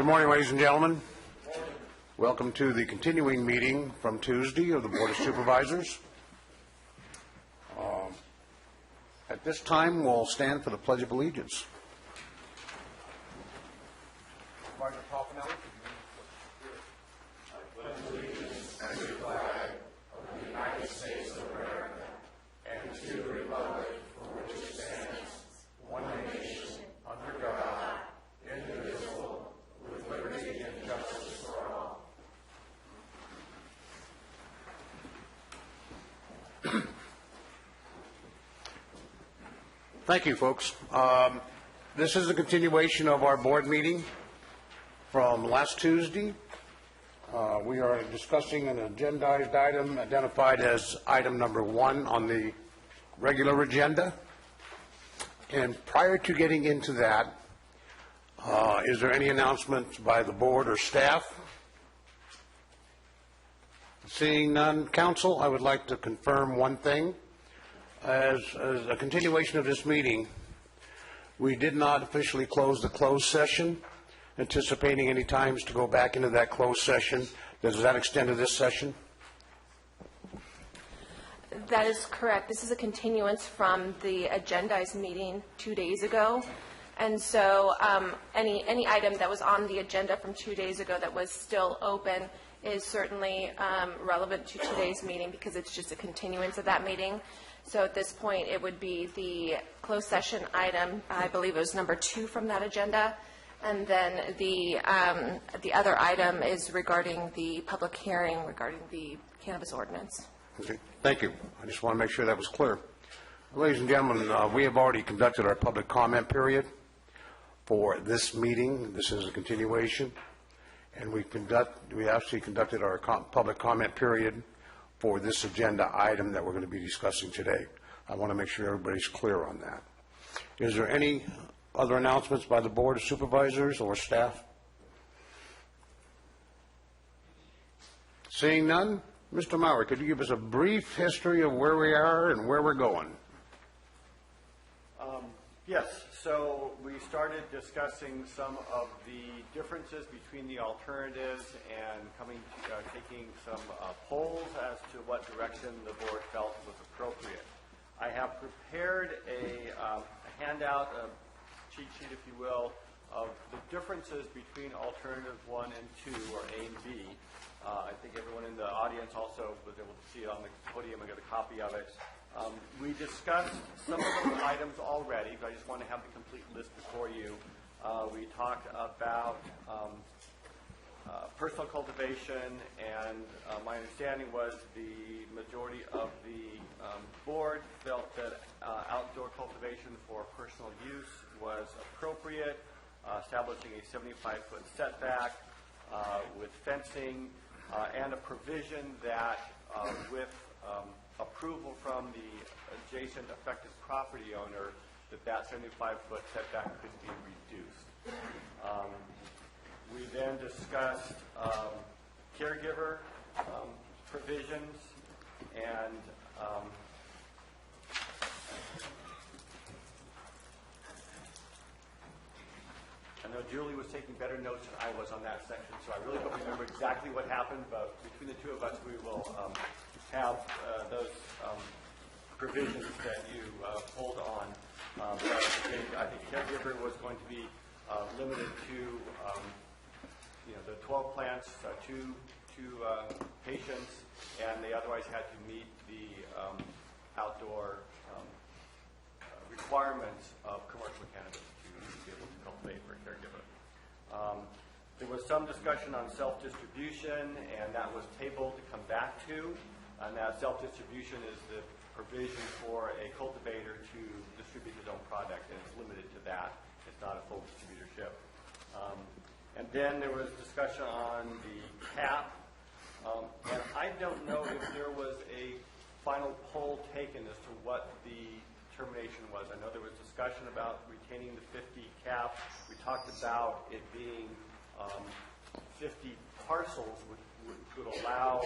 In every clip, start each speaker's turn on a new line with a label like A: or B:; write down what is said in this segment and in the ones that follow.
A: Good morning, ladies and gentlemen. Welcome to the continuing meeting from Tuesday of the Board of Supervisors. At this time, we'll stand for the Pledge of Allegiance. Thank you, folks. This is a continuation of our board meeting from last Tuesday. We are discussing an agendized item identified as item number 1 on the regular agenda. And prior to getting into that, is there any announcements by the board or staff? Seeing none, council, I would like to confirm one thing. As a continuation of this meeting, we did not officially close the closed session, anticipating any times to go back into that closed session. Does that extend to this session?
B: That is correct. This is a continuance from the agendized meeting 2 days ago. And so any item that was on the agenda from 2 days ago that was still open is certainly relevant to today's meeting because it's just a continuance of that meeting. So at this point, it would be the closed session item, I believe it was number 2 from that agenda. And then the other item is regarding the public hearing regarding the cannabis ordinance.
A: Okay, thank you. I just want to make sure that was clear. Ladies and gentlemen, we have already conducted our public comment period for this meeting. This is a continuation. And we actually conducted our public comment period for this agenda item that we're going to be discussing today. I want to make sure everybody's clear on that. Is there any other announcements by the Board of Supervisors or staff? Seeing none, Mr. Maurer, could you give us a brief history of where we are and where we're going?
C: Yes, so we started discussing some of the differences between the alternatives and taking some polls as to what direction the board felt was appropriate. I have prepared a handout, a cheat sheet, if you will, of the differences between alternative 1 and 2, or A and B. I think everyone in the audience also was able to see it on the podium and get a copy of it. We discussed some of those items already, but I just want to have the complete list before you. We talked about personal cultivation, and my understanding was the majority of the board felt that outdoor cultivation for personal use was appropriate, establishing a 75-foot setback with fencing and a provision that with approval from the adjacent affected property owner that 75-foot setback could be reduced. We then discussed caregiver provisions, and I know Julie was taking better notes than I was on that section, so I really don't remember exactly what happened, but between the two of us, we will have those provisions that you hold on. But I think caregiver was going to be limited to the 12 plants, two patients, and they otherwise had to meet the outdoor requirements of commercial cannabis to be able to cultivate for a caregiver. There was some discussion on self-distribution, and that was tabled to come back to. And that self-distribution is the provision for a cultivator to distribute his own product, and it's limited to that. It's not a full distributorship. And then there was discussion on the cap. And I don't know if there was a final poll taken as to what the termination was. I know there was discussion about retaining the 50 cap. We talked about it being 50 parcels, which would allow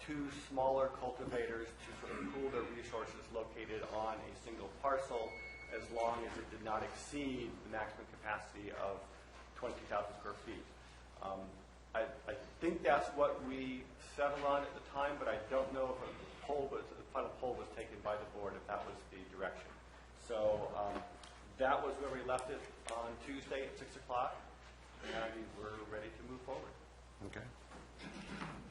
C: 2 smaller cultivators to sort of pool their resources located on a single parcel, as long as it did not exceed the maximum capacity of 20,000 square feet. I think that's what we settled on at the time, but I don't know if the final poll was taken by the board, if that was the direction. So that was where we left it on Tuesday at 6 o'clock, and we're ready to move forward.
A: Okay.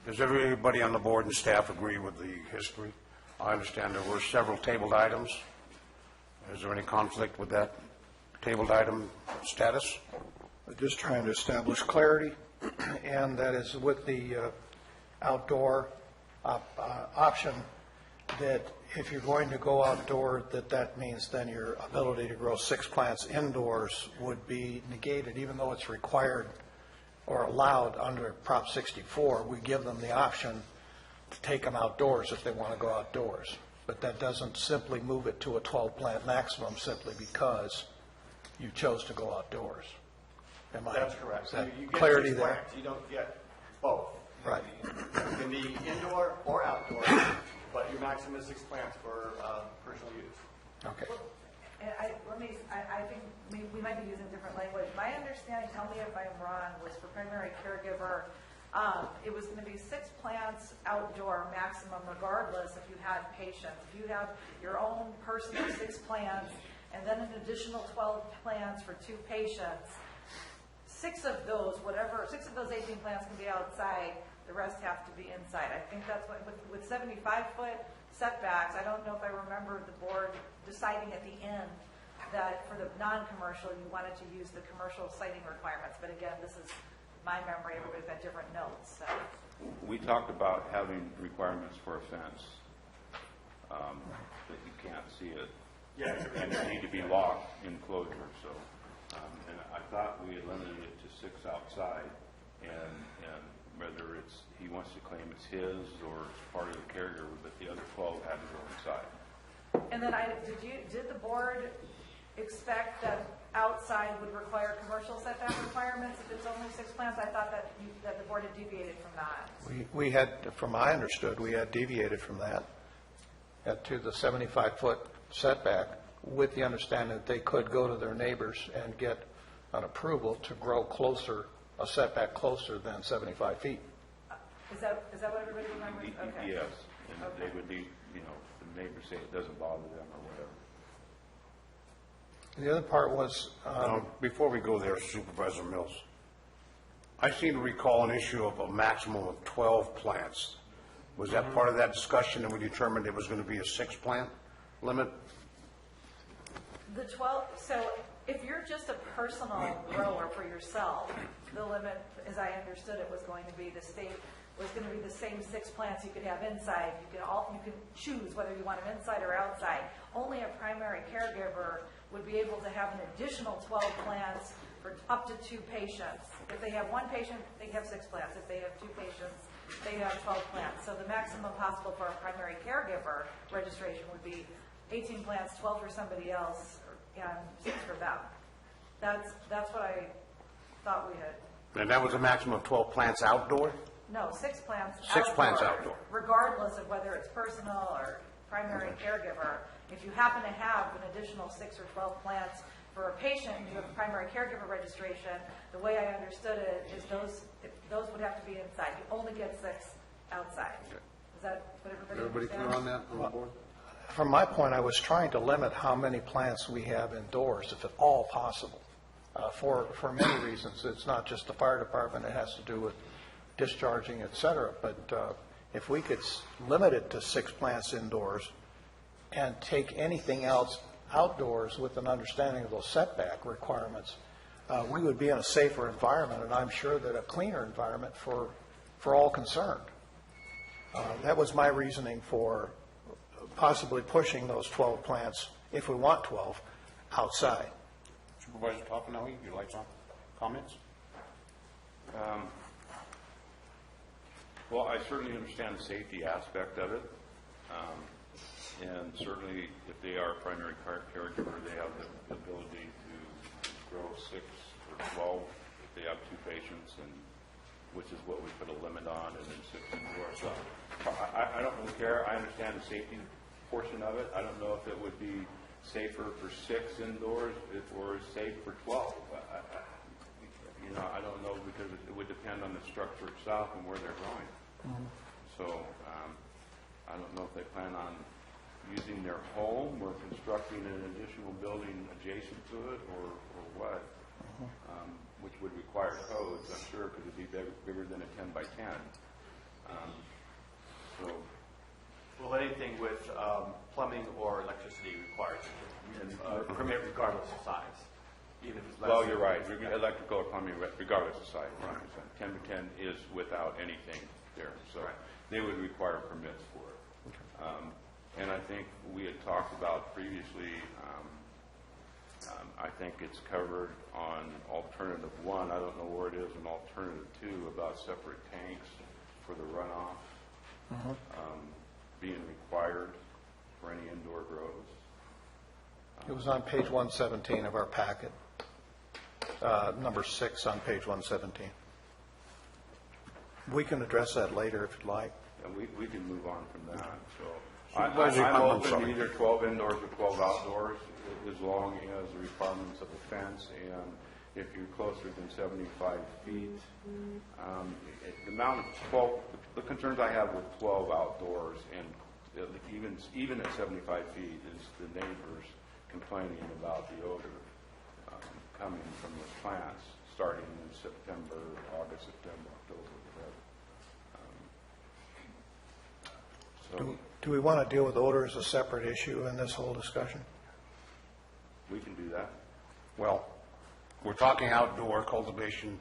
A: Does everybody on the board and staff agree with the history? I understand there were several tabled items. Is there any conflict with that tabled item status?
D: Just trying to establish clarity, and that is with the outdoor option, that if you're going to go outdoor, that means then your ability to grow 6 plants indoors would be negated, even though it's required or allowed under Prop 64. We give them the option to take them outdoors if they want to go outdoors. But that doesn't simply move it to a 12-plant maximum simply because you chose to go outdoors.
C: That's correct.
D: Is that
C: You get
D: clarity
C: 6
D: there?
C: plants, you don't get both.
D: Right.
C: You can be indoor or outdoor, but your maximum is 6 plants for personal use.
D: Okay.
E: And I think we might be using different language. My understanding, tell me if I'm wrong, was for primary caregiver, it was going to be 6 plants outdoor maximum regardless if you had patients. If you have your own personal 6 plants and then an additional 12 plants for 2 patients, 6 of those 18 plants can be outside, the rest have to be inside. I think that's what, with 75-foot setbacks, I don't know if I remember the board deciding at the end that for the non-commercial, you wanted to use the commercial siting requirements. But again, this is my memory. Everybody's got different notes. So.
F: We talked about having requirements for a fence, that you can't see it.
C: Yeah.
F: And it need to be locked enclosure, so, and I thought we had limited it to 6 outside, and whether he wants to claim it's his or it's part of the caregiver, but the other 12 had to go inside.
E: And then did the board expect that outside would require commercial setback requirements if it's only 6 plants? I thought that the board had deviated from that.
D: We had, from I understood, we had deviated from that to the 75-foot setback with the understanding that they could go to their neighbors and get an approval to grow closer, a setback closer than 75 feet.
E: Is that what everybody remembers? Okay.
F: Yes, and they would be, the neighbors say it doesn't bother them or whatever.
D: The other part was,
A: Before we go there, Supervisor Mills, I seem to recall an issue of a maximum of 12 plants. Was that part of that discussion, and we determined it was going to be a 6-plant limit?
E: The 12, so if you're just a personal grower for yourself, the limit, as I understood it, was going to be the same 6 plants you could have inside. You can choose whether you want them inside or outside. Only a primary caregiver would be able to have an additional 12 plants for up to 2 patients. If they have 1 patient, they have 6 plants. If they have 2 patients, they have 12 plants. So the maximum possible for a primary caregiver registration would be 18 plants, 12 for somebody else, and 6 for them. That's what I thought we had.
A: And that was a maximum of 12 plants outdoor?
E: No, 6 plants.
A: 6 plants outdoor.
E: Regardless of whether it's personal or primary caregiver. If you happen to have an additional 6 or 12 plants for a patient and you have a primary caregiver registration, the way I understood it is those would have to be inside. You only get 6 outside. Is that what everybody
A: Everybody clear on that on the board?
D: from my point, I was trying to limit how many plants we have indoors, if at all possible, for many reasons. It's not just the fire department. It has to do with discharging, et cetera. But if we could limit it to 6 plants indoors and take anything else outdoors with an understanding of those setback requirements, we would be in a safer environment, and I'm sure that a cleaner environment for all concerned. That was my reasoning for possibly pushing those 12 plants, if we want 12, outside.
A: Supervisor Toffenelli, your lights on? Comments?
F: Well, I certainly understand the safety aspect of it. And certainly, if they are a primary caregiver, they have the ability to grow 6 or 12 if they have 2 patients, and which is what we put a limit on, and then 6 indoors. So I don't really care. I understand the safety portion of it. I don't know if it would be safer for 6 indoors or safe for 12. You know, I don't know, because it would depend on the structure itself and where they're growing. So, I don't know if they plan on using their home or constructing an additional building adjacent to it, or what, which would require codes, I'm sure, because it'd be bigger than a 10 by 10. So,
C: Well, anything with plumbing or electricity requires a permit regardless of size, even if it's less.
F: well, you're right, electrical or plumbing, regardless of size. 10 by 10 is without anything there, so they would require permits for it. And I think we had talked about previously, I think it's covered on alternative 1. I don't know where it is in alternative 2 about separate tanks for the runoff being required for any indoor grows.
D: It was on page 117 of our packet, number 6 on page 117. We can address that later if you'd like.
F: And we can move on from that. So
A: Supervisor,
F: I'm
A: I'm
F: open
A: sorry.
F: to either 12 indoors or 12 outdoors, as long as the requirements of the fence, and if you're closer than 75 feet, the amount of 12, the concerns I have with 12 outdoors, and even at 75 feet, is the neighbors complaining about the odor coming from the plants starting in September, August, September, October, whatever. So
D: Do we want to deal with odor as a separate issue in this whole discussion?
F: we can do that.
A: Well, we're talking outdoor cultivation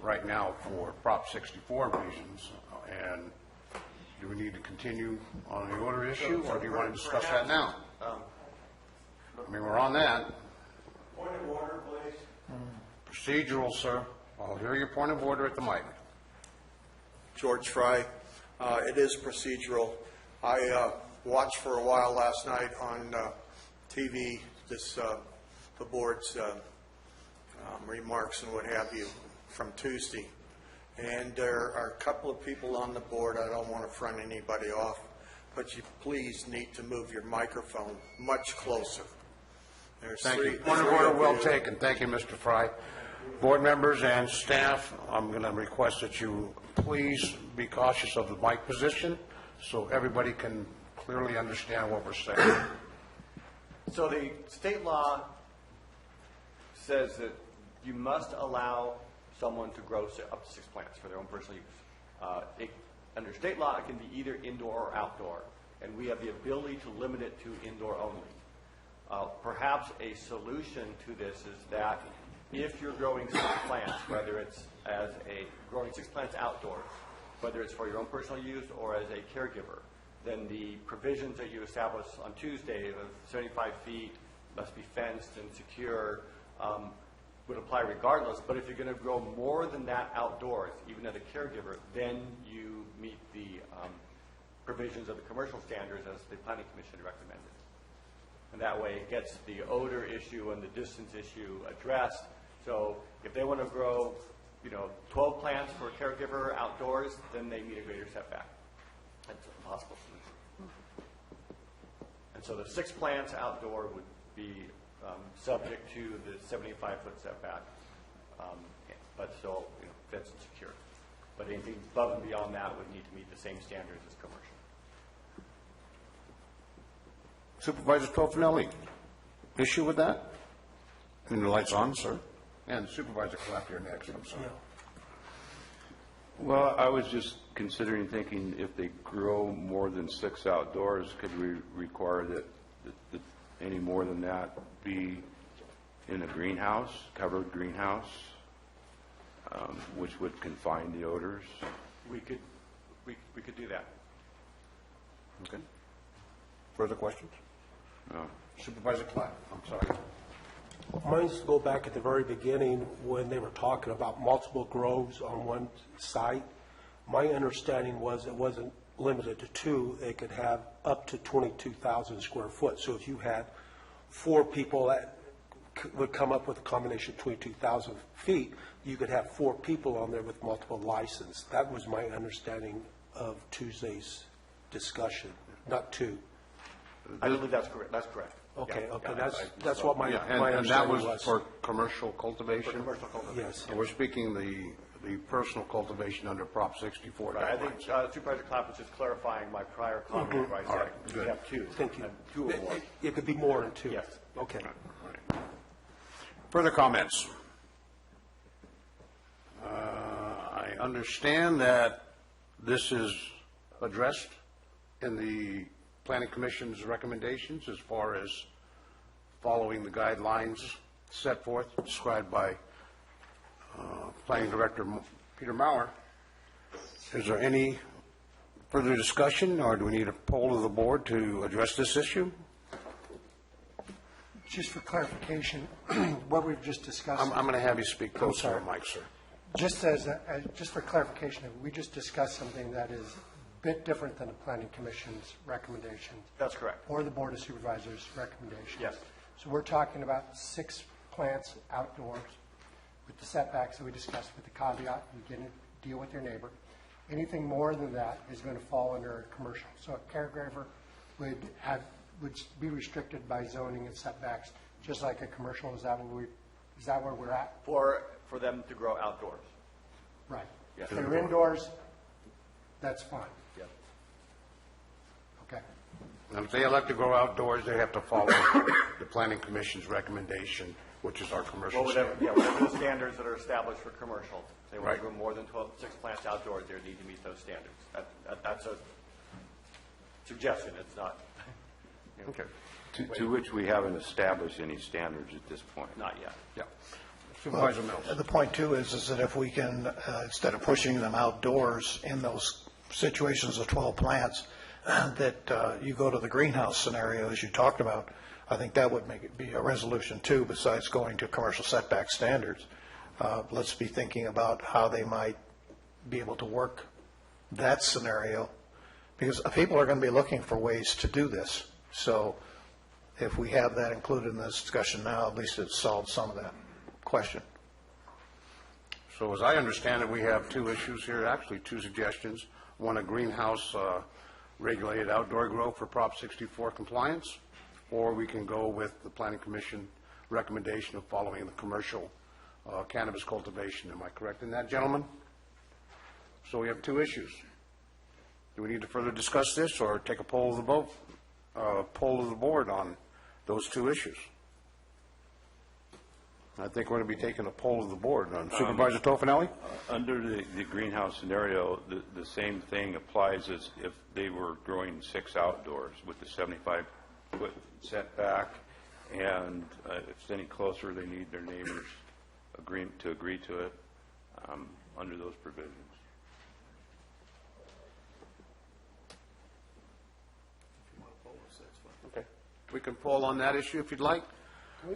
A: right now for Prop 64 reasons, and do we need to continue on the odor issue, or do you want to discuss that now? I mean, we're on that.
G: Point of order, please.
A: Procedural, sir. I'll hear your point of order at the mic.
G: George Fry. It is procedural. I watched for a while last night on TV the board's remarks and what have you from Tuesday. And there are a couple of people on the board, I don't want to front anybody off, but you please need to move your microphone much closer. There's
A: Thank
G: three-
A: you. Point of
G: three
A: order well
G: you.
A: taken. Thank you, Mr. Fry. Board members and staff, I'm going to request that you please be cautious of the mic position so everybody can clearly understand what we're saying.
C: So the state law says that you must allow someone to grow up to 6 plants for their own personal use. Under state law, it can be either indoor or outdoor, and we have the ability to limit it to indoor only. Perhaps a solution to this is that if you're growing 6 plants, whether it's growing 6 plants outdoors, whether it's for your own personal use or as a caregiver, then the provisions that you established on Tuesday of 75 feet must be fenced and secure would apply regardless. But if you're going to grow more than that outdoors, even as a caregiver, then you meet the provisions of the commercial standards as the Planning Commission recommended. And that way it gets the odor issue and the distance issue addressed. So if they want to grow, 12 plants for a caregiver outdoors, then they meet a greater setback. That's a possible solution. And so the 6 plants outdoor would be subject to the 75-foot setback, but still fenced and secure. But anything above and beyond that would need to meet the same standards as commercial.
A: Supervisor Tofinelli, issue with that? And the light's on, sir. And Supervisor Clapp, you're next, I'm sorry.
F: Well, I was just thinking if they grow more than 6 outdoors, could we require that any more than that be in a greenhouse, covered greenhouse, which would confine the odors?
C: We could do that.
A: Okay. Further questions?
F: No.
A: Supervisor Clapp, I'm sorry.
H: Mine's to go back at the very beginning when they were talking about multiple grows on one site. My understanding was it wasn't limited to 2. They could have up to 22,000 square foot. So if you had 4 people that would come up with a combination of 22,000 feet, you could have 4 people on there with multiple license. That was my understanding of Tuesday's discussion, not 2.
C: I believe that's correct. That's correct.
H: Okay,
C: Yeah,
H: okay,
C: yeah,
H: that's what my
A: Yeah,
H: my
A: and that
H: understanding
A: was for commercial cultivation?
C: commercial cultivation.
H: Yes.
A: And we're speaking the personal cultivation under Prop 64
C: Right, I think
A: guidelines.
C: Supervisor Clapp was just clarifying my prior comment where I
A: All
C: said
A: right,
C: we
A: good.
C: have two.
H: Thank you.
C: and two or more.
H: It could be more than two?
C: Yes.
H: Okay.
A: Further comments? I understand that this is addressed in the Planning Commission's recommendations as far as following the guidelines set forth, described by Planning Director Peter Maurer. Is there any further discussion, or do we need a poll of the board to address this issue?
I: Just for clarification, what we've just discussed.
A: I'm going to have you speak closer to
I: sorry.
A: the mic, sir.
I: Just for clarification, we just discussed something that is a bit different than the Planning Commission's recommendation.
C: That's correct.
I: Or the Board of Supervisors' recommendation.
C: Yes.
I: So we're talking about 6 plants outdoors with the setbacks that we discussed with the caveat, you can deal with your neighbor. Anything more than that is going to fall under commercial. So a caregiver would be restricted by zoning and setbacks, just like a commercial. Is that where we're at?
C: For them to grow outdoors.
I: Right.
C: Yes.
I: If they're indoors, that's fine.
C: Yeah.
I: Okay.
A: And if they elect to go outdoors, they have to follow the Planning Commission's recommendation, which is our commercial
C: Well, whatever,
A: standard.
C: yeah, whatever the standards that are established for commercial. If they want
A: Right.
C: to grow more than 6 plants outdoors, they need to meet those standards. That's a suggestion, it's not,
A: Okay.
F: To which we haven't established any standards at this point.
C: not yet.
A: Yeah. Supervisor Mills.
D: The point too is that if we can, instead of pushing them outdoors in those situations of 12 plants, that you go to the greenhouse scenario as you talked about, I think that would make it be a resolution too, besides going to commercial setback standards. Let's be thinking about how they might be able to work that scenario, because people are going to be looking for ways to do this. So if we have that included in this discussion now, at least it solves some of that question.
A: So as I understand it, we have 2 issues here, actually 2 suggestions. One, a greenhouse regulated outdoor grow for Prop 64 compliance, or we can go with the Planning Commission recommendation of following the commercial cannabis cultivation. Am I correct in that, gentlemen? So we have 2 issues. Do we need to further discuss this or take a poll of the vote, poll of the board on those 2 issues? I think we're going to be taking a poll of the board. Supervisor Tofinelli?
F: Under the greenhouse scenario, the same thing applies as if they were growing 6 outdoors with the 75-foot setback, and if it's any closer, they need their neighbors to agree to it under those provisions.
A: Okay. We can poll on that issue if you'd like.
I: Can we,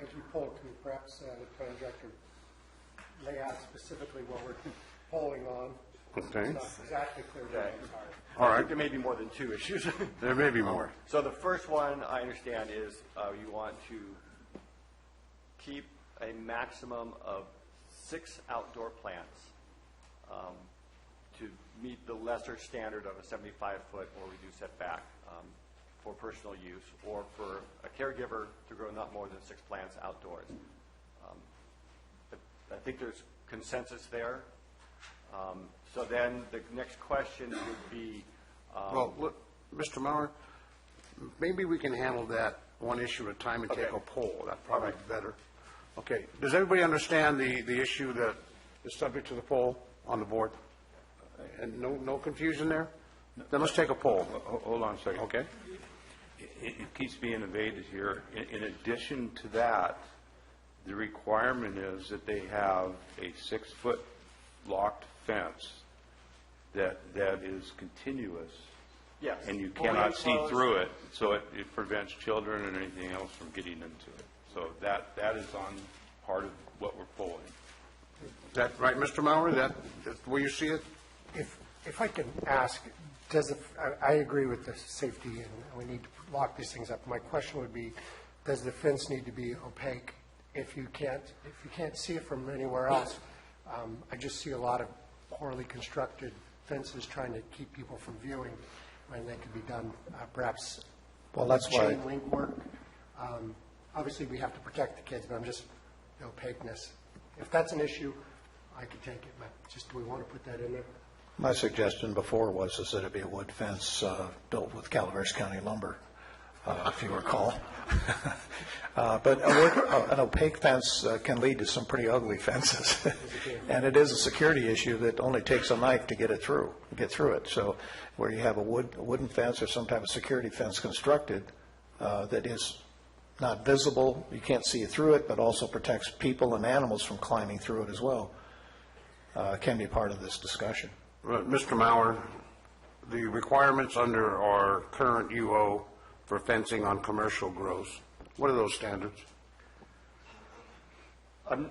I: as we poll, can perhaps the planning director lay out specifically what we're polling on?
A: Okay.
I: It's not exactly clear.
C: Okay.
A: All
C: I
A: right.
C: think there may be more than 2 issues.
A: There may be more.
C: So the first one, I understand, is you want to keep a maximum of 6 outdoor plants to meet the lesser standard of a 75-foot or reduced setback for personal use, or for a caregiver to grow not more than 6 plants outdoors. I think there's consensus there. So then the next question would be,
A: Well, look, Mr. Maurer, maybe we can handle that one issue at a time and take
C: Okay.
A: a poll. That'd probably be better. Okay. Does everybody understand the issue that is subject to the poll on the board? And no confusion there? Then let's take a poll.
F: Hold on a second.
A: Okay?
F: It keeps being evaded here. In addition to that, the requirement is that they have a 6-foot locked fence that is continuous.
C: yes.
F: And you
C: fully
F: cannot see
C: enclosed.
F: through it, so it prevents children and anything else from getting into it. So that is on part of what we're pulling.
A: Is that right, Mr. Maurer? That's the way you see it?
I: If I can ask, I agree with the safety and we need to lock these things up. My question would be, does the fence need to be opaque? If you can't see it from anywhere else, I just see a lot of poorly constructed fences trying to keep people from viewing when they could be done perhaps
D: Well, that's why,
I: chain link work. Obviously, we have to protect the kids, but I'm just, the opaqueness. If that's an issue, I could take it, but just, do we want to put that in there?
D: my suggestion before was is that it be a wood fence built with Calaveras County lumber, if you recall. But an opaque fence can lead to some pretty ugly fences. And it is a security issue that only takes a knife to get through it. So where you have a wooden fence or some type of security fence constructed that is not visible, you can't see through it, but also protects people and animals from climbing through it as well, can be part of this discussion.
A: Mr. Mauer, the requirements under our current UO for fencing on commercial grows, what are those standards?
C: The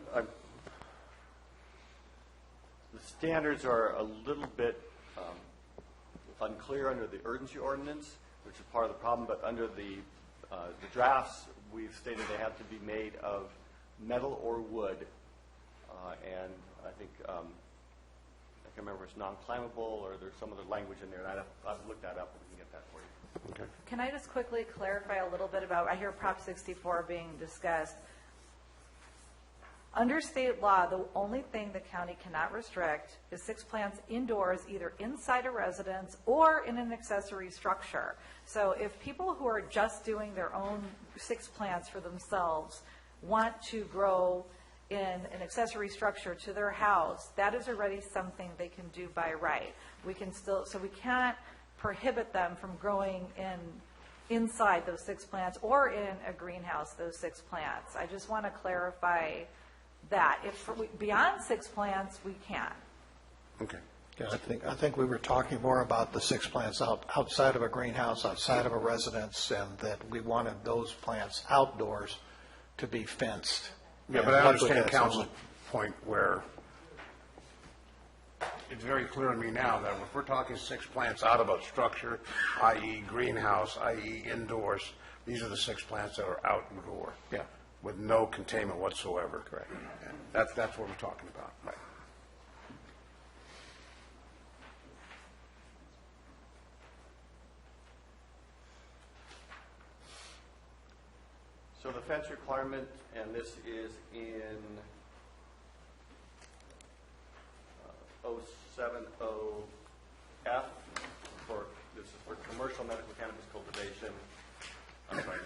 C: standards are a little bit unclear under the urgency ordinance, which is part of the problem, but under the drafts, we've stated they have to be made of metal or wood, and I think, I can't remember if it's non-climbable or there's some other language in there, and I've looked that up, and we can get that for you.
A: Okay.
E: Can I just quickly clarify a little bit about, I hear Prop 64 being discussed. Under state law, the only thing the county cannot restrict is 6 plants indoors, either inside a residence or in an accessory structure. So if people who are just doing their own 6 plants for themselves want to grow in an accessory structure to their house, that is already something they can do by right. We can still, so we can't prohibit them from growing inside those 6 plants or in a greenhouse, those 6 plants. I just want to clarify that. If beyond 6 plants, we can.
A: Okay.
D: Yeah, I think we were talking more about the 6 plants outside of a greenhouse, outside of a residence, and that we wanted those plants outdoors to be fenced.
A: Yeah, but I understand Council's point where it's very clear to me now that if we're talking 6 plants out of a structure, i.e. greenhouse, i.e. indoors, these are the 6 plants that are outdoor.
D: Yeah.
A: With no containment whatsoever.
D: Correct.
A: And that's what we're talking about. Right.
C: So the fence requirement, and this is in 070F, this is for commercial medical cannabis cultivation. I'm sorry,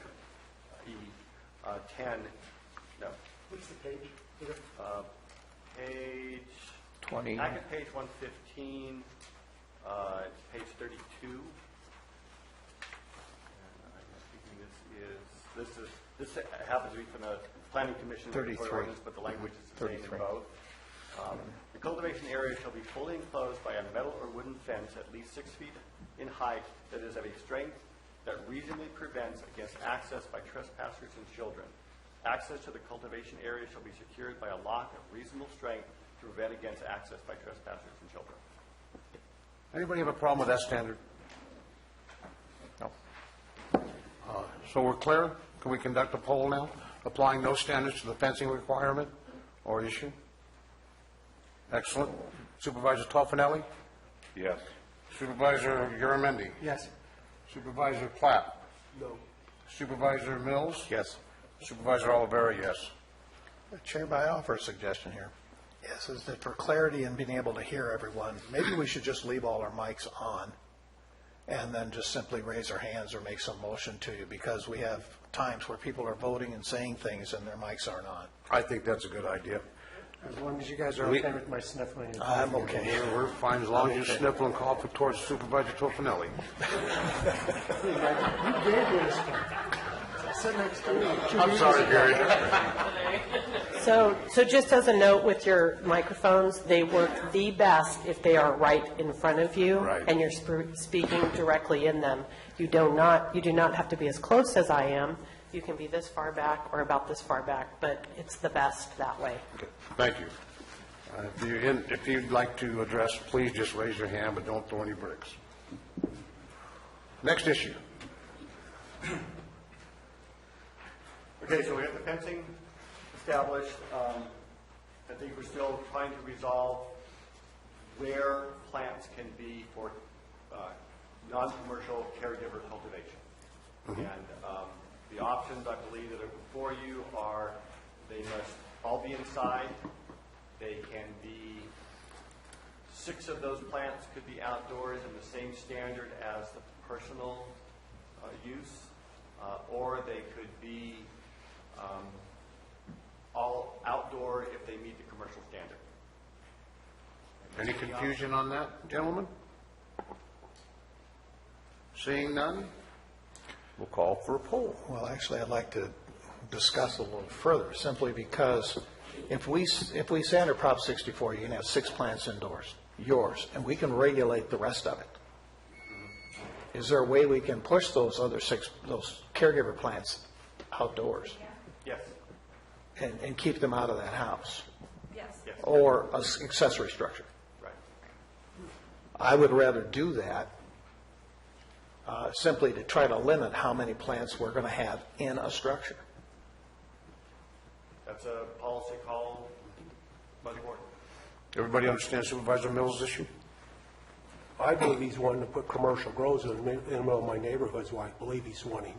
C: E10, no.
I: What's the page?
C: Page
D: 20.
C: Packet page 115, it's page 32. And I'm thinking this happens to be from the Planning Commission
D: 33.
C: ordinance, but the language is the same in
D: 33.
C: both. The cultivation area shall be fully enclosed by a metal or wooden fence at least 6 feet in height that is of a strength that reasonably prevents against access by trespassers and children. Access to the cultivation area shall be secured by a lock of reasonable strength to prevent against access by trespassers and children.
A: Anybody have a problem with that standard?
D: No.
A: So we're clear? Can we conduct a poll now, applying those standards to the fencing requirement or issue? Excellent. Supervisor Toffenelli?
F: Yes.
A: Supervisor Uramendi?
I: Yes.
A: Supervisor Clapp?
H: No.
A: Supervisor Mills?
D: Yes.
A: Supervisor Olivera, yes.
D: Chair, may I offer a suggestion here? Yes, is that for clarity and being able to hear everyone, maybe we should just leave all our mics on and then just simply raise our hands or make some motion to you, because we have times where people are voting and saying things and their mics aren't on.
A: I think that's a good idea.
I: As long as you guys are okay with my sniffling. And
D: I'm okay.
A: We're fine as long as you sniffle and cough towards Supervisor Toffenelli.
I: You gave me this one. Sit next to me.
A: I'm sorry, Gary.
J: So just as a note with your microphones, they work the best if they are right in front of you.
A: Right.
J: And you're speaking directly in them. You do not have to be as close as I am. You can be this far back or about this far back, but it's the best that way.
A: Okay. Thank you. If you'd like to address, please just raise your hand, but don't throw any bricks. Next issue.
C: Okay, so we have the fencing established. I think we're still trying to resolve where plants can be for non-commercial caregiver cultivation. And the options, I believe, that are before you are, they must all be inside. They can be, 6 of those plants could be outdoors in the same standard as the personal use, or they could be all outdoor if they meet the commercial standard.
A: Any confusion on that, gentlemen? Seeing none, we'll call for a poll.
D: Well, actually, I'd like to discuss a little further, simply because if we say under Prop 64, you can have 6 plants indoors, yours, and we can regulate the rest of it. Is there a way we can push those other 6, those caregiver plants outdoors
C: Yes.
D: and keep them out of that house?
E: Yes.
C: Yes.
D: Or an accessory structure?
C: Right.
D: I would rather do that simply to try to limit how many plants we're going to have in a structure.
C: That's a policy call by the board.
A: Everybody understand Supervisor Mills' issue?
H: I believe he's wanting to put commercial grows in the middle of my neighborhood, so I believe he's wanting.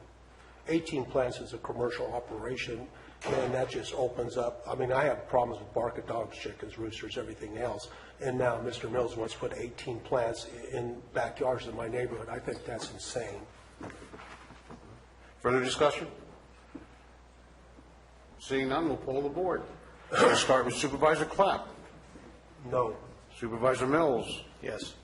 H: 18 plants is a commercial operation, and that just opens up. I mean, I have problems with bark of dogs, chickens, roosters, everything else, and now Mr. Mills wants to put 18 plants in backyards in my neighborhood. I think that's insane.
A: Further discussion? Seeing none, we'll poll the board. We'll start with Supervisor Clapp.
H: No.
A: Supervisor Mills.
D: Yes.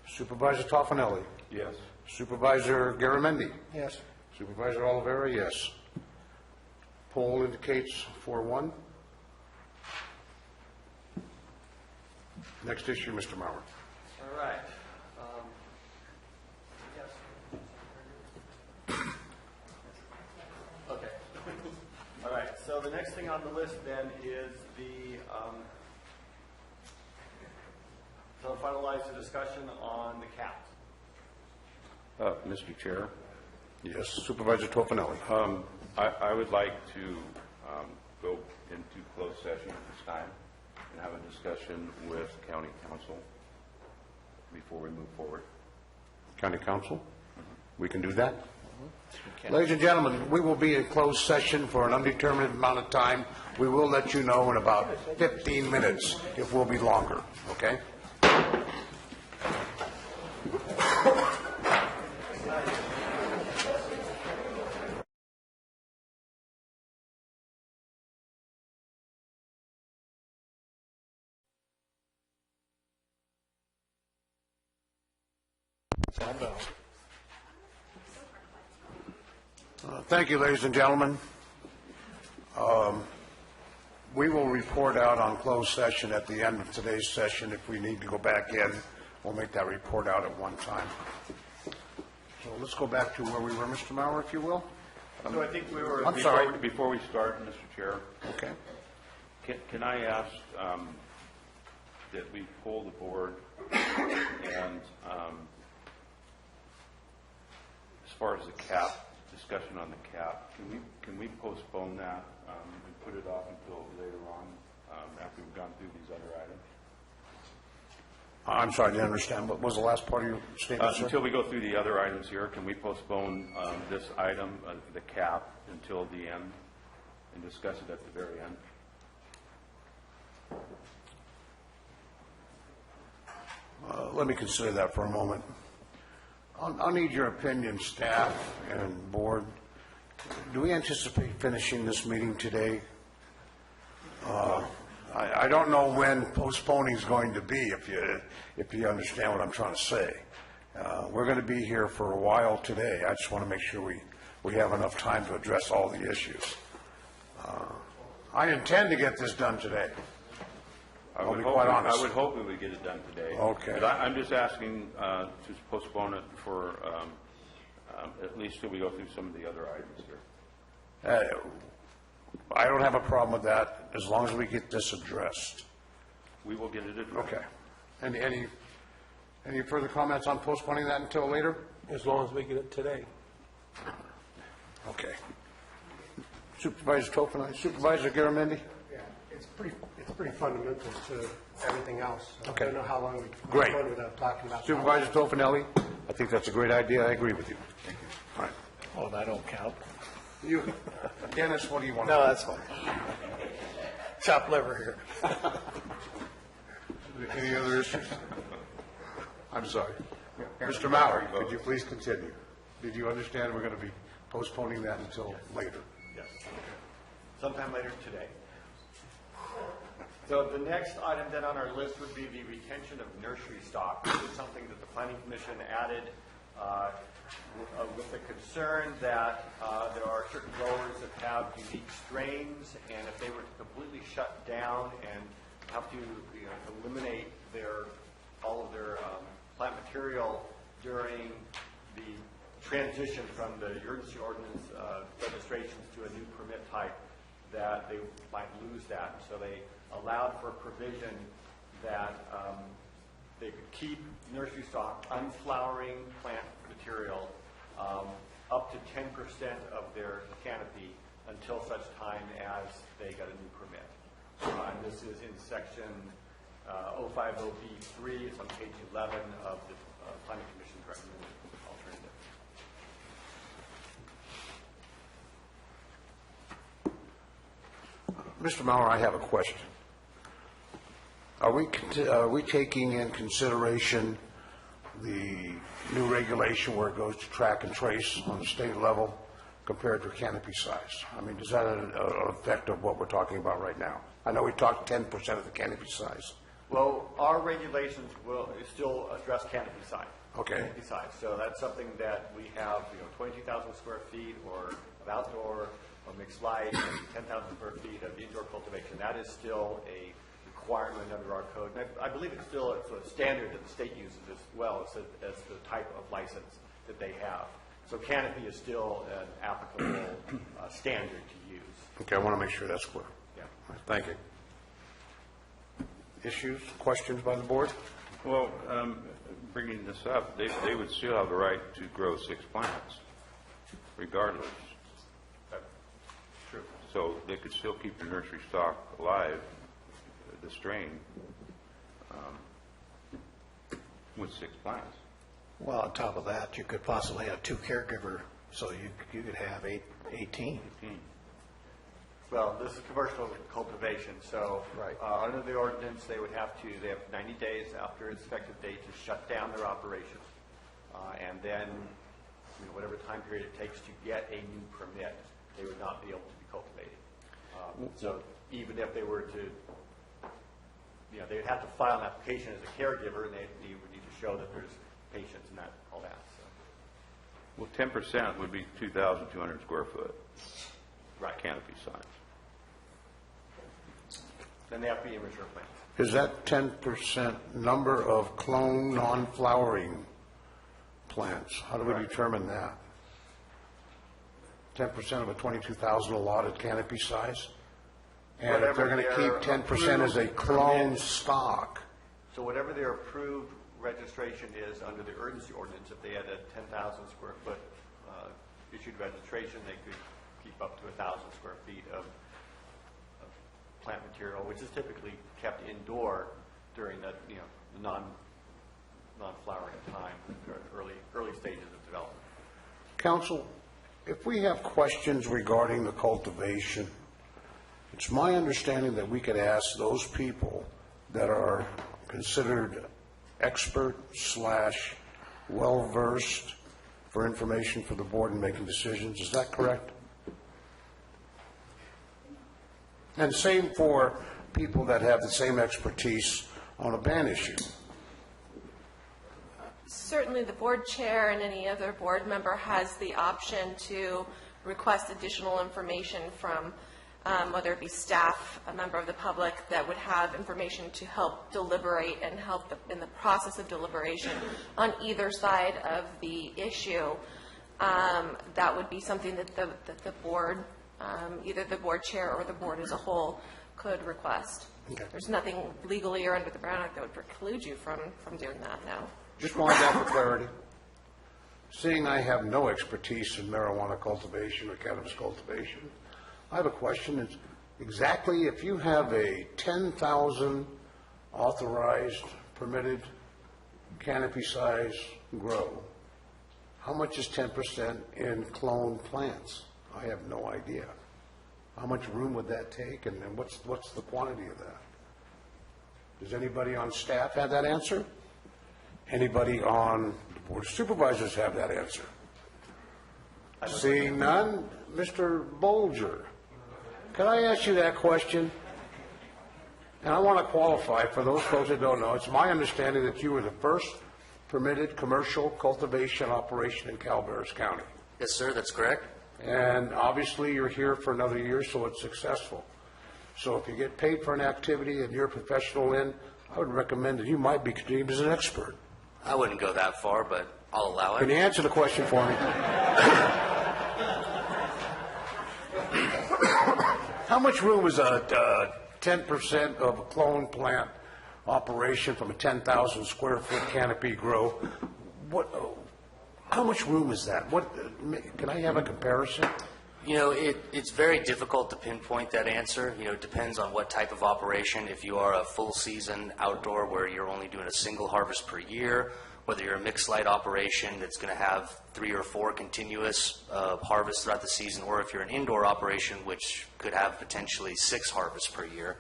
A: Supervisor Toffenelli.
F: Yes.
A: Supervisor Garamendi.
I: Yes.
A: Supervisor Oliveira, yes. Poll indicates 4-1. Next issue, Mr. Mauer.
C: All right. Yes. Okay. All right. So the next thing on the list then is to finalize the discussion on the caps.
F: Mr. Chair,
A: Yes. Supervisor Toffenelli.
F: I would like to go into closed session at this time and have a discussion with county council before we move forward.
A: County Council? We can do that? Ladies and gentlemen, we will be in closed session for an undetermined amount of time. We will let you know in about 15 minutes if we'll be longer, okay? Thank you, ladies and gentlemen. We will report out on closed session at the end of today's session. If we need to go back in, we'll make that report out at one time. So let's go back to where we were, Mr. Mauer, if you will.
C: So I think we were.
A: I'm sorry.
F: Before we start, Mr. Chair,
A: Okay.
F: can I ask that we poll the board and as far as the cap, discussion on the cap, can we postpone that and put it off until later on after we've gone through these other items?
A: I'm sorry, I didn't understand. What was the last part of your statement, sir?
F: Until we go through the other items here, can we postpone this item, the cap, until the end and discuss it at the very end?
A: Let me consider that for a moment. I'll need your opinion, staff and board. Do we anticipate finishing this meeting today? I don't know when postponing is going to be, if you understand what I'm trying to say. We're going to be here for a while today. I just want to make sure we have enough time to address all the issues. I intend to get this done today. I'll be quite honest.
F: I would hope we would get it done today.
A: Okay.
F: But I'm just asking to postpone it for at least till we go through some of the other items here.
A: I don't have a problem with that, as long as we get this addressed.
F: We will get it addressed.
A: Okay. Any further comments on postponing that until later?
H: As long as we get it today.
A: Okay. Supervisor Toffenelli, Supervisor Garamendi?
I: Yeah, it's pretty fundamental to everything else. So
A: Okay.
I: I don't know how long we can
A: Great.
I: go without talking about.
A: Supervisor Toffenelli, I think that's a great idea. I agree with you. Thank you. All right.
D: Oh, that don't count.
A: You, Dennis, what do you want?
D: No, that's fine. Chopped liver here.
A: Any other issues? I'm sorry. Mr. Mallory, could you please continue? Did you understand we're going to be postponing that until later?
C: Yes. Sometime later today. So the next item then on our list would be the retention of nursery stock. This is something that the Planning Commission added with the concern that there are certain growers that have unique strains, and if they were to completely shut down and have to eliminate all of their plant material during the transition from the urgency ordinance registrations to a new permit type, that they might lose that. So they allowed for a provision that they could keep nursery stock, unflowering plant material, up to 10% of their canopy until such time as they got a new permit. And this is in section 050B3. It's on page 11 of the Planning Commission's recommended alternative.
A: Mr. Mauer, I have a question. Are we taking in consideration the new regulation where it goes to track and trace on the state level compared to canopy size? I mean, does that have an effect of what we're talking about right now? I know we talked 10% of the canopy size.
C: Well, our regulations will still address canopy size.
A: Okay.
C: Canopy size. So that's something that we have, 22,000 square feet or of outdoor or mixed light, and 10,000 square feet of indoor cultivation. That is still a requirement under our code. And I believe it's still a sort of standard that the state uses as well as the type of license that they have. So canopy is still an applicable standard to use.
A: Okay, I want to make sure that's clear.
C: Yeah.
A: Thank you. Issues, questions by the board?
F: Well, bringing this up, they would still have the right to grow 6 plants, regardless.
C: True.
F: So they could still keep the nursery stock alive, the strain, with 6 plants.
D: Well, on top of that, you could possibly have 2 caregiver, so you could have 18.
C: Well, this is commercial cultivation, so
D: Right.
C: Under the ordinance, they have 90 days after its effective date to shut down their operation, and then whatever time period it takes to get a new permit, they would not be able to be cultivating. So even if they were to, they would have to file an application as a caregiver, and they would need to show that there's patients and all that. So.
F: Well, 10% would be 2,200 square foot.
C: Right.
F: Canopy size.
C: Then they have to be immature plants.
A: Is that 10% number of clone non-flowering plants? How do we determine that? 10% of a 22,000 allotted canopy size? And if they're going to keep 10% as a clone stock,
C: So whatever their approved registration is under the urgency ordinance, if they had a 10,000 square foot issued registration, they could keep up to 1,000 square feet of plant material, which is typically kept indoor during the non-flowering time, early stages of development.
A: Council, if we have questions regarding the cultivation, it's my understanding that we could ask those people that are considered expert / well-versed for information for the board in making decisions. Is that correct? And same for people that have the same expertise on a ban issue.
B: Certainly, the board chair and any other board member has the option to request additional information from whether it be staff, a member of the public that would have information to help deliberate and help in the process of deliberation on either side of the issue. That would be something that the board, either the board chair or the board as a whole, could request.
A: Okay.
B: There's nothing legally or under the Brown Act that would preclude you from doing that now.
A: Just wanted that for clarity. Seeing I have no expertise in marijuana cultivation or cannabis cultivation, I have a question. It's exactly if you have a 10,000 authorized, permitted canopy size grow, how much is 10% in clone plants? I have no idea. How much room would that take, and what's the quantity of that? Does anybody on staff have that answer? Anybody on the Board of Supervisors have that answer? Seeing none, Mr. Bolger, can I ask you that question? And I want to qualify, for those folks that don't know, it's my understanding that you were the first permitted commercial cultivation operation in Calaveras County.
K: Yes, sir, that's correct.
A: And obviously, you're here for another year, so it's successful. So if you get paid for an activity and you're a professional in, I would recommend that you might be deemed as an expert.
K: I wouldn't go that far, but I'll allow
A: Can you
K: it.
A: answer the question for me? How much room is a 10% of a clone plant operation from a 10,000 square foot canopy grow? How much room is that? Can I have a comparison?
K: You know, it's very difficult to pinpoint that answer. You know, it depends on what type of operation. If you are a full season outdoor where you're only doing a single harvest per year, whether you're a mixed light operation that's going to have 3 or 4 continuous harvests throughout the season, or if you're an indoor operation which could have potentially 6 harvests per year.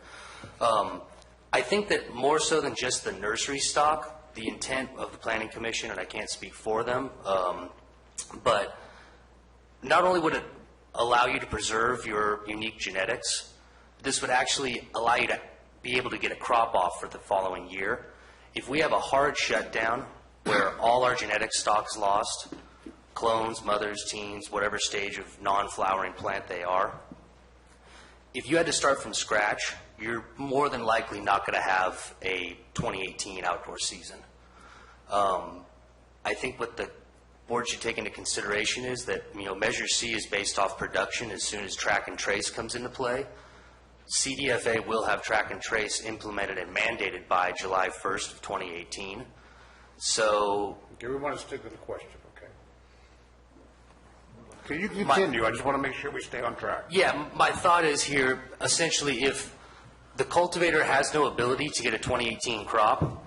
K: I think that more so than just the nursery stock, the intent of the Planning Commission, and I can't speak for them, but not only would it allow you to preserve your unique genetics, this would actually allow you to be able to get a crop off for the following year. If we have a hard shutdown where all our genetic stock's lost, clones, mothers, teens, whatever stage of non-flowering plant they are, if you had to start from scratch, you're more than likely not going to have a 2018 outdoor season. I think what the board should take into consideration is that, you know, Measure C is based off production as soon as track and trace comes into play. CDFA will have track and trace implemented and mandated by July 1st of 2018. So...
A: Okay, we want to stick to the question, okay? Okay, you continue. I just want to make sure we stay on track.
K: Yeah, my thought is here, essentially, if the cultivator has no ability to get a 2018 crop,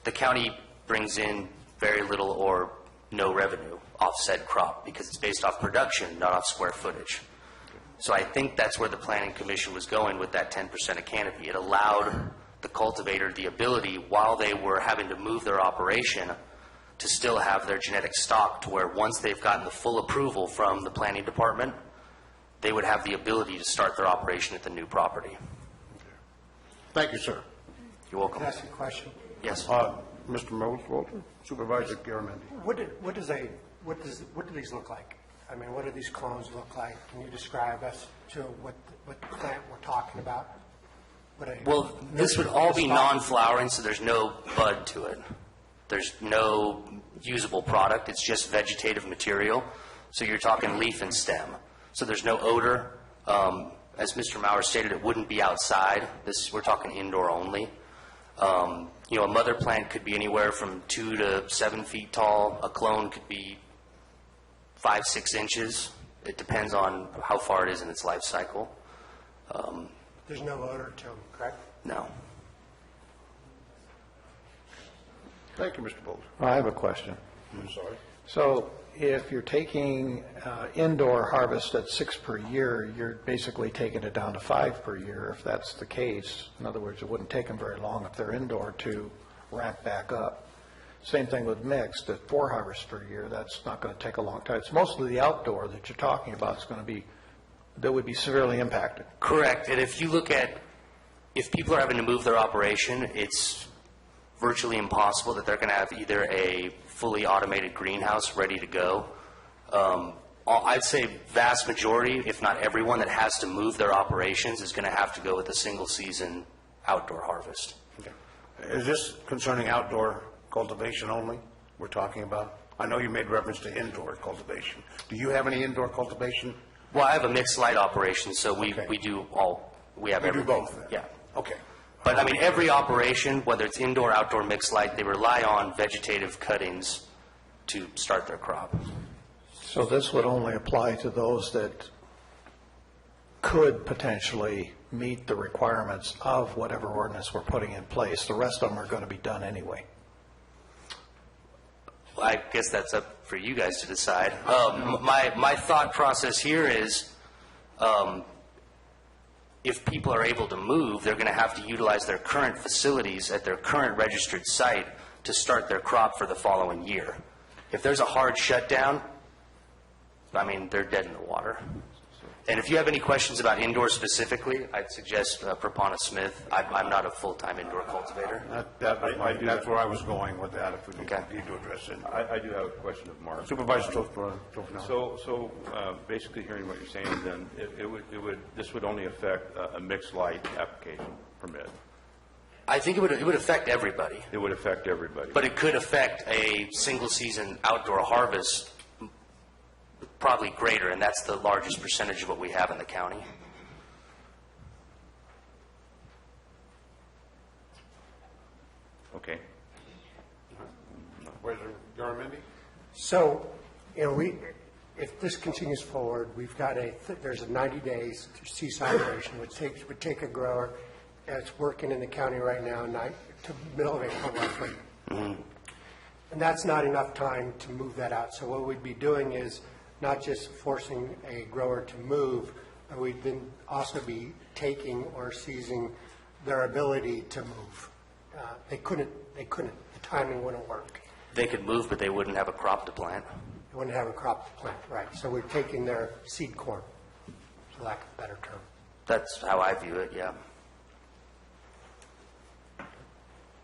K: the county brings in very little or no revenue off said crop because it's based off production, not off square footage. So I think that's where the Planning Commission was going with that 10% of canopy. It allowed the cultivator the ability, while they were having to move their operation, to still have their genetic stock to where once they've gotten the full approval from the planning department, they would have the ability to start their operation at the new property.
A: Thank you, sir.
K: You're welcome.
I: Can I ask you a question?
K: Yes.
A: Mr. Moswalter, Supervisor Garamendi.
I: What do these look like? I mean, what do these clones look like? Can you describe us to what plant we're talking about?
K: Well, this would all be non-flowering, so there's no bud to it. There's no usable product. It's just vegetative material. So you're talking leaf and stem. So there's no odor. As Mr. Maurer stated, it wouldn't be outside. We're talking indoor only. You know, a mother plant could be anywhere from 2 to 7 feet tall. A clone could be 5-6 inches. It depends on how far it is in its life cycle.
I: There's no odor to them, correct?
K: No.
A: Thank you, Mr. Bolger.
D: I have a question.
A: I'm sorry.
D: So if you're taking indoor harvest at 6 per year, you're basically taking it down to 5 per year if that's the case. In other words, it wouldn't take them very long if they're indoor to ramp back up. Same thing with mixed at 4 harvests per year. That's not going to take a long time. It's mostly the outdoor that you're talking about that would be severely impacted.
K: Correct. And if you look at, if people are having to move their operation, it's virtually impossible that they're going to have either a fully automated greenhouse ready to go. I'd say vast majority, if not everyone that has to move their operations is going to have to go with a single season outdoor harvest.
A: Okay. Is this concerning outdoor cultivation only we're talking about? I know you made reference to indoor cultivation. Do you have any indoor cultivation?
K: Well, I have a mixed light operation, so we
A: Okay.
K: have
A: You do
K: everything.
A: both then?
K: Yeah.
A: Okay.
K: But I mean, every operation, whether it's indoor, outdoor, mixed light, they rely on vegetative cuttings to start their crop.
D: So this would only apply to those that could potentially meet the requirements of whatever ordinance we're putting in place. The rest of them are going to be done anyway.
K: I guess that's up for you guys to decide. My thought process here is, if people are able to move, they're going to have to utilize their current facilities at their current registered site to start their crop for the following year. If there's a hard shutdown, I mean, they're dead in the water. And if you have any questions about indoor specifically, I'd suggest Prapana Smith. I'm not a full-time indoor cultivator.
A: That's where I was going with that, if we need
K: Okay.
A: to address it.
F: I do have a question of Mark.
A: Supervisor Toffenali.
F: So basically hearing what you're saying, then this would only affect a mixed light application permit.
K: I think it would affect everybody,
F: It would affect everybody.
K: but it could affect a single-season outdoor harvest probably greater, and that's the largest percentage of what we have in the county.
F: Okay.
A: Supervisor Garamendi?
I: So, if this continues forward, there's a 90 days to cease operation, which would take a grower that's working in the county right now, to middle of April roughly. And that's not enough time to move that out. So what we'd be doing is not just forcing a grower to move, but we'd then also be taking or seizing their ability to move. They couldn't, the timing wouldn't work.
K: They could move, but they wouldn't have a crop to plant.
I: They wouldn't have a crop to plant, right. So we're taking their seed corn, for lack of a better term.
K: That's how I view it, yeah.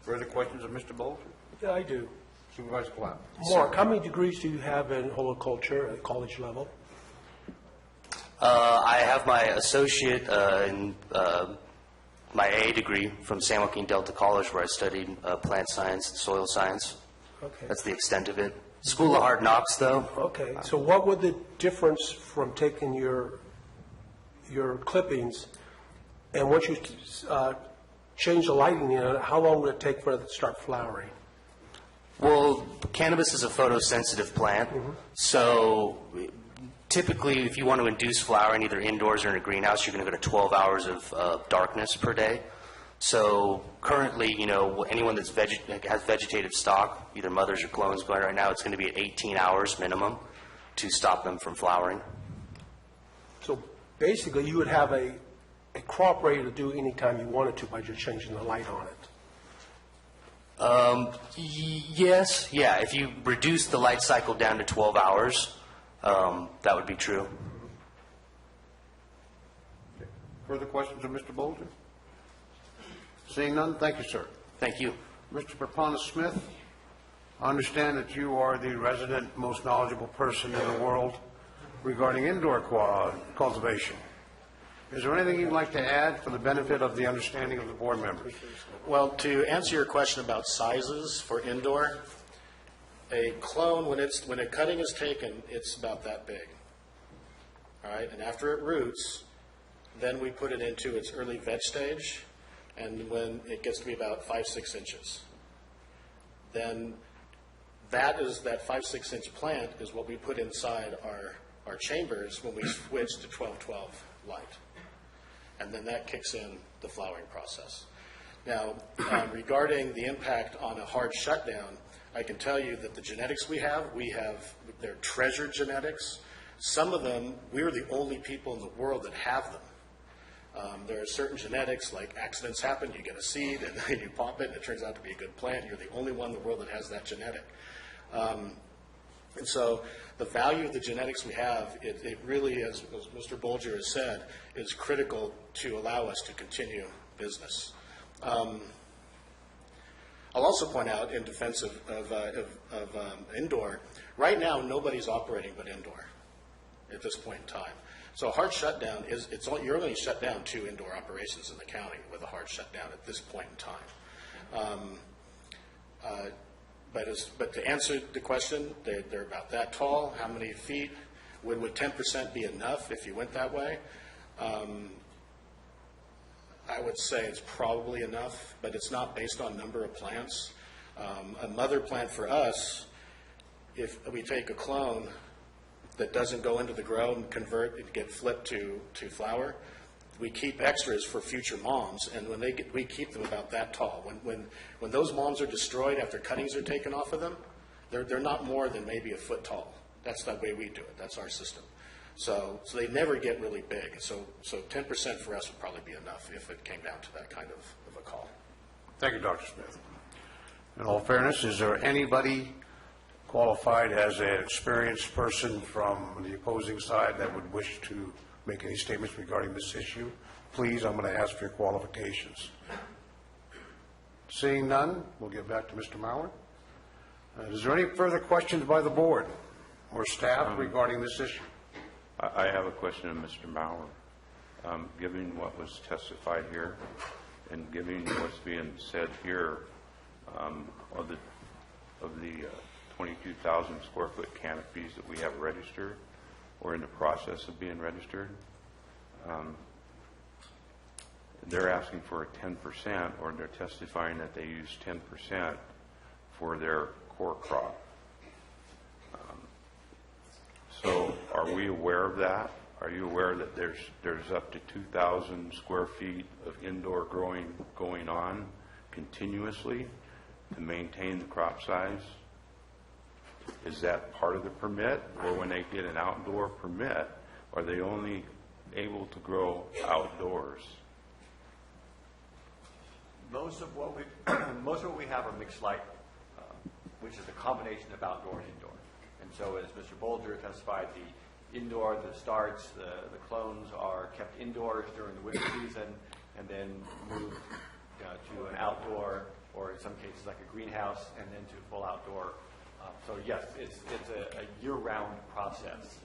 A: Further questions of Mr. Bolger?
H: Yeah, I do.
A: Supervisor Platt?
H: Mark, how many degrees do you have in horticulture at college level?
K: I have my associate in my AA degree from San Joaquin Delta College, where I studied plant science and soil science.
H: Okay.
K: That's the extent of it. School of Hard Knocks, though.
H: Okay, so what would the difference from taking your clippings, and once you change the lighting in it, how long would it take for it to start flowering?
K: Well, cannabis is a photosensitive plant, so typically if you want to induce flowering either indoors or in a greenhouse, you're going to go to 12 hours of darkness per day. So currently, anyone that's has vegetative stock, either mothers or clones going right now, it's going to be at 18 hours minimum to stop them from flowering.
H: So basically, you would have a crop ready to do any time you wanted to by just changing the light on it.
K: Yes, yeah. If you reduce the light cycle down to 12 hours, that would be true.
A: Further questions of Mr. Bolger? Seeing none, thank you, sir.
K: Thank you.
A: Mr. Prapana Smith, I understand that you are the resident most knowledgeable person in the world regarding indoor cultivation. Is there anything you'd like to add for the benefit of the understanding of the board members?
L: Well, to answer your question about sizes for indoor, a clone, when a cutting is taken, it's about that big. All right, and after it roots, then we put it into its early veg stage, and when it gets to be about 5-6 inches, then that 5-6 inch plant is what we put inside our chambers when we switch to 12-12 light. And then that kicks in the flowering process. Now, regarding the impact on a hard shutdown, I can tell you that the genetics they're treasured genetics. Some of them, we're the only people in the world that have them. There are certain genetics, like accidents happen, you get a seed, and then you pop it, and it turns out to be a good plant. You're the only one in the world that has that genetic. And so the value of the genetics we have, it really, as Mr. Bolger has said, is critical to allow us to continue business. I'll also point out, in defense of indoor, right now nobody's operating but indoor at this point in time. So a hard shutdown you're only shut down 2 indoor operations in the county with a hard shutdown at this point in time. But to answer the question, they're about that tall. How many feet? Would 10% be enough if you went that way? I would say it's probably enough, but it's not based on number of plants. A mother plant for us, if we take a clone that doesn't go into the grow and convert and get flipped to flower, we keep extras for future moms, and we keep them about that tall. When those moms are destroyed after cuttings are taken off of them, They're not more than maybe a foot tall. That's the way we do it. That's our system. So they never get really big. So 10% for us would probably be enough if it came down to that kind of a call.
A: Thank you, Dr. Smith. In all fairness, is there anybody qualified as an experienced person from the opposing side that would wish to make any statements regarding this issue? Please, I'm going to ask for your qualifications. Seeing none, we'll get back to Mr. Mauer. Is there any further questions by the board or staff regarding this issue?
F: I have a question of Mr. Mauer. Given what was testified here and given what's being said here of the 22,000 square foot canopies that we have registered or in the process of being registered, they're asking for a 10%, or they're testifying that they use 10% for their core crop. So are we aware of that? Are you aware that there's up to 2,000 square feet of indoor growing going on continuously to maintain the crop size? Is that part of the permit, or when they get an outdoor permit, are they only able to grow outdoors?
C: Most of what we have are mixed light, which is a combination of outdoor and indoor. And so, as Mr. Bolger testified, the indoor, the starts, the clones are kept indoors during the winter season, and then moved to an outdoor, or in some cases like a greenhouse, and then to full outdoor. So yes, it's a year-round process.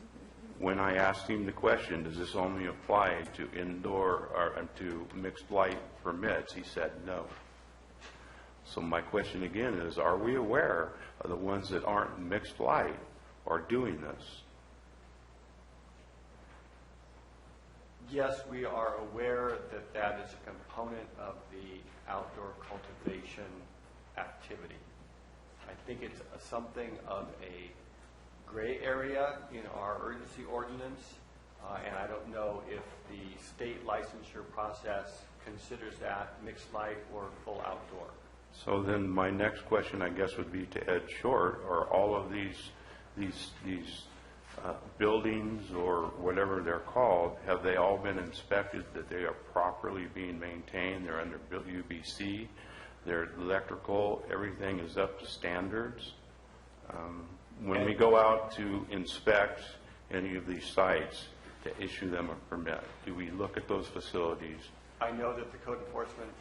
F: When I asked him the question, does this only apply to indoor or to mixed light permits, he said no. So my question again is, are we aware of the ones that aren't mixed light are doing this?
C: Yes, we are aware that that is a component of the outdoor cultivation activity. I think it's something of a gray area in our urgency ordinance, and I don't know if the state licensure process considers that mixed light or full outdoor.
F: So then my next question, I guess, would be to Ed Short. Are all of these buildings, or whatever they're called, have they all been inspected that they are properly being maintained? They're under UBC, they're electrical, everything is up to standards? When we go out to inspect any of these sites to issue them a permit, do we look at those facilities?
C: I know that the code enforcement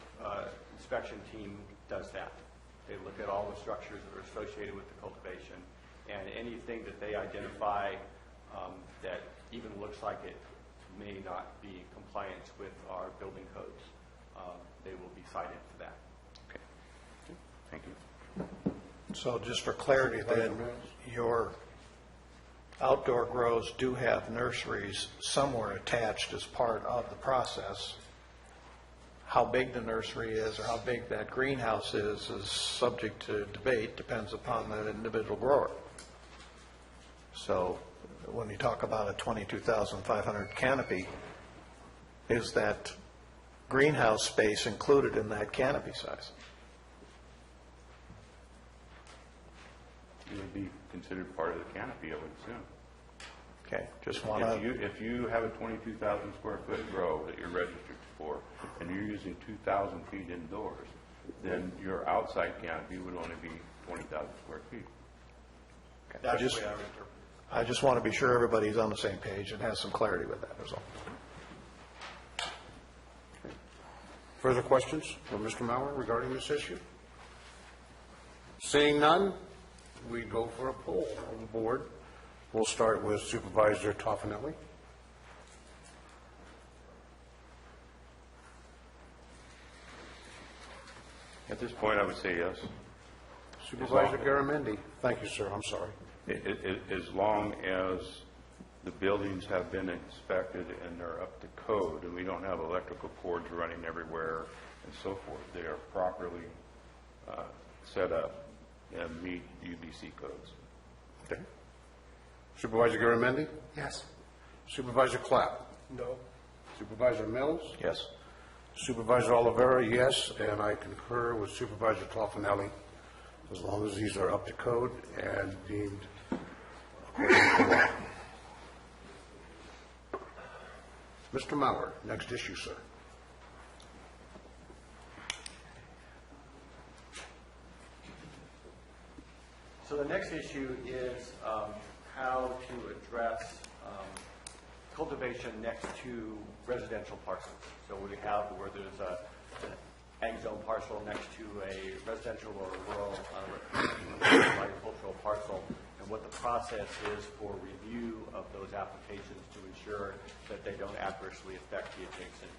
C: inspection team does that. They look at all the structures that are associated with the cultivation, and anything that they identify that even looks like it may not be in compliance with our building codes, they will be cited for that.
F: Okay. Thank you.
D: So just for clarity then, your outdoor grows do have nurseries somewhere attached as part of the process. How big the nursery is or how big that greenhouse is subject to debate, depends upon the individual grower. So when you talk about a 22,500 canopy, is that greenhouse space included in that canopy size?
F: It would be considered part of the canopy, I would assume.
D: Okay, just want to...
F: If you have a 22,000 square foot grow that you're registered for, and you're using 2,000 feet indoors, then your outside canopy would only be 20,000 square feet.
D: Okay. I just want to be sure everybody's on the same page and has some clarity with that, is all.
A: Okay. Further questions from Mr. Mauer regarding this issue? Seeing none, we go for a poll on the board. We'll start with Supervisor Toffanelli.
F: At this point, I would say yes.
A: Supervisor Garamendi. Thank you, sir. I'm sorry.
F: As long as the buildings have been inspected and they're up to code, and we don't have electrical cords running everywhere and so forth, they are properly set up and meet UBC codes.
A: Okay. Supervisor Garamendi?
I: Yes.
A: Supervisor Clapp?
H: No.
A: Supervisor Mills?
D: Yes.
A: Supervisor Oliveira, yes, and I concur with Supervisor Toffanelli. as long as these are up to code and deemed according to law. Mr. Mauer, next issue, sir.
C: So the next issue is how to address cultivation next to residential parcels. So we have where there's an ag zone parcel next to a residential or rural agricultural parcel, and what the process is for review of those applications to ensure that they don't adversely affect the adjacent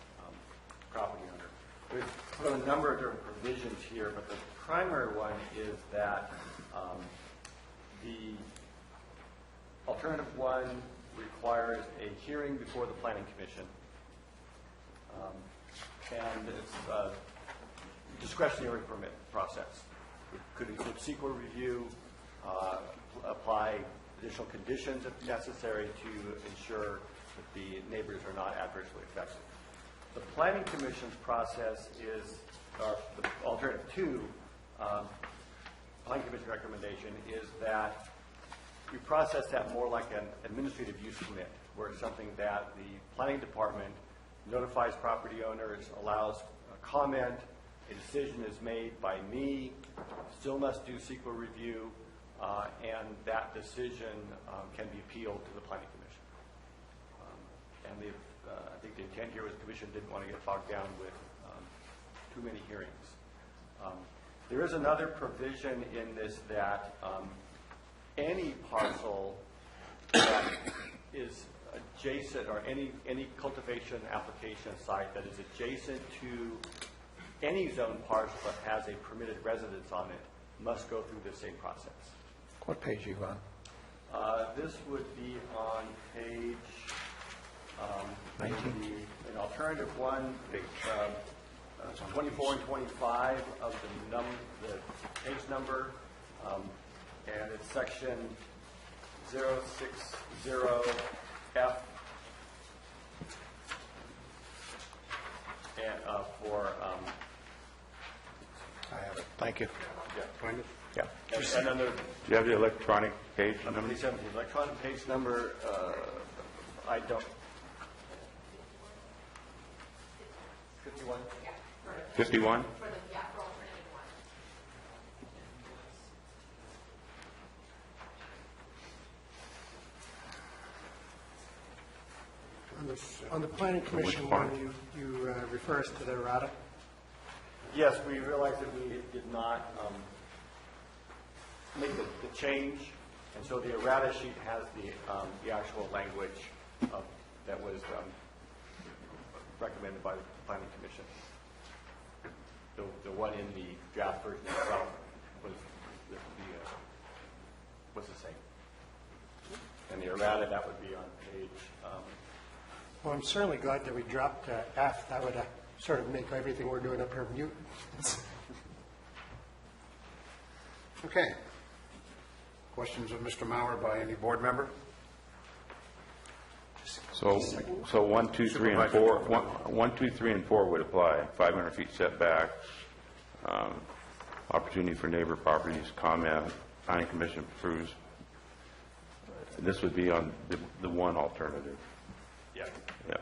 C: property owner. We've put a number of different provisions here, but the primary one is that the alternative one requires a hearing before the Planning Commission, and it's a discretionary permit process. It could include CEQA review, apply additional conditions if necessary to ensure that the neighbors are not adversely affected. The Planning Commission's process is, the alternative two, Planning Commission recommendation is that you process that more like an administrative use permit, where it's something that the planning department notifies property owners, allows a comment, a decision is made by me, still must do CEQA review, and that decision can be appealed to the Planning Commission. I think the intent here was the Commission didn't want to get bogged down with too many hearings. There is another provision in this that any parcel that is adjacent, or any cultivation application site that is adjacent to any zone parcel that has a permitted residence on it must go through the same process.
D: What page are you on?
C: This would be on page
D: 19.
C: In alternative one, 24 and 25 of the page number, and it's section 060F, and for
D: I have it. Thank you.
A: Find it?
D: Yeah.
C: and then the
F: Do you have the electronic page
C: number
F: number?
C: 17 electronic page number. I don't. 51.
F: 51?
I: On the planning commission
F: Which part?
I: one, you refer us to the errata.
C: Yes, we realized that we did not make the change, and so the errata sheet has the actual language that was recommended by the Planning Commission. The one in the draft version itself was the same. And the errata, that would be on page...
I: Well, I'm certainly glad that we dropped F. That would sort of make everything we're doing up here mute.
A: Okay. Questions of Mr. Mauer by any board member?
F: So 1, 2, 3, and 4, 1, 2, 3, and 4 would apply. 500 feet setback, opportunity for neighbor properties, comment, planning commission approves. This would be on the one alternative.
C: Yeah.
F: Yeah.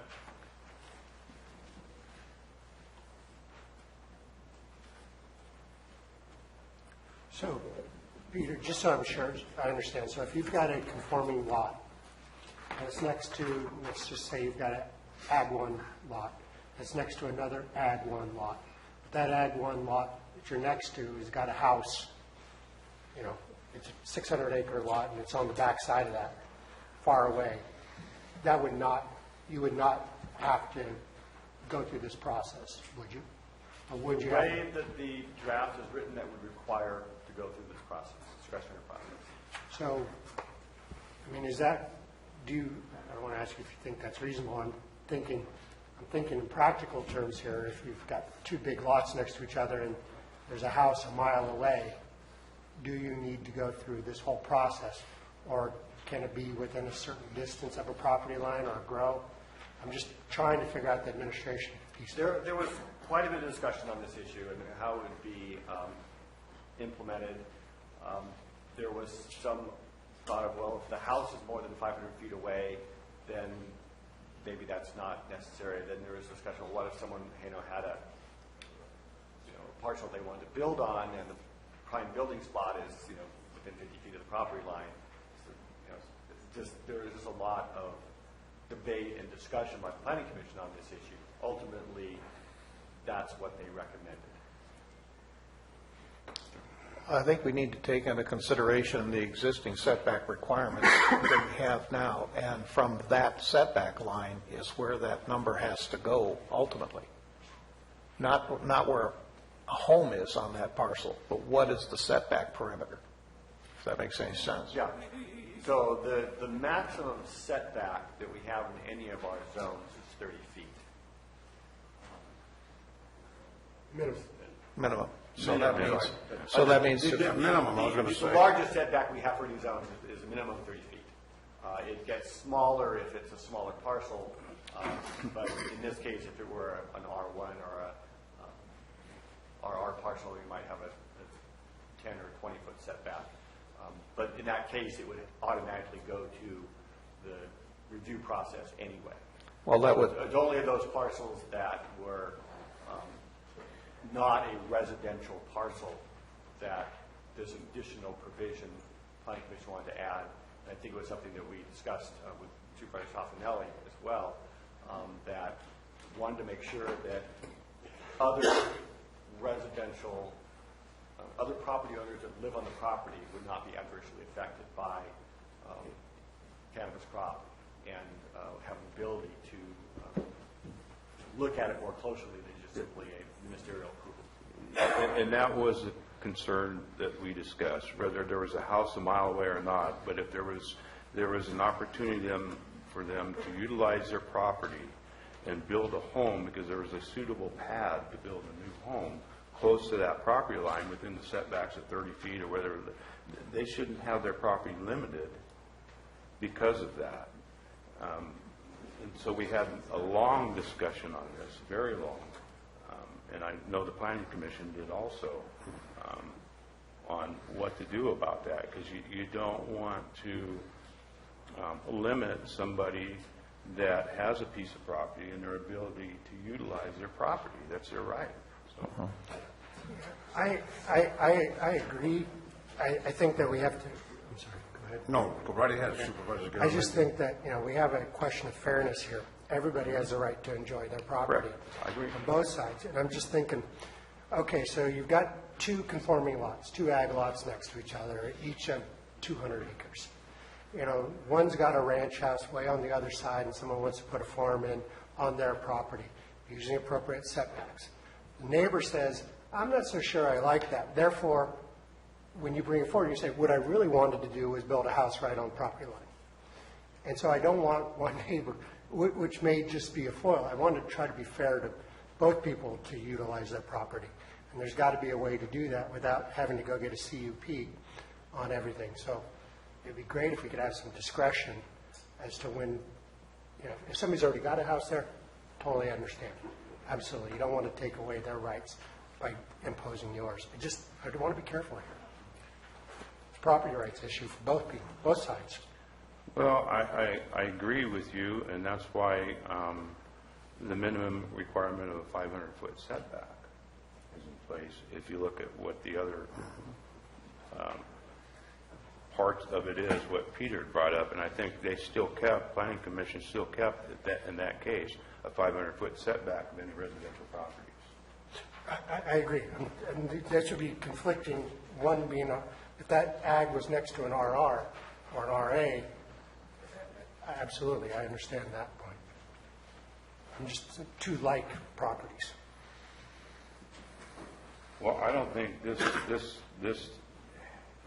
I: So, Peter, just so I'm sure I understand, so if you've got a conforming lot, and it's next to, let's just say you've got an Ag 1 lot, that's next to another Ag 1 lot, but that Ag 1 lot that you're next to has got a house, you know, it's a 600-acre lot, and it's on the back side of that, far away, that would not, you would not have to go through this process, would you? Or would you
C: The
I: have?
C: way that the draft is written, that would require to go through this process, discretionary process.
I: So, I mean, is that, I don't want to ask you if you think that's reasonable. I'm thinking in practical terms here. If you've got two big lots next to each other and there's a house a mile away, do you need to go through this whole process? Or can it be within a certain distance of a property line or grow? I'm just trying to figure out the administration piece.
C: There was quite a bit of discussion on this issue and how it would be implemented. There was some thought of, well, if the house is more than 500 feet away, then maybe that's not necessary. Then there was discussion, well, what if someone, had a parcel they wanted to build on, and the prime building spot is, within 50 feet of the property line. So, there is just a lot of debate and discussion by the Planning Commission on this issue. Ultimately, that's what they recommended.
D: I think we need to take into consideration the existing setback requirements that we have now, and from that setback line is where that number has to go ultimately. Not where a home is on that parcel, but what is the setback perimeter, if that makes any sense.
C: Yeah. So the maximum setback that we have in any of our zones is 30 feet.
D: Minimum. So that means
A: Minimum, I was going to
C: The
A: say.
C: largest setback we have for any zones is a minimum of 30 feet. It gets smaller if it's a smaller parcel, but in this case, if it were an R1 or a RR parcel, we might have a 10 or 20-foot setback. But in that case, it would automatically go to the review process anyway.
D: Well, that would.
C: It's only those parcels that were not a residential parcel that there's an additional provision Planning Commission wanted to add. And I think it was something that we discussed with Supervisor Toffanelli as well, that wanted to make sure that other residential, other property owners that live on the property would not be adversely affected by cannabis crop, and have the ability to look at it more closely than just simply a ministerial approval.
F: And that was a concern that we discussed, whether there was a house a mile away or not, but if there was an opportunity for them to utilize their property and build a home, because there was a suitable pad to build a new home close to that property line within the setbacks of 30 feet or whether, they shouldn't have their property limited because of that. And so we had a long discussion on this, very long. And I know the Planning Commission did also, on what to do about that, because you don't want to limit somebody that has a piece of property and their ability to utilize their property. That's their right. So.
I: I agree. I think that we have to, I'm sorry, go ahead.
A: No, go right ahead, Supervisor.
I: I just think that, we have a question of fairness here. Everybody has a right to enjoy their property.
F: Correct. I agree.
I: On both sides. And I'm just thinking, okay, so you've got two conforming lots, two ag lots next to each other, each of 200 acres. One's got a ranch house way on the other side, and someone wants to put a farm in on their property, using appropriate setbacks. The neighbor says, I'm not so sure I like that. Therefore, when you bring it forward, you say, what I really wanted to do was build a house right on the property line. And so I don't want one neighbor, which may just be a foil. I wanted to try to be fair to both people to utilize their property. And there's got to be a way to do that without having to go get a CUP on everything. So it'd be great if we could have some discretion as to when, if somebody's already got a house there, totally understand. Absolutely. You don't want to take away their rights by imposing yours. I want to be careful here. It's a property rights issue for both people, both sides.
F: Well, I agree with you, and that's why the minimum requirement of a 500-foot setback is in place. If you look at what the other part of it is, what Peter brought up, and I think they still kept, Planning Commission still kept in that case, a 500-foot setback of any residential properties.
I: I agree. And that should be conflicting, one being, if that ag was next to an RR or an RA, absolutely, I understand that point. I'm just two like properties.
F: Well, I don't think this,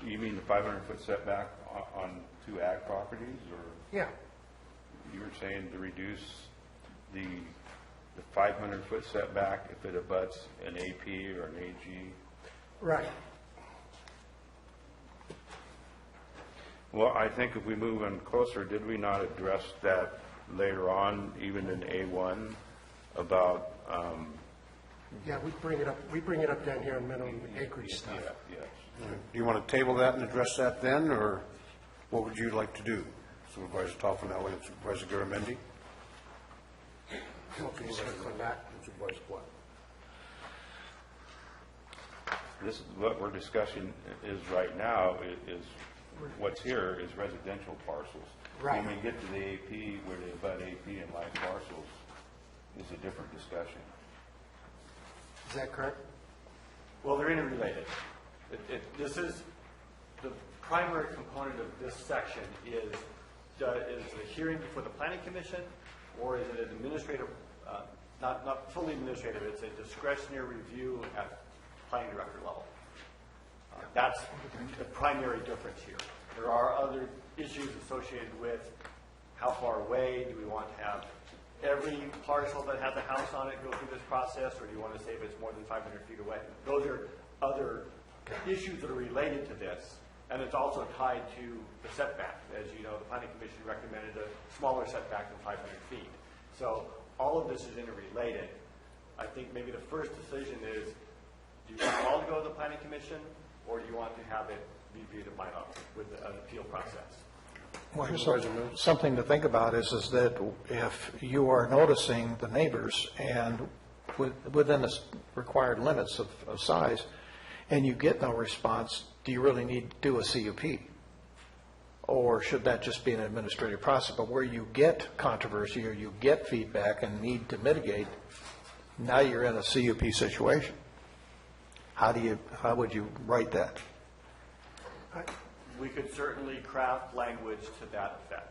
F: you mean the 500-foot setback on two ag properties, or?
I: Yeah.
F: You were saying to reduce the 500-foot setback if it abuts an AP or an AG?
I: Right.
F: Well, I think if we move in closer, did we not address that later on, even in A1, about
I: Yeah, we bring it up down here on minimum acreage stuff.
F: Yes.
A: Do you want to table that and address that then, or what would you like to do? Supervisor Toffenelli and Supervisor Garamendi?
I: Okay, so on that.
A: Supervisor Platt.
F: This is what we're discussing is right now is what's here is residential parcels.
I: Right.
F: When we get to the AP, where they abut AP and live parcels, is a different discussion.
I: Is that correct?
C: Well, they're interrelated. This is, the primary component of this section is the hearing before the planning commission, or is it an administrative, not fully administrative, it's a discretionary review at planning director level. That's the primary difference here. There are other issues associated with how far away, do we want to have every parcel that has a house on it go through this process, or do you want to say if it's more than 500 feet away? Those are other issues that are related to this, and it's also tied to the setback. As you know, the planning commission recommended a smaller setback than 500 feet. So all of this is interrelated. I think maybe the first decision is, do you want it all to go to the planning commission, or do you want to have it be viewed at my level with an appeal process?
D: Well, here's something to think about is that if you are noticing the neighbors and within the required limits of size, and you get no response, do you really need to do a CUP? Or should that just be an administrative process? But where you get controversy or you get feedback and need to mitigate, now you're in a CUP situation. How would you write that?
C: We could certainly craft language to that effect.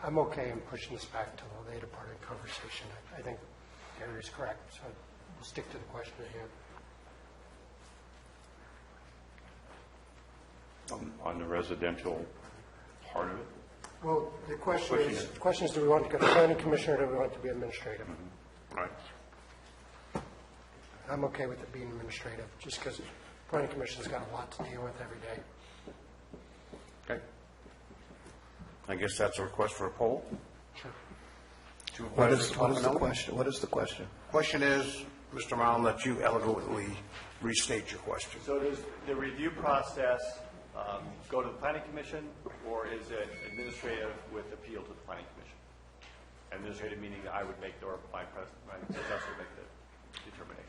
I: I'm okay in pushing this back to the later part of the conversation. I think Gary is correct, so we'll stick to the question at hand.
F: On the residential part of it?
I: Well, the question is, do we want to go to planning commission or do we want it to be administrative?
F: Right.
I: I'm okay with it being administrative, just because planning commission's got a lot to deal with every day.
A: Okay. I guess that's a request for a poll.
I: Sure.
D: What is the question? What is the question?
A: Question is, Mr. Brown, let you eloquently restate your question.
C: So does the review process go to the planning commission, or is it administrative with appeal to the planning commission? Administrative meaning I would make, or my successor would make the determination.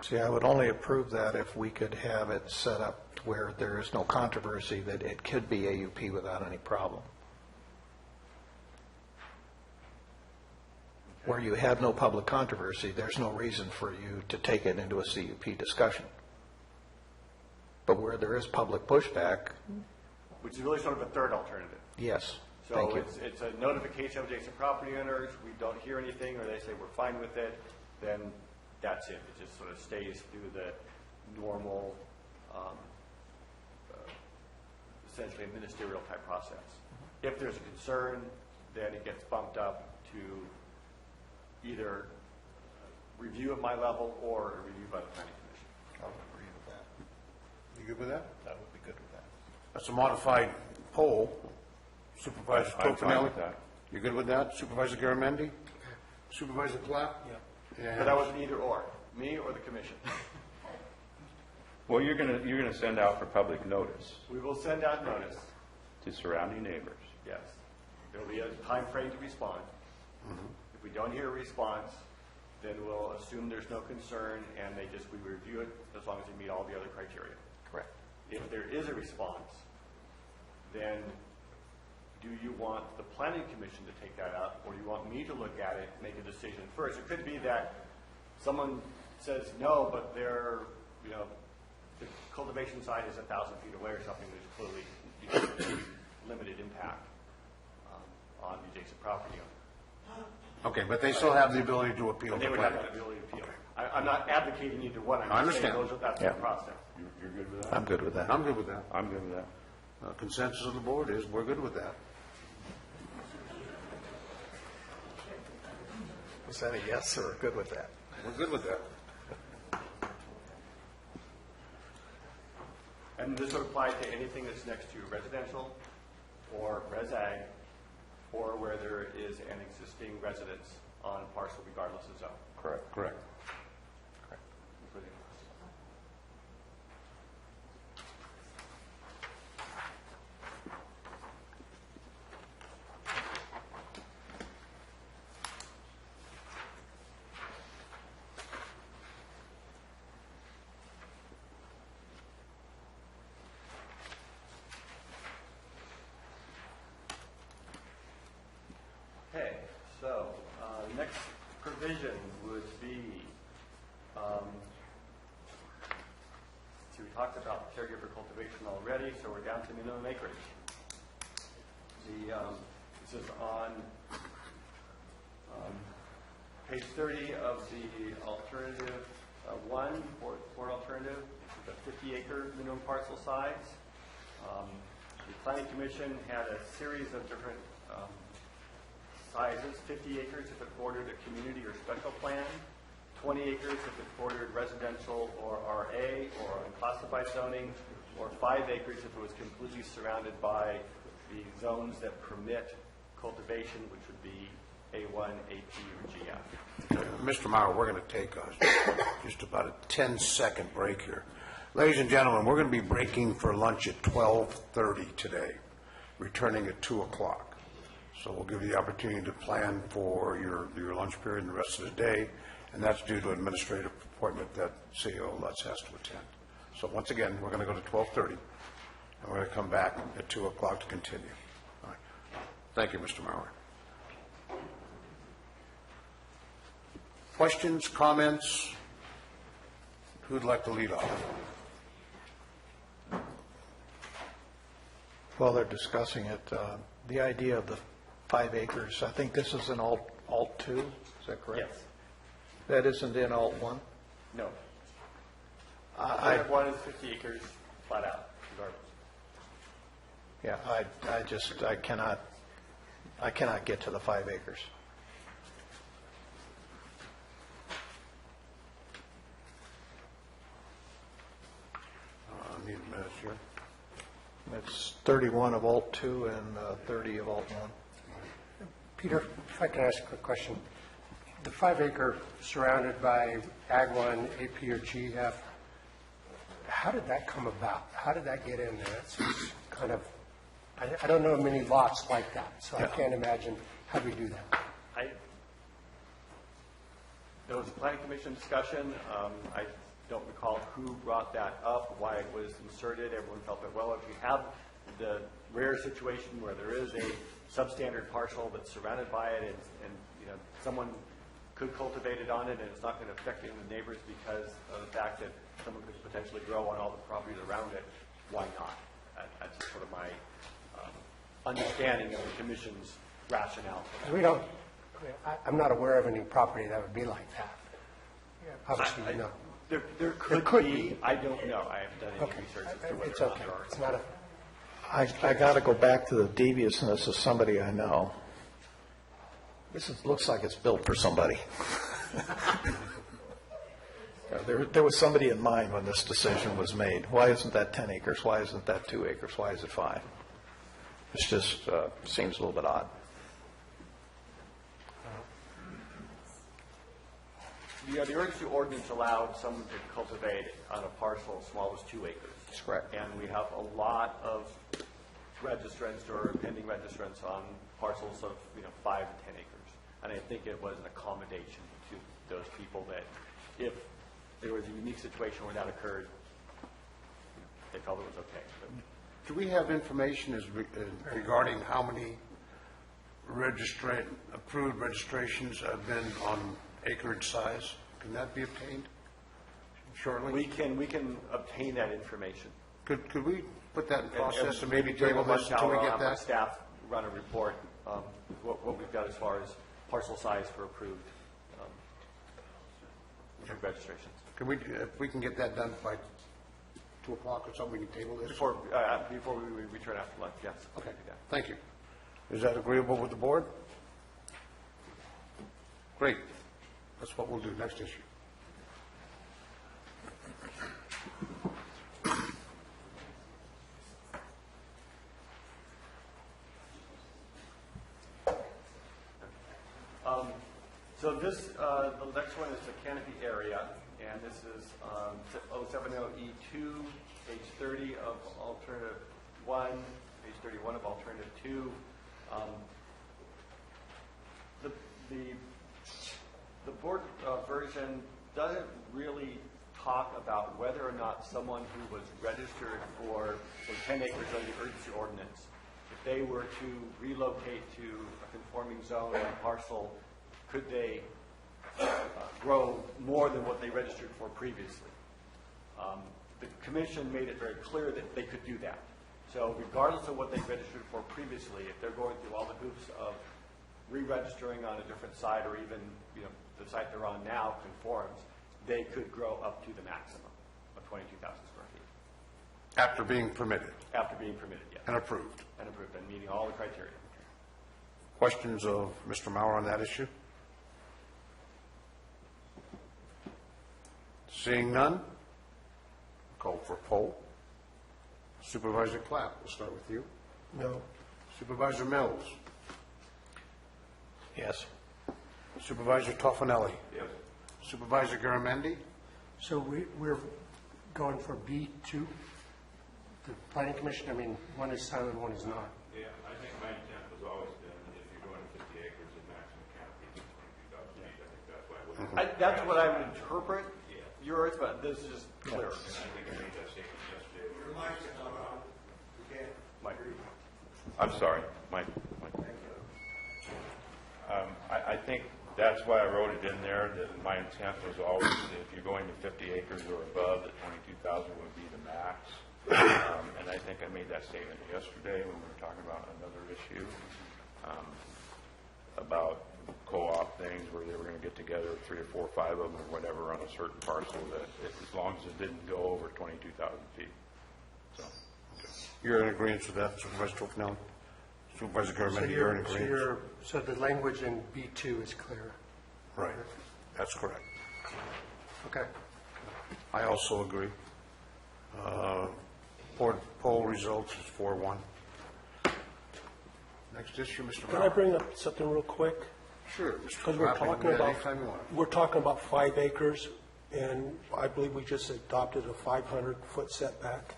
D: See, I would only approve that if we could have it set up where there is no controversy, that it could be AUP without any problem. Okay. Where you have no public controversy, there's no reason for you to take it into a CUP discussion. But where there is public pushback...
C: Which is really sort of a third alternative.
D: Yes,
C: so
D: thank you.
C: It's a notification of adjacent property owners, we don't hear anything, or they say we're fine with it, then that's it. It just sort of stays through the normal, essentially ministerial type process. If there's a concern, then it gets bumped up to either review at my level or a review by the planning commission.
A: I'll agree with that. You good with that?
D: That would be good with that.
A: That's a modified poll. Supervisor
F: I'm fine
A: Toffenelli?
F: with that.
A: You good with that? Supervisor Garamendi? Supervisor Platt? Yeah.
C: But that was either or, me or the commission.
F: Well, you're gonna send out for public notice
C: We will send out notice,
F: to surrounding neighbors.
C: yes. There will be a time frame to respond. If we don't hear a response, then we'll assume there's no concern, and we review it as long as they meet all the other criteria.
D: Correct.
C: If there is a response, then do you want the planning commission to take that up, or do you want me to look at it, make a decision first? It could be that someone says no, but they're, the cultivation site is 1,000 feet away or something. There's clearly limited impact on the adjacent property owner.
A: Okay, but they still have the ability to appeal.
C: But they would have the ability to appeal. I'm not advocating either one.
A: I
C: I'm just saying
A: understand.
C: that's the process.
F: You're good with that?
D: I'm good with that.
A: I'm good with that.
F: I'm good with that.
A: Consensus of the board is we're good with that.
D: Was that a yes or a good with that?
A: We're good with that.
C: And this would apply to anything that's next to residential or res ag or where there is an existing residence on a parcel regardless of zone.
F: Correct.
A: Correct.
C: Including- Okay, so next provision would be, see, we talked about caregiver cultivation already, so we're down to minimum acreage. This is on page 30 of the alternative one, board alternative, the 50-acre minimum parcel size. The Planning Commission had a series of different sizes, 50 acres if it bordered a community or special plan, 20 acres if it bordered residential or RA or unclassified zoning, or 5 acres if it was completely surrounded by the zones that permit cultivation, which would be A1, AP, or GF.
A: Mr. Mauer, we're going to take just about a 10-second break here. Ladies and gentlemen, we're going to be breaking for lunch at 12:30 today, returning at 2 o'clock. So we'll give you the opportunity to plan for your lunch period and the rest of the day, and that's due to administrative appointment that CEO Lutz has to attend. So once again, we're going to go to 12:30, and we're going to come back at 2 o'clock to continue. All right. Thank you, Mr. Mauer. Questions, comments? Who'd like to lead off?
D: While they're discussing it, the idea of the 5 acres, I think this is in alt 2, is that correct?
C: Yes.
D: That isn't in alt 1?
C: No.
D: I-
C: One is 50 acres flat out, regardless.
D: Yeah, I cannot get to the 5 acres.
A: Need a minute here.
D: It's 31 of alt 2 and 30 of alt 1.
I: Peter, if I can ask a quick question. The 5 acre surrounded by Ag 1, AP, or GF, how did that come about? How did that get in there? It seems kind of, I don't know many lots like that, so I can't imagine how do we do that.
C: There was a planning commission discussion. I don't recall who brought that up, why it was inserted. Everyone felt that, well, if you have the rare situation where there is a substandard parcel that's surrounded by it and someone could cultivate it on it and it's not going to affect any of the neighbors because of the fact that someone could potentially grow on all the properties around it, why not? That's sort of my understanding of the commission's rationale.
I: We don't, I'm not aware of any property that would be like that. Obviously, you know.
C: There could be. I don't know. I haven't done any
I: Okay.
C: research as to whether
I: It's
C: or not
I: okay.
C: there are.
I: It's not a,
D: I got to go back to the deviousness of somebody I know. Looks like it's built for somebody. There was somebody in mind when this decision was made. Why isn't that 10 acres? Why isn't that 2 acres? Why is it 5? It just seems a little bit odd.
C: The urgency ordinance allowed someone to cultivate on a parcel as small as 2 acres.
D: That's correct.
C: And we have a lot of registrants or pending registrants on parcels of 5 to 10 acres. And I think it was an accommodation to those people that if there was a unique situation where that occurred, they felt it was okay. But
A: Do we have information regarding how many approved registrations have been on acreage size? Can that be obtained shortly?
C: we can obtain that information.
A: Could we put that in
C: And
A: process and maybe
C: during
A: table
C: the
A: this
C: lunch
A: until we
C: hour,
A: get
C: I'll have my
A: that?
C: staff run a report, what we've got as far as parcel size for approved registrations.
A: Can we, if we can get that done by 2 o'clock or something, we can table this?
C: Before we return after lunch, yes.
A: Okay, thank you. Is that agreeable with the board? Great. That's what we'll do. Next issue.
C: So this, the next one is the canopy area, and this is 070E2, page 30 of alternative 1, page 31 of alternative 2. The board version doesn't really talk about whether or not someone who was registered for, say, 10 acres under the urgency ordinance, if they were to relocate to a conforming zone and parcel, could they grow more than what they registered for previously? The commission made it very clear that they could do that. So regardless of what they registered for previously, if they're going through all the hoops of re-registering on a different site, or even the site they're on now conforms, they could grow up to the maximum of 22,000 square feet.
A: After being permitted
C: After being permitted, yes.
A: and approved.
C: And approved, and meeting all the criteria.
A: Questions of Mr. Mauer on that issue? Seeing none, call for poll. Supervisor Clapp, we'll start with you.
H: No.
A: Supervisor Mills.
D: Yes.
A: Supervisor Toffenelli.
F: Yes.
A: Supervisor Garamendi.
I: So we're going for B2, the planning commission, I mean, one is silent, one is not.
F: Yeah, I think my intent was always been, if you're going to 50 acres, the maximum canopy is 22,000 feet. I think that's why I would.
C: That's what I would interpret yours, but this is just clear.
F: And I think I made that statement yesterday.
C: Mike.
F: I'm sorry, Mike. I think that's why I wrote it in there, that my intent was always that if you're going to 50 acres or above, that 22,000 would be the max. And I think I made that statement yesterday when we were talking about another issue, about co-op things where they were going to get together, 3 or 4 or 5 of them or whatever on a certain parcel, that as long as it didn't go over 22,000 feet. So,
A: You're in agreement with that, Supervisor Toffenelli? Supervisor Garamendi, you're in agreement?
I: So the language in B2 is clear.
A: Right, that's correct.
I: Okay.
A: I also agree. Board poll results is 4-1. Next issue, Mr.
H: Can I
A: Mauer.
H: bring up something real quick?
A: Sure, Mr.
H: Because we're
A: Clapp, you can
H: talking
A: do that
H: about,
A: anytime you want.
H: we're talking about 5 acres, and I believe we just adopted a 500-foot setback.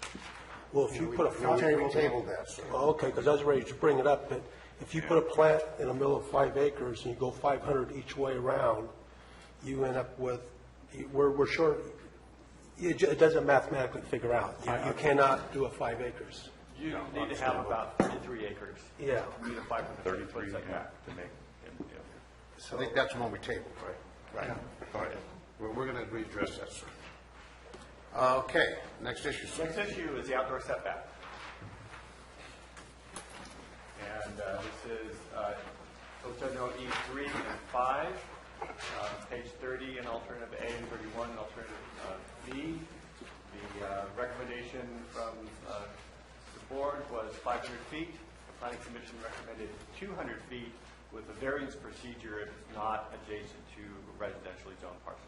H: Well, if you put a...
A: We tabled that, sir.
H: Oh, okay, because I was ready to bring it up, but if you put a plant in the middle of 5 acres and you go 500 each way around, you end up with, we're short, it doesn't mathematically figure out. You cannot do a 5 acres.
C: You need to have about 33 acres.
H: Yeah.
C: You need a 500
F: 33
C: foot setback.
F: to make,
A: I think that's the one we tabled, right? Right. All right. We're going to readdress that, sir. Okay, next issue, sir.
C: Next issue is the outdoor setback. And this is E3 and 5, page 30 in alternative A and 31 in alternative B. The recommendation from the board was 500 feet. The planning commission recommended 200 feet with a variance procedure if it's not adjacent to residentially zoned parcels.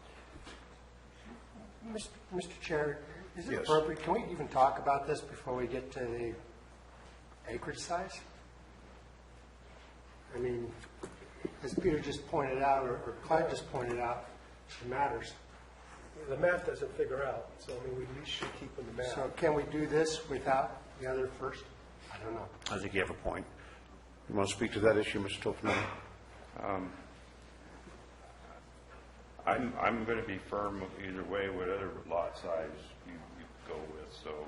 I: Mr. Chair, is it
A: Yes.
I: appropriate, can we even talk about this before we get to the acreage size? I mean, as Peter just pointed out, or Clyde just pointed out, it matters.
H: The math doesn't figure out, so I mean, we at least should keep in the math.
I: So can we do this without the other first? I don't know.
A: I think you have a point. You want to speak to that issue, Mr. Toffenelli?
F: I'm going to be firm either way, whatever lot size you go with. So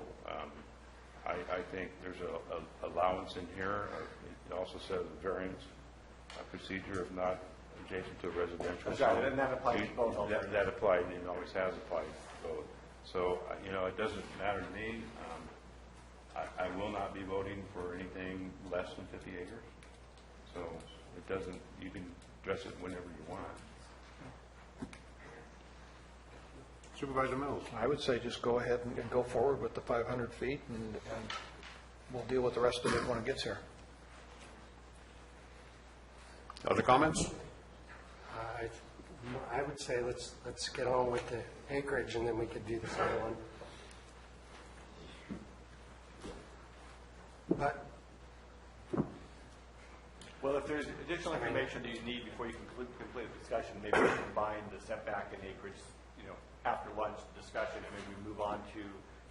F: I think there's a allowance in here. It also says variance procedure if not adjacent to a residential.
C: Exactly, and that applies to both alternatives.
F: That applied, and always has applied to both. So, it doesn't matter to me. I will not be voting for anything less than 50 acres. So it doesn't, you can address it whenever you want.
A: Supervisor Mills?
D: I would say just go ahead and go forward with the 500 feet, and we'll deal with the rest of it when it gets here.
A: Other comments?
I: I would say let's get on with the acreage, and then we could do this other one. But
C: Well, if there's additional information that you need before you complete the discussion, maybe we combine the setback and acreage, after lunch discussion, and maybe we move on to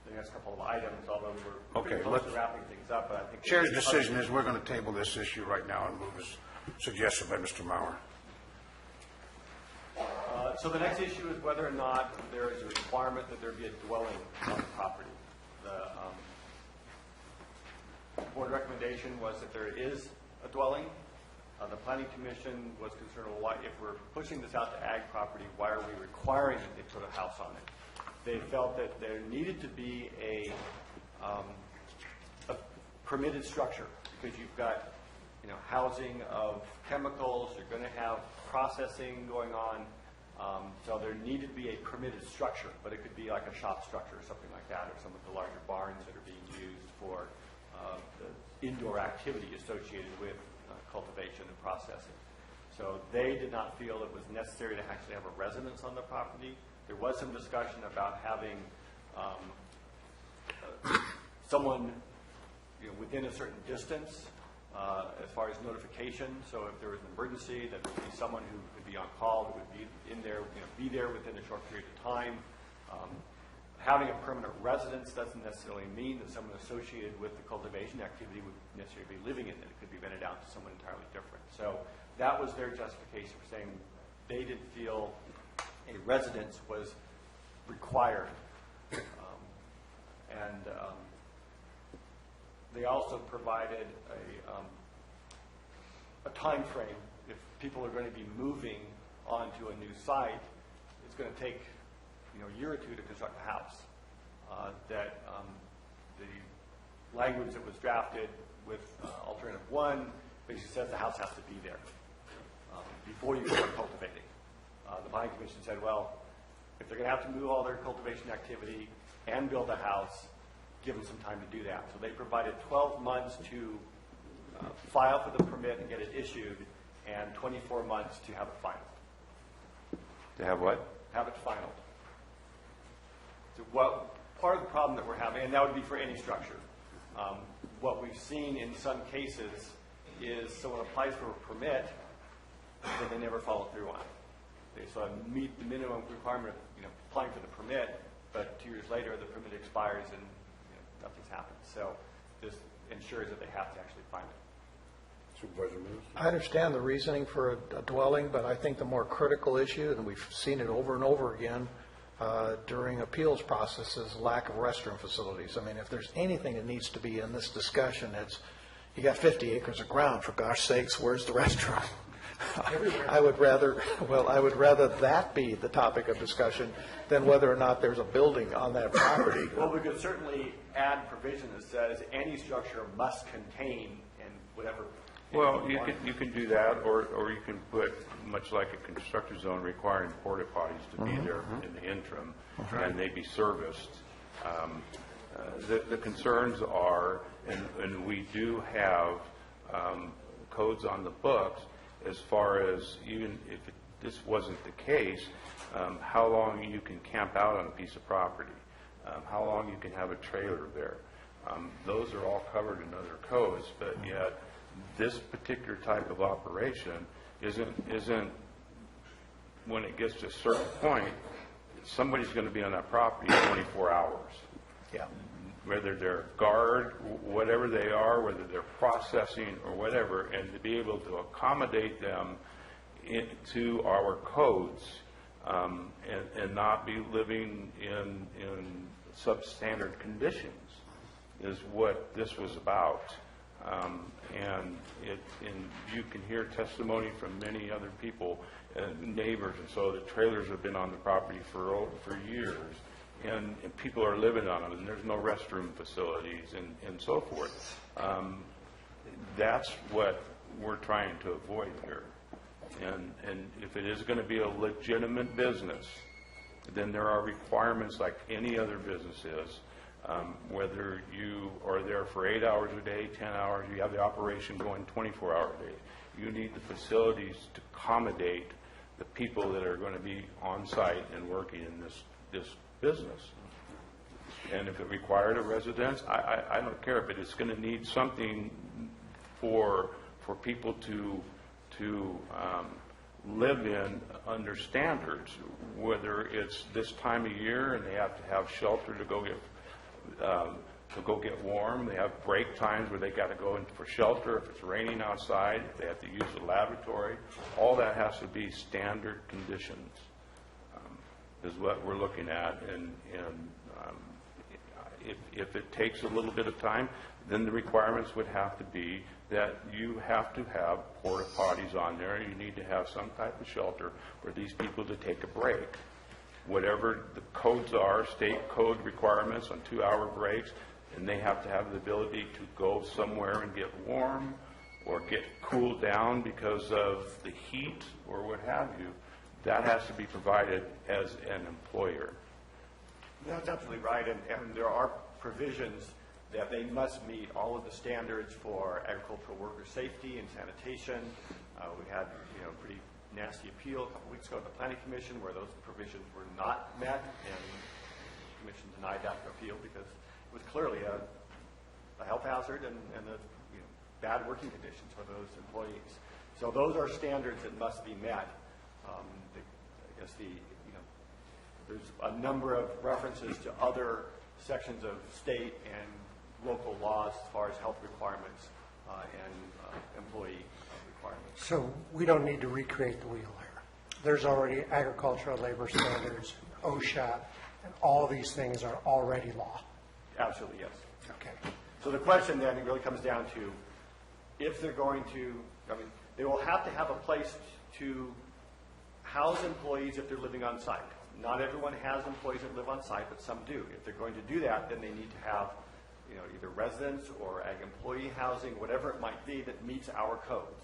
C: the next couple of items, although we're
A: Okay,
C: pretty close to wrapping things up, but I think...
A: Chair's decision is we're going to table this issue right now and move as suggested by Mr. Mauer.
C: So the next issue is whether or not there is a requirement that there be a dwelling on the property. The board recommendation was that there is a dwelling. The Planning Commission was concerned, well, why, if we're pushing this out to ag property, why are we requiring that they put a house on it? They felt that there needed to be a permitted structure, because you've got, housing of chemicals, you're going to have processing going on, so there needed to be a permitted structure, but it could be like a shop structure or something like that, or some of the larger barns that are being used for the indoor activity associated with cultivation and processing. So they did not feel it was necessary to actually have a residence on the property. There was some discussion about having someone within a certain distance as far as notification. So if there was an emergency, that there would be someone who could be on call, who would be in there, be there within a short period of time. Having a permanent residence doesn't necessarily mean that someone associated with the cultivation activity would necessarily be living in it. It could be rented out to someone entirely different. So that was their justification for saying they didn't feel a residence was required. They also provided a time frame. If people are going to be moving onto a new site, it's going to take a year or two to construct a house. The language that was drafted with alternative 1 basically says the house has to be there before you start cultivating. The Planning Commission said, well, if they're going to have to move all their cultivation activity and build a house, give them some time to do that. So they provided 12 months to file for the permit and get it issued, and 24 months to have it finalized.
F: To have what?
C: Have it finalized. So part of the problem that we're having, and that would be for any structure, what we've seen in some cases is someone applies for a permit, but they never follow through on it. They sort of meet the minimum requirement of applying for the permit, but 2 years later the permit expires and nothing's happened. So this ensures that they have to actually find it.
A: Supervisor Mills?
D: I understand the reasoning for a dwelling, but I think the more critical issue, and we've seen it over and over again during appeals processes, lack of restroom facilities. I mean, if there's anything that needs to be in this discussion, it's you got 50 acres of ground, for gosh sakes, where's the restroom? I would rather that be the topic of discussion than whether or not there's a building on that property.
C: Well, we could certainly add provision that says any structure must contain and whatever.
F: Well, you can do that, or you can put, much like a construction zone, requiring porta potties to be there in the interim, and they be serviced. The concerns are, and we do have codes on the books, as far as even if this wasn't the case, how long you can camp out on a piece of property, how long you can have a trailer there. Those are all covered in other codes, but yet this particular type of operation isn't when it gets to a certain point, somebody's going to be on that property 24 hours.
D: Yeah.
F: Whether they're guard, whatever they are, whether they're processing or whatever, and to be able to accommodate them into our codes and not be living in substandard conditions is what this was about. And you can hear testimony from many other people, neighbors, and so the trailers have been on the property for years. And people are living on them, and there's no restroom facilities and so forth. That's what we're trying to avoid here. And if it is going to be a legitimate business, then there are requirements like any other business is. Whether you are there for 8 hours a day, 10 hours, you have the operation going 24 hours a day. You need the facilities to accommodate the people that are going to be on site and working in this business. And if it required a residence, I don't care, but it's going to need something for for people to live in under standards, whether it's this time of year and they have to have shelter to go get warm. They have break times where they got to go in for shelter if it's raining outside, if they have to use the laboratory. All that has to be standard conditions, is what we're looking at. And if it takes a little bit of time, then the requirements would have to be that you have to have porta potties on there. You need to have some type of shelter for these people to take a break. Whatever the codes are, state code requirements on 2-hour breaks, and they have to have the ability to go somewhere and get warm or get cooled down because of the heat or what have you. That has to be provided as an employer.
C: That's absolutely right, and there are provisions that they must meet all of the standards for agricultural worker safety and sanitation. We had, a pretty nasty appeal a couple weeks ago at the Planning Commission where those provisions were not met, and the Commission denied that appeal because it was clearly a health hazard and bad working conditions for those employees. So those are standards that must be met. I guess there's a number of references to other sections of state and local laws as far as health requirements and employee requirements.
I: So we don't need to recreate the wheel here. There's already agricultural labor standards, OSHA, and all these things are already law.
C: Absolutely, yes.
I: Okay.
C: So the question then really comes down to if they're going to, they will have to have a place to house employees if they're living on site. Not everyone has employees that live on site, but some do. If they're going to do that, then they need to have either residents or ag employee housing, whatever it might be that meets our codes.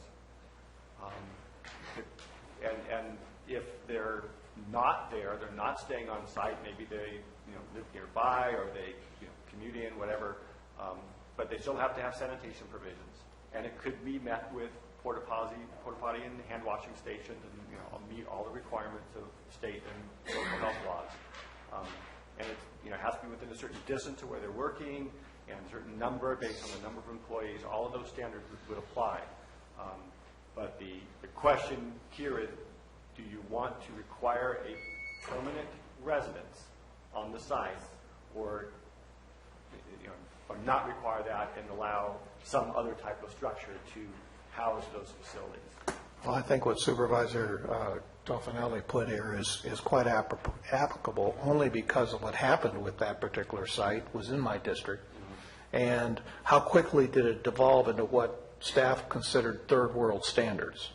C: And if they're not there, they're not staying on site, maybe they live nearby or they commute in, whatever, but they still have to have sanitation provisions. And it could be met with porta potty and hand washing stations and meet all the requirements of state and local health laws. And it has to be within a certain distance to where they're working and a certain number based on the number of employees. All of those standards would apply. But the question here is, do you want to require a permanent residence on the site or not require that and allow some other type of structure to house those facilities?
D: Well, I think what Supervisor Toffanelli put here is quite applicable only because of what happened with that particular site was in my district, and how quickly did it devolve into what staff considered third world standards.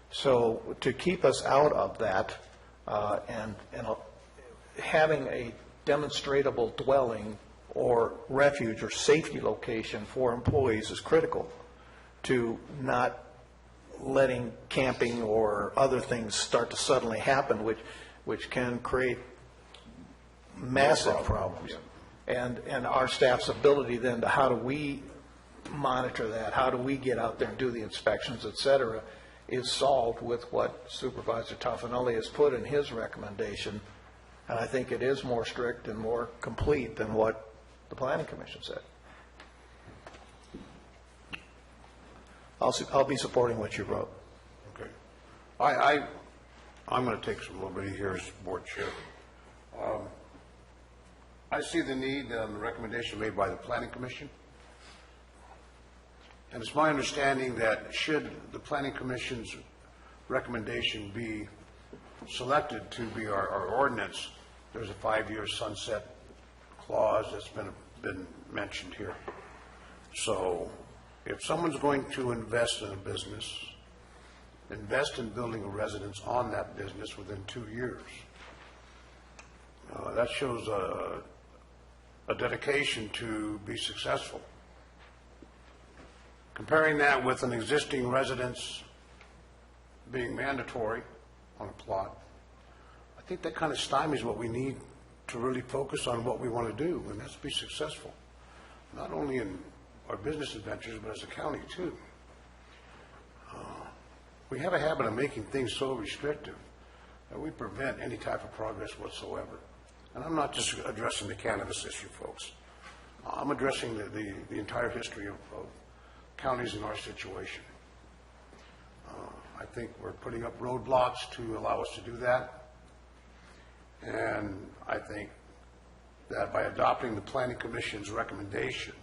D: So to keep us out of that and having a demonstrable dwelling or refuge or safety location for employees is critical to not letting camping or other things start to suddenly happen, which can create massive problems. And our staff's ability then to how do we monitor that, how do we get out there and do the inspections, et cetera, is solved with what Supervisor Toffanelli has put in his recommendation. And I think it is more strict and more complete than what the Planning Commission said. I'll be supporting what you wrote.
A: Okay. I'm going to take some liberty here as board chair. I see the need and the recommendation made by the Planning Commission. And it's my understanding that should the Planning Commission's recommendation be selected to be our ordinance, there's a 5-year sunset clause that's been mentioned here. So if someone's going to invest in a business, invest in building a residence on that business within 2 years. That shows a dedication to be successful. Comparing that with an existing residence being mandatory on a plot, I think that kind of stymies what we need to really focus on what we want to do, and that's to be successful, not only in our business adventures, but as a county too. We have a habit of making things so restrictive that we prevent any type of progress whatsoever. And I'm not just addressing the cannabis issue, folks. I'm addressing the entire history of counties in our situation. I think we're putting up roadblocks to allow us to do that. And I think that by adopting the Planning Commission's recommendation,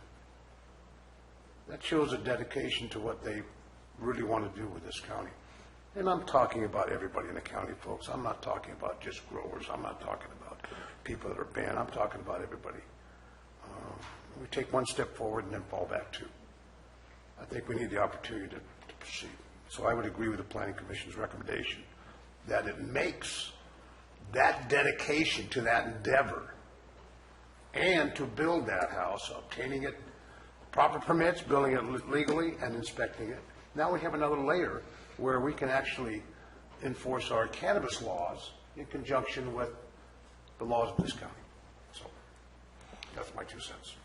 A: that shows a dedication to what they really want to do with this county. And I'm talking about everybody in the county, folks. I'm not talking about just growers. I'm not talking about people that are banned. I'm talking about everybody. We take one step forward and then fall back two. I think we need the opportunity to proceed. So I would agree with the Planning Commission's recommendation that it makes that dedication to that endeavor and to build that house, obtaining it, proper permits, building it legally, and inspecting it. Now we have another layer where we can actually enforce our cannabis laws in conjunction with the laws of this county. So that's my 2 cents.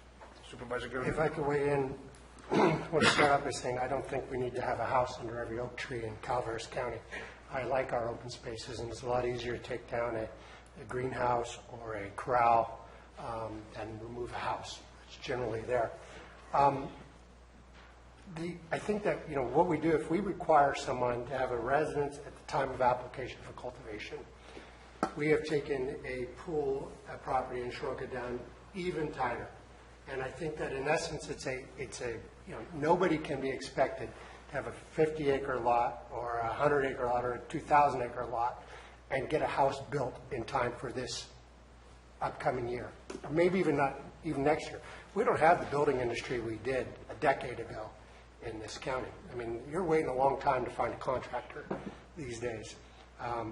A: Supervisor Gerber?
I: If I could weigh in, I want to start out by saying I don't think we need to have a house under every oak tree in Calaveras County. I like our open spaces, and it's a lot easier to take down a greenhouse or a corral than remove a house. It's generally there. I think that, what we do, if we require someone to have a residence at the time of application for cultivation, we have taken a pool, a property, and shrunk it down even tighter. And I think that in essence, nobody can be expected to have a 50-acre lot or a 100-acre lot or a 2,000-acre lot and get a house built in time for this upcoming year, or maybe even next year. We don't have the building industry we did a decade ago in this county. I mean, you're waiting a long time to find a contractor these days,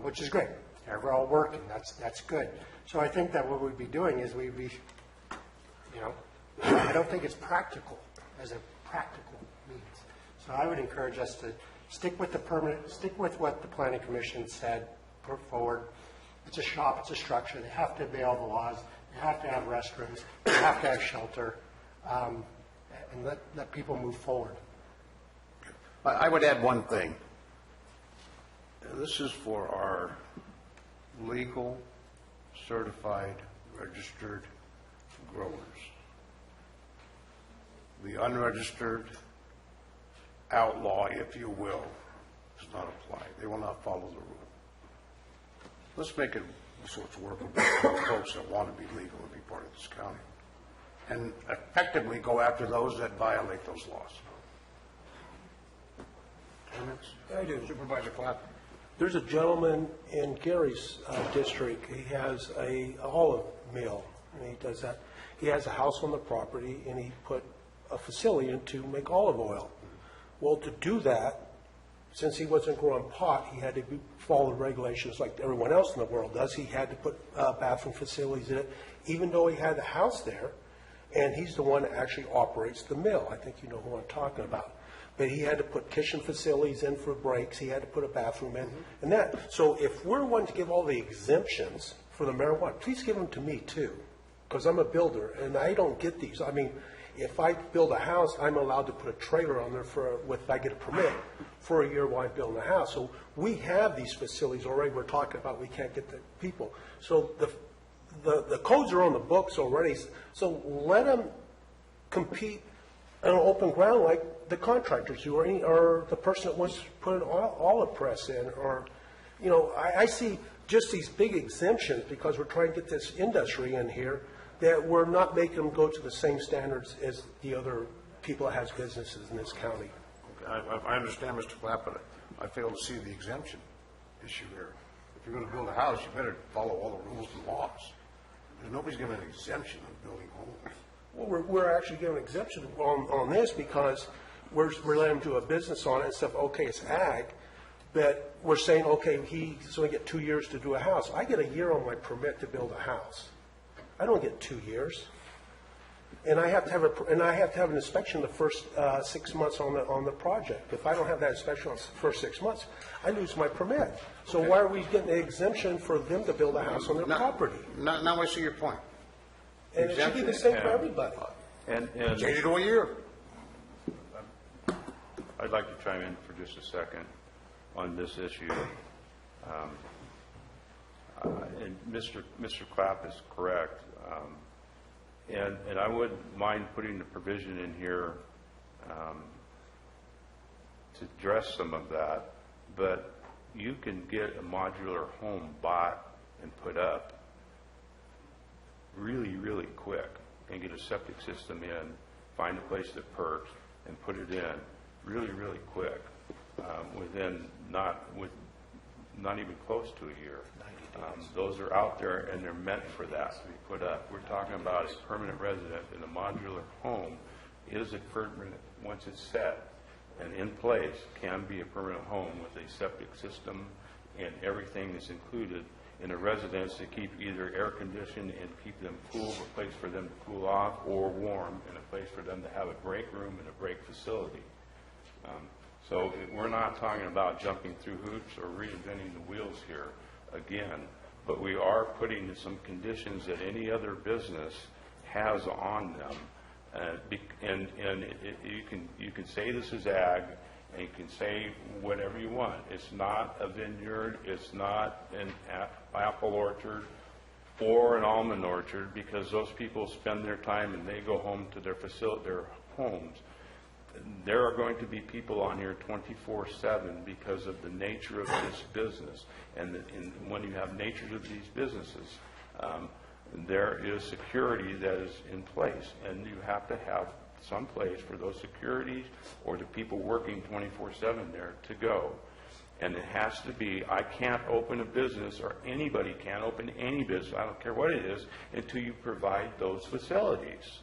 I: which is great. They're all working. That's good. So I think that what we'd be doing is we'd be, I don't think it's practical as a practical means. So I would encourage us to stick with what the Planning Commission said, put forward. It's a shop, it's a structure. They have to obey all the laws. They have to have restrooms. They have to have shelter, and let people move forward.
A: I would add one thing. This is for our legal, certified, registered growers. The unregistered outlaw, if you will, does not apply. They will not follow the rule. Let's make it so it's workable for folks that want to be legal and be part of this county, and effectively go after those that violate those laws. Comments?
H: I do.
A: Supervisor Clapp.
H: There's a gentleman in Gary's district. He has a olive mill, and he does that. He has a house on the property, and he put a facility in to make olive oil. Well, to do that, since he wasn't growing pot, he had to follow the regulations like everyone else in the world does. He had to put bathroom facilities in it, even though he had the house there, and he's the one that actually operates the mill. I think you know who I'm talking about. But he had to put kitchen facilities in for breaks. He had to put a bathroom in, and that. So if we're wanting to give all the exemptions for the marijuana, please give them to me too, because I'm a builder, and I don't get these. I mean, if I build a house, I'm allowed to put a trailer on there if I get a permit for a year while I'm building a house. So we have these facilities already. We're talking about we can't get the people. So the codes are on the books already. So let them compete on open ground like the contractors do, or the person that wants to put an olive press in, or, I see just these big exemptions because we're trying to get this industry in here that we're not making them go to the same standards as the other people that has businesses in this county.
A: Okay, I understand, Mr. Clapp, but I fail to see the exemption issue here. If you're going to build a house, you better follow all the rules and laws. Nobody's giving an exemption on building homes.
H: Well, we're actually giving an exemption on this because we're letting them do a business on it and stuff. Okay, it's ag, but we're saying, okay, he's going to get 2 years to do a house. I get a year on my permit to build a house. I don't get 2 years, and I have to have an inspection the first 6 months on the project. If I don't have that inspection on the first 6 months, I lose my permit. So why are we getting an exemption for them to build a house on their property?
A: Now I see your point.
H: And it should be the same for everybody.
F: And
A: Change it to a year.
F: I'd like to chime in for just a second on this issue. And Mr. Clapp is correct. And I wouldn't mind putting the provision in here to address some of that, but you can get a modular home bought and put up really, really quick and get a septic system in, find a place that perks, and put it in really, really quick, within not even close to a year. Those are out there, and they're meant for that to be put up. We're talking about a permanent resident in a modular home is a permanent, once it's set and in place, can be a permanent home with a septic system and everything that's included in a residence to keep either air conditioned and keep them cool, a place for them to cool off, or warm, and a place for them to have a break room and a break facility. So we're not talking about jumping through hoops or reinventing the wheels here again, but we are putting some conditions that any other business has on them. You can say this is ag, and you can say whatever you want. It's not a vineyard, it's not an apple orchard or an almond orchard, because those people spend their time and they go home to their homes. There are going to be people on here 24/7 because of the nature of this business. And when you have nature of these businesses, there is security that is in place, and you have to have some place for those securities or the people working 24/7 there to go. And it has to be, I can't open a business, or anybody can't open any business, I don't care what it is, until you provide those facilities.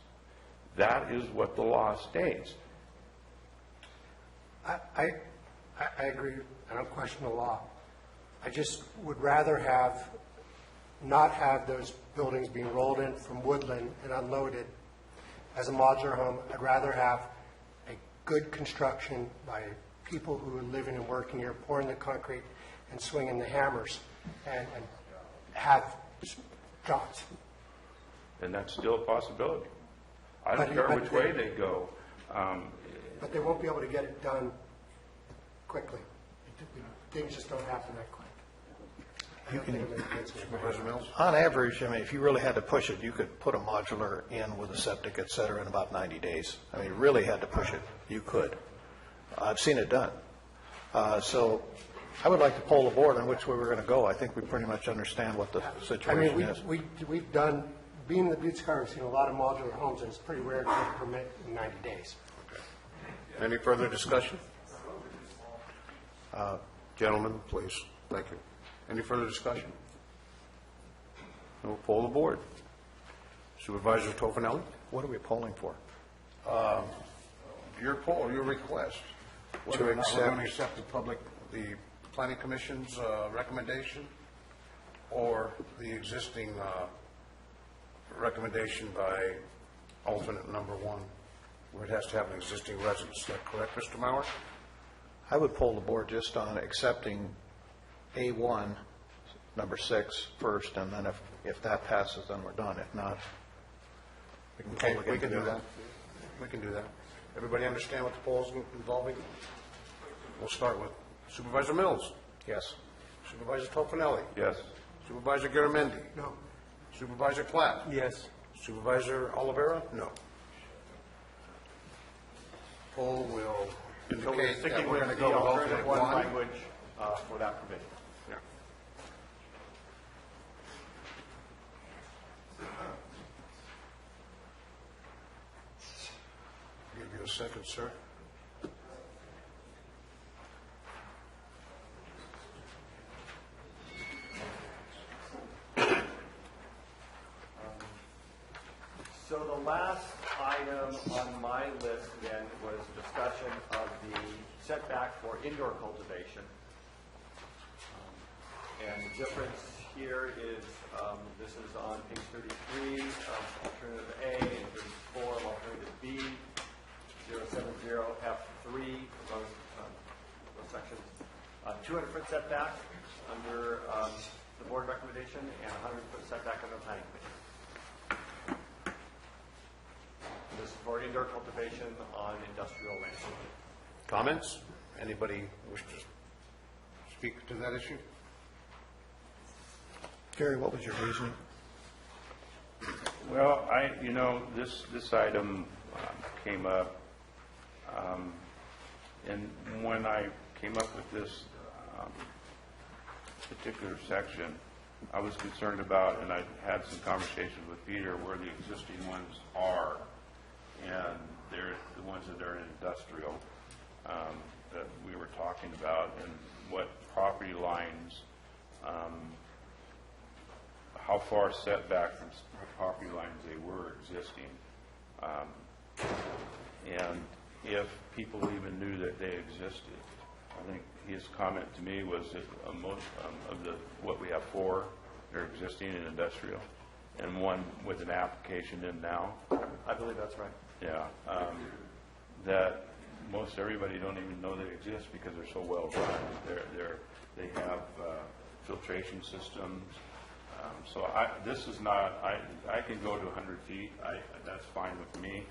F: That is what the law states.
I: I agree. I don't question the law. I just would rather not have those buildings being rolled in from Woodland and unloaded as a modular home. I'd rather have a good construction by people who are living and working here, pouring the concrete and swinging the hammers, and have jobs.
F: And that's still a possibility. I don't care which way they go.
I: But they won't be able to get it done quickly. Things just don't happen that quick.
D: Supervisor Mills? On average, I mean, if you really had to push it, you could put a modular in with a septic, et cetera, in about 90 days. I mean, really had to push it, you could. I've seen it done. So I would like to poll the board on which way we're going to go. I think we pretty much understand what the situation is.
I: We've done, being in the Butte Scar, we've seen a lot of modular homes, and it's pretty rare to get a permit in 90 days.
A: Any further discussion? Gentlemen, please. Thank you. Any further discussion? We'll poll the board. Supervisor Tofinelli?
D: What are we polling for?
A: Your poll, your request. Whether or not we're going to accept the planning commission's recommendation, or the existing recommendation by alternate number one, where it has to have an existing residence. Is that correct, Mr. Mauer?
D: I would poll the board just on accepting A1, number 6, first, and then if that passes, then we're done. If not, we can poll again.
A: We can do that. We can do that. Everybody understand what the poll is involving? We'll start with Supervisor Mills.
D: Yes.
A: Supervisor Tofinelli.
F: Yes.
A: Supervisor Garamendi.
I: No.
A: Supervisor Platt.
H: Yes.
A: Supervisor Oliveira. No. Poll will
C: So we're
A: indicate that
C: sticking
A: we're
C: with
A: going to
C: the
A: go with
C: alternative
A: alternate
C: one
A: one.
C: language for that provision.
A: Yeah. Give you a second, sir.
C: So the last item on my list then was discussion of the setback for indoor cultivation. And the difference here is, this is on page 33 of alternative A and 34 of alternative B, 070F3, those sections. 200-foot setback under the board recommendation, and 100-foot setback under the planning commission. This is for indoor cultivation on industrial land.
A: Comments? Anybody wish to speak to that issue?
D: Gary, what was your reasoning?
F: Well, this item came up, and when I came up with this, particular section, I was concerned about, and I had some conversations with Peter, where the existing ones are, and they're the ones that are in industrial that we were talking about, and what property lines, how far setback from property lines they were existing, and if people even knew that they existed. I think his comment to me was that most of the, what we have 4 that are existing in industrial, and 1 with an application in now.
C: I believe that's right.
F: Yeah, that most everybody don't even know they exist because they're so well run. They have filtration systems. So this is not. I can go to 100 feet. That's fine with me.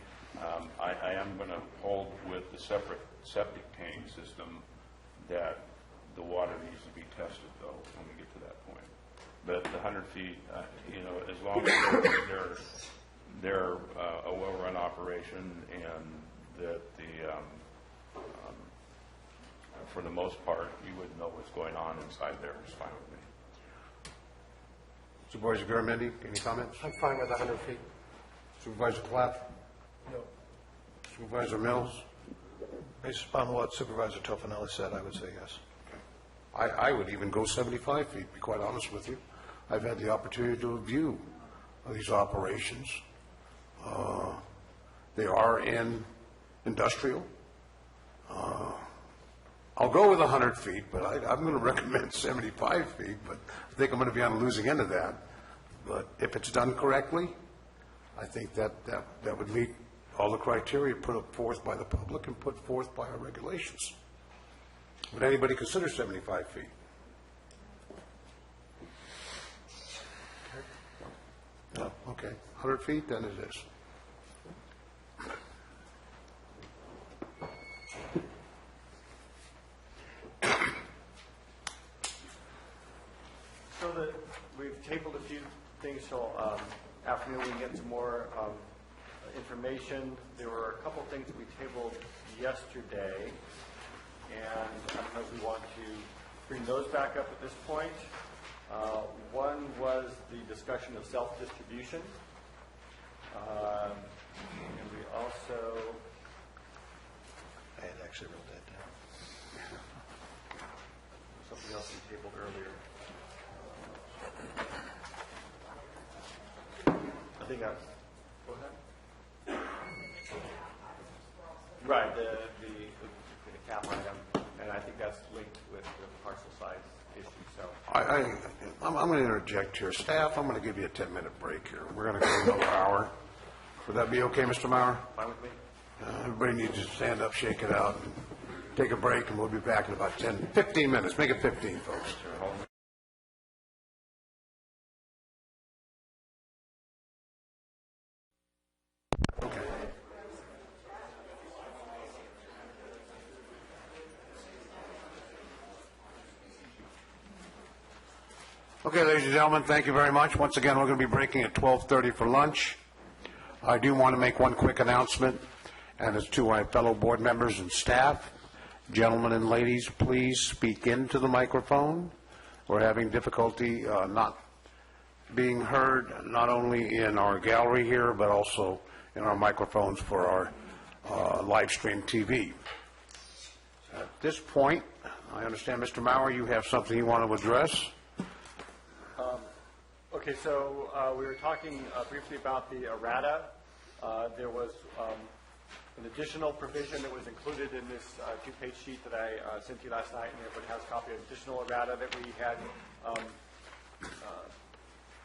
F: I am going to hold with the separate septic tank system that the water needs to be tested, though, when we get to that point. But the 100 feet, as long as they're a well-run operation, and that for the most part, you wouldn't know what's going on inside there. It's fine with me.
A: Supervisor Garamendi, any comments?
I: I'm fine with 100 feet.
A: Supervisor Clapp? No. Supervisor Mills?
D: Based upon what Supervisor Tofinelli said, I would say yes.
A: I would even go 75 feet, to be quite honest with you. I've had the opportunity to view these operations. They are in industrial. I'll go with 100 feet, but I'm going to recommend 75 feet, but I think I'm going to be on the losing end of that. But if it's done correctly, I think that would meet all the criteria put forth by the public and put forth by our regulations. Would anybody consider 75 feet? No, okay. 100 feet, then it is.
C: So that we've tabled a few things till afternoon. We can get some more information. There were a couple things that we tabled yesterday, and I don't know if we want to bring those back up at this point. One was the discussion of self-distribution, and we also
D: I had actually wrote that down.
C: something else we tabled earlier. I think that's, go ahead. Right, the cap item, and I think that's linked with the parcel size issue, so.
A: I'm going to interject here. Staff, I'm going to give you a 10-minute break here. We're going to go another hour. Would that be okay, Mr. Maurer?
C: Fine with me?
A: Everybody needs to stand up, shake it out, and take a break, and we'll be back in about 15 minutes. Make it 15, folks. Okay, ladies and gentlemen, thank you very much. Once again, we're going to be breaking at 12:30 for lunch. I do want to make one quick announcement, and it's to my fellow board members and staff. Gentlemen and ladies, please speak into the microphone. We're having difficulty not being heard, not only in our gallery here, but also in our microphones for our live stream TV. At this point, I understand, Mr. Maurer, you have something you want to address.
C: Okay, so we were talking briefly about the errata. There was an additional provision that was included in this two-page sheet that I sent you last night, and everybody has a copy of additional errata that we had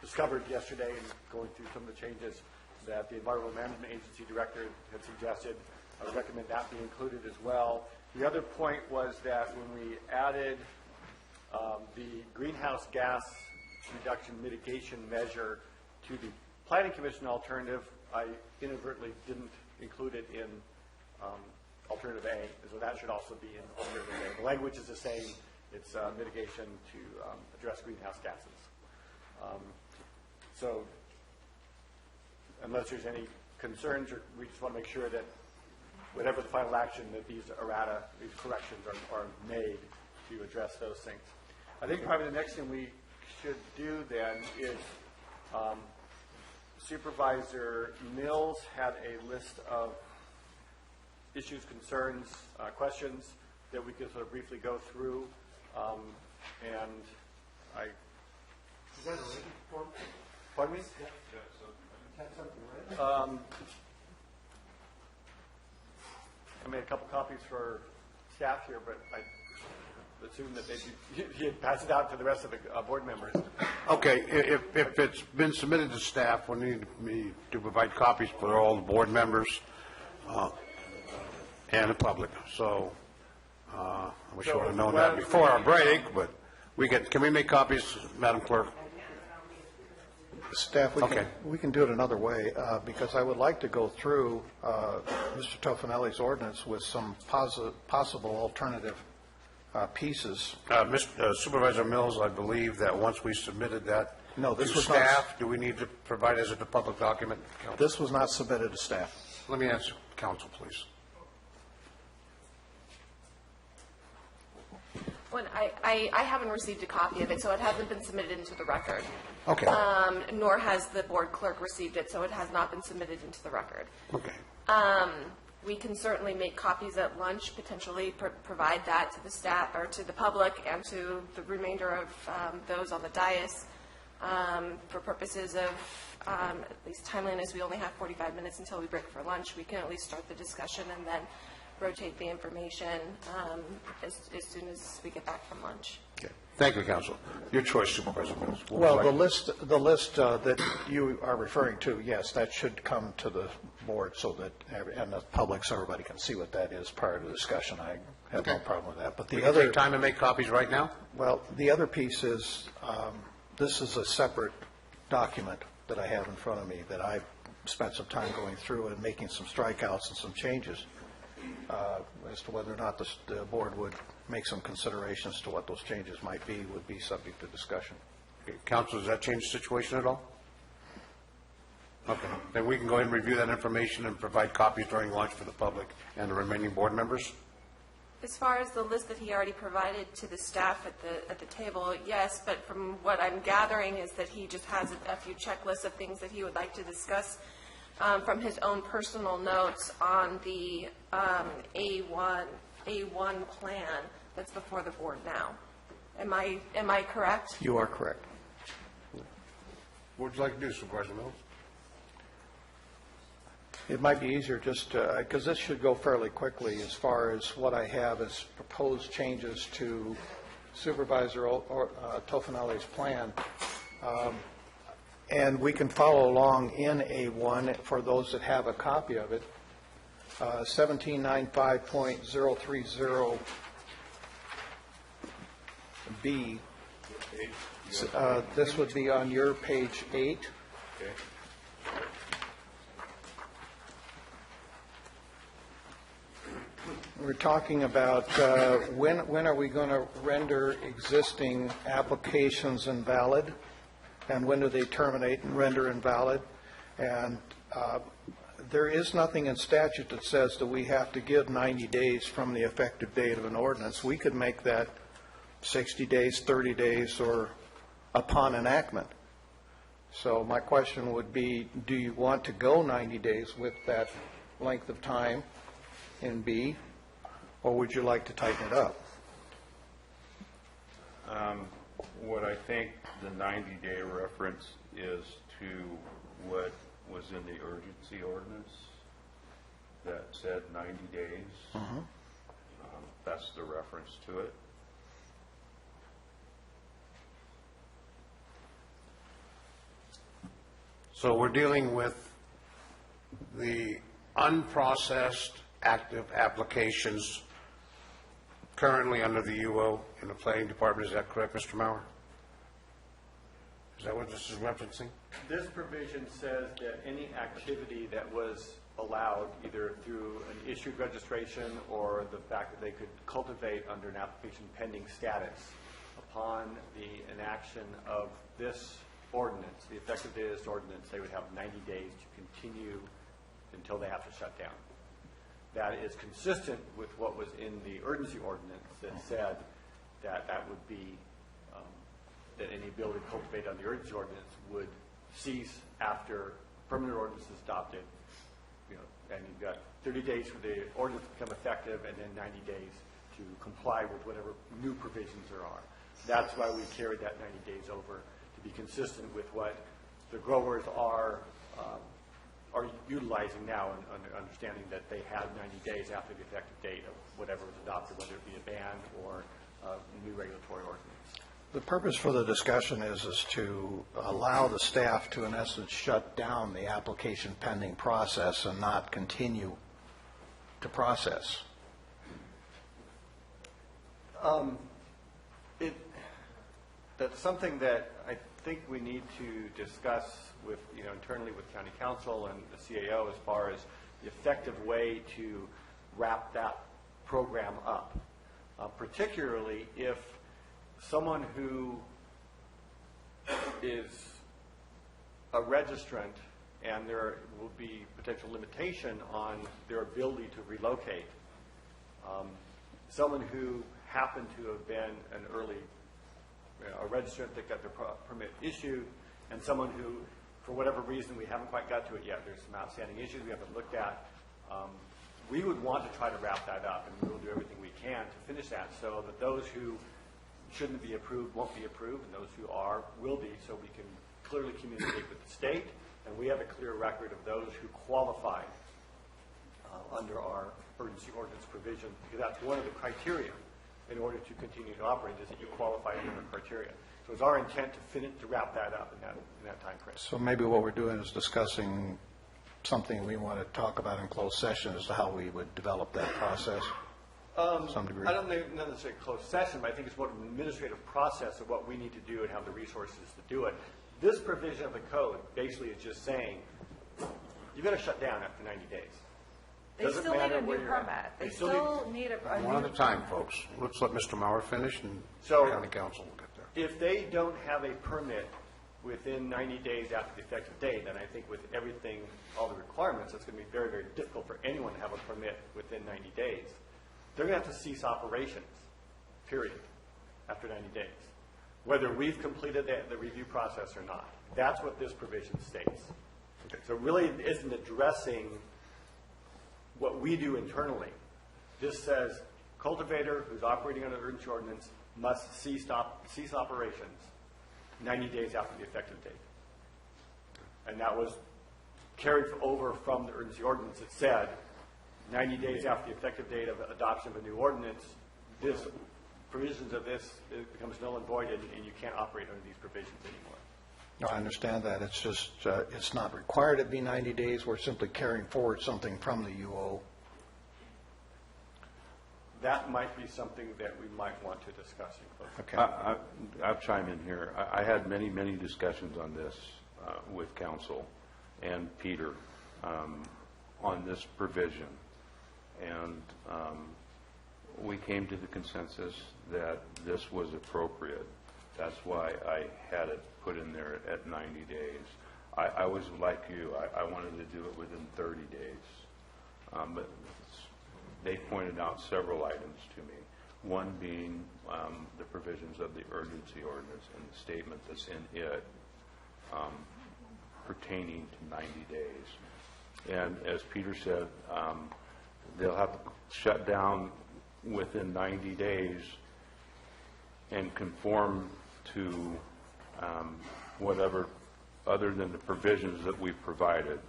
C: discovered yesterday in going through some of the changes that the Environmental Management Agency Director had suggested. I would recommend that be included as well. The other point was that when we added the greenhouse gas reduction mitigation measure to the Planning Commission alternative, I inadvertently didn't include it in alternative A, so that should also be in alternative A. The language is the same. It's mitigation to address greenhouse gases. So unless there's any concerns, or we just want to make sure that whatever the final action, that these errata, these corrections are made to address those things. I think probably the next thing we should do then is Supervisor Mills had a list of issues, concerns, questions that we could sort of briefly go through. And I...
I: Is that a written form?
C: Pardon me?
I: Is that something written?
C: I made a couple copies for staff here, but I assume that maybe you'd pass it out to the rest of the board members.
A: Okay, if it's been submitted to staff, we need me to provide copies for all the board members and the public. So I wish I would have known that before our break, but can we make copies, Madam Clerk?
D: Staff,
A: Okay.
D: we can do it another way, because I would like to go through Mr. Tofinelli's ordinance with some possible alternative pieces.
A: Supervisor Mills, I believe that once we submitted that
D: No, this
A: to
D: was not-
A: staff, do we need to provide as a public document?
D: This was not submitted to staff.
A: Let me answer, counsel, please.
B: When I haven't received a copy of it, so it hasn't been submitted into the record.
A: Okay.
B: Nor has the board clerk received it, so it has not been submitted into the record.
A: Okay.
B: We can certainly make copies at lunch, potentially provide that to the staff or to the public and to the remainder of those on the dais. For purposes of at least timeliness, we only have 45 minutes until we break for lunch. We can at least start the discussion and then rotate the information as soon as we get back from lunch.
A: Okay. Thank you, counsel. Your choice, Supervisor Mills. What would
D: Well,
A: you like?
D: the list that you are referring to, yes, that should come to the board so that, and the public, so everybody can see what that is prior to discussion. I have no problem with that. But
A: We
D: the
A: can
D: other,
A: take time and make copies right now?
D: well, the other piece is, this is a separate document that I have in front of me that I've spent some time going through and making some strikeouts and some changes as to whether or not the board would make some considerations to what those changes might be, would be subject to discussion.
A: Okay. Counsel, does that change the situation at all? Okay. Then we can go ahead and review that information and provide copies during lunch for the public and the remaining board members?
B: As far as the list that he already provided to the staff at the table, yes, but from what I'm gathering is that he just has a few checklists of things that he would like to discuss from his own personal notes on the A1 plan that's before the board now. Am I correct?
D: You are correct.
A: What would you like to do, Supervisor Mills?
D: It might be easier just because this should go fairly quickly as far as what I have as proposed changes to Supervisor Tofinelli's plan. And we can follow along in A1 for those that have a copy of it. 1795.030B. This would be on your page 8.
F: Okay.
D: We're talking about when are we going to render existing applications invalid, and when do they terminate and render invalid? And there is nothing in statute that says that we have to give 90 days from the effective date of an ordinance. We could make that 60 days, 30 days, or upon enactment. So my question would be, do you want to go 90 days with that length of time in B, or would you like to tighten it up?
F: What I think the 90-day reference is to what was in the urgency ordinance that said 90 days. That's the reference to it.
A: So we're dealing with the unprocessed active applications currently under the UO in the planning department. Is that correct, Mr. Maurer? Is that what this is referencing?
C: This provision says that any activity that was allowed, either through an issued registration or the fact that they could cultivate under an application pending status, upon the enaction of this ordinance, the effective date of this ordinance, they would have 90 days to continue until they have to shut down. That is consistent with what was in the urgency ordinance that said that that would be that any ability to cultivate under the urgency ordinance would cease after permanent ordinance is adopted. And you've got 30 days for the ordinance to become effective, and then 90 days to comply with whatever new provisions there are. That's why we carried that 90 days over, to be consistent with what the growers are utilizing now, and understanding that they have 90 days after the effective date of whatever was adopted, whether it be a ban or a new regulatory ordinance.
D: The purpose for the discussion is to allow the staff to, in essence, shut down the application pending process and not continue to process.
C: That's something that I think we need to discuss with, internally with county council and the CAO as far as the effective way to wrap that program up, particularly if someone who is a registrant and there will be potential limitation on their ability to relocate. Someone who happened to have been an early a registrant that got their permit issued, and someone who, for whatever reason, we haven't quite got to it yet. There's some outstanding issues we haven't looked at. We would want to try to wrap that up, and we'll do everything we can to finish that so that those who shouldn't be approved won't be approved, and those who are will be, so we can clearly communicate with the state, and we have a clear record of those who qualify under our urgency ordinance provision, because that's one of the criteria in order to continue to operate, is that you qualify under the criteria. So it's our intent to wrap that up in that time frame.
D: So maybe what we're doing is discussing something we want to talk about in closed session as to how we would develop that process to some degree.
C: I don't think necessarily closed session, but I think it's more of an administrative process of what we need to do and have the resources to do it. This provision of the code basically is just saying you've got to shut down after 90 days.
E: They still need a new permit. They still need a new...
A: One at a time, folks. Let's let Mr. Maurer finish, and
C: So-
A: county council will get there.
C: If they don't have a permit within 90 days after the effective date, then I think with everything, all the requirements, it's going to be very, very difficult for anyone to have a permit within 90 days. They're going to have to cease operations, period, after 90 days, whether we've completed the review process or not. That's what this provision states. So it really isn't addressing what we do internally. This says cultivator who's operating under the urgency ordinance must cease operations 90 days after the effective date. And that was carried over from the urgency ordinance. It said 90 days after the effective date of adoption of a new ordinance, this provisions of this, it becomes null and void, and you can't operate under these provisions anymore.
D: No, I understand that. It's just, it's not required to be 90 days. We're simply carrying forward something from the UO.
C: That might be something that we might want to discuss in closed.
D: Okay.
F: I'll chime in here. I had many, many discussions on this with council and Peter on this provision. And we came to the consensus that this was appropriate. That's why I had it put in there at 90 days. I was like you. I wanted to do it within 30 days. But they pointed out several items to me. One being the provisions of the urgency ordinance and the statement that's in it pertaining to 90 days. And as Peter said, they'll have to shut down within 90 days and conform to whatever other than the provisions that we've provided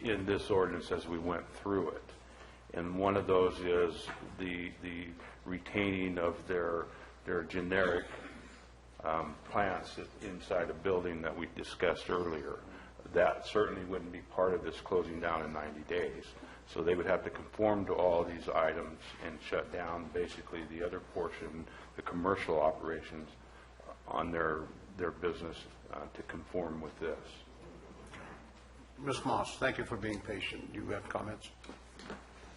F: in this ordinance as we went through it. And one of those is the retaining of their generic plants inside a building that we discussed earlier. That certainly wouldn't be part of this closing down in 90 days. So they would have to conform to all these items and shut down basically the other portion, the commercial operations on their business to conform with this.
A: Ms. Moss, thank you for being patient. You have comments?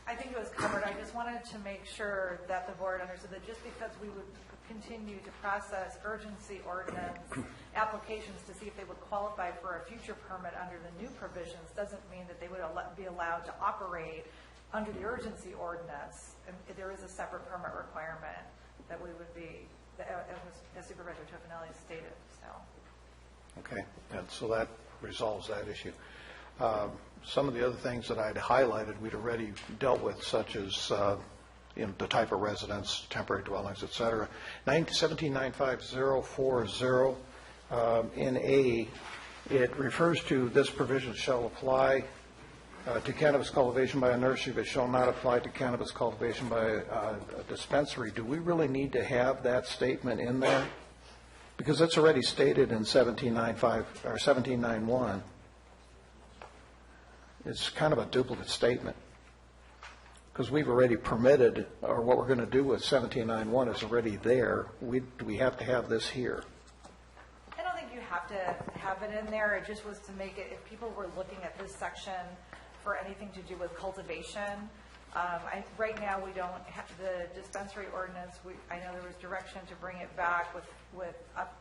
E: I think it was covered. I just wanted to make sure that the board understood that just because we would continue to process urgency ordinance applications to see if they would qualify for a future permit under the new provisions doesn't mean that they would be allowed to operate under the urgency ordinance. And there is a separate permit requirement that we would be as Supervisor Tofinelli stated, so.
D: Okay, and so that resolves that issue. Some of the other things that I'd highlighted, we'd already dealt with, such as the type of residence, temporary dwellings, et cetera. 1795040, in A, it refers to this provision shall apply to cannabis cultivation by a nursery, but shall not apply to cannabis cultivation by a dispensary. Do we really need to have that statement in there? Because it's already stated in 1795 or 1791. It's kind of a duplicate statement. Because we've already permitted, or what we're going to do with 1791 is already there. Do we have to have this here?
E: I don't think you have to have it in there. It just was to make it, if people were looking at this section for anything to do with cultivation, right now we don't have the dispensary ordinance. I know there was direction to bring it back with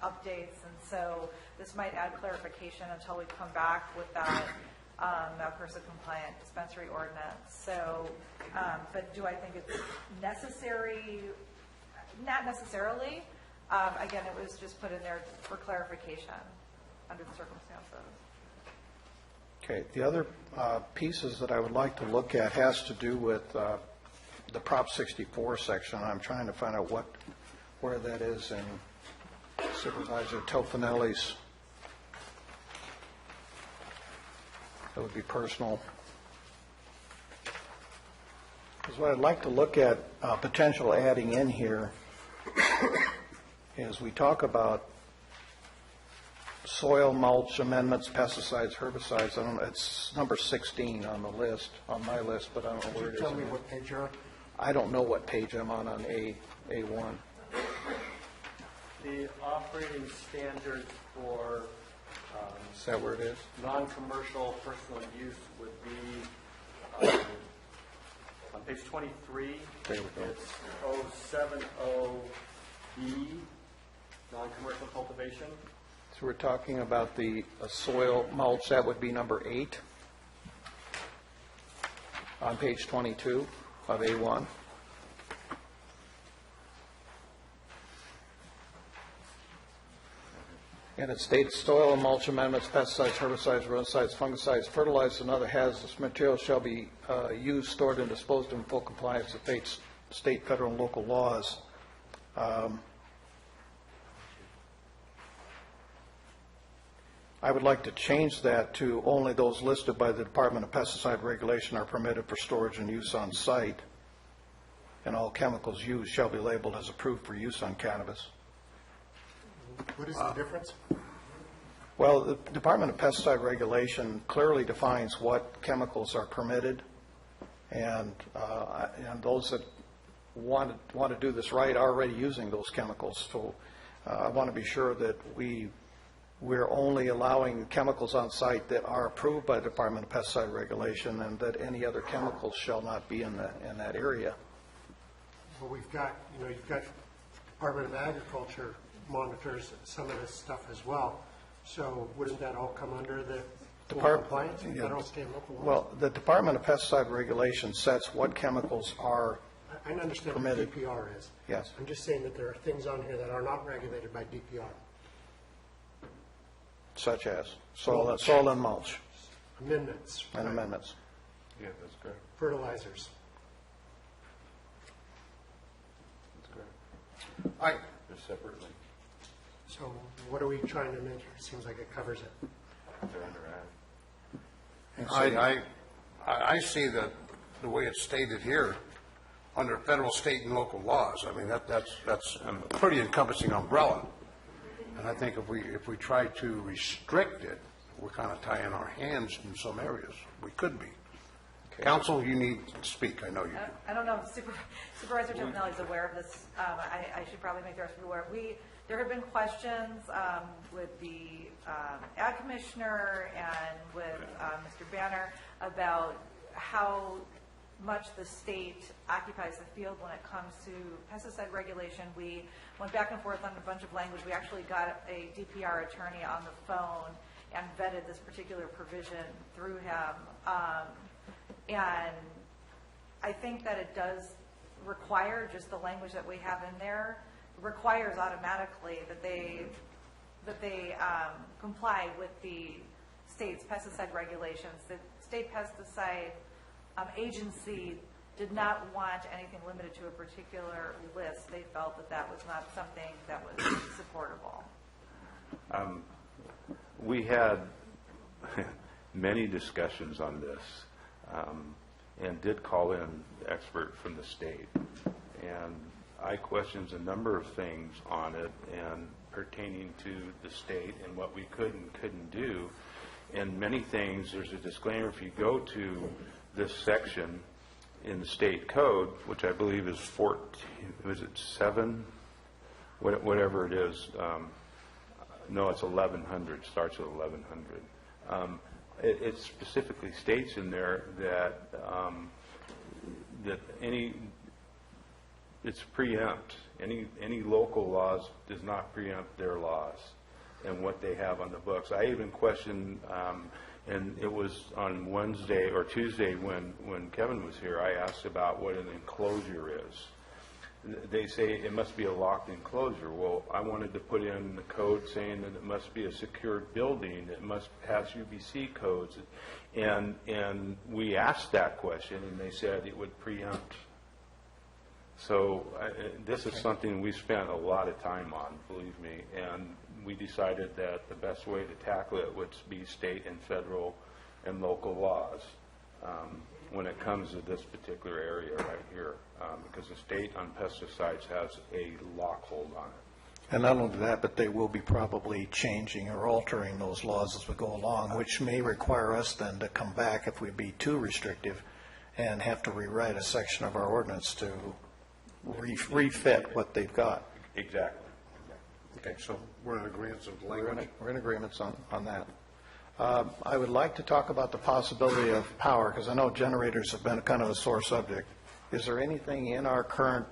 E: updates, and so this might add clarification until we come back with that MALCRSA compliant dispensary ordinance. So, but do I think it's necessary? Not necessarily. Again, it was just put in there for clarification under the circumstances.
D: Okay. The other pieces that I would like to look at has to do with the Prop 64 section. I'm trying to find out where that is in Supervisor Tofinelli's. That would be personal. Because what I'd like to look at potential adding in here is we talk about soil, mulch, amendments, pesticides, herbicides. I don't know, it's number 16 on the list, on my list, but I don't know where it is.
I: Tell me what page you're on.
D: I don't know what page I'm on A1.
C: The operating standards for
D: Is that where it is?
C: non-commercial personal use would be on page 23.
D: There we go.
C: It's 070B, non-commercial cultivation.
D: So we're talking about the soil, mulch, that would be number 8 on page 22 of A1. And it states soil and mulch amendments, pesticides, herbicides, rodenticides, fungicides, fertilizers, and other hazardous materials shall be used, stored, and disposed in full compliance with state, federal, and local laws. I would like to change that to only those listed by the Department of Pesticide Regulation are permitted for storage and use on site, and all chemicals used shall be labeled as approved for use on cannabis.
I: What is the difference?
D: Well, the Department of Pesticide Regulation clearly defines what chemicals are permitted, and those that want to do this right are already using those chemicals. So I want to be sure that we're only allowing chemicals on site that are approved by the Department of Pesticide Regulation, and that any other chemicals shall not be in that area.
I: Well, you've got Department of Agriculture monitors some of this stuff as well. So wouldn't that all come under the compliance, federal, state, and local laws?
D: Well, the Department of Pesticide Regulation sets what chemicals are
I: I understand
D: permitted.
I: what DPR is.
D: Yes.
I: I'm just saying that there are things on here that are not regulated by DPR.
D: Such as soil and mulch
I: Amendments.
D: and
I: right?
D: amendments.
F: Yeah, that's correct.
I: Fertilizers.
F: That's correct.
A: I,
F: They're separately.
I: So what are we trying to amend here? It seems like it covers it.
F: They're under ag.
A: I see that the way it's stated here, under federal, state, and local laws. I mean, that's a pretty encompassing umbrella. And I think if we try to restrict it, we're kind of tying our hands in some areas. We could be. Okay. Counsel, you need to speak. I know you do.
E: I don't know if Supervisor Tofinelli is aware of this. I should probably make the rest of you aware. There have been questions with the Ag Commissioner and with Mr. Banner about how much the state occupies the field when it comes to pesticide regulation. We went back and forth on a bunch of language. We actually got a DPR attorney on the phone and vetted this particular provision through him. And I think that it does require just the language that we have in there requires automatically that they comply with the state's pesticide regulations. The state pesticide agency did not want anything limited to a particular list. They felt that that was not something that was supportable.
F: We had many discussions on this and did call in expert from the state. And I questioned a number of things on it and pertaining to the state and what we could and couldn't do. And many things, there's a disclaimer, if you go to this section in the state code, which I believe is 14, was it 7? Whatever it is. No, it's 1100, starts at 1100. It specifically states in there that that it's preempt. Any local laws does not preempt their laws and what they have on the books. I even questioned, and it was on Wednesday or Tuesday when Kevin was here, I asked about what an enclosure is. They say it must be a locked enclosure. Well, I wanted to put in the code saying that it must be a secured building. It must pass UBC codes. And we asked that question, and they said it would preempt. So this is something we spent a lot of time on, believe me, and we decided that the best way to tackle it would be state and federal and local laws when it comes to this particular area right here, because the state on pesticides has a lock hold on it.
D: And not only that, but they will be probably changing or altering those laws as we go along, which may require us then to come back if we be too restrictive and have to rewrite a section of our ordinance to refit what they've got.
F: Exactly.
A: Okay, so we're in agreement of language?
D: We're in agreement on that. I would like to talk about the possibility of power, because I know generators have been kind of a sore subject. Is there anything in our current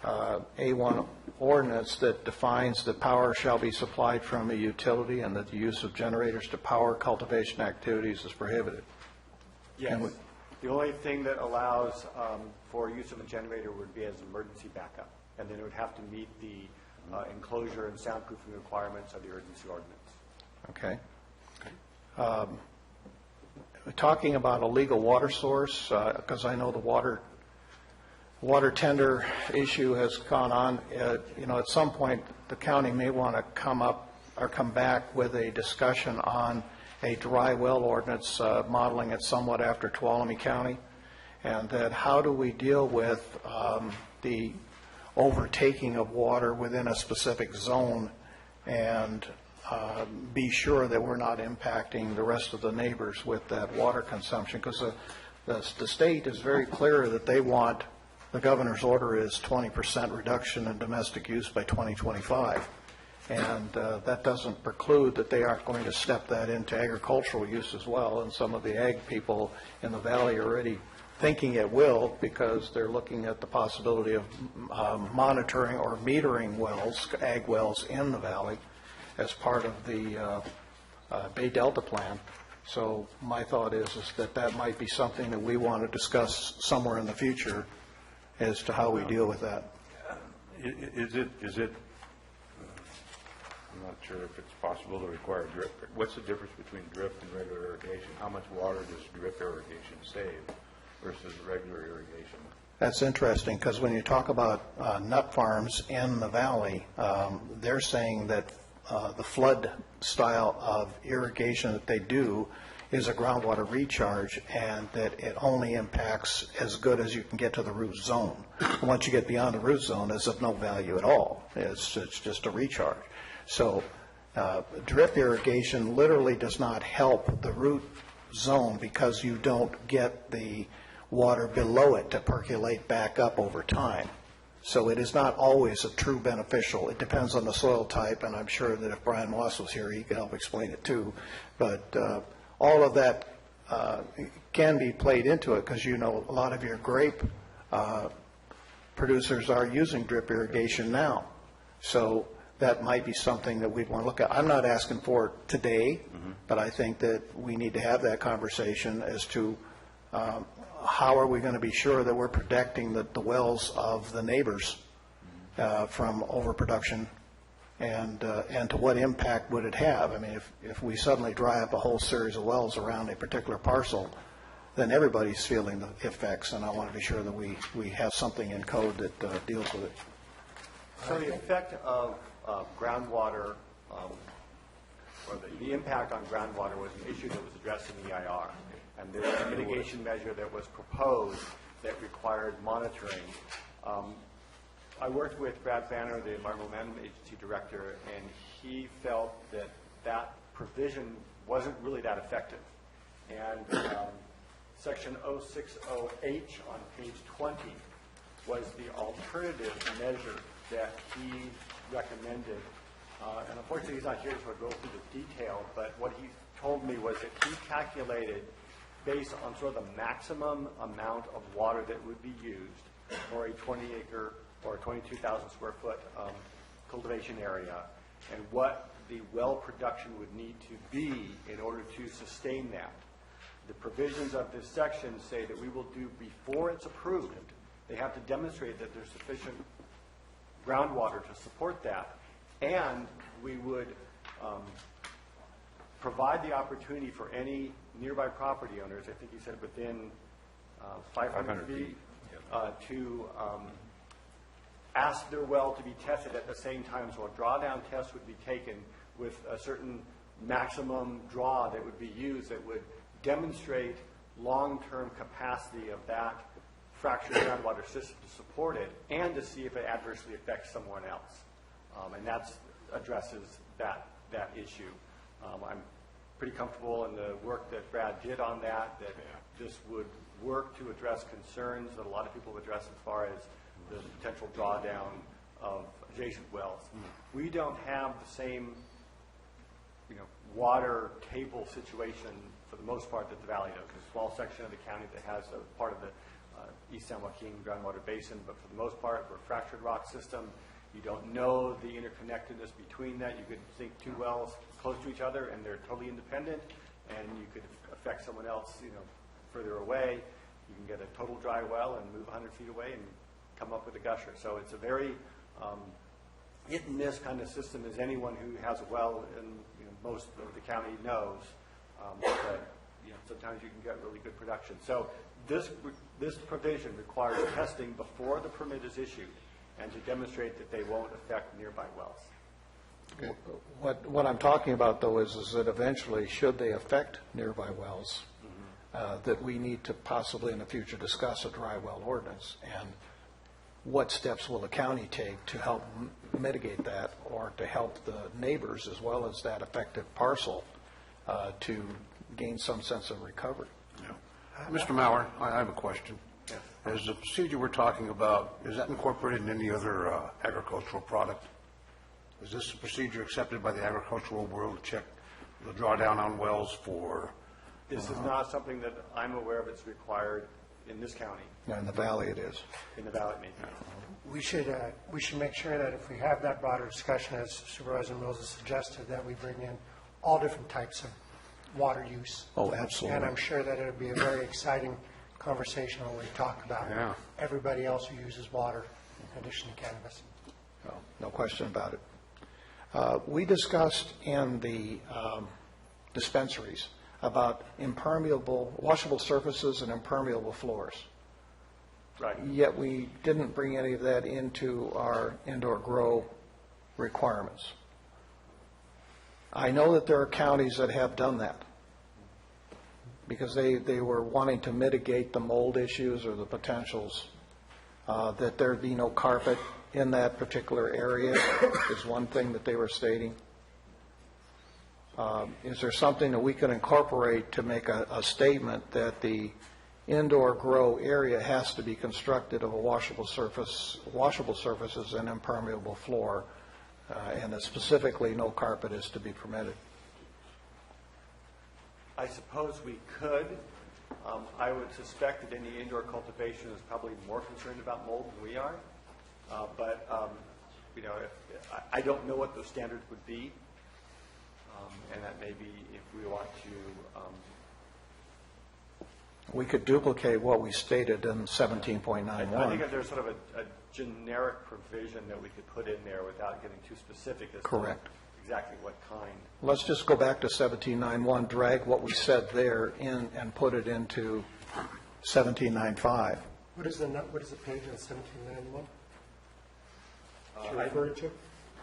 D: A1 ordinance that defines that power shall be supplied from a utility and that the use of generators to power cultivation activities is prohibited?
C: Yes. The only thing that allows for use of a generator would be as emergency backup, and then it would have to meet the enclosure and soundproofing requirements of the urgency ordinance.
D: Okay. Talking about a legal water source, because I know the water tender issue has gone on. At some point, the county may want to come up or come back with a discussion on a dry well ordinance, modeling it somewhat after Tuolumne County, and that how do we deal with the overtaking of water within a specific zone and be sure that we're not impacting the rest of the neighbors with that water consumption, because the state is very clear that they want, the governor's order is 20% reduction in domestic use by 2025. And that doesn't preclude that they aren't going to step that into agricultural use as well. And some of the ag people in the valley are already thinking it will, because they're looking at the possibility of monitoring or metering wells, ag wells in the valley as part of the Bay Delta plan. So my thought is that might be something that we want to discuss somewhere in the future as to how we deal with that.
F: Is it I'm not sure if it's possible to require drip. What's the difference between drip and regular irrigation? How much water does drip irrigation save versus regular irrigation?
D: That's interesting, because when you talk about nut farms in the valley, they're saying that the flood style of irrigation that they do is a groundwater recharge, and that it only impacts as good as you can get to the root zone. Once you get beyond the root zone, it's of no value at all. It's just a recharge. So drip irrigation literally does not help the root zone, because you don't get the water below it to percolate back up over time. So it is not always a true beneficial. It depends on the soil type, and I'm sure that if Brian Moss was here, he could help explain it too. But all of that can be played into it, because a lot of your grape producers are using drip irrigation now. So that might be something that we'd want to look at. I'm not asking for it today, but I think that we need to have that conversation as to how are we going to be sure that we're protecting the wells of the neighbors from overproduction, and to what impact would it have? I mean, if we suddenly dry up a whole series of wells around a particular parcel, then everybody's feeling the effects, and I want to be sure that we have something in code that deals with it.
C: So the effect of groundwater, or the impact on groundwater was an issue that was addressed in the EIR. And there was a mitigation measure that was proposed that required monitoring. I worked with Brad Banner, the Environmental Management Agency Director, and he felt that that provision wasn't really that effective. And Section 060H on page 20 was the alternative measure that he recommended. And unfortunately, he's not here to go through the detail, but what he told me was that he calculated based on sort of the maximum amount of water that would be used for a 20-acre or 22,000 square foot cultivation area, and what the well production would need to be in order to sustain that. The provisions of this section say that we will do, before it's approved, they have to demonstrate that there's sufficient groundwater to support that, and we would provide the opportunity for any nearby property owners, I think he said within 500 feet, to ask their well to be tested at the same time. So a drawdown test would be taken with a certain maximum draw that would be used that would demonstrate long-term capacity of that fractured groundwater system to support it, and to see if it adversely affects someone else. And that addresses that issue. I'm pretty comfortable in the work that Brad did on that this would work to address concerns that a lot of people have addressed as far as the potential drawdown of adjacent wells. We don't have the same water table situation for the most part that the valley does. There's a small section of the county that has a part of the East San Joaquin groundwater basin, but for the most part, we're a fractured rock system. You don't know the interconnectedness between that. You could think two wells close to each other and they're totally independent, and you could affect someone else, further away. You can get a total dry well and move 100 feet away and come up with a gusher. So it's a very hit and miss kind of system, as anyone who has a well in most of the county knows. But sometimes you can get really good production. So this provision requires testing before the permit is issued, and to demonstrate that they won't affect nearby wells.
D: Okay. What I'm talking about, though, is that eventually, should they affect nearby wells, that we need to possibly in the future discuss a dry well ordinance, and what steps will the county take to help mitigate that, or to help the neighbors as well as that affected parcel to gain some sense of recovery.
A: Mr. Mauer, I have a question. Is the procedure we're talking about, is that incorporated in any other agricultural product? Is this a procedure accepted by the agricultural world to check the drawdown on wells for?
C: This is not something that I'm aware of. It's required in this county.
D: No, in the valley it is.
C: In the valley, maybe.
I: We should make sure that if we have that broader discussion, as Supervisor Mills has suggested, that we bring in all different types of water use.
D: Oh, absolutely.
I: And I'm sure that it'll be a very exciting conversation when we talk about everybody else who uses water in addition to cannabis.
D: No question about it. We discussed in the dispensaries about impermeable, washable surfaces and impermeable floors.
C: Right.
D: Yet we didn't bring any of that into our indoor grow requirements. I know that there are counties that have done that because they were wanting to mitigate the mold issues or the potentials, that there be no carpet in that particular area is one thing that they were stating. Is there something that we can incorporate to make a statement that the indoor grow area has to be constructed of a washable surfaces and impermeable floor, and that specifically no carpet is to be permitted?
C: I suppose we could. I would suspect that any indoor cultivation is probably more concerned about mold than we are. But I don't know what those standards would be, and that maybe if we want to
D: We could duplicate what we stated in 17.91.
C: I think if there's sort of a generic provision that we could put in there without getting too specific as
D: Correct.
C: to exactly what kind.
D: Let's just go back to 1791, drag what we said there in and put it into 1795.
I: What is the page on 1791? You're referring to?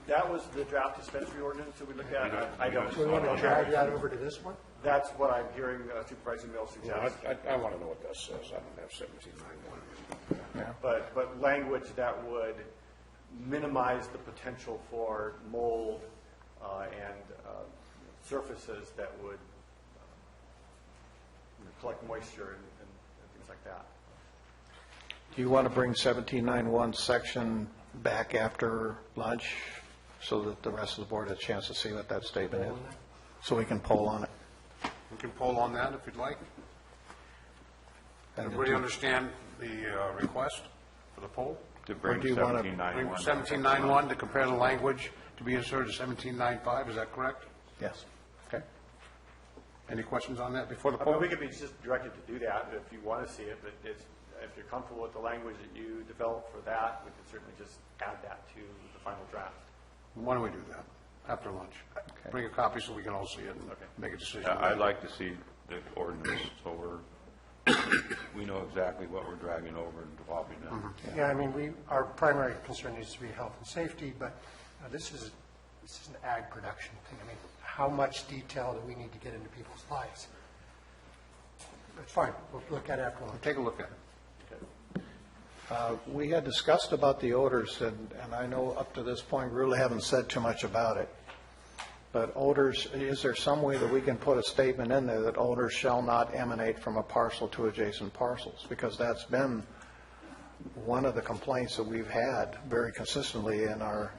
C: That was the draft dispensary ordinance that we looked at. I don't.
I: Do we want to drag that over to this one?
C: That's what I'm hearing Supervisor Mills
A: Yeah,
C: suggest.
A: I want to know what that says. I don't have 1791.
C: But language that would minimize the potential for mold and surfaces that would collect moisture and things like that.
D: Do you want to bring 1791 section back after lunch so that the rest of the board has a chance to see what that statement is? So we can poll on it.
A: We can poll on that if you'd like. Everybody understand the request for the poll?
F: To bring
D: Or do you wanna
F: 1791.
A: 1791 to compare the language to be inserted to 1795, is that correct?
D: Yes.
A: Okay. Any questions on that before the
C: I mean,
A: poll?
C: we could be just directed to do that if you want to see it, but if you're comfortable with the language that you developed for that, we could certainly just add that to the final draft.
A: Why don't we do that after lunch? Bring a copy so we can all see it and make a decision.
F: I'd like to see the ordinance, so we know exactly what we're dragging over and developing now.
I: Yeah, I mean, our primary concern needs to be health and safety, but this is an ag production thing. I mean, how much detail do we need to get into people's lives? It's fine, we'll look at it after lunch.
A: Take a look at it.
D: We had discussed about the odors, and I know up to this point, we really haven't said too much about it. But odors, is there some way that we can put a statement in there that odors shall not emanate from a parcel to adjacent parcels? Because that's been one of the complaints that we've had very consistently in our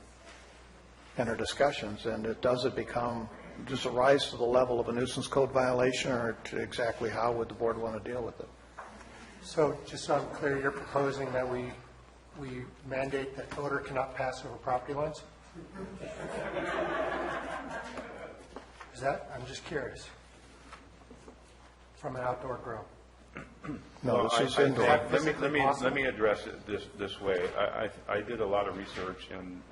D: discussions, and does it rise to the level of a nuisance code violation, or to exactly how would the board want to deal with it?
I: So just so I'm clear, you're proposing that we mandate that odor cannot pass over property lines? Is that, I'm just curious, from an outdoor grow?
D: No, this is
F: I-
D: indoor.
F: Let me address it this way. I did a lot of research on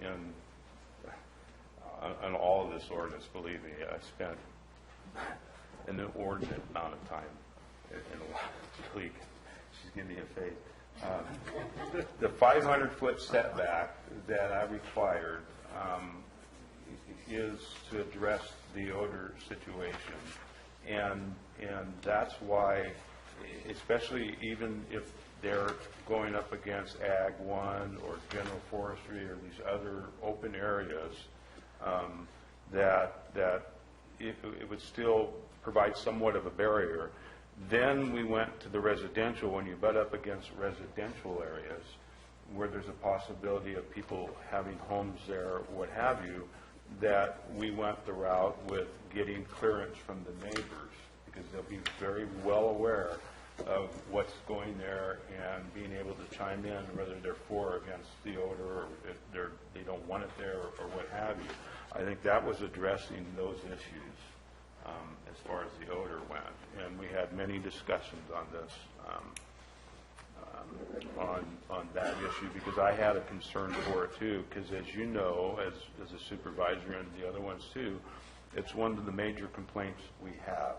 F: all of this ordinance, believe me. I spent an inordinate amount of time in a lot of league. She's giving me a face. The 500-foot setback that I required is to address the odor situation. And that's why, especially even if they're going up against Ag 1 or General Forestry or these other open areas, that it would still provide somewhat of a barrier. Then we went to the residential. When you butt up against residential areas where there's a possibility of people having homes there, what have you, that we went the route with getting clearance from the neighbors, because they'll be very well aware of what's going there and being able to chime in whether they're for or against the odor, or if they don't want it there, or what have you. I think that was addressing those issues as far as the odor went. And we had many discussions on this, on that issue, because I had a concern for it too, because as you know, as a supervisor and the other ones too, it's one of the major complaints we have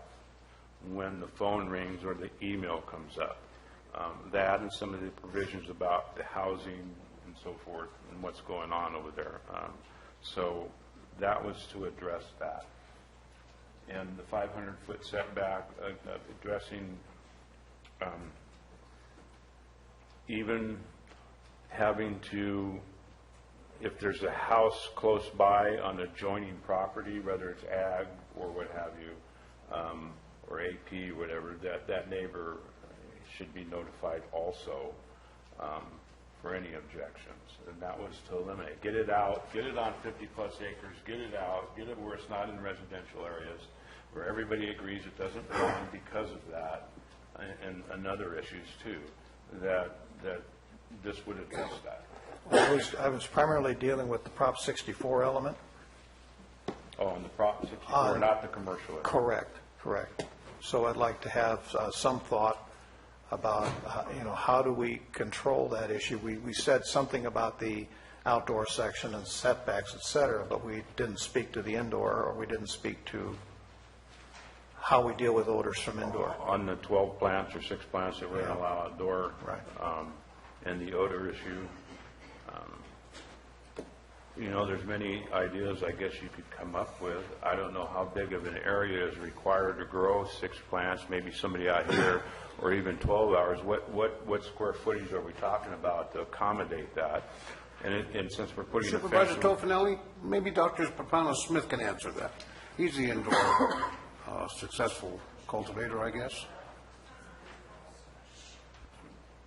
F: when the phone rings or the email comes up. That and some of the provisions about the housing and so forth and what's going on over there. So that was to address that. And the 500-foot setback, addressing even having to, if there's a house close by on adjoining property, whether it's ag or what have you, or AP, whatever, that neighbor should be notified also for any objections. And that was to eliminate. Get it out, get it on 50-plus acres, get it out, get it where it's not in residential areas, where everybody agrees it doesn't belong because of that, and other issues too, that this would address that.
D: I was primarily dealing with the Prop 64 element.
F: Oh, and the Prop 64, not the commercial area.
D: Correct. So I'd like to have some thought about, how do we control that issue? We said something about the outdoor section and setbacks, et cetera, but we didn't speak to the indoor, or we didn't speak to how we deal with odors from indoor.
F: On the 12 plants or 6 plants that we're going to allow outdoor,
D: Right.
F: And the odor issue, there's many ideas I guess you could come up with. I don't know how big of an area is required to grow 6 plants, maybe somebody out here, or even 12 hours. What square footage are we talking about to accommodate that? And since we're putting a
A: Supervisor
F: fence...
A: Tofinelli, maybe Dr. Papano-Smith can answer that. He's the indoor successful cultivator, I guess.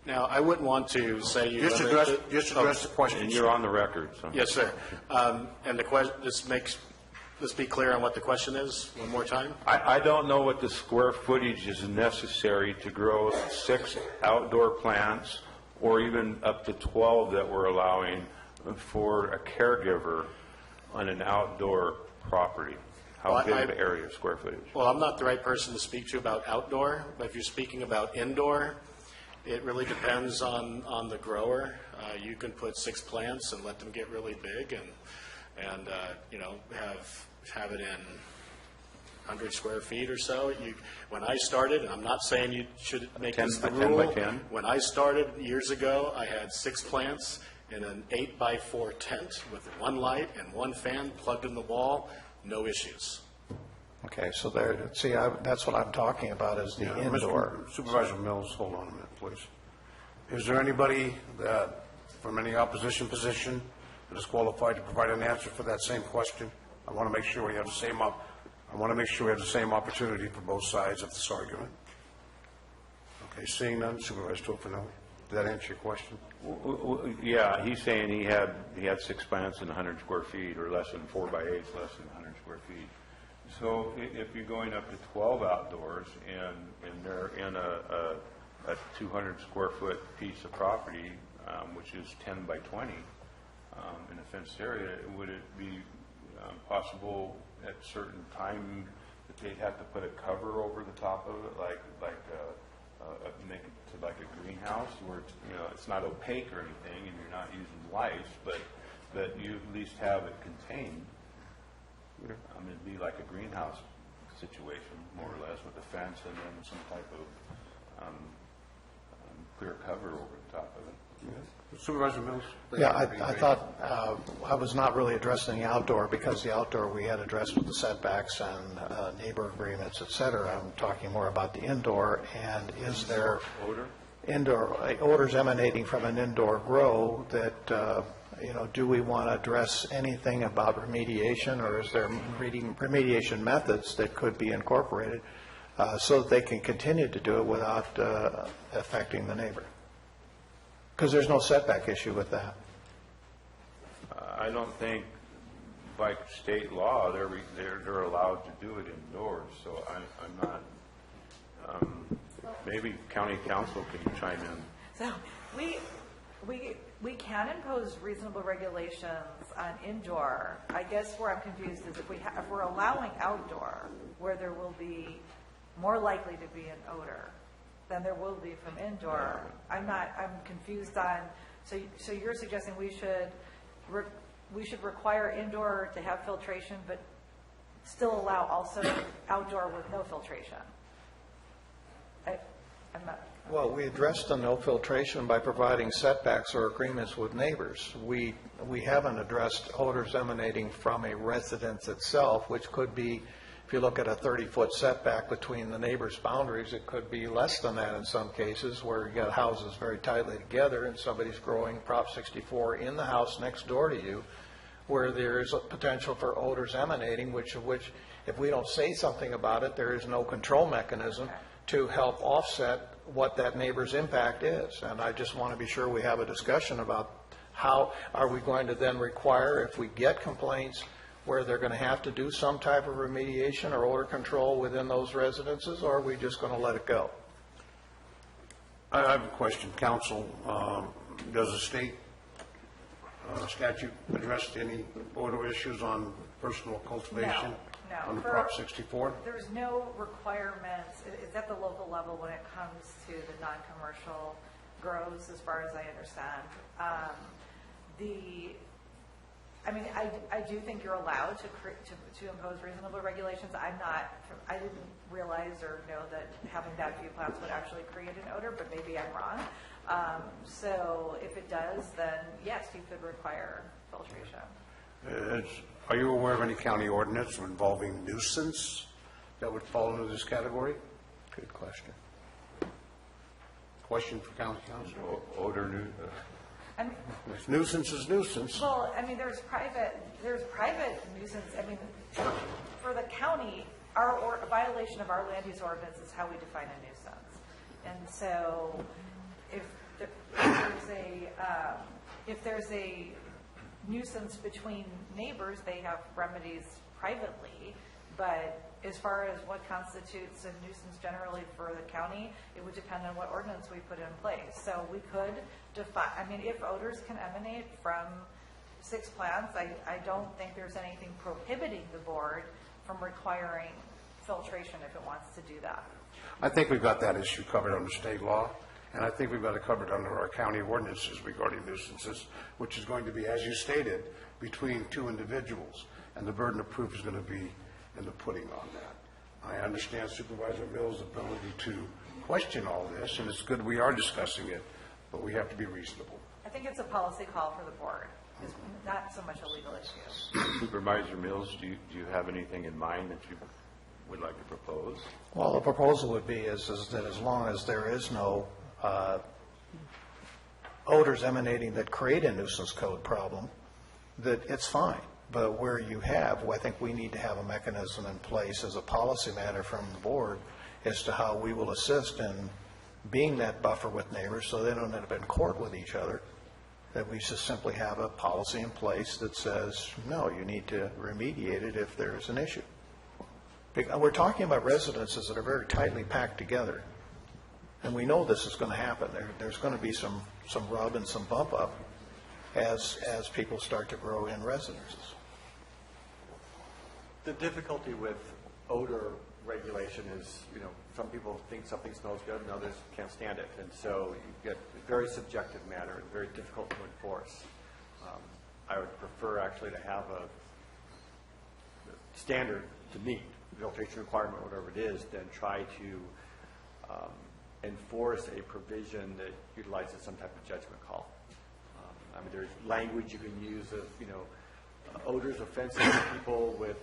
L: Now, I wouldn't want to say you...
A: Just address the question.
F: And you're on the record, so...
L: Yes, sir. And the question, let's be clear on what the question is, one more time.
F: I don't know what the square footage is necessary to grow 6 outdoor plants, or even up to 12 that we're allowing for a caregiver on an outdoor property. How big of an area, square footage?
L: Well, I'm not the right person to speak to about outdoor, but if you're speaking about indoor, it really depends on the grower. You can put 6 plants and let them get really big and have it in 100 square feet or so. When I started, and I'm not saying you should make this the rule.
F: 10 by 10?
L: When I started years ago, I had 6 plants in an 8x4 tent with 1 light and 1 fan plugged in the wall, no issues.
D: Okay, so that's what I'm talking about, is the indoor.
A: Supervisor Mills, hold on a minute, please. Is there anybody that, from any opposition position, that is qualified to provide an answer for that same question? I want to make sure we have the same opportunity for both sides of this argument. Okay, seeing none, Supervisor Tofinelli, did that answer your question?
F: Yeah, he's saying he had 6 plants in 100 square feet, or less than 4 by 8, less than 100 square feet. So if you're going up to 12 outdoors and they're in a 200 square foot piece of property, which is 10 by 20 in a fenced area, would it be possible at certain time that they'd have to put a cover over the top of it, like make it to like a greenhouse where it's not opaque or anything, and you're not using lights, but you at least have it contained? It'd be like a greenhouse situation, more or less, with a fence and then some type of clear cover over the top of it.
A: Supervisor Mills?
D: Yeah, I thought I was not really addressing the outdoor, because the outdoor we had addressed with the setbacks and neighbor agreements, et cetera. I'm talking more about the indoor, and is there odors emanating from an indoor grow that, do we want to address anything about remediation, or is there remediation methods that could be incorporated so that they can continue to do it without affecting the neighbor? Because there's no setback issue with that.
F: I don't think by state law they're allowed to do it indoors, so I'm not. Maybe county council can chime in.
E: So we can impose reasonable regulations on indoor. I guess where I'm confused is if we're allowing outdoor, where there will be more likely to be an odor than there will be from indoor. I'm confused on, so you're suggesting we should require indoor to have filtration, but still allow also outdoor with no filtration? I'm not.
D: Well, we addressed the no filtration by providing setbacks or agreements with neighbors. We haven't addressed odors emanating from a residence itself, which could be, if you look at a 30-foot setback between the neighbors' boundaries, it could be less than that in some cases, where you got houses very tightly together and somebody's growing Prop 64 in the house next door to you, where there is a potential for odors emanating, which if we don't say something about it, there is no control mechanism to help offset what that neighbor's impact is. And I just want to be sure we have a discussion about how are we going to then require, if we get complaints, where they're going to have to do some type of remediation or odor control within those residences, or are we just going to let it go?
A: I have a question. Council, does the state statute address any odor issues on personal cultivation?
E: No.
A: On the
E: For-
A: Prop 64?
E: There's no requirements, it's at the local level when it comes to the non-commercial grows, as far as I understand. I do think you're allowed to impose reasonable regulations. I didn't realize or know that having that few plants would actually create an odor, but maybe I'm wrong. So if it does, then yes, you could require filtration.
A: Are you aware of any county ordinance involving nuisance that would fall into this category?
D: Good question.
A: Question for county council?
F: Odor
E: I mean,
A: If nuisance is nuisance,
E: well, I mean, there's private nuisance, I mean, for the county, a violation of our land use ordinance is how we define a nuisance. And so if there's a nuisance between neighbors, they have remedies privately, but as far as what constitutes a nuisance generally for the county, it would depend on what ordinance we put in place. So we could define, I mean, if odors can emanate from 6 plants, I don't think there's anything prohibiting the board from requiring filtration if it wants to do that.
A: I think we've got that issue covered under state law, and I think we've got it covered under our county ordinances regarding nuisances, which is going to be, as you stated, between 2 individuals, and the burden of proof is going to be in the pudding on that. I understand Supervisor Mills' ability to question all this, and it's good we are discussing it, but we have to be reasonable.
E: I think it's a policy call for the board. It's not so much a legal issue.
F: Supervisor Mills, do you have anything in mind that you would like to propose?
D: Well, the proposal would be is that as long as there is no odors emanating that create a nuisance code problem, that it's fine. But where you have, I think we need to have a mechanism in place as a policy matter from the board as to how we will assist in being that buffer with neighbors so they don't end up in court with each other, that we just simply have a policy in place that says, no, you need to remediate it if there's an issue. We're talking about residences that are very tightly packed together, and we know this is going to happen. There's going to be some rub and some bump up as people start to grow in residences.
C: The difficulty with odor regulation is, some people think something smells good and others can't stand it. And so you get a very subjective matter and very difficult to enforce. I would prefer actually to have a standard to meet, filtration requirement, whatever it is, than try to enforce a provision that utilizes some type of judgment call. I mean, there's language you can use of, odors offensive to people with,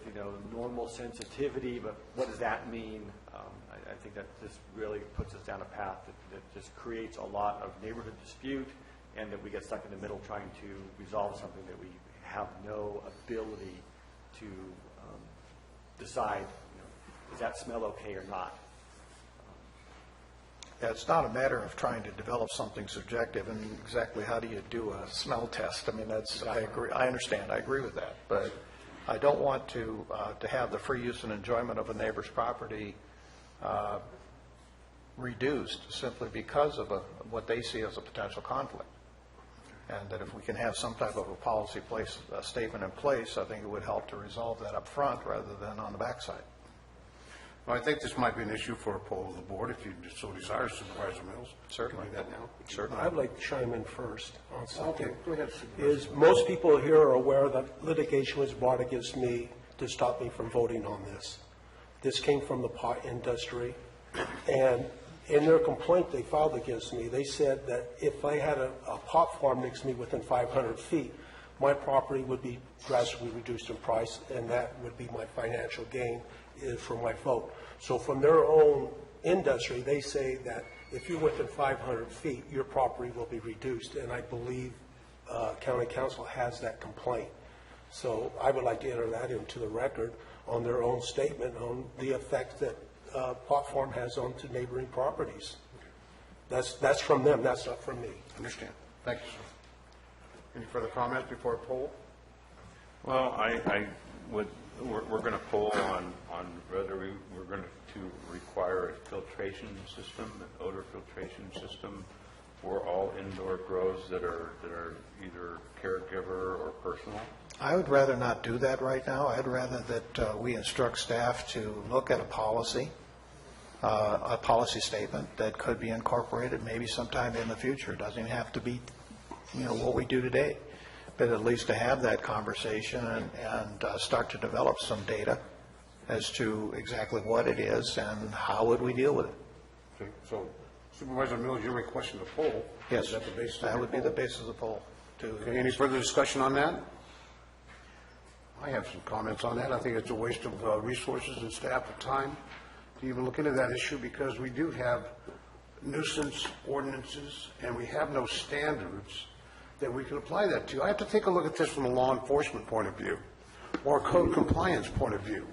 C: normal sensitivity, but what does that mean? I think that this really puts us down a path that just creates a lot of neighborhood dispute, and that we get stuck in the middle trying to resolve something that we have no ability to decide, does that smell okay or not?
D: Yeah, it's not a matter of trying to develop something subjective and exactly how do you do a smell test. I mean, I agree. I understand. I agree with that. But I don't want to have the free use and enjoyment of a neighbor's property reduced simply because of what they see as a potential conflict. And that if we can have some type of a policy statement in place, I think it would help to resolve that up front rather than on the backside.
A: Well, I think this might be an issue for a poll of the board, if you so desire, Supervisor Mills.
D: Certainly.
A: Can we do that now?
D: Certainly.
H: I'd like to chime in first on something.
A: Okay, go ahead, Supervisor.
H: Is most people here are aware that litigation was brought against me to stop me from voting on this. This came from the pot industry, and in their complaint they filed against me, they said that if I had a pot farm next to me within 500 feet, my property would be drastically reduced in price, and that would be my financial gain for my vote. So from their own industry, they say that if you're within 500 feet, your property will be reduced, and I believe county council has that complaint. So I would like to enter that into the record on their own statement on the effect that pot farm has onto neighboring properties. That's from them, that's not from me.
A: Understand. Thank you, sir. Any further comments before a poll?
F: Well, we're going to poll on whether we're going to require a filtration system, an odor filtration system for all indoor grows that are either caregiver or personal?
D: I would rather not do that right now. I'd rather that we instruct staff to look at a policy statement that could be incorporated maybe sometime in the future. It doesn't even have to be, what we do today, but at least to have that conversation and start to develop some data as to exactly what it is and how would we deal with it.
A: Okay, so Supervisor Mills, you're requesting the poll.
D: Yes,
A: Is that the basis of
D: that
A: your
D: would be
A: poll?
D: the basis of the poll.
A: Okay, any further discussion on that? I have some comments on that. I think it's a waste of resources and staff time to even look into that issue because we do have nuisance ordinances and we have no standards that we can apply that to. I have to take a look at this from a law enforcement point of view or a code compliance point of view.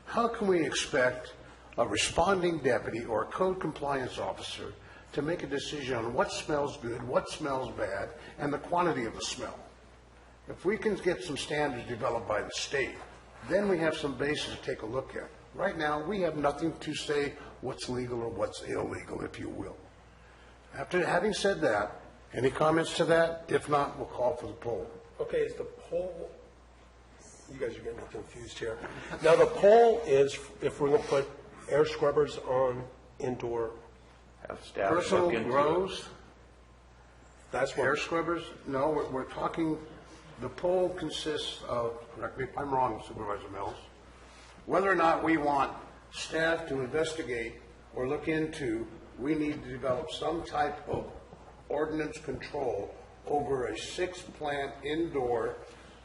A: How can we expect a responding deputy or a code compliance officer to make a decision on what smells good, what smells bad, and the quantity of the smell? If we can get some standards developed by the state, then we have some basis to take a look at. Right now, we have nothing to say what's legal or what's illegal, if you will. After having said that, any comments to that? If not, we'll call for the poll.
H: Okay, is the poll, you guys are getting me confused here. Now, the poll is if we're going to put air scrubbers on indoor.
F: Have staff
A: Personal
F: look into it.
A: grows,
H: That's
A: air
H: what,
A: scrubbers? No, we're talking, the poll consists of, correct me if I'm wrong, Supervisor Mills, whether or not we want staff to investigate or look into, we need to develop some type of ordinance control over a 6-plant indoor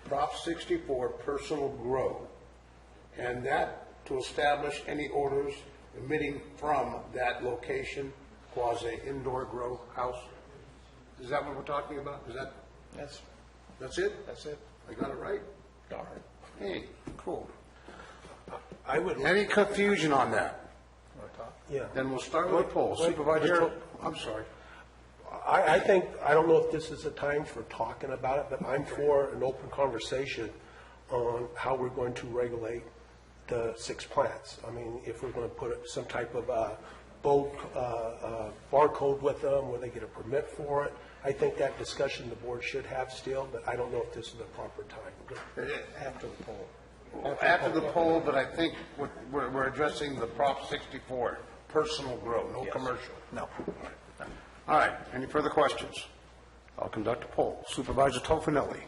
A: Prop 64 personal grow. And that to establish any orders emitting from that location, quasi-indoor grow house. Is that what we're talking about? Is that, that's it?
D: That's it.
A: I got it right?
D: Darn.
A: Hey, cool.
H: I would,
A: Any confusion on that?
H: yeah.
A: Then we'll start with the poll. Supervisor,
H: Here-
A: I'm sorry.
H: I think, I don't know if this is the time for talking about it, but I'm for an open conversation on how we're going to regulate the 6 plants. I mean, if we're going to put some type of barcode with them, where they get a permit for it. I think that discussion the board should have still, but I don't know if this is the proper time.
D: After the poll.
A: After the poll, but I think we're addressing the Prop 64, personal grow, no commercial.
D: No.
A: All right, any further questions? I'll conduct a poll. Supervisor Tofinelli.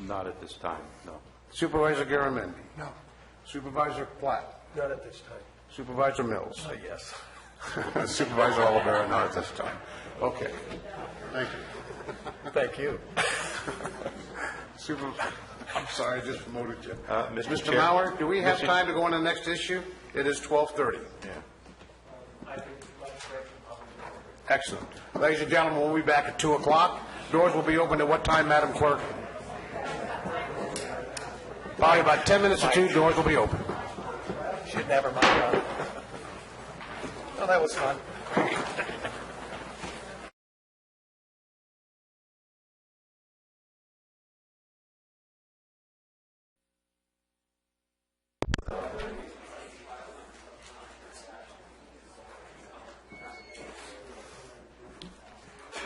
F: Not at this time, no.
A: Supervisor Garamendi. No. Supervisor Platt.
H: Not at this time.
A: Supervisor Mills.
D: Yes.
A: Supervisor Olivera, not at this time. Okay. Thank you.
D: Thank you.
A: I'm sorry, I just promoted you.
F: Mr.
A: Mr.
F: Chair.
A: Mauer, do we have
F: Mr.
A: time to go on to the next issue? It is 12:30.
F: Yeah.
A: Excellent. Ladies and gentlemen, we'll be back at 2 o'clock. Doors will be open at what time, Madam Clerk? Probably about 10 minutes to 2, doors will be open.
D: Should never mind. Oh, that was fun.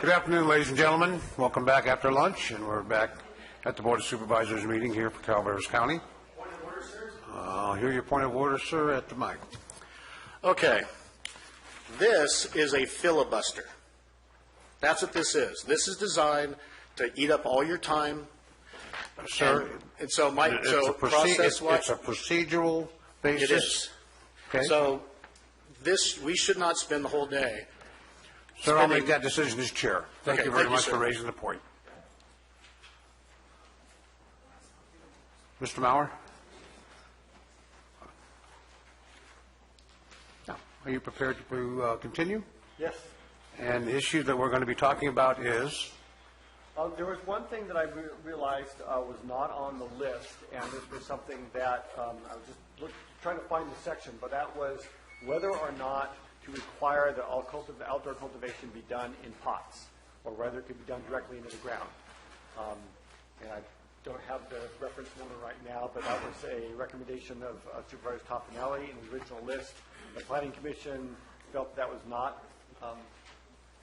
A: Good afternoon, ladies and gentlemen. Welcome back after lunch, and we're back at the Board of Supervisors meeting here for Calaveras County. I'll hear your point of order, sir, at the mic.
L: Okay. This is a filibuster. That's what this is. This is designed to eat up all your time.
A: Sir,
L: And so
A: it's a
L: process-wise,
A: procedural basis.
L: it is.
A: Okay.
L: So this, we should not spend the whole day.
A: Sir, I'll make that decision as chair. Thank
L: Okay,
A: you very
L: thank you,
A: much
L: sir.
A: for raising the point. Mr. Mauer? Now, are you prepared to continue?
C: Yes.
A: And the issue that we're going to be talking about is?
C: There was one thing that I realized was not on the list, and this was something that I was just trying to find the section, but that was whether or not to require that all outdoor cultivation be done in pots, or whether it could be done directly into the ground. And I don't have the reference number right now, but that was a recommendation of Supervisor Tofinelli in the original list. The Planning Commission felt that was not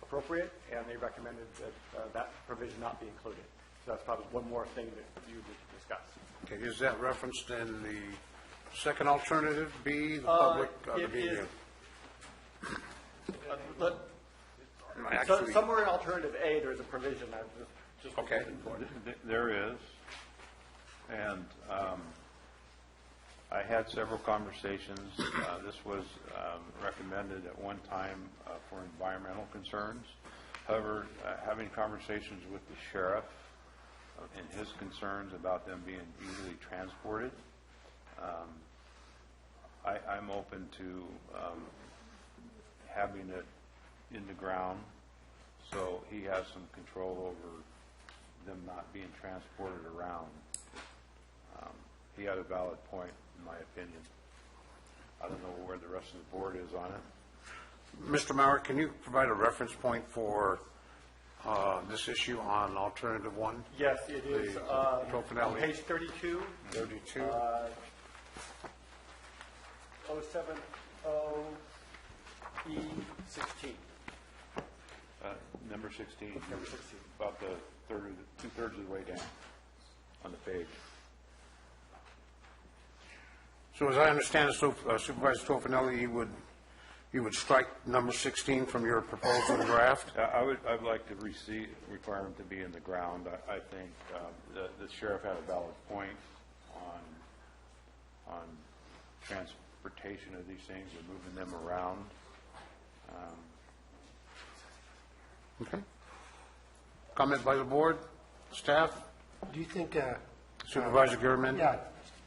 C: appropriate, and they recommended that that provision not be included. So that's probably one more thing that you would discuss.
A: Okay, is that referenced in the second alternative, B, the public?
C: It
A: the
C: is,
A: Actually,
C: somewhere in alternative A, there's a provision. I'm just
A: Okay.
C: looking for it.
F: There is, and I had several conversations. This was recommended at one time for environmental concerns. However, having conversations with the sheriff and his concerns about them being easily transported, I'm open to having it in the ground so he has some control over them not being transported around. He had a valid point, in my opinion. I don't know where the rest of the board is on it.
A: Mr. Maurer, can you provide a reference point for this issue on alternative one?
C: Yes, it is on
A: Tofinelli.
C: page 32.
A: 32.
C: 070E16.
F: Number 16.
C: Number 16.
F: About the two-thirds of the way down on the page.
A: So as I understand it, Supervisor Tofinelli, you would strike number 16 from your proposal draft?
F: I'd like to require them to be in the ground. I think the sheriff had a valid point on transportation of these things and moving them around.
A: Okay. Comment by the board, staff,
I: Do you think,
A: Supervisor Garamendi?
I: yeah,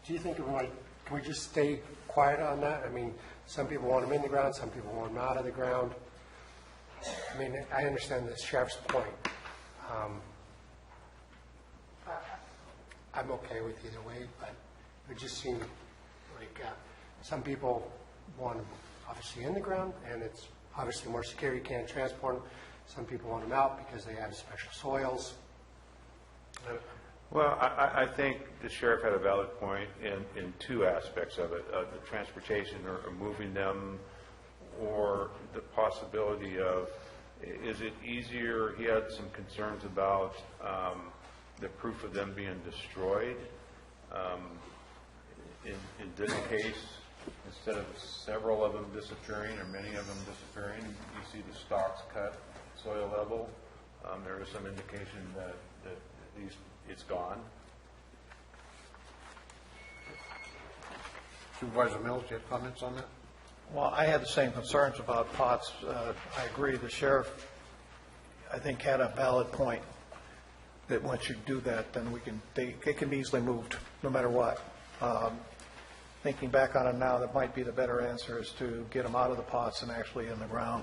I: do you think can we just stay quiet on that? I mean, some people want them in the ground, some people want them out of the ground. I mean, I understand the sheriff's point. I'm okay with either way, but it would just seem like some people want them obviously in the ground, and it's obviously more secure, you can't transport them. Some people want them out because they have special soils.
F: Well, I think the sheriff had a valid point in two aspects of it, the transportation or moving them, or the possibility of, is it easier, he had some concerns about the proof of them being destroyed. In this case, instead of several of them disappearing or many of them disappearing, you see the stalks cut, soil level. There is some indication that at least it's gone.
A: Supervisor Mills, do you have comments on that?
D: Well, I had the same concerns about pots. I agree. The sheriff, I think, had a valid point that once you do that, then it can be easily moved, no matter what. Thinking back on it now, that might be the better answer, is to get them out of the pots and actually in the ground.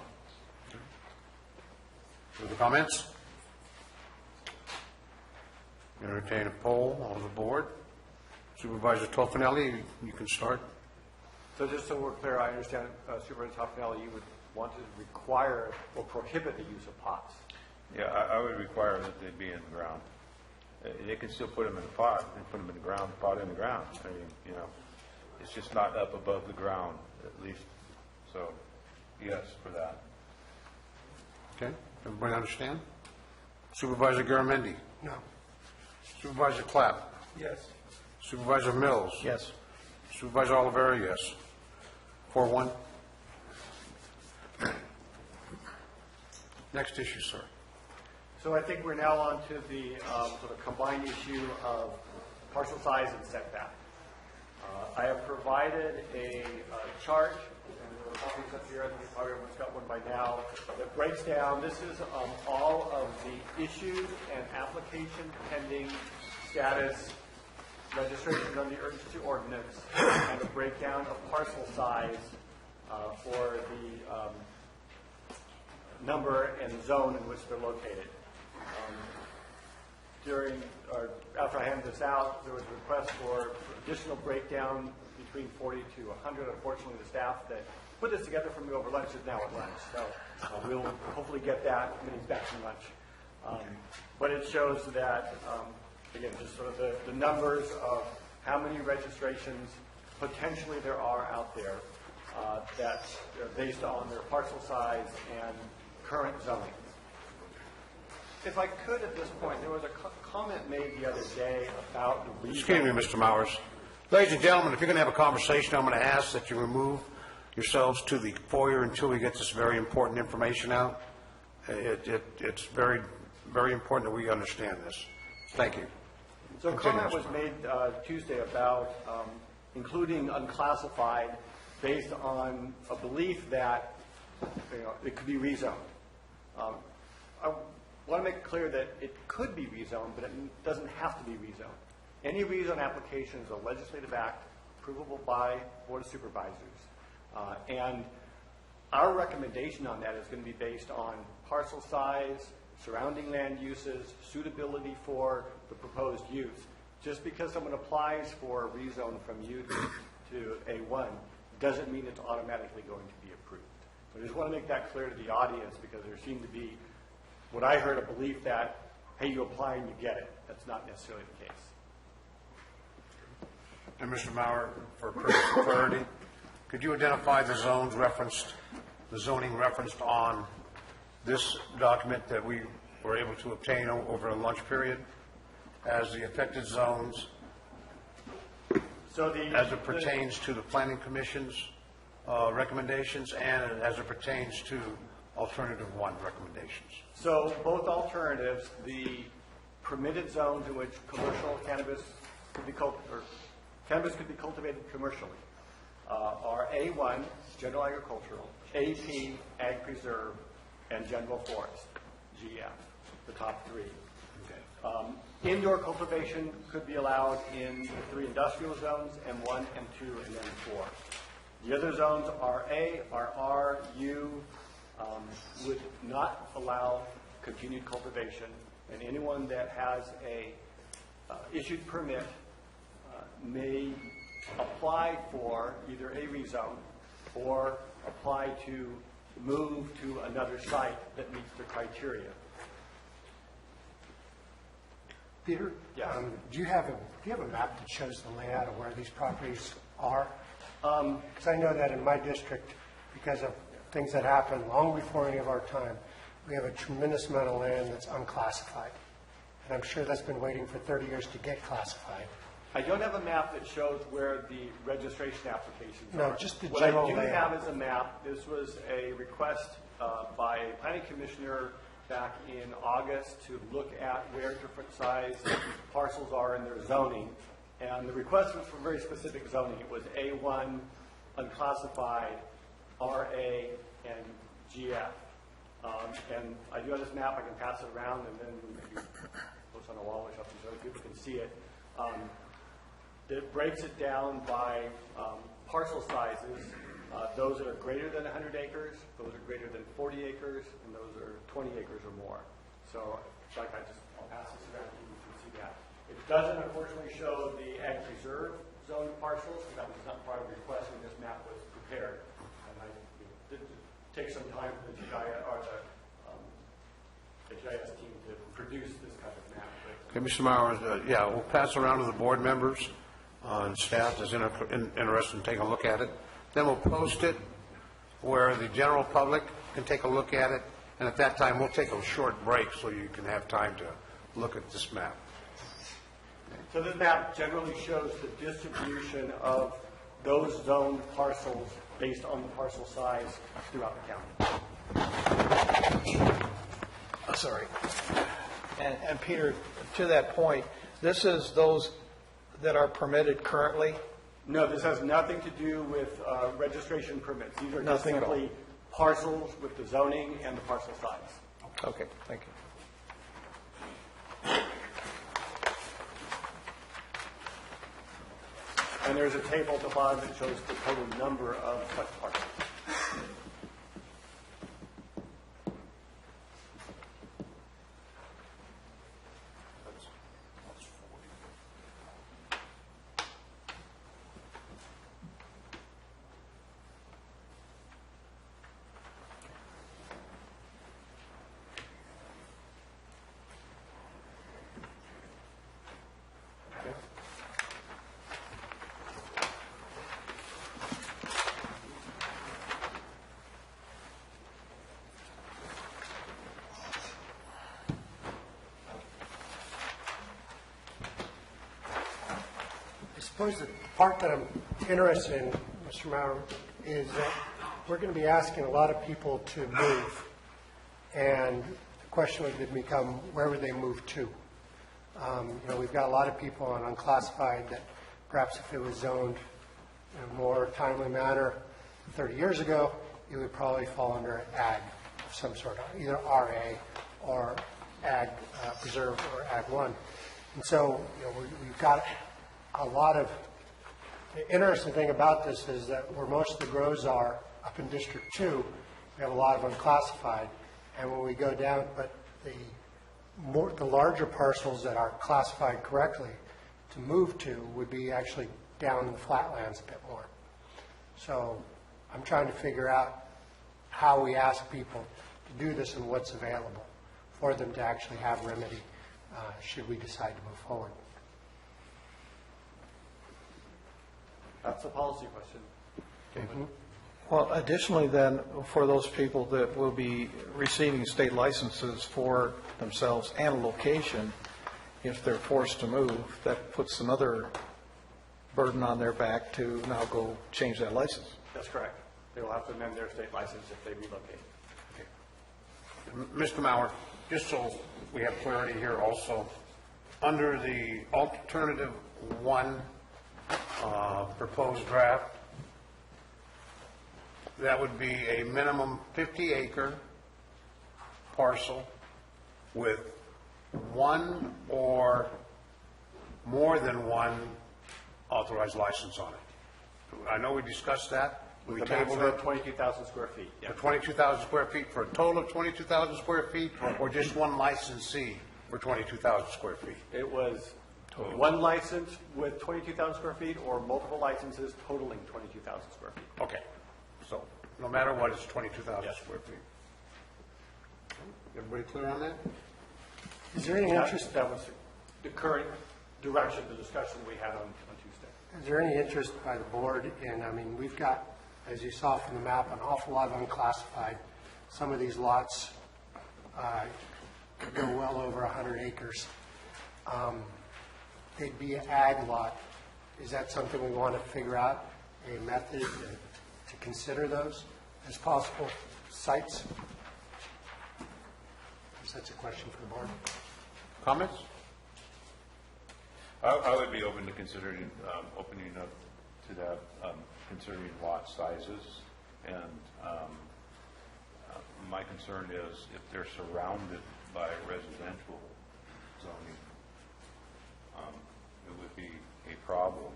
A: Further comments? Entertain a poll on the board. Supervisor Tofinelli, you can start.
C: So just so we're clear, I understand, Supervisor Tofinelli, you would want to require or prohibit the use of pots.
F: Yeah, I would require that they be in the ground. They can still put them in a pot, and put them in the ground, pot in the ground. I mean, it's just not up above the ground, at least. So, yes, for that.
A: Okay, everybody understand? Supervisor Garamendi?
I: No.
A: Supervisor Clapp?
H: Yes.
A: Supervisor Mills?
D: Yes.
A: Supervisor Olivera, yes. 4-1. Next issue, sir.
C: So I think we're now on to the sort of combined issue of parcel size and setback. I have provided a chart, and there are copies up here, I think probably everyone's got one by now, that breaks down, this is all of the issued and application pending status, registration under the urgency ordinance, and a breakdown of parcel size for the number and zone in which they're located. After I handed this out, there was a request for additional breakdown between 40 to 100. Unfortunately, the staff that put this together for me over lunch is now at lunch, so we'll hopefully get that when he's back from lunch. But it shows that, again, just sort of the numbers of how many registrations potentially there are out there that are based on their parcel size and current zoning. If I could at this point, there was a comment made the other day about the
A: Excuse me, Mr. Mowers. Ladies and gentlemen, if you're going to have a conversation, I'm going to ask that you remove yourselves to the foyer until we get this very important information out. It's very, very important that we understand this. Thank you.
C: So a
A: Continue,
C: comment was
A: Mr.
C: made Tuesday about including unclassified based on a belief that, it could be rezoned. I want to make it clear that it could be rezoned, but it doesn't have to be rezoned. Any rezone application is a legislative act approvable by Board of Supervisors. And our recommendation on that is going to be based on parcel size, surrounding land uses, suitability for the proposed use. Just because someone applies for a rezone from U to A1 doesn't mean it's automatically going to be approved. So I just want to make that clear to the audience because there seemed to be, what I heard, a belief that, hey, you apply and you get it. That's not necessarily the case.
A: And Mr. Maurer, for clarity, could you identify the zones referenced, the zoning referenced on this document that we were able to obtain over a lunch period as the affected zones
C: So
A: as it pertains to the Planning Commission's recommendations and as it pertains to Alternative 1 recommendations?
C: So both alternatives, the permitted zones in which commercial cannabis could be cannabis could be cultivated commercially are A1, general agricultural, AP, ag preserve, and general forest, GF, the top three. Indoor cultivation could be allowed in the 3 industrial zones, M1, M2, and M4. The other zones, RA, RR, U, would not allow continued cultivation, and anyone that has a issued permit may apply for either a rezone or apply to move to another site that meets the criteria.
I: Peter?
C: Yes.
I: Do you have a map that shows the layout of where these properties are? Because I know that in my district, because of things that happened long before any of our time, we have a tremendous amount of land that's unclassified. And I'm sure that's been waiting for 30 years to get classified.
C: I don't have a map that shows where the registration applications
I: No,
C: are.
I: just the
C: What I
I: general
C: do
I: layout.
C: have is a map. This was a request by a planning commissioner back in August to look at where different size parcels are in their zoning. And the request was for very specific zoning. It was A1, unclassified, RA, and GF. And I do have this map. I can pass it around and then maybe post on a wall or something so other people can see it. It breaks it down by parcel sizes. Those that are greater than 100 acres, those are greater than 40 acres, and those are 20 acres or more. So, like I'll pass this around so you can see that. It doesn't unfortunately show the ag preserve zone parcels, because that was not part of the request when this map was prepared. And it did take some time for the GIS, or the GIS team to produce this kind of map.
A: Okay, Mr. Mowers, yeah, we'll pass around to the board members and staff that's interested in taking a look at it. Then we'll post it where the general public can take a look at it. And at that time, we'll take a short break so you can have time to look at this map.
C: So this map generally shows the distribution of those zoned parcels based on the parcel size throughout the county.
D: Sorry. And Peter, to that point, this is those that are permitted currently?
C: No, this has nothing to do with registration permits. These are just
D: Nothing at all.
C: simply parcels with the zoning and the parcel size.
D: Okay, thank you.
C: And there's a table at the bottom that shows the total number of such parcels.
I: suppose the part that I'm interested in, Mr. Maurer, is that we're going to be asking a lot of people to move, and the question would become, where would they move to? We've got a lot of people on unclassified that perhaps if it was zoned in a more timely manner 30 years ago, it would probably fall under ag of some sort, either RA or ag preserve or ag 1. And so, we've got a lot of, the interesting thing about this is that where most of the grows are up in District 2, we have a lot of unclassified. And when we go down, but the larger parcels that are classified correctly to move to would be actually down in the flatlands a bit more. So I'm trying to figure out how we ask people to do this and what's available for them to actually have remedy should we decide to move forward.
C: That's a policy question.
D: Well, additionally then, for those people that will be receiving state licenses for themselves and a location, if they're forced to move, that puts another burden on their back to now go change that license.
C: That's correct. They will have to amend their state license if they relocate.
A: Mr. Maurer, just so we have clarity here also, under the alternative 1 proposed draft, that would be a minimum 50-acre parcel with 1 or more than 1 authorized license on it. I know we discussed that. We tabled it.
C: 22,000 square feet. Yeah.
A: For 22,000 square feet, for a total of 22,000 square feet, or just 1 licensee for 22,000 square feet?
C: It was 1 license with 22,000 square feet or multiple licenses totaling 22,000 square feet.
A: Okay. So no matter what, it's 22,000
C: Yes.
A: square feet. Everybody clear on that?
I: Is there any interest?
C: That was the current direction, the discussion we had on Tuesday.
I: Is there any interest by the board in, we've got, as you saw from the map, an awful lot of unclassified. Some of these lots could go well over 100 acres. They'd be an ag lot. Is that something we want to figure out, a method to consider those as possible sites? That's a question for the board.
A: Comments?
F: I would be open to considering opening up to that, considering lot sizes. And my concern is if they're surrounded by residential zoning, it would be a problem.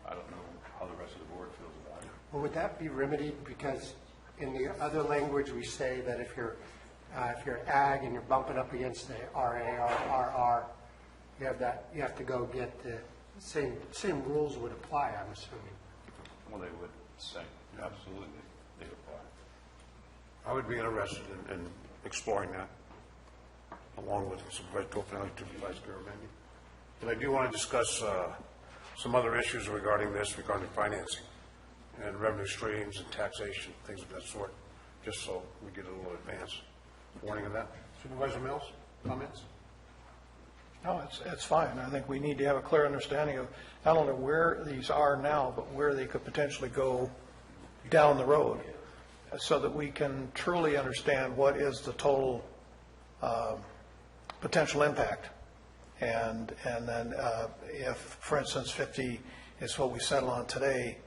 F: I don't know how the rest of the board feels about it.
I: Well, would that be remedied? Because in the other language, we say that if you're ag and you're bumping up against the RA or RR, you have to go get the same rules would apply, I'm assuming.
F: Well, they would say, absolutely, they apply.
A: I would be interested in exploring that, along with Supervisor Tofinelli, Supervisor Garamendi. But I do want to discuss some other issues regarding financing and revenue streams and taxation, things of that sort, just so we get a little advance warning of that. Supervisor Mills, comments?
D: No, it's fine. I think we need to have a clear understanding of not only where these are now, but where they could potentially go down the road, so that we can truly understand what is the total potential impact. And then if, for instance, 50 is what we settle on today,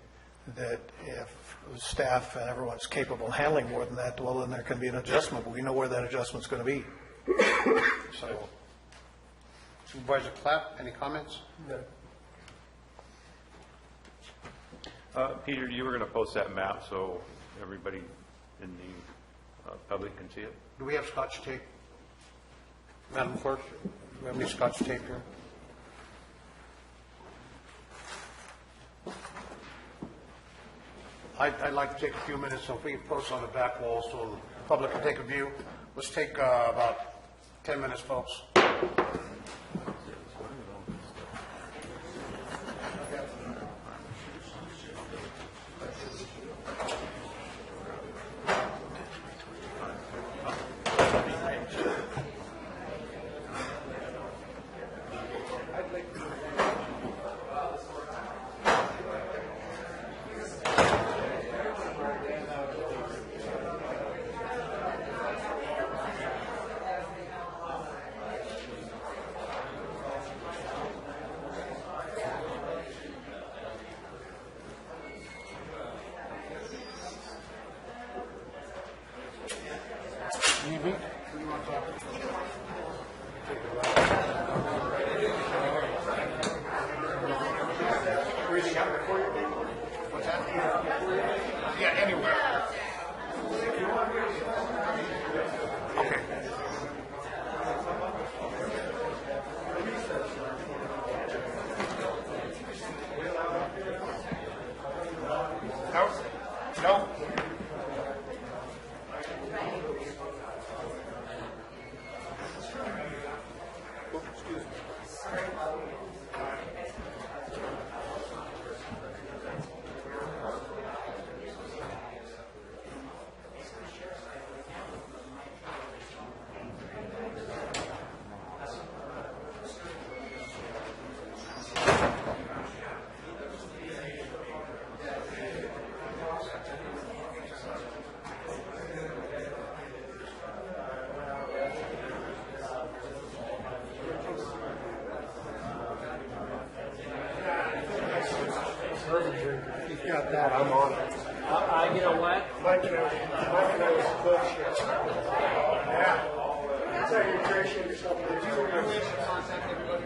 D: that if staff and everyone's capable of handling more than that, well, then there can be an adjustment, but we know where that adjustment's going to be. So,
A: Supervisor Clapp, any comments?
F: No. Peter, you were going to post that map so everybody in the public can see it?
A: Do we have Scotch tape? Madam Clerk, do we have any Scotch tape here? I'd like to take a few minutes, so if we can post on the back wall so the public can take a view. Let's take about 10 minutes, folks. Yeah, anywhere. Okay. No? No?
H: Got that, I'm on it.
M: You know what?
H: Mike and I was bullshit. Yeah. Segregation or something. Did you contact everybody?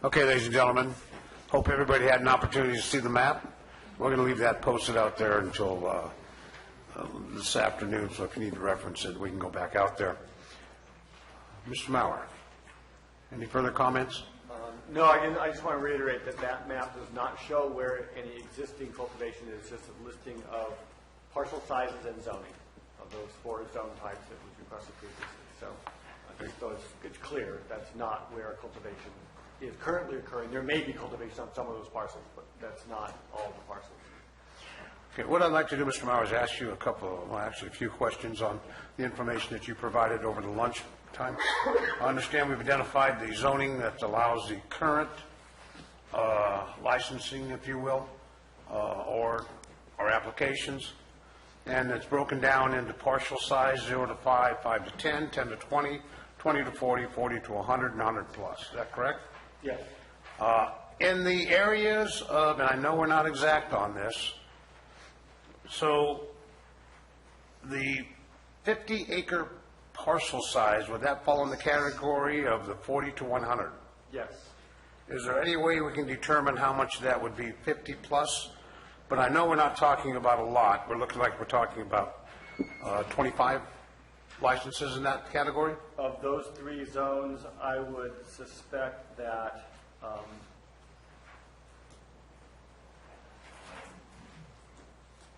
A: Okay, ladies and gentlemen, hope everybody had an opportunity to see the map. We're going to leave that posted out there until this afternoon, so if you need to reference it, we can go back out there. Mr. Mauer, any further comments?
C: No, I just want to reiterate that that map does not show where any existing cultivation is, just a listing of parcel sizes and zoning of those 4 zone types that was requested previously. So I think it's clear that's not where cultivation is currently occurring. There may be cultivation on some of those parcels, but that's not all of the parcels.
A: Okay, what I'd like to do, Mr. Mauer, is ask you a few questions on the information that you provided over the lunch time. I understand we've identified the zoning that allows the current licensing, if you will, or applications, and it's broken down into partial size, 0 to 5, 5 to 10, 10 to 20, 20 to 40, 40 to 100, and 100 plus. Is that correct?
C: Yes.
A: In the areas of, and I know we're not exact on this, so the 50-acre parcel size, would that fall in the category of the 40 to 100?
C: Yes.
A: Is there any way we can determine how much that would be 50 plus? But I know we're not talking about a lot. We're looking like we're talking about 25 licenses in that category?
C: Of those 3 zones, I would suspect that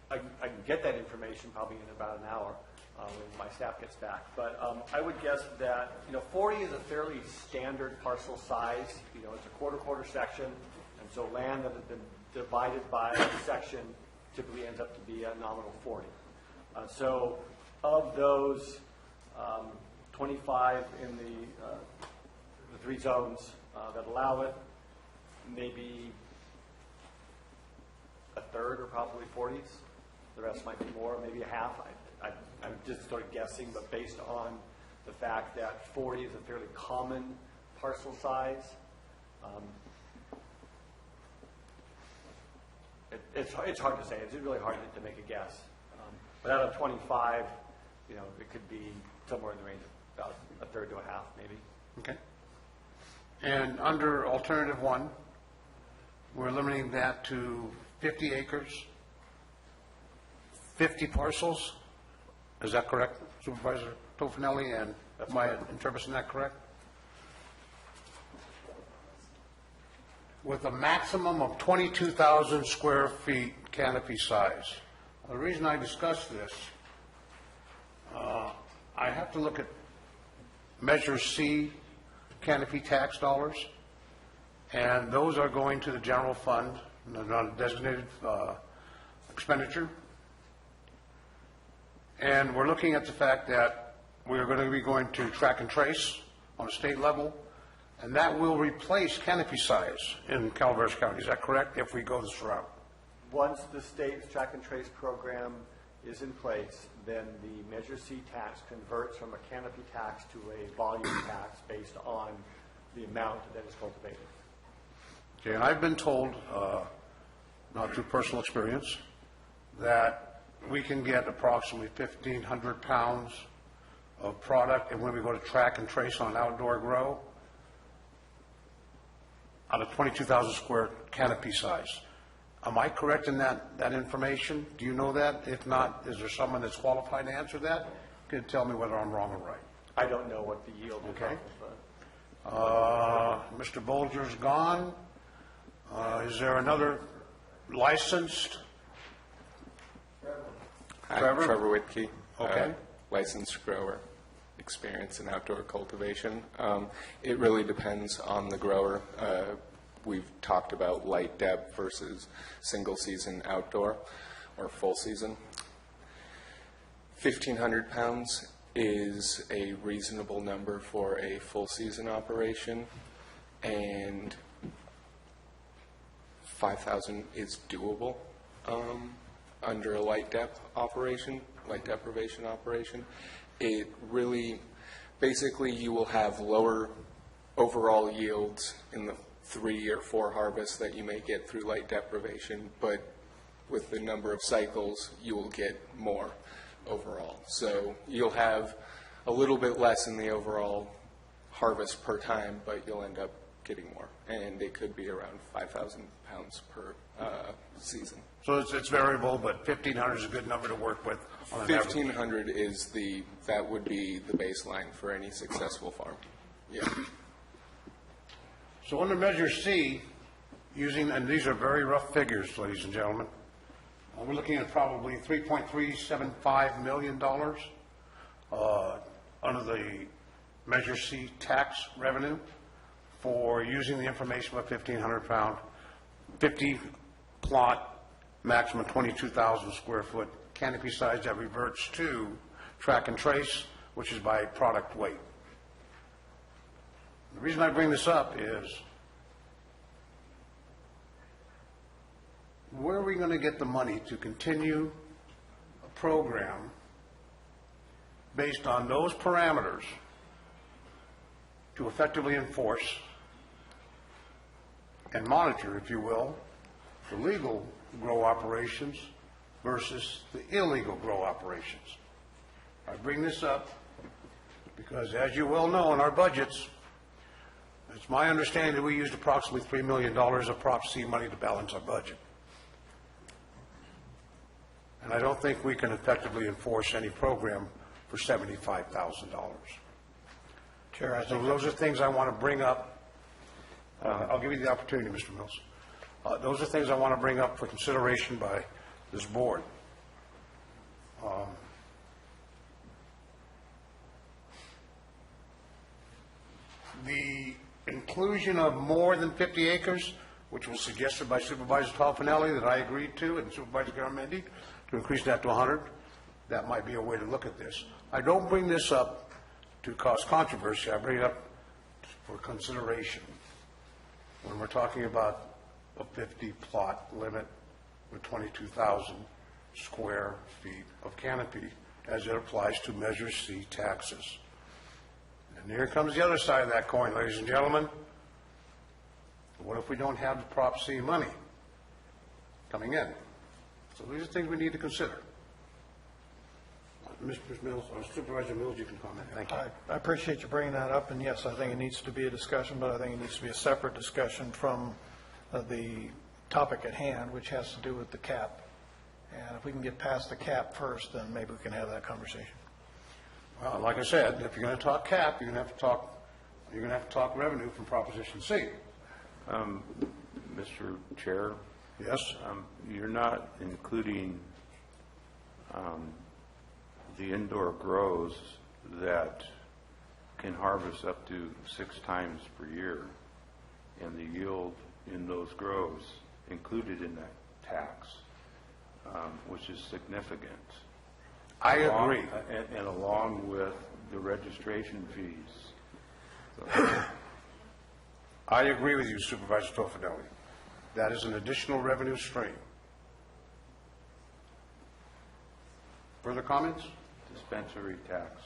C: I can get that information probably in about an hour when my staff gets back. But I would guess that 40 is a fairly standard parcel size. It's a quarter section, and so land that has been divided by a section typically ends up to be a nominal 40. So of those 25 in the 3 zones that allow it, maybe a third are probably 40s. The rest might be more, maybe a half. I'm just sort of guessing, but based on the fact that 40 is a fairly common parcel size, it's hard to say. It's really hard to make a guess. But out of 25, it could be somewhere in the range of about a third to a half, maybe.
A: Okay. And under alternative 1, we're limiting that to 50 acres, 50 parcels. Is that correct, Supervisor Tofinelli? And am I interpreting that correct? With a maximum of 22,000 square feet canopy size. The reason I discuss this, I have to look at Measure C canopy tax dollars, and those are going to the general fund, the non-designated expenditure. And we're looking at the fact that we're going to be going to track and trace on a state level, and that will replace canopy size in Calaveras County. Is that correct, if we go this route?
C: Once the state's track and trace program is in place, then the Measure C tax converts from a canopy tax to a volume tax based on the amount that is cultivated.
A: Okay, and I've been told, not through personal experience, that we can get approximately 1,500 pounds of product, and when we go to track and trace on outdoor grow, out of 22,000 square canopy size. Am I correct in that information? Do you know that? If not, is there someone that's qualified to answer that? Can you tell me whether I'm wrong or right?
C: I don't know what the yield is.
A: Okay. Mr. Bolger's gone. Is there another licensed?
M: Hi,
A: Trevor?
M: Trevor Whitkey.
A: Okay.
M: Licensed grower, experience in outdoor cultivation. It really depends on the grower. We've talked about light depth versus single season outdoor or full season. 1,500 pounds is a reasonable number for a full season operation, and 5,000 is doable under a light depth deprivation operation. It really, basically you will have lower overall yields in the 3 or 4 harvests that you may get through light deprivation, but with the number of cycles, you will get more overall. So you'll have a little bit less in the overall harvest per time, but you'll end up getting more, and it could be around 5,000 pounds per season.
A: So it's variable, but 1,500 is a good number to work with on an average.
M: 1,500 is that would be the baseline for any successful farm. Yeah.
A: So under Measure C, and these are very rough figures, ladies and gentlemen, we're looking at probably $3.375 million under the Measure C tax revenue for using the information of a 1,500-pound, 50-plot, maximum 22,000 square foot canopy size that reverts to track and trace, which is by product weight. The reason I bring this up is, where are we going to get the money to continue a program based on those parameters to effectively enforce and monitor, if you will, the legal grow operations versus the illegal grow operations? I bring this up because, as you well know, in our budgets, it's my understanding that we used approximately $3 million of Prop C money to balance our budget. And I don't think we can effectively enforce any program for $75,000.
D: Chair,
A: So those are things I want to bring up. I'll give you the opportunity, Mr. Mills. Those are things I want to bring up for consideration by this board. The inclusion of more than 50 acres, which was suggested by Supervisor Toffenelli, that I agreed to, and Supervisor Garamendi, to increase that to 100, that might be a way to look at this. I don't bring this up to cause controversy. I bring it up for consideration when we're talking about a 50-plot limit with 22,000 square feet of canopy as it applies to Measure C taxes. And here comes the other side of that coin, ladies and gentlemen. What if we don't have the Prop C money coming in? So these are things we need to consider. Mr. Mills, or Supervisor Mills, you can comment. Thank you.
D: I appreciate you bringing that up, and yes, I think it needs to be a discussion, but I think it needs to be a separate discussion from the topic at hand, which has to do with the cap. And if we can get past the cap first, then maybe we can have that conversation.
A: Well, like I said, if you're going to talk cap, you're going to have to talk revenue from Proposition C.
F: Mr. Chair?
A: Yes?
F: You're not including the indoor grows that can harvest up to 6 times per year, and the yield in those grows included in that tax, which is significant.
A: I agree.
F: And along with the registration fees.
A: I agree with you, Supervisor Toffenelli. That is an additional revenue stream. Further comments?
F: Dispensary tax.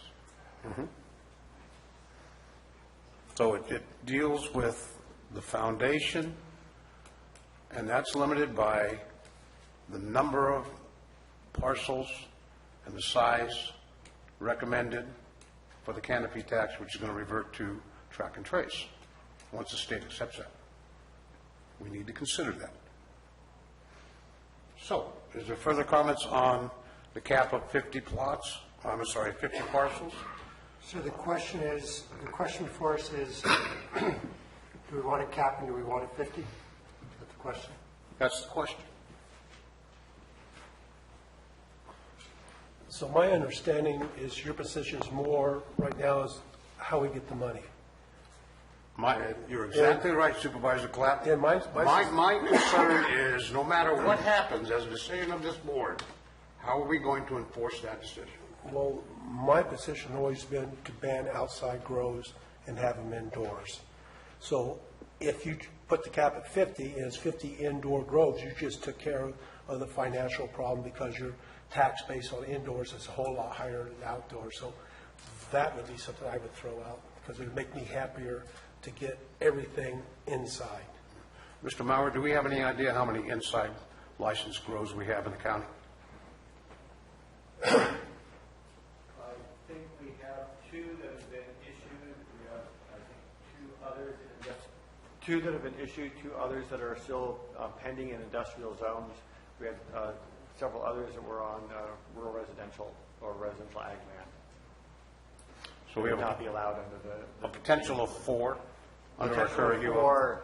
A: So it deals with the foundation, and that's limited by the number of parcels and the size recommended for the canopy tax, which is going to revert to track and trace, once the state accepts that. We need to consider that. So, is there further comments on the cap of 50 plots? 50 parcels?
I: So the question before us is, do we want it capped and do we want it 50? Is that the question?
A: That's the question.
H: So my understanding is your position is more right now is how we get the money.
A: You're exactly right, Supervisor Clapp.
H: And my
A: concern is, no matter what happens as a decision of this board, how are we going to enforce that decision?
H: Well, my position has always been to ban outside grows and have them indoors. So if you put the cap at 50 and it's 50 indoor grows, you just took care of the financial problem because your tax base on indoors is a whole lot higher than outdoors. So that would be something I would throw out because it would make me happier to get everything inside.
A: Mr. Maurer, do we have any idea how many inside licensed grows we have in the county?
N: I think we have 2 that have been issued. We have, I think, 2 others in
C: 2 that have been issued, 2 others that are still pending in industrial zones. We had several others that were on rural residential or residential ag land.
A: So we have
C: Would not be allowed under the
A: a potential of 4 under our current UO.
C: Or,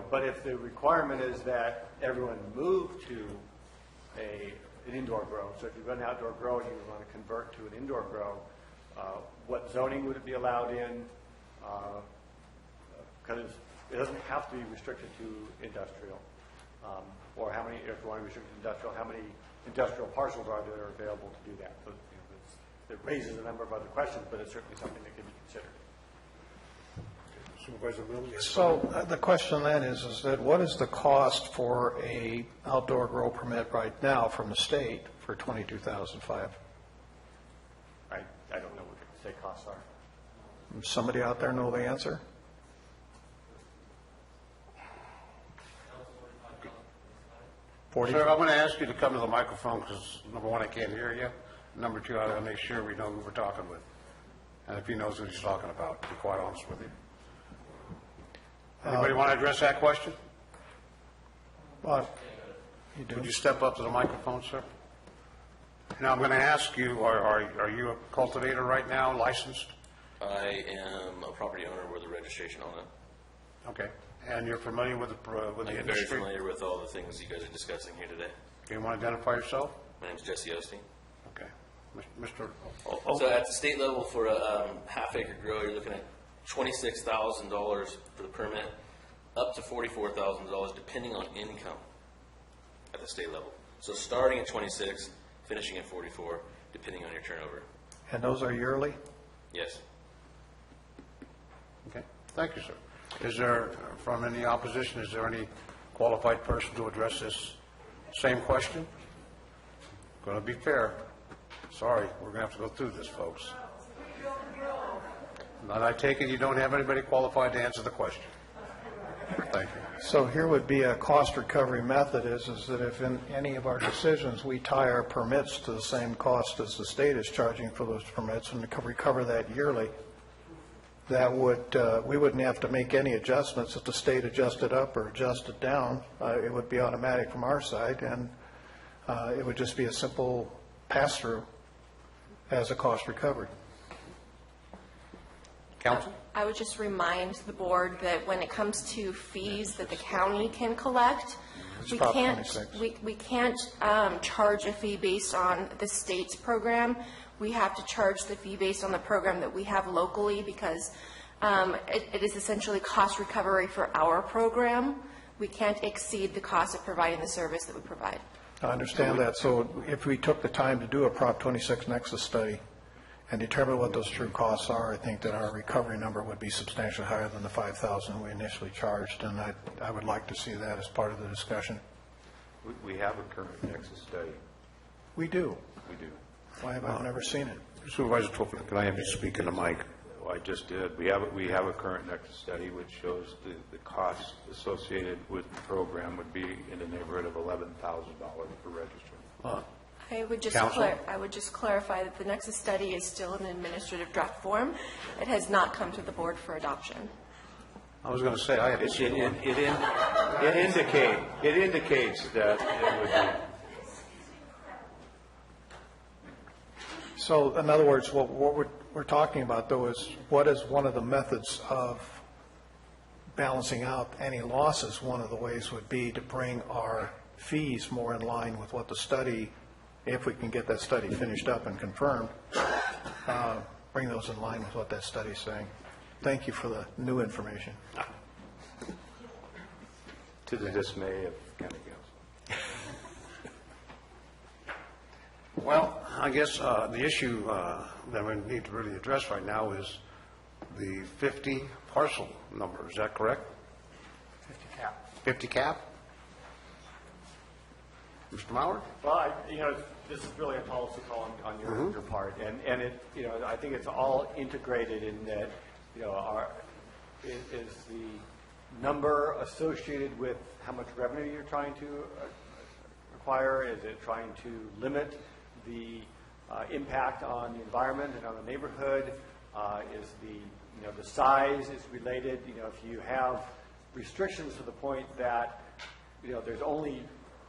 C: but if the requirement is that everyone move to an indoor grow, so if you've got an outdoor grow and you want to convert to an indoor grow, what zoning would it be allowed in? Because it doesn't have to be restricted to industrial. Or how many, if you want to restrict to industrial, how many industrial parcels are there available to do that? So, it raises a number of other questions, but it's certainly something that can be considered.
A: Supervisor Mills? Yes.
D: So the question then is that what is the cost for a outdoor grow permit right now from the state for $22,500?
C: I don't know what the state costs are.
D: Somebody out there know the answer?
A: Sir, I'm going to ask you to come to the microphone because, number one, I can't hear you. Number two, I got to make sure we know who we're talking with. And if he knows what he's talking about, to be quite honest with you. Anybody want to address that question?
D: Well, you do.
A: Would you step up to the microphone, sir? Now, I'm going to ask you, are you a cultivator right now, licensed?
O: I am a property owner with a registration on it.
A: Okay. And you're familiar with the
O: I'm very
A: industry?
O: familiar with all the things you guys are discussing here today.
A: Okay, you want to identify yourself?
O: My name is Jesse Osteen.
A: Okay. Mr.
O: So at the state level for a half-acre grow, you're looking at $26,000 for the permit, up to $44,000 depending on income at the state level. So starting at 26, finishing at 44, depending on your turnover.
D: And those are yearly?
O: Yes.
A: Okay. Thank you, sir. Is there, from any opposition, is there any qualified person to address this same question? Going to be fair. Sorry, we're going to have to go through this, folks. And I take it you don't have anybody qualified to answer the question. Thank you.
D: So here would be a cost recovery method is that if in any of our decisions, we tie our permits to the same cost as the state is charging for those permits and recover that yearly, that would, we wouldn't have to make any adjustments if the state adjusted up or adjusted down. It would be automatic from our side, and it would just be a simple pass-through as a cost recovery.
A: Counsel?
B: I would just remind the board that when it comes to fees that the county can collect, we
D: Prop
B: can't,
D: 26.
B: we can't charge a fee based on the state's program. We have to charge the fee based on the program that we have locally because it is essentially cost recovery for our program. We can't exceed the cost of providing the service that we provide.
D: I understand that. So if we took the time to do a Prop 26 Nexus study and determine what those true costs are, I think that our recovery number would be substantially higher than the $5,000 we initially charged, and I would like to see that as part of the discussion.
F: We have a current Nexus study.
D: We do.
F: We do.
D: Why have I never seen it?
A: Supervisor Tolfin, can I have you speak in the mic?
F: Well, I just did. We have a current Nexus study which shows the costs associated with the program would be in the neighborhood of $11,000 per register.
B: I would just
A: Counsel?
B: I would just clarify that the Nexus study is still in administrative draft form. It has not come to the board for adoption.
A: I was going to say, I haven't seen one.
F: It indicates that it would be.
D: So in other words, what we're talking about, though, is what is one of the methods of balancing out any losses. One of the ways would be to bring our fees more in line with what the study, if we can get that study finished up and confirmed, bring those in line with what that study is saying. Thank you for the new information.
F: To the dismay of county council.
A: Well, I guess the issue that we need to really address right now is the 50 parcel number. Is that correct?
I: 50 cap.
A: 50 cap? Mr. Mauer?
C: Well, this is really a policy call on your part, and it, I think it's all integrated in that, is the number associated with how much revenue you're trying to acquire? Is it trying to limit the impact on the environment and on the neighborhood? Is the the size is related. If you have restrictions to the point that, there's only,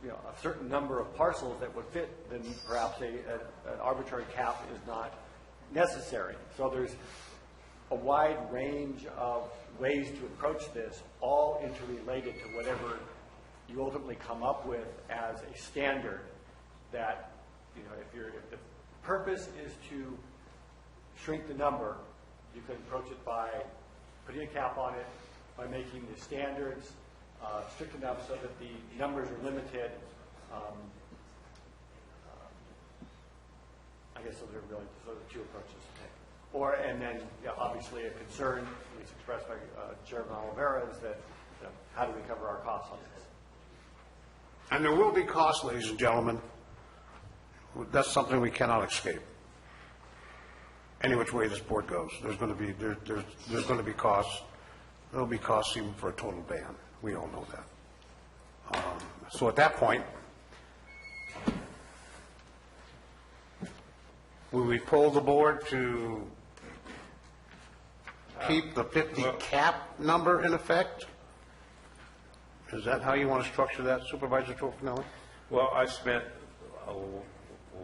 C: a certain number of parcels that would fit, then perhaps an arbitrary cap is not necessary. So there's a wide range of ways to approach this, all interrelated to whatever you ultimately come up with as a standard that, if the purpose is to shrink the number, you can approach it by putting a cap on it, by making the standards strict enough so that the numbers are limited. I guess those are the two approaches to take. And then, obviously, a concern, at least expressed by Chairman Calaveras, is that how do we cover our costs on this?
A: And there will be costs, ladies and gentlemen. That's something we cannot escape. Any which way this board goes, there's going to be costs. There'll be costs even for a total ban. We all know that. So at that point, will we poll the board to keep the 50 cap number in effect? Is that how you want to structure that, Supervisor Tofinelli?
F: Well, I spent a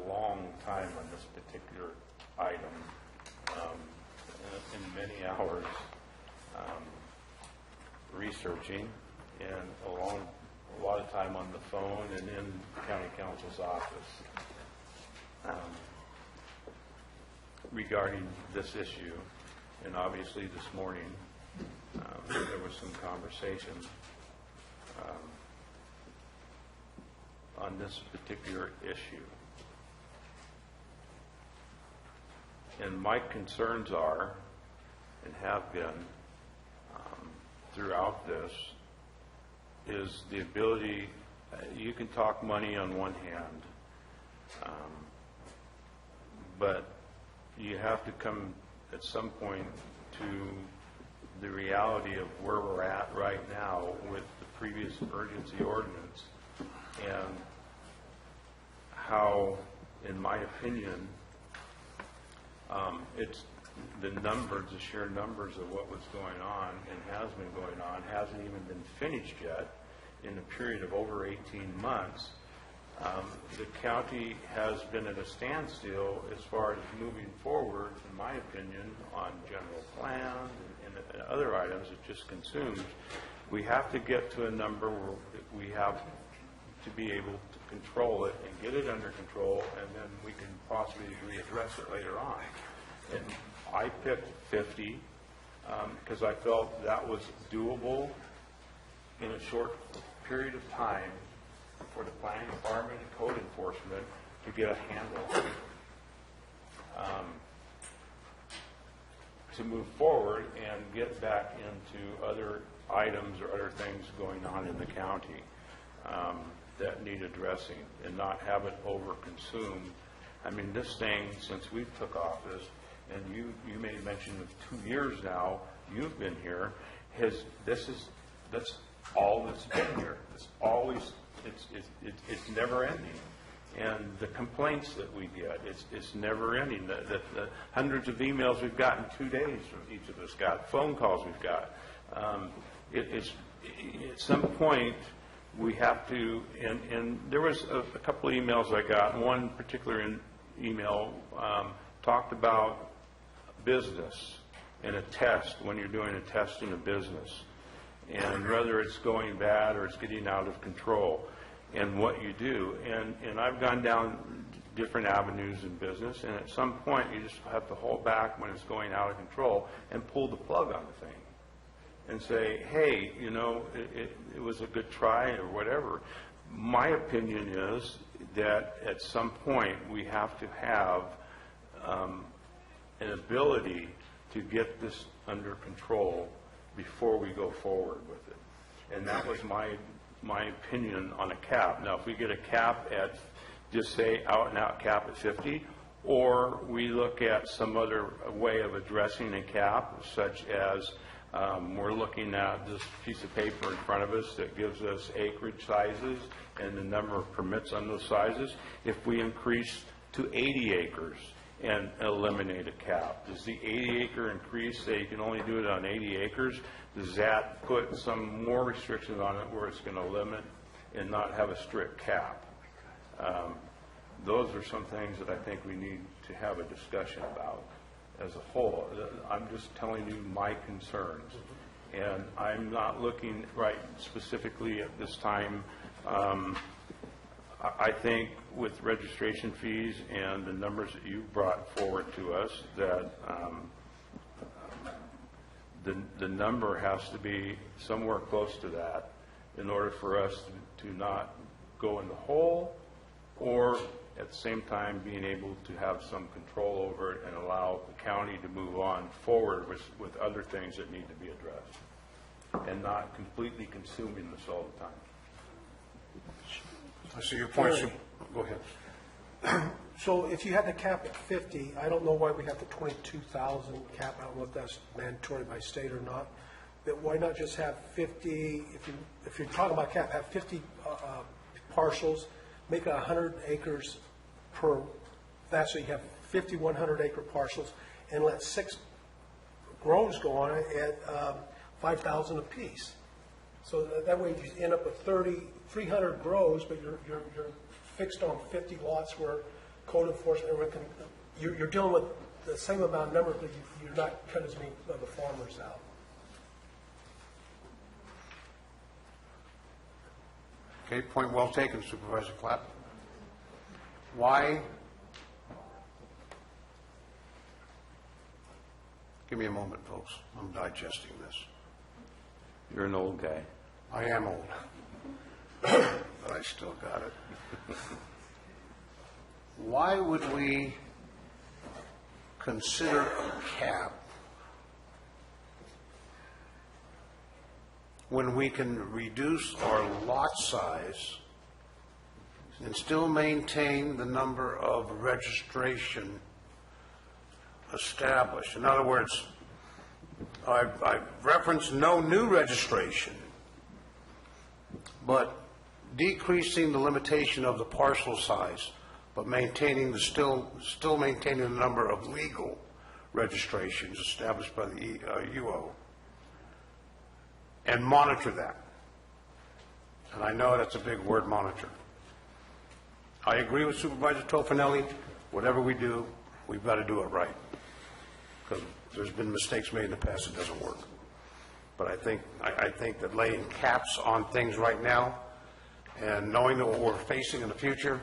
F: long time on this particular item, in many hours researching, and a lot of time on the phone and in county counsel's office regarding this issue. And obviously this morning there was some conversation on this particular issue. And my concerns are, and have been throughout this, is the ability, you can talk money on one hand, but you have to come at some point to the reality of where we're at right now with the previous urgency ordinance, and how, in my opinion, it's the numbers, the sheer numbers of what was going on and has been going on, hasn't even been finished yet in a period of over 18 months. The county has been at a standstill as far as moving forward, in my opinion, on general plan and other items it just consumes. We have to get to a number where we have to be able to control it and get it under control, and then we can possibly readdress it later on. And I picked 50 because I felt that was doable in a short period of time for the planning department and code enforcement to get a handle to move forward and get back into other items or other things going on in the county that need addressing, and not have it over-consumed. I mean, this thing, since we took office, and you made mention of 2 years now, you've been here, that's all that's been here. It's always, it's never ending. And the complaints that we get, it's never ending. The hundreds of emails we've got in 2 days from each of us got, phone calls we've got. At some point, we have to, and there was a couple of emails I got. One particular email talked about business and a test, when you're doing a test in a business, and whether it's going bad or it's getting out of control, and what you do. And I've gone down different avenues in business, and at some point you just have to hold back when it's going out of control and pull the plug on the thing and say, hey, it was a good try or whatever. My opinion is that at some point we have to have an ability to get this under control before we go forward with it. And that was my opinion on a cap. Now, if we get a cap at, just say, out-and-out cap at 50, or we look at some other way of addressing a cap, such as we're looking at this piece of paper in front of us that gives us acreage sizes and the number of permits on those sizes. If we increase to 80 acres and eliminate a cap. Does the 80-acre increase, say you can only do it on 80 acres? Does that put some more restrictions on it where it's going to limit and not have a strict cap? Those are some things that I think we need to have a discussion about as a whole. I'm just telling you my concerns. And I'm not looking right specifically at this time. I think with registration fees and the numbers that you brought forward to us, that the number has to be somewhere close to that in order for us to not go in the hole, or at the same time being able to have some control over it and allow the county to move on forward with other things that need to be addressed, and not completely consuming this all the time.
A: I see your point. Go ahead.
H: So if you had the cap at 50, I don't know why we have the 22,000 cap. I don't know if that's mandatory by state or not. But why not just have 50, if you're talking about cap, have 50 parcels, make it 100 acres per, that's so you have 50 100-acre parcels, and let 6 grows go on it at 5,000 apiece. So that way you end up with 300 grows, but you're fixed on 50 lots where code enforcement, everyone can, you're dealing with the same amount of numbers, but you're not cutting as many of the farmers out.
A: Okay, point well taken, Supervisor Clapp. Why? Give me a moment, folks. I'm digesting this.
F: You're an old guy.
A: I am old, but I still got it. Why would we consider a cap when we can reduce our lot size and still maintain the number of registration established? In other words, I referenced no new registration, but decreasing the limitation of the parcel size, but maintaining still maintaining the number of legal registrations established by the UO, and monitor that. And I know that's a big word, monitor. I agree with Supervisor Tofinelli. Whatever we do, we've got to do it right, because there's been mistakes made in the past. It doesn't work. But I think that laying caps on things right now, and knowing that what we're facing in the future,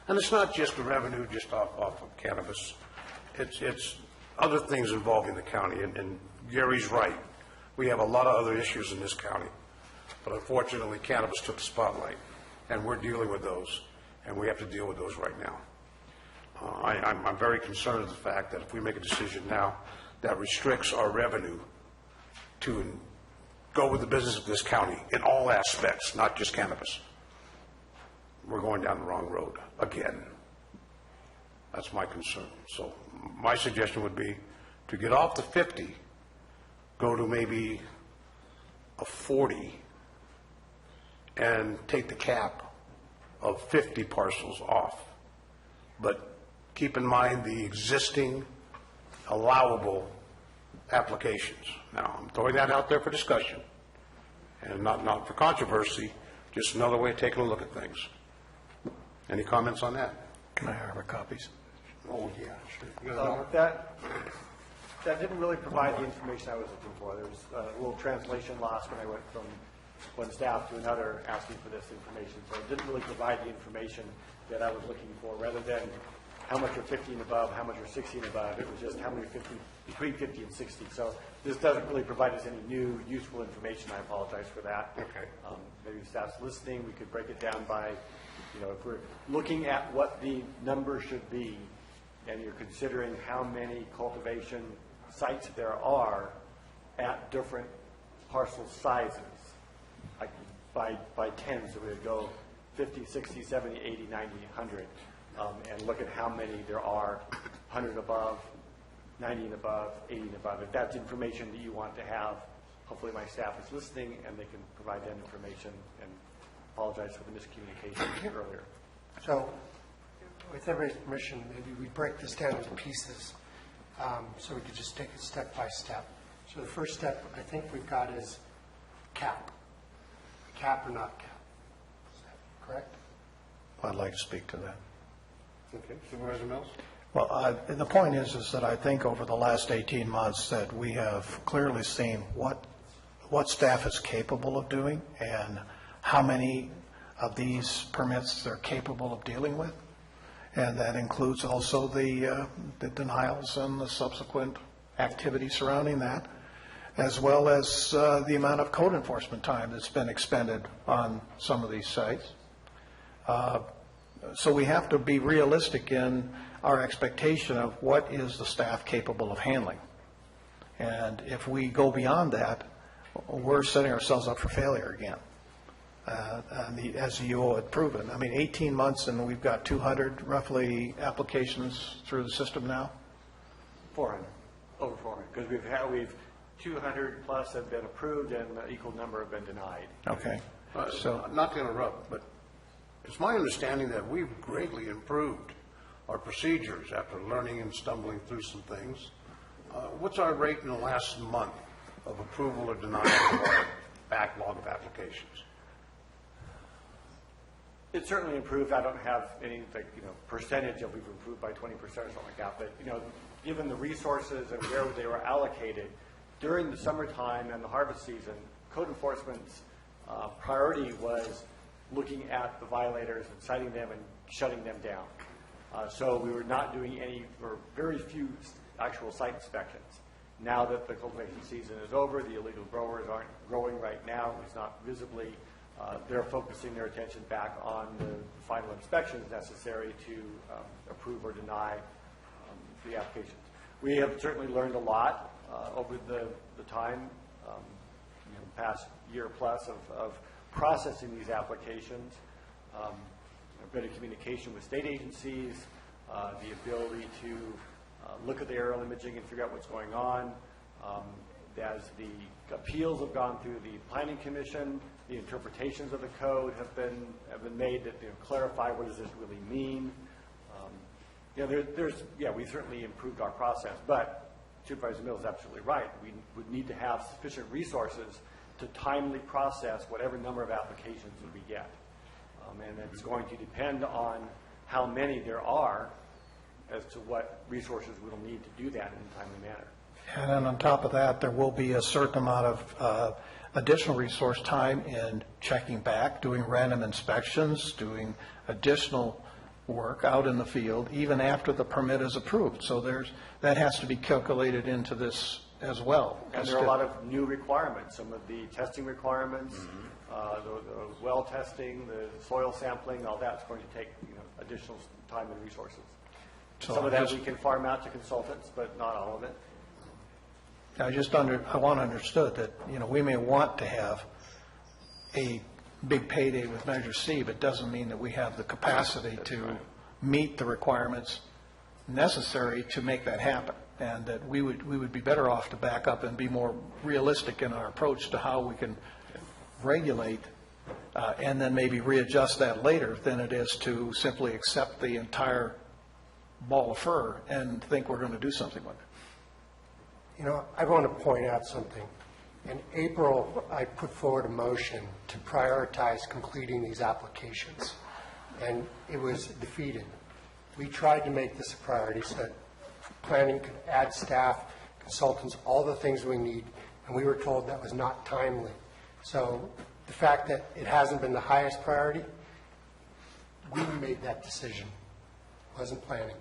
A: and it's not just the revenue just off of cannabis, it's other things involving the county, and Gary's right. We have a lot of other issues in this county, but unfortunately cannabis took the spotlight, and we're dealing with those, and we have to deal with those right now. I'm very concerned with the fact that if we make a decision now that restricts our revenue to go with the business of this county in all aspects, not just cannabis, we're going down the wrong road again. That's my concern. So my suggestion would be to get off the 50, go to maybe a 40, and take the cap of 50 parcels off. But keep in mind the existing allowable applications. Now, I'm throwing that out there for discussion, and not for controversy, just another way of taking a look at things. Any comments on that?
D: Can I have our copies?
A: Oh, yeah, sure.
P: That didn't really provide the information I was looking for. There was a little translation lost when I went from one staff to another asking for this information. So it didn't really provide the information that I was looking for. Rather than how much are 50 and above, how much are 60 and above, it was just how many are 50, between 50 and 60. So this doesn't really provide us any new useful information. I apologize for that.
A: Okay.
P: Maybe if staff's listening, we could break it down by, if we're looking at what the number should be, and you're considering how many cultivation sites there are at different parcel sizes, like by 10, so we would go 50, 60, 70, 80, 90, 100, and look at how many there are, 100 above, 90 and above, 80 and above. If that's information that you want to have, hopefully my staff is listening and they can provide that information, and apologize for the miscommunication earlier.
I: So with everybody's permission, maybe we break this down into pieces, so we could just take it step by step. So the first step I think we've got is cap. Cap or not cap. Is that correct?
D: I'd like to speak to that.
A: Okay, Supervisor Mills?
D: Well, the point is that I think over the last 18 months that we have clearly seen what staff is capable of doing and how many of these permits they're capable of dealing with. And that includes also the denials and the subsequent activity surrounding that, as well as the amount of code enforcement time that's been expended on some of these sites. So we have to be realistic in our expectation of what is the staff capable of handling. And if we go beyond that, we're setting ourselves up for failure again. As the UO had proven. I mean, 18 months and we've got 200 roughly applications through the system now?
P: 400, over 400, because we've 200 plus have been approved and an equal number have been denied.
D: Okay.
A: So, not to interrupt, but it's my understanding that we've greatly improved our procedures after learning and stumbling through some things. What's our rate in the last month of approval or denial of our backlog of applications?
P: It certainly improved. I don't have any, percentage of we've improved by 20% or something like that. But, given the resources and where they were allocated during the summertime and the harvest season, code enforcement's priority was looking at the violators and citing them and shutting them down. So we were not doing any, or very few actual site inspections. Now that the cultivation season is over, the illegal growers aren't growing right now, at least not visibly. They're focusing their attention back on the final inspections necessary to approve or deny the applications. We have certainly learned a lot over the time, past year plus of processing these applications. Better communication with state agencies, the ability to look at the aerial imaging and figure out what's going on. As the appeals have gone through the Planning Commission, the interpretations of the code have been made that clarify what does this really mean. We certainly improved our process, but Supervisor Mills is absolutely right. We would need to have sufficient resources to timely process whatever number of applications that we get. And it's going to depend on how many there are as to what resources we'll need to do that in a timely manner.
D: And then on top of that, there will be a certain amount of additional resource time in checking back, doing random inspections, doing additional work out in the field, even after the permit is approved. So that has to be calculated into this as well.
P: And there are a lot of new requirements, some of the testing requirements, the well testing, the soil sampling, all that's going to take additional time and resources.
D: So
P: some of that we can farm out to consultants, but not all of it.
D: I want understood that, we may want to have a big payday with Measure C, but doesn't mean that we have the capacity to meet the requirements necessary to make that happen. And that we would be better off to back up and be more realistic in our approach to how we can regulate and then maybe readjust that later than it is to simply accept the entire ball of fur and think we're going to do something with it.
I: I want to point out something. In April, I put forward a motion to prioritize completing these applications, and it was defeated. We tried to make this a priority so that planning could add staff, consultants, all the things we need, and we were told that was not timely. So the fact that it hasn't been the highest priority, we made that decision. It wasn't planning.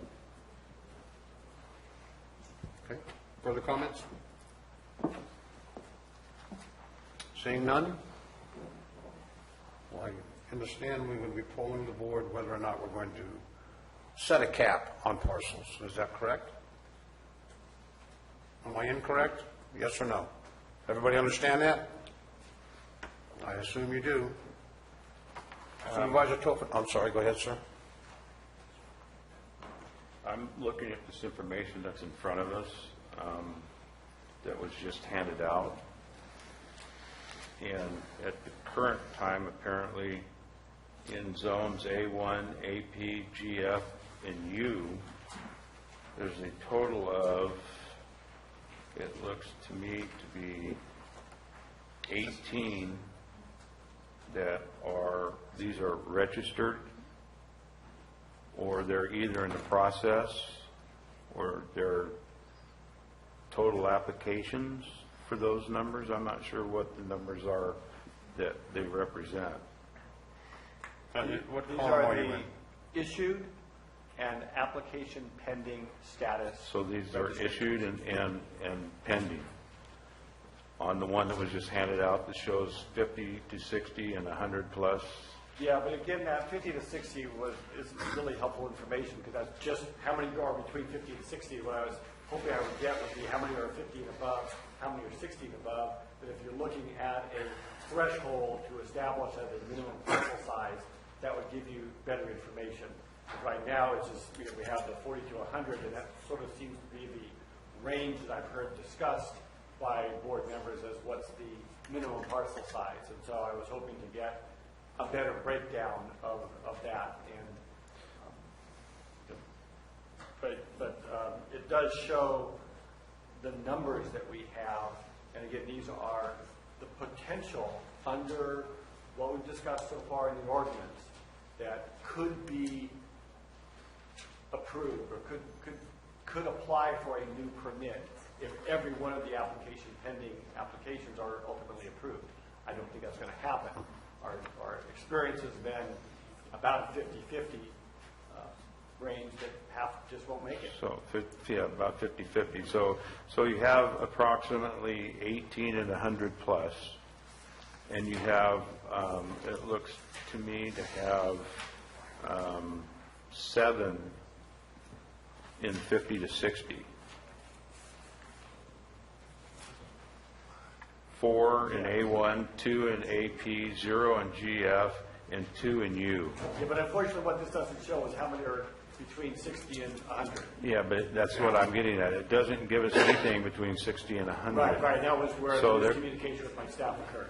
A: Okay. Further comments? Seeing none? Well, I understand we're going to be polling the board whether or not we're going to set a cap on parcels. Is that correct? Am I incorrect? Yes or no? Everybody understand that? I assume you do. Supervisor Tolfin, I'm sorry, go ahead, sir.
F: I'm looking at this information that's in front of us that was just handed out. And at the current time, apparently, in zones A1, AP, GF, in U, there's a total of, it looks to me to be 18 that are, these are registered, or they're either in the process, or they're total applications for those numbers. I'm not sure what the numbers are that they represent.
P: These are the issued and application pending status.
F: So these are issued and pending. On the one that was just handed out that shows 50 to 60 and 100 plus.
P: Yeah, but again, that 50 to 60 is really helpful information, because that's just how many are between 50 and 60. What I was hoping I would get would be how many are 50 and above, how many are 60 and above. But if you're looking at a threshold to establish as a minimum parcel size, that would give you better information. Right now, it's just, we have the 40 to 100, and that sort of seems to be the range that I've heard discussed by board members as what's the minimum parcel size. And so I was hoping to get a better breakdown of that. And but it does show the numbers that we have. And again, these are the potential under what we've discussed so far in the ordinance that could be approved or could apply for a new permit if every one of the pending applications are ultimately approved. I don't think that's going to happen. Our experience has been about a 50-50 range that half just won't make it.
F: So, yeah, about 50-50. So you have approximately 18 and 100 plus, and you have, it looks to me to have 7 in 50 to 60. 4 in A1, 2 in AP, 0 in GF, and 2 in U.
P: Yeah, but unfortunately what this doesn't show is how many are between 60 and 100.
F: Yeah, but that's what I'm getting at. It doesn't give us anything between 60 and 100.
P: Right. That was where
F: So
P: the miscommunication with my staff occurred.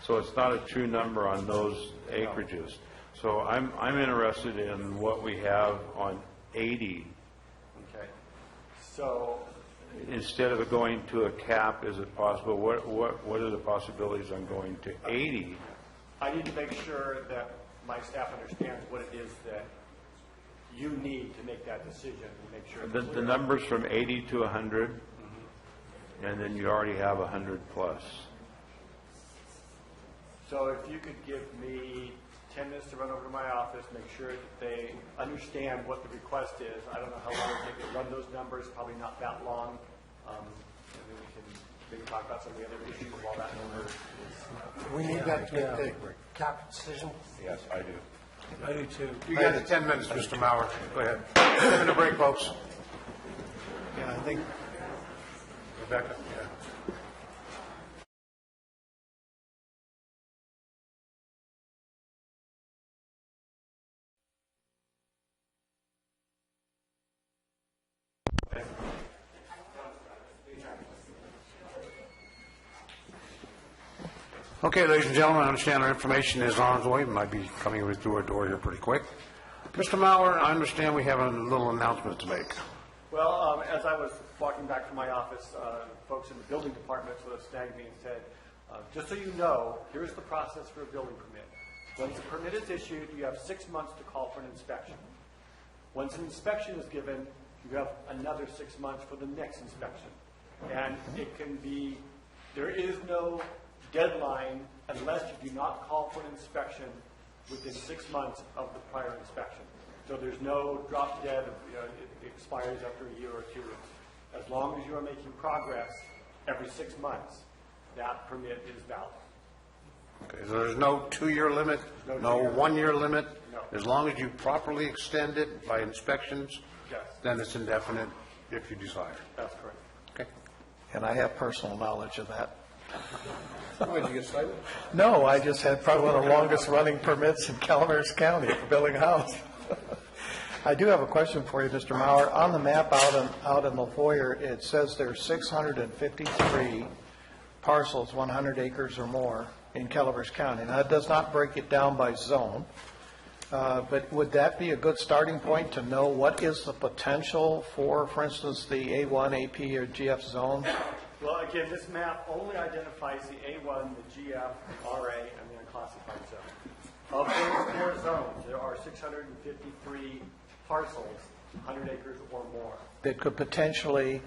F: So it's not a true number on those acreages. So I'm interested in what we have on 80.
P: Okay. So
F: Instead of it going to a cap, is it possible, what are the possibilities on going to 80?
P: I need to make sure that my staff understands what it is that you need to make that decision and make sure.
F: The numbers from 80 to 100, and then you already have 100 plus.
P: So if you could give me 10 minutes to run over to my office, make sure that they understand what the request is. I don't know how long it takes to run those numbers, probably not that long. And then we can maybe talk about some of the other issues while that number is.
I: We need that to make the cap decision.
F: Yes, I do.
H: I do too.
A: You got 10 minutes, Mr. Mauer. Go ahead. Taking a break, folks.
D: Yeah, I think
A: Rebecca, yeah. Okay, ladies and gentlemen, I understand our information is on its way. It might be coming through our door here pretty quick. Mr. Mauer, I understand we have a little announcement to make.
P: Well, as I was walking back from my office, folks in the building department sort of snagged me and said, just so you know, here's the process for a building permit. Once a permit is issued, you have 6 months to call for an inspection. Once an inspection is given, you have another 6 months for the next inspection. And it can be, there is no deadline unless you do not call for an inspection within 6 months of the prior inspection. So there's no drop dead, it expires after a year or 2 weeks. As long as you are making progress every 6 months, that permit is valid.
A: Okay, so there's no 2-year limit, no 1-year limit?
P: No.
A: As long as you properly extend it by inspections?
P: Yes.
A: Then it's indefinite if you desire.
P: That's correct.
A: Okay.
D: and I have personal knowledge of that.
A: Why, did you get cited?
D: No, I just had probably one of the longest running permits in Calaveras County for building a house. I do have a question for you, Mr. Mauer. On the map out in La Foyer, it says there's 653 parcels, 100 acres or more, in Calaveras County. Now, it does not break it down by zone, But would that be a good starting point to know what is the potential for instance, the A1, AP, or GF zone?
P: Well, again, this map only identifies the A1, the GF, RA, and the unclassified zone. Of those 4 zones, there are 653 parcels, 100 acres or more.
D: That could potentially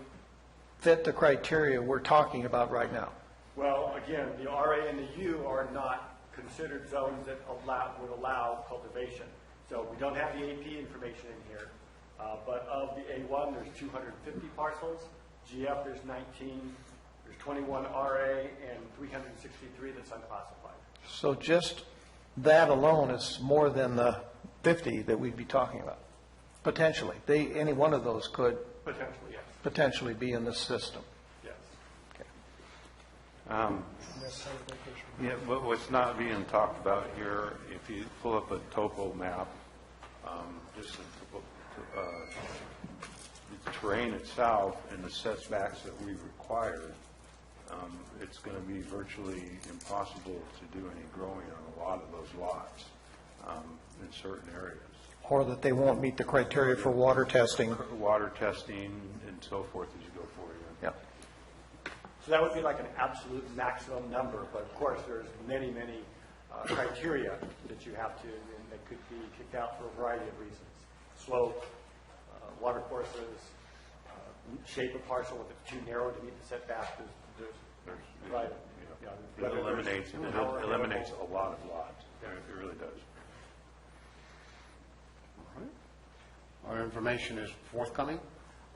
D: fit the criteria we're talking about right now?
P: Well, again, the RA and the U are not considered zones that would allow cultivation. So we don't have the AP information in here. But of the A1, there's 250 parcels. GF, there's 19. There's 21 RA and 363 that's unclassified.
D: So just that alone is more than the 50 that we'd be talking about, potentially. Any one of those could
P: Potentially, yes.
D: potentially be in the system.
P: Yes.
F: Yeah, but what's not being talked about here, if you pull up a topo map, just the terrain itself and the setbacks that we require, it's going to be virtually impossible to do any growing on a lot of those lots in certain areas.
D: Or that they won't meet the criteria for water testing.
F: Water testing and so forth as you go forward.
D: Yeah.
P: So that would be like an absolute maximum number, but of course, there's many, many criteria that you have to, and that could be kicked out for a variety of reasons. Slope, water courses, shape of parcel, if it's too narrow to meet the setback, right.
F: It eliminates a lot of lots. It really does.
A: Our information is forthcoming?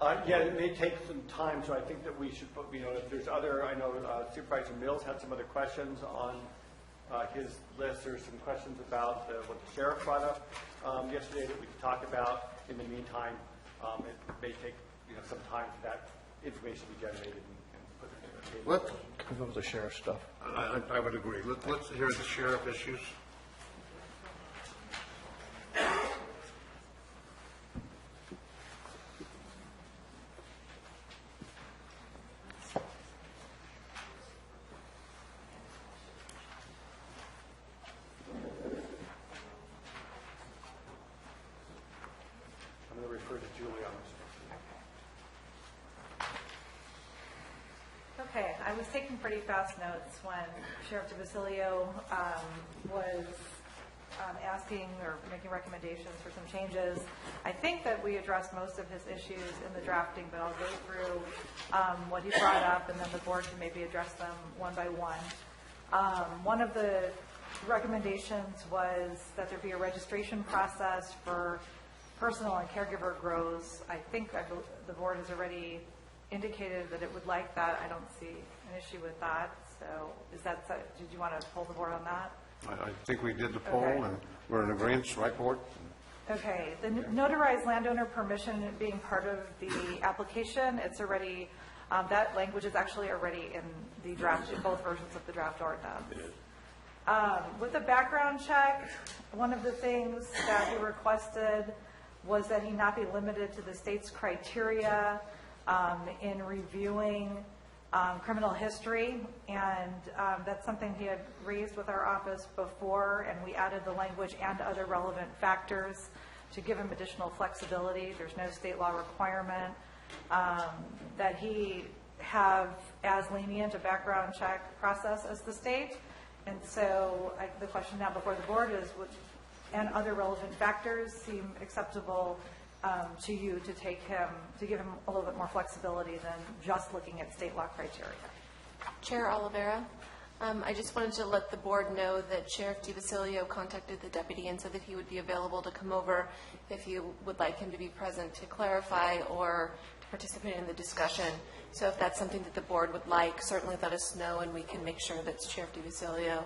P: Yeah, it may take some time, so I think that we should put, if there's other, I know Supervisor Mills had some other questions on his list. There's some questions about what the sheriff brought up yesterday that we could talk about. In the meantime, it may take some time for that information to be generated and put it in the table.
D: Can go with the sheriff stuff.
A: I would agree. Let's hear the sheriff issues.
P: I'm going to refer to Julie on this one.
E: Okay, I was taking pretty fast notes when Sheriff DeVasilio was asking or making recommendations for some changes. I think that we addressed most of his issues in the drafting, but I'll go through what he brought up, and then the board can maybe address them one by one. One of the recommendations was that there be a registration process for personal and caregiver grows. I think the board has already indicated that it would like that. I don't see an issue with that. So did you want to poll the board on that?
A: I think we did the poll,
E: Okay.
A: and we're in agreement, right, board?
E: Okay, the notarized landowner permission being part of the application, it's already, that language is actually already in the draft, in both versions of the draft ordinance. With the background check, one of the things that we requested was that he not be limited to the state's criteria in reviewing criminal history, and that's something he had raised with our office before, and we added the language and other relevant factors to give him additional flexibility. There's no state law requirement that he have as lenient a background check process as the state, and so the question now before the board is, and other relevant factors seem acceptable to you to give him a little bit more flexibility than just looking at state law criteria.
B: Chair Olivera, I just wanted to let the board know that Sheriff DeVasilio contacted the deputy and said that he would be available to come over if you would like him to be present to clarify or to participate in the discussion. So if that's something that the board would like, certainly let us know, and we can make sure that Sheriff DeVasilio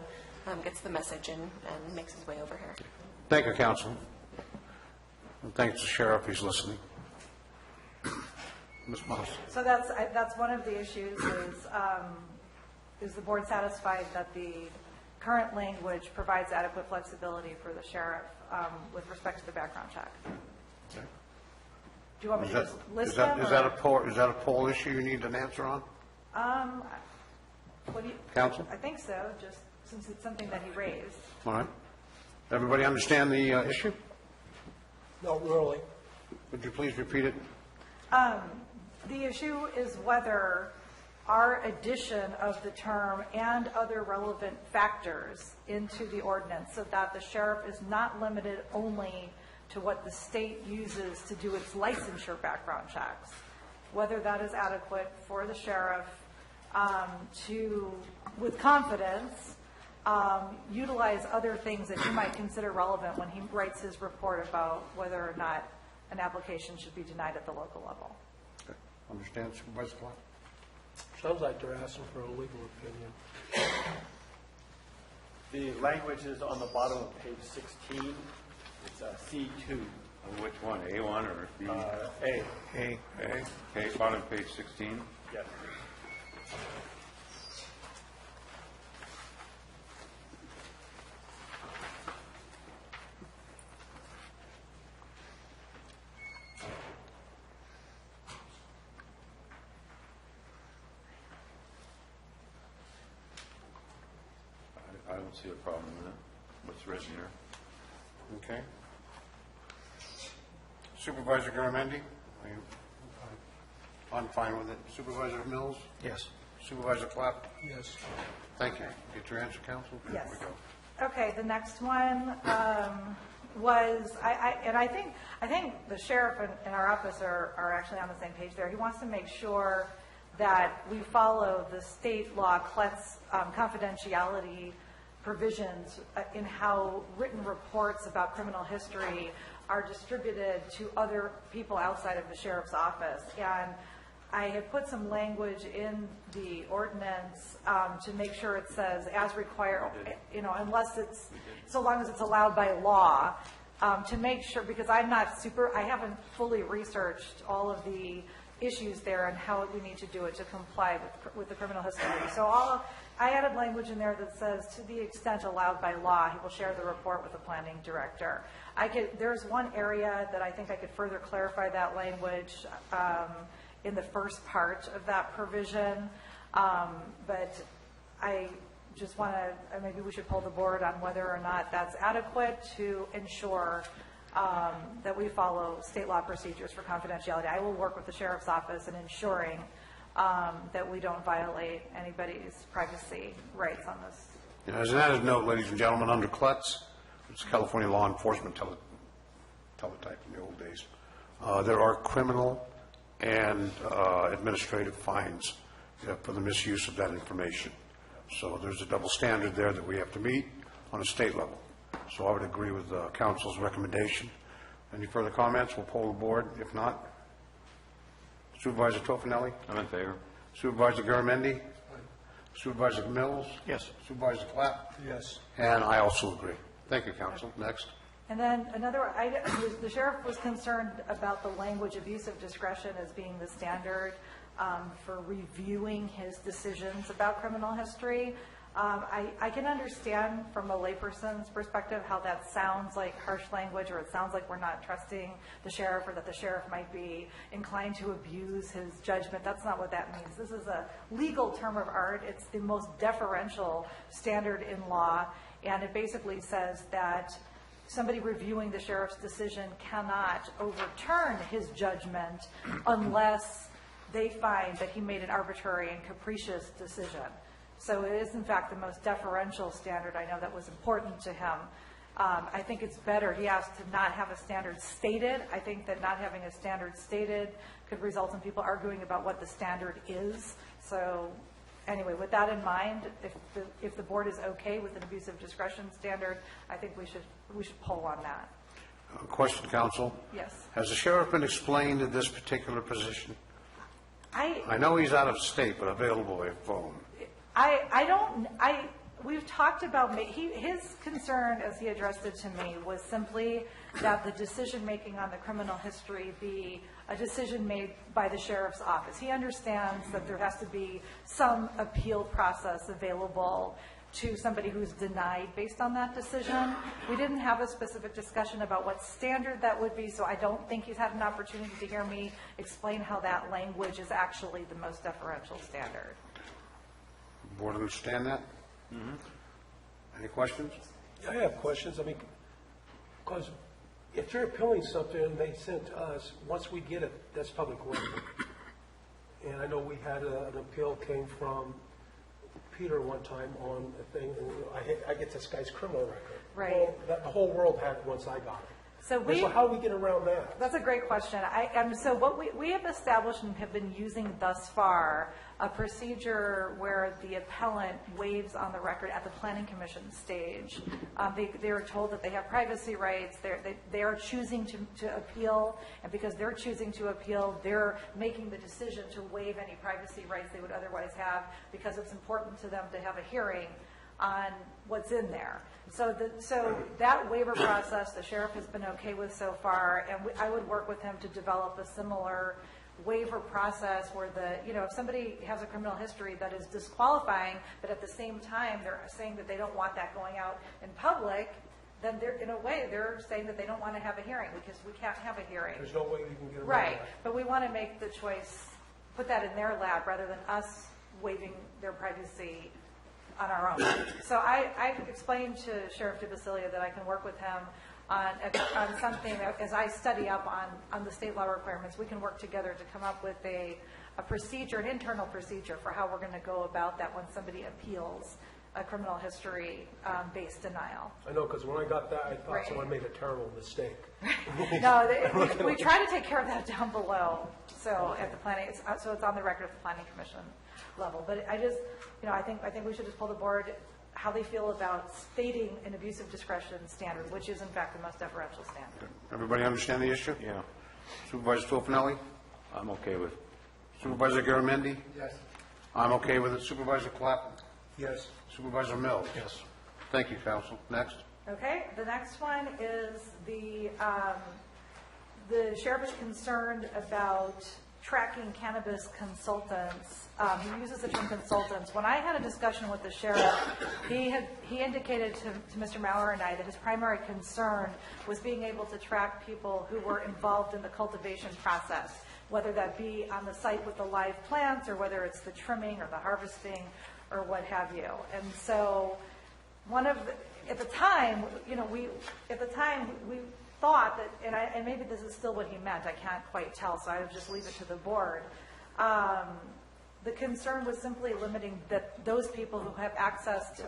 B: gets the message and makes his way over here.
A: Thank you, counsel. And thanks to the sheriff, he's listening. Ms. Moss.
E: So that's one of the issues is the board satisfied that the current language provides adequate flexibility for the sheriff with respect to the background check?
A: Okay.
E: Do you want me to just list
A: Is
E: them?
A: that a poll issue you need an answer on?
E: What do you?
A: Counsel?
E: I think so, just since it's something that he raised.
A: All right. Everybody understand the issue?
H: Not really.
A: Would you please repeat it?
E: The issue is whether our addition of the term and other relevant factors into the ordinance so that the sheriff is not limited only to what the state uses to do its licensure background checks, whether that is adequate for the sheriff to, with confidence, utilize other things that he might consider relevant when he writes his report about whether or not an application should be denied at the local level.
A: Okay. Understand, Supervisor Clark?
H: Sounds like they're asking for a legal opinion.
P: The language is on the bottom of page 16. It's C2.
F: Which one, A1 or B?
P: A.
A: A.
F: Okay, bottom page 16.
P: Yes.
F: I don't see a problem with it, what's written here.
A: Okay. Supervisor Garamendi? I'm fine with it. Supervisor Mills?
D: Yes.
A: Supervisor Clapp?
H: Yes.
A: Thank you. Get your answer, counsel?
E: Yes.
A: There we go.
E: Okay, the next one was, I think the sheriff and our office are actually on the same page there. He wants to make sure that we follow the state law confidentiality provisions in how written reports about criminal history are distributed to other people outside of the sheriff's office. And I have put some language in the ordinance to make sure it says as required, unless it's, so long as it's allowed by law, to make sure, because I haven't fully researched all of the issues there and how we need to do it to comply with the criminal history. So I added language in there that says, to the extent allowed by law, he will share the report with the planning director. There's one area that I think I could further clarify that language in the first part of that provision, but I just want to, maybe we should pull the board on whether or not that's adequate to ensure that we follow state law procedures for confidentiality. I will work with the sheriff's office in ensuring that we don't violate anybody's privacy rights on this.
A: As an added note, ladies and gentlemen, under CLETS, it's California Law Enforcement Teletype in the old days, there are criminal and administrative fines for the misuse of that information. So there's a double standard there that we have to meet on a state level. So I would agree with council's recommendation. Any further comments? We'll poll the board. If not, Supervisor Tofinelli?
F: I'm in favor.
A: Supervisor Garamendi? Supervisor Mills?
D: Yes.
A: Supervisor Clapp?
H: Yes.
A: And I also agree. Thank you, counsel. Next.
E: And then another item, the sheriff was concerned about the language abuse of discretion as being the standard for reviewing his decisions about criminal history. I can understand from a layperson's perspective how that sounds like harsh language, or it sounds like we're not trusting the sheriff, or that the sheriff might be inclined to abuse his judgment. That's not what that means. This is a legal term of art. It's the most deferential standard in law, and it basically says that somebody reviewing the sheriff's decision cannot overturn his judgment unless they find that he made an arbitrary and capricious decision. So it is, in fact, the most deferential standard. I know that was important to him. I think it's better. He asked to not have a standard stated. I think that not having a standard stated could result in people arguing about what the standard is. So anyway, with that in mind, if the board is okay with an abuse of discretion standard, I think we should poll on that.
A: Question, counsel.
E: Yes.
A: Has the sheriff been explained in this particular position? I know he's out of state, but available by phone.
E: We've talked about, his concern as he addressed it to me was simply that the decision-making on the criminal history be a decision made by the sheriff's office. He understands that there has to be some appeal process available to somebody who's denied based on that decision. We didn't have a specific discussion about what standard that would be, so I don't think he's had an opportunity to hear me explain how that language is actually the most deferential standard.
A: Board understand that? Any questions?
H: I have questions. Because if you're appealing something and they send to us, once we get it, that's public record. And I know we had an appeal came from Peter one time on a thing, and I get this guy's criminal record.
E: Right.
H: Well, the whole world had it once I got it.
E: So
H: how do we get around that?
E: That's a great question. So what we have established and have been using thus far a procedure where the appellant waives on the record at the planning commission stage. They are told that they have privacy rights. They are choosing to appeal, and because they're choosing to appeal, they're making the decision to waive any privacy rights they would otherwise have because it's important to them to have a hearing on what's in there. So that waiver process, the sheriff has been okay with so far, and I would work with him to develop a similar waiver process where if somebody has a criminal history that is disqualifying, but at the same time they're saying that they don't want that going out in public, then in a way they're saying that they don't want to have a hearing because we can't have a hearing.
H: There's no way we can get around
E: Right,
H: that.
E: but we want to make the choice, put that in their lap rather than us waiving their privacy on our own. So I explained to Sheriff DeBasilia that I can work with him on something that, as I study up on the state law requirements, we can work together to come up with a procedure, an internal procedure for how we're going to go about that when somebody appeals a criminal history based denial.
H: I know, because when I got that, I thought
E: Right.
H: someone made a terrible mistake.
E: No, we try to take care of that down below. So at the planning, so it's on the record at the planning commission level. But I just, I think we should just pull the board how they feel about stating an abusive discretion standard, which is in fact the most deferential standard.
A: Everybody understand the issue?
P: Yeah.
A: Supervisor Tofinelli?
P: I'm okay with.
A: Supervisor Garamendi?
I: Yes.
A: I'm okay with it. Supervisor Clappen?
H: Yes.
A: Supervisor Mills?
H: Yes.
A: Thank you, counsel. Next.
E: Okay, the next one is the sheriff is concerned about tracking cannabis consultants. He uses the term consultants. When I had a discussion with the sheriff, he indicated to Mr. Maurer and I that his primary concern was being able to track people who were involved in the cultivation process, whether that be on the site with the live plants or whether it's the trimming or the harvesting or what have you. And so at the time we thought that, and maybe this is still what he meant, I can't quite tell, so I would just leave it to the board. The concern was simply limiting those people who have access to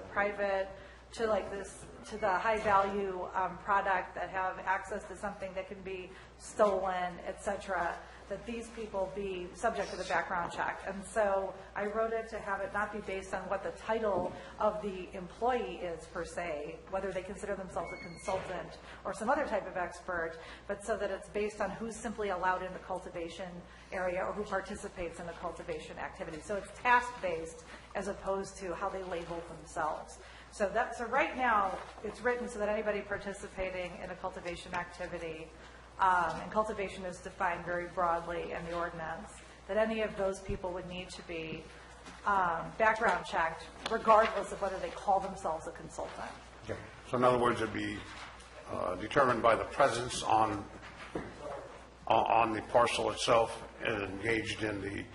E: to the high value product, that have access to something that can be stolen, etc., that these people be subject to the background check. And so I wrote it to have it not be based on what the title of the employee is per se, whether they consider themselves a consultant or some other type of expert, but so that it's based on who's simply allowed in the cultivation area or who participates in the cultivation activity. So it's task-based as opposed to how they label themselves. So right now, it's written so that anybody participating in a cultivation activity, and cultivation is defined very broadly in the ordinance, that any of those people would need to be background checked regardless of whether they call themselves a consultant.
A: Okay. So in other words, it'd be determined by the presence on the parcel itself and engaged in the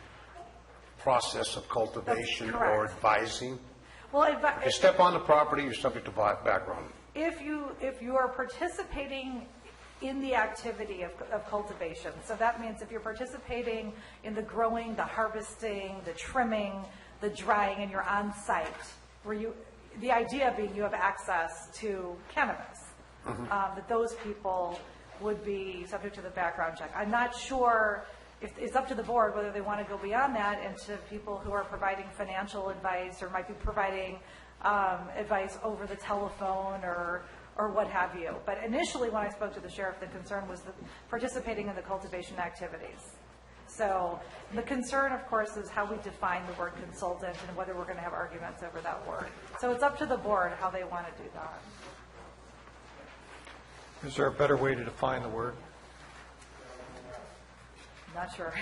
A: process of cultivation
E: That's correct.
A: or advising.
E: Well,
A: If you step on the property, you're subject to background.
E: if you are participating in the activity of cultivation, so that means if you're participating in the growing, the harvesting, the trimming, the drying, and you're on site, the idea being you have access to cannabis, that those people would be subject to the background check. I'm not sure if it's up to the board whether they want to go beyond that and to people who are providing financial advice or might be providing advice over the telephone or what have you. But initially when I spoke to the sheriff, the concern was participating in the cultivation activities. So the concern, of course, is how we define the word consultant and whether we're going to have arguments over that word. So it's up to the board how they want to do that.
D: Is there a better way to define the word?
E: Not sure.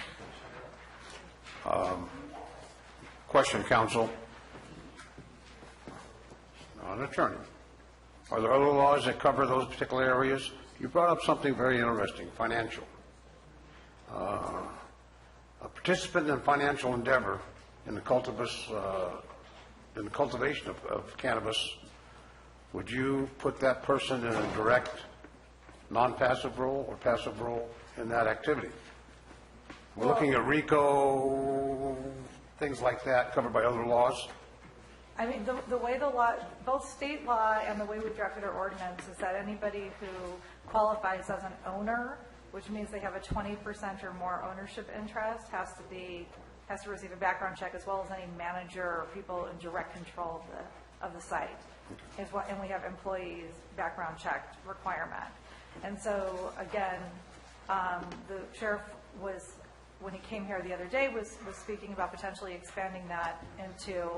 A: Question, counsel. An attorney. Are there other laws that cover those particular areas? You brought up something very interesting, financial. A participant in financial endeavor in the cultivation of cannabis, would you put that person in a direct non-passive role or passive role in that activity? We're looking at RICO, things like that covered by other laws.
E: I mean, the way the law, both state law and the way we've drafted our ordinance is that anybody who qualifies as an owner, which means they have a 20% or more ownership interest, has to receive a background check, as well as any manager or people in direct control of the site. And we have employees background check requirement. And so, again, the sheriff was, when he came here the other day, was speaking about potentially expanding that into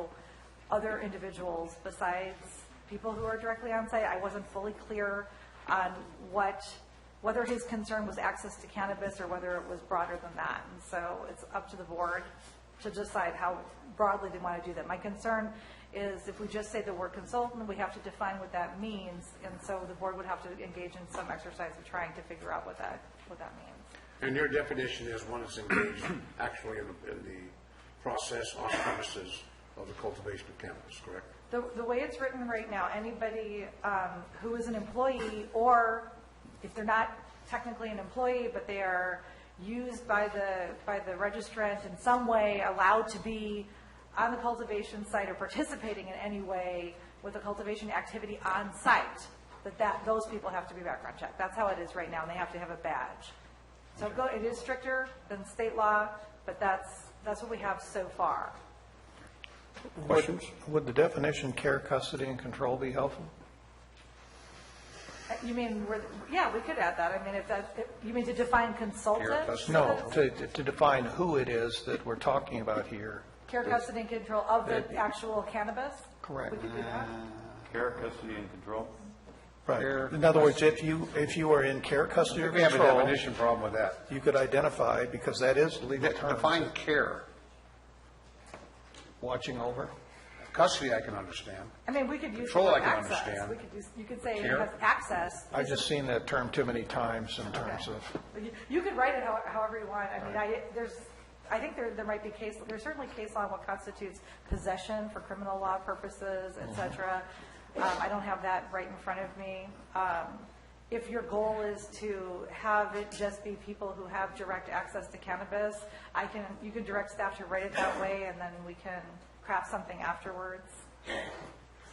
E: other individuals besides people who are directly on site. I wasn't fully clear on whether his concern was access to cannabis or whether it was broader than that. And so it's up to the board to decide how broadly they want to do that. My concern is if we just say the word consultant, we have to define what that means, and so the board would have to engage in some exercise of trying to figure out what that means.
A: And your definition is one that's engaged actually in the process on premises of the cultivation of cannabis, correct?
E: The way it's written right now, anybody who is an employee, or if they're not technically an employee, but they are used by the registrant in some way, allowed to be on the cultivation site or participating in any way with the cultivation activity on site, those people have to be background checked. That's how it is right now, and they have to have a badge. So it is stricter than state law, but that's what we have so far.
D: Questions? Would the definition care, custody, and control be helpful?
E: You mean, yeah, we could add that. I mean, you mean to define consultant?
D: No, to define who it is that we're talking about here.
E: Care, custody, and control of the actual cannabis?
D: Correct.
E: We could do that?
F: Care, custody, and control?
D: Right. In other words, if you are in care, custody, or
A: We have a
D: control,
A: definition problem with that.
D: you could identify, because that is the legal term.
A: Define care.
D: Watching over.
A: Custody, I can understand.
E: I mean, we could use
A: Control, I can
E: access.
A: understand.
E: You could say it
A: Care?
E: has access.
D: I've just seen that term too many times in terms of,
E: You could write it however you want. I mean, I think there might be there's certainly case law on what constitutes possession for criminal law purposes, et cetera. I don't have that right in front of me. If your goal is to have it just be people who have direct access to cannabis, you can direct staff to write it that way, and then we can craft something afterwards.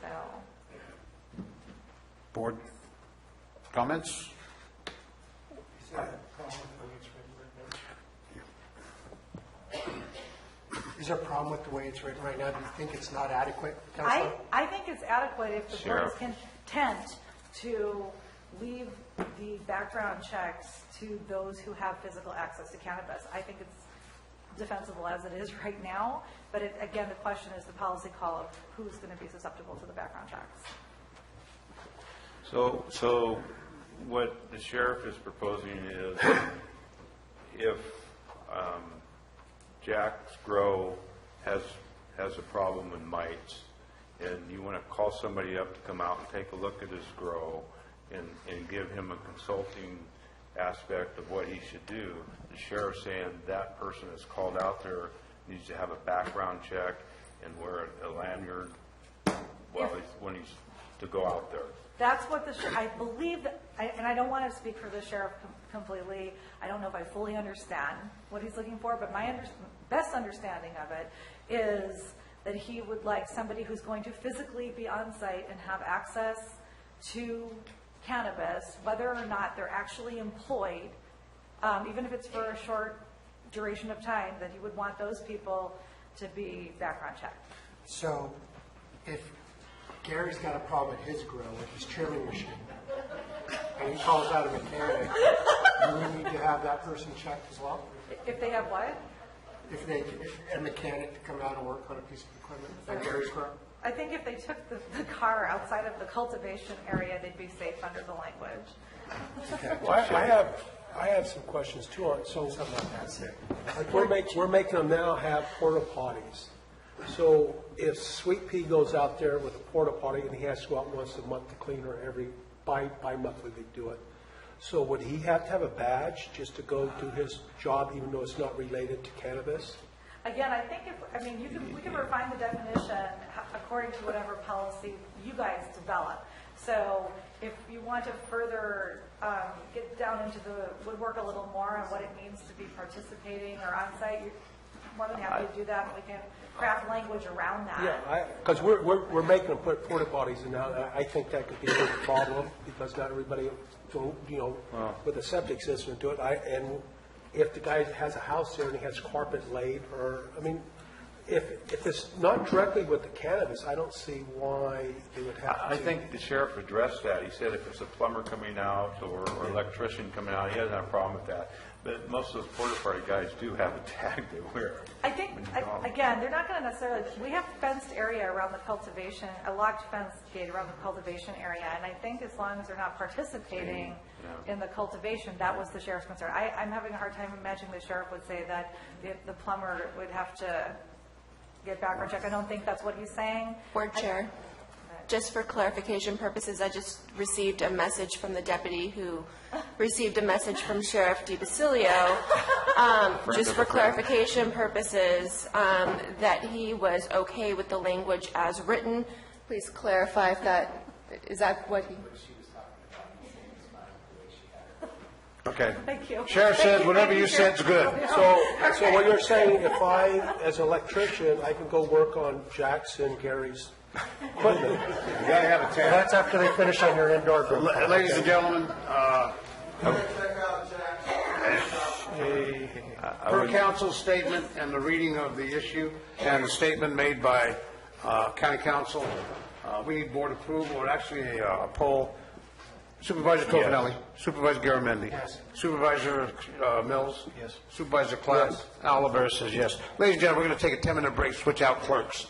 E: So.
A: Board comments?
I: Is there a problem with the way it's written right now? Do you think it's not adequate, Councilor?
E: I think it's adequate if the board is content to leave the background checks to those who have physical access to cannabis. I think it's defensible as it is right now, but again, the question is the policy call of who's going to be susceptible to the background checks.
F: So what the sheriff is proposing is if Jack's grow has a problem with mites, and you want to call somebody up to come out and take a look at his grow and give him a consulting aspect of what he should do, the sheriff's saying that person that's called out there needs to have a background check and wear a lanyard when he's to go out there.
E: That's what I believe, and I don't want to speak for the sheriff completely. I don't know if I fully understand what he's looking for, but my best understanding of it is that he would like somebody who's going to physically be on site and have access to cannabis, whether or not they're actually employed, even if it's for a short duration of time, that he would want those people to be background checked.
I: So if Gary's got a problem at his grow with his trimming machine, and he calls out a mechanic, do we need to have that person checked as well?
E: If they have what?
I: If a mechanic to come out and work on a piece of equipment at Gary's grow?
E: I think if they took the car outside of the cultivation area, they'd be safe under the language.
H: Well, I have some questions too on it. So we're making them now have porta potties. So if Sweet Pea goes out there with a porta potty and he has to go out once a month to clean her bi-monthly they do it. So would he have to have a badge just to go do his job even though it's not related to cannabis?
E: Again, I think we can refine the definition according to whatever policy you guys develop. So if you want to further get down into the woodwork a little more on what it means to be participating or on-site, you're more than happy to do that, and we can craft language around that.
H: Yeah, because we're making them put porta potties in now. I think that could be a big problem because not everybody, with a septic system do it. And if the guy has a house there and he has carpet laid, or, I mean, if it's not directly with the cannabis, I don't see why they would have to.
F: I think the sheriff addressed that. He said if it's a plumber coming out or electrician coming out, he doesn't have a problem with that. But most of those porta potty guys do have a tag they wear.
E: I think, again, they're not going to necessarily, we have fenced area around the cultivation, a locked fence gate around the cultivation area, and I think as long as they're not participating in the cultivation, that was the sheriff's concern. I'm having a hard time imagining the sheriff would say that the plumber would have to get background check. I don't think that's what he's saying.
B: Board Chair, just for clarification purposes, I just received a message from the deputy who received a message from Sheriff DiBasilio, just for clarification purposes, that he was okay with the language as written. Please clarify if that, is that what he...
A: Okay.
E: Thank you.
A: Sheriff said whatever you said's good.
H: So what you're saying, if I, as an electrician, I can go work on Jack's and Gary's equipment?
A: You gotta have a tag.
D: That's after they finish on your indoor group.
A: Ladies and gentlemen, per council's statement and the reading of the issue and the statement made by county council, we need board approval, or actually a poll. Supervisor Tofinelli. Yes. Supervisor Garamendi.
D: Yes.
A: Supervisor Mills.
D: Yes.
A: Supervisor Clapp.
H: Yes.
A: Calaveras says yes. Ladies and gentlemen, we're going to take a 10-minute break, switch out clerks,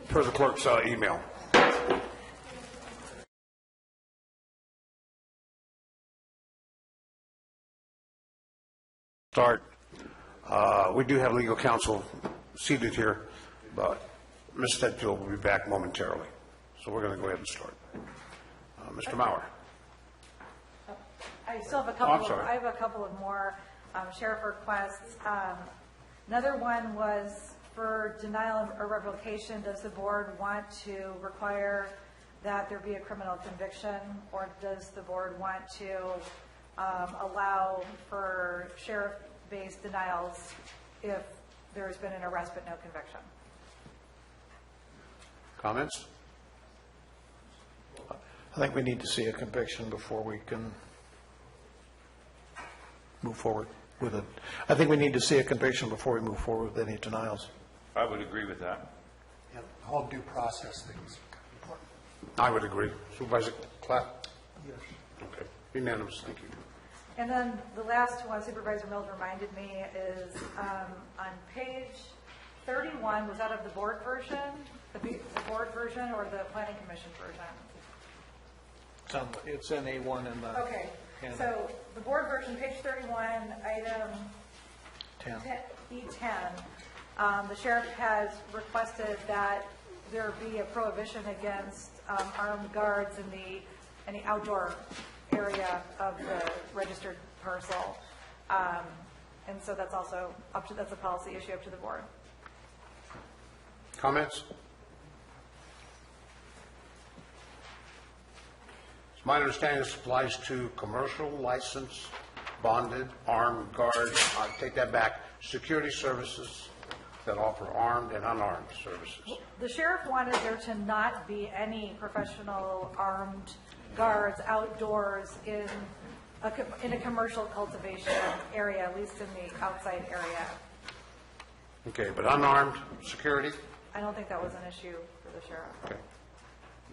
A: per the clerk's email. Start. We do have legal counsel seated here, but Ms. Stedfield will be back momentarily. So we're going to go ahead and start. Mr. Maurer.
E: I still have a couple. I have a couple of more sheriff requests. Another one was for denial or revocation. Does the board want to require that there be a criminal conviction, or does the board want to allow for sheriff-based denials if there has been an arrest but no conviction?
A: Comments?
D: I think we need to see a conviction before we can move forward with it. I think we need to see a conviction before we move forward with any denials.
F: I would agree with that.
I: Yeah, the whole due process thing is important.
A: I would agree. Supervisor Clapp?
I: Yes.
A: Okay. Unanimous. Thank you.
E: And then the last one, Supervisor Mills reminded me, is on page 31, was that of the board version, the board version, or the planning commission version?
D: It's in A1 in the...
E: Okay, so the board version, page 31, item
D: 10.
E: E10, the sheriff has requested that there be a prohibition against armed guards in the outdoor area of the registered parcel. And so that's also that's a policy issue up to the board.
A: Comments? It's my understanding this applies to commercial license, bonded, armed guards, I take that back, security services that offer armed and unarmed services.
E: The sheriff wanted there to not be any professional armed guards outdoors in a commercial cultivation area, at least in the outside area.
A: Okay, but unarmed security?
E: I don't think that was an issue for the sheriff.
A: Okay.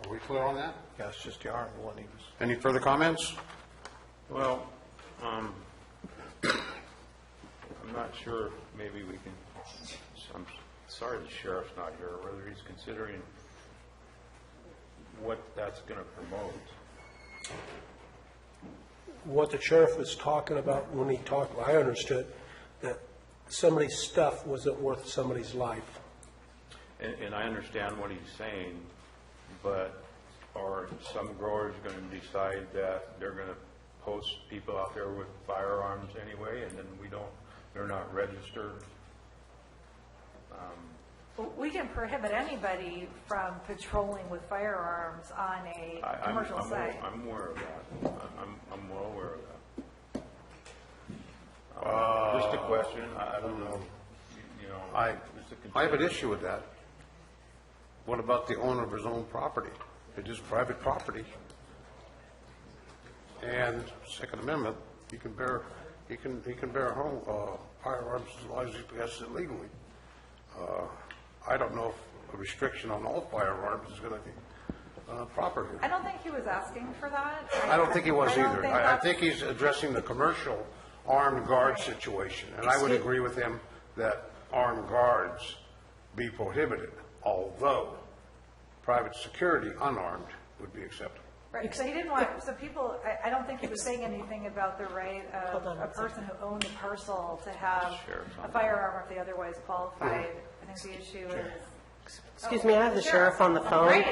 A: Are we clear on that?
D: Yeah, it's just the armed one.
A: Any further comments?
F: Well, I'm not sure, maybe we can, I'm sorry the sheriff's not here, whether he's considering what that's going to promote.
H: What the sheriff was talking about when he talked, I understood that somebody's stuff wasn't worth somebody's life.
F: And I understand what he's saying, but are some growers going to decide that they're going to post people out there with firearms anyway, and then they're not registered?
E: We can prohibit anybody from patrolling with firearms on a commercial site.
F: I'm aware of that. I'm well aware of that. Just a question, I don't know, you know.
A: I
F: it's
A: have an issue with that. What about the owner of his own property? It is private property. And Second Amendment, he can bear home firearms as long as he possesses it legally. I don't know if a restriction on all firearms is going to be proper here.
E: I don't think he was asking for that.
A: I don't think he was
E: don't
A: either.
E: think
A: I
E: that's-
A: think he's addressing the commercial armed guard situation, and I would agree with him that armed guards be prohibited, although private security, unarmed, would be acceptable.
E: Right, so he didn't want, so people, I don't think he was saying anything about the right of a person who owned a parcel to have a firearm if they otherwise qualified. I think the issue is.
J: Excuse me, I have the sheriff on the phone.
E: Great.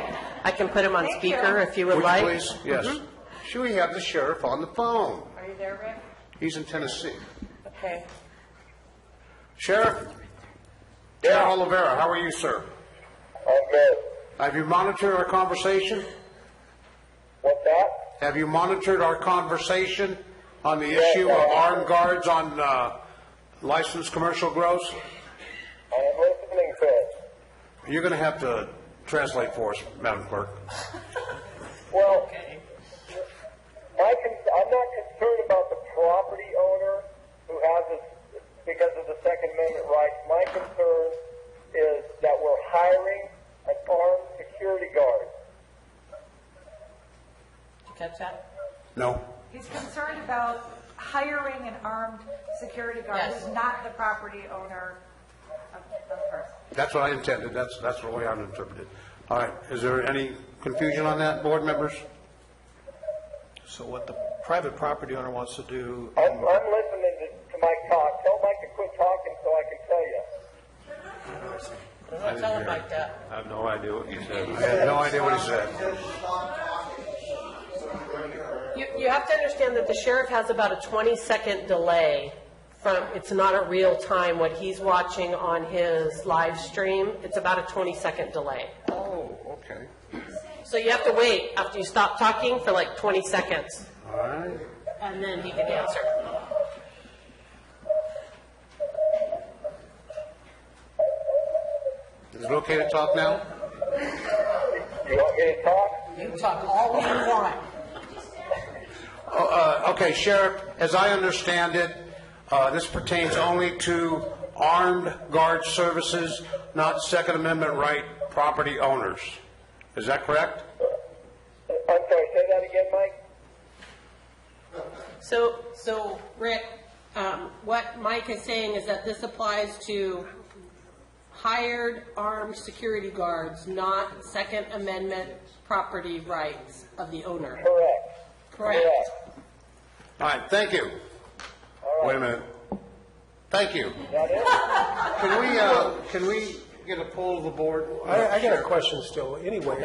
J: I can put him on
E: Thank
J: speaker
E: you.
J: if you would
A: Would
J: like.
A: you please? Yes. Should we have the sheriff on the phone?
E: Are you there, Rick?
A: He's in Tennessee.
J: Okay.
A: Sheriff? Sheriff Oliveira, how are you, sir?
Q: I'm good.
A: Have you monitored our conversation?
Q: What's that?
A: Have you monitored our conversation on the issue of armed guards on licensed commercial grows?
Q: I am listening to it.
A: You're going to have to translate for us, Madam Clerk.
Q: Well, I'm not concerned about the property owner who has this because of the Second Amendment rights. My concern is that we're hiring an armed security guard.
J: Did you catch that?
A: No.
E: He's concerned about hiring an armed security guard who's not the property owner of the person.
A: That's what I intended. That's the way I've interpreted it. All right. Is there any confusion on that, board members?
D: So what the private property owner wants to do,
Q: I'm listening to Mike talk. Tell Mike to quit talking so I can tell you.
J: Don't tell him like that.
F: I have no idea what you said.
A: I have no idea what he said.
J: You have to understand that the sheriff has about a 20-second delay from, it's not a real time, what he's watching on his live stream, it's about a 20-second delay.
A: Oh, okay.
J: So you have to wait after you stop talking for like 20 seconds,
A: All right.
J: and then he can answer.
A: Is it okay to talk now?
Q: You want me to talk?
J: You can talk all you want.
A: Okay, Sheriff, as I understand it, this pertains only to armed guard services, not Second Amendment right property owners. Is that correct?
Q: I'm sorry, say that again, Mike?
J: So Rick, what Mike is saying is that this applies to hired armed security guards, not Second Amendment property rights of the owner. Correct.
A: All right, thank you. Wait a minute. Thank you. Can we get a poll of the board?
H: I got a question still. Anyway,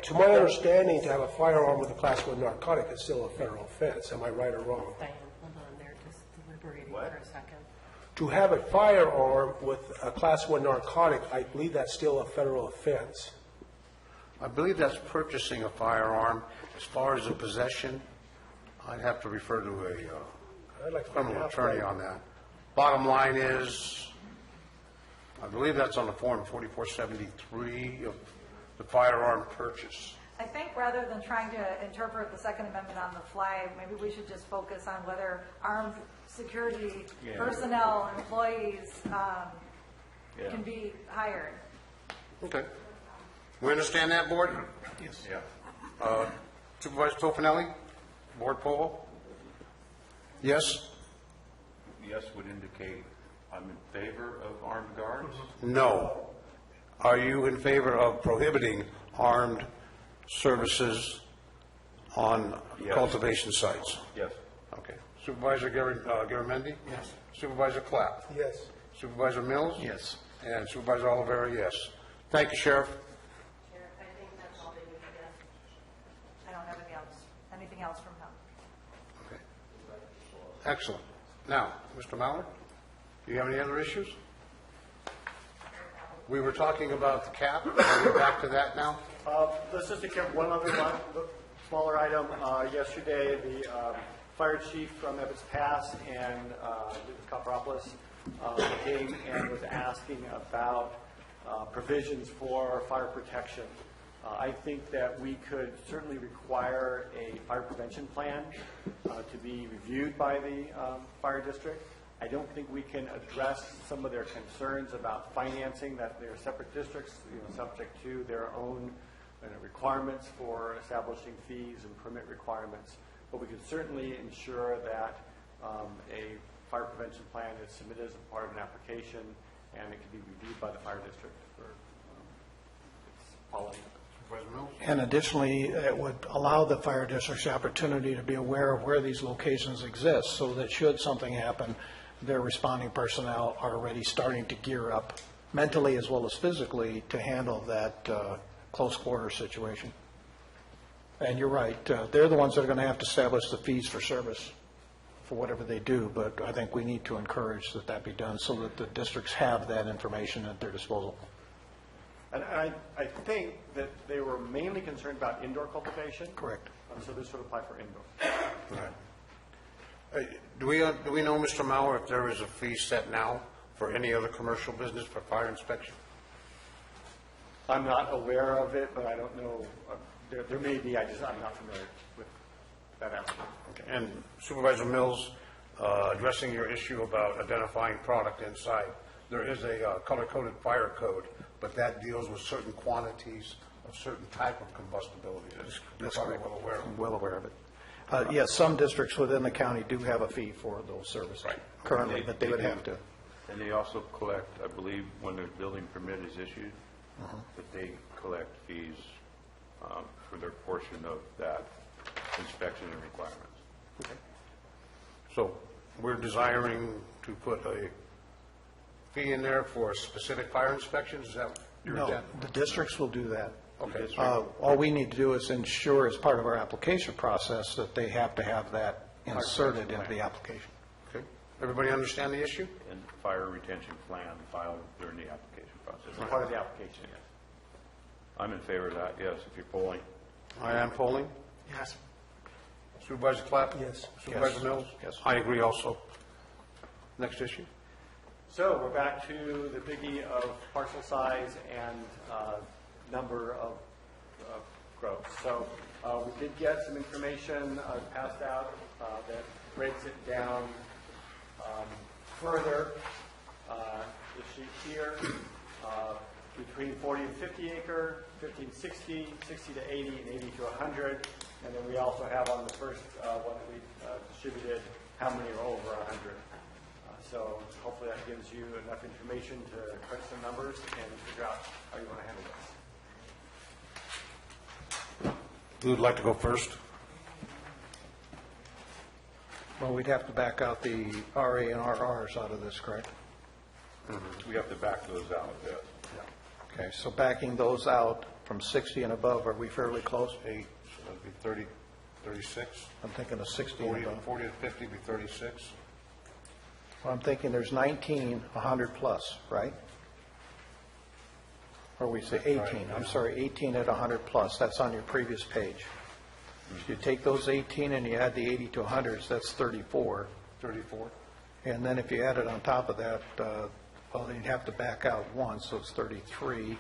H: to my understanding, to have a firearm with a Class 1 narcotic is still a federal offense. Am I right or wrong?
J: Diane, hold on, they're just deliberating for a second.
H: To have a firearm with a Class 1 narcotic, I believe that's still a federal offense.
A: I believe that's purchasing a firearm. As far as the possession, I'd have to refer to
H: I'd like
A: a
H: to find
A: criminal
H: out.
A: attorney on that. Bottom line is, I believe that's on the form 4473 of the firearm purchase.
E: I think rather than trying to interpret the Second Amendment on the fly, maybe we should just focus on whether armed security personnel, employees can be hired.
A: Okay. We understand that, Board?
F: Yes. Yeah.
A: Supervisor Tofinelli? Board poll? Yes?
F: Yes would indicate I'm in favor of armed guards.
A: No. Are you in favor of prohibiting armed services on
F: Yes.
A: cultivation sites?
F: Yes.
A: Okay. Supervisor Garamendi? Yes. Supervisor Clapp?
H: Yes.
A: Supervisor Mills?
D: yes.
A: And Supervisor Oliveira, yes. Thank you, Sheriff.
E: Sheriff, I think that's all they need to get. I don't have anything else from him.
A: Okay. Excellent. Now, Mr. Mallard, do you have any other issues? We were talking about the cap. Are we back to that now?
P: Let's just take care of one other one, smaller item. Yesterday, the fire chief from Evans Pass and Copperopolis came and was asking about provisions for fire protection. I think that we could certainly require a fire prevention plan to be reviewed by the fire district. I don't think we can address some of their concerns about financing, that they're separate districts, subject to their own requirements for establishing fees and permit requirements. But we can certainly ensure that a fire prevention plan is submitted as a part of an application, and it can be reviewed by the fire district for its following.
D: And additionally, it would allow the fire districts the opportunity to be aware of where these locations exist, so that should something happen, their responding personnel are already starting to gear up mentally as well as physically to handle that close quarter situation. And you're right, they're the ones that are going to have to establish the fees for service for whatever they do, but I think we need to encourage that that be done so that the districts have that information at their disposal.
P: And I think that they were mainly concerned about indoor cultivation.
D: Correct.
P: So this would apply for indoor.
A: Right. Do we know, Mr. Mauer, if there is a fee set now for any other commercial business for fire inspection?
P: I'm not aware of it, but I don't know. There may be. I'm not familiar with that aspect.
A: Okay. And Supervisor Mills, addressing your issue about identifying product inside, there is a color-coded fire code, but that deals with certain quantities of certain type of combustibility. That's probably well aware of.
D: Well aware of it. Yes, some districts within the county do have a fee for those services currently, but they would have to.
F: And they also collect, I believe, when their building permit is issued, that they collect fees for their portion of that inspection and requirements.
A: Okay. So we're desiring to put a fee in there for specific fire inspections? Is that your intent?
D: No, the districts will do that.
A: Okay.
D: All we need to do is ensure as part of our application process that they have to have that inserted into the application.
A: Okay. Everybody understand the issue?
F: And fire retention plan filed during the application process.
P: It's part of the application, yes.
F: I'm in favor of that, yes, if you're polling.
A: I am polling.
P: Yes.
A: Supervisor Clapp?
H: Yes.
A: Supervisor Mills?
D: Yes.
A: I agree also. Next issue?
P: So we're back to the biggie of parcel size and number of grows. So we did get some information passed out that breaks it down further. This sheet here, between 40 and 50 acre, 50 and 60, 60 to 80, and 80 to 100. And then we also have on the first one that we distributed how many are over 100. So hopefully that gives you enough information to crunch some numbers and figure out how you want to handle this.
A: Who would like to go first?
D: Well, we'd have to back out the RA and RRs out of this, correct?
F: We have to back those out, yes.
D: Okay, so backing those out from 60 and above, are we fairly close?
A: 8, so that'd be 30, 36.
D: I'm thinking of 60 and above.
A: 40 to 50 would be 36.
D: Well, I'm thinking there's 19, 100 plus, right? Or we say 18, I'm sorry, 18 at 100 plus, that's on your previous page. If you take those 18 and you add the 80 to 100s, that's 34.
A: 34.
D: And then if you add it on top of that, well, then you'd have to back out one, so it's 33.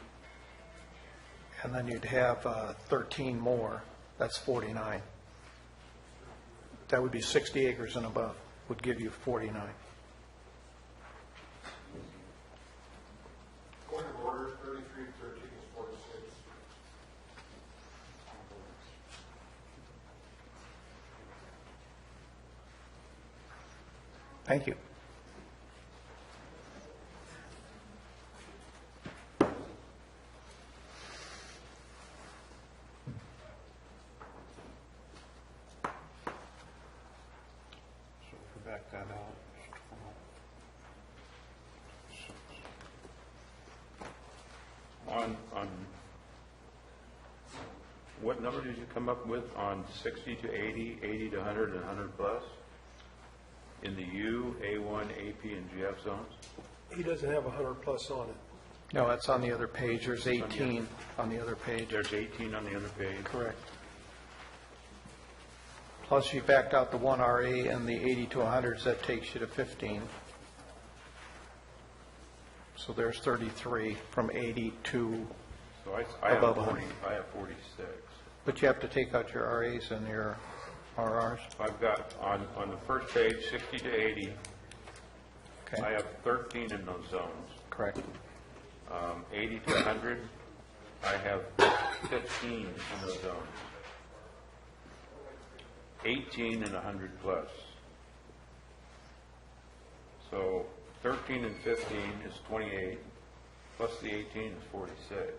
D: And then you'd have 13 more, that's 49. That would be 60 acres and above, would give you 49.
R: Point of order, 3313 is 46.
D: Thank you.
A: So if we back that out.
F: On what number did you come up with on 60 to 80, 80 to 100, and 100 plus? In the U, A1, AP, and GF zones?
H: He doesn't have 100 plus on it.
D: No, that's on the other page. There's 18 on the other page.
F: There's 18 on the other page.
D: Correct. Plus, you backed out the 1 RA and the 80 to 100s, that takes you to 15. So there's 33 from 80 to
F: So I have
D: above
F: 40,
D: 100.
F: I have 46.
D: But you have to take out your RAs and your RRs.
F: I've got, on the first page, 60 to 80,
D: Okay.
F: I have 13 in those zones.
D: Correct.
F: 80 to 100, I have 15 in those zones. 18 and 100 plus. So 13 and 15 is 28, plus the 18 is 46. Is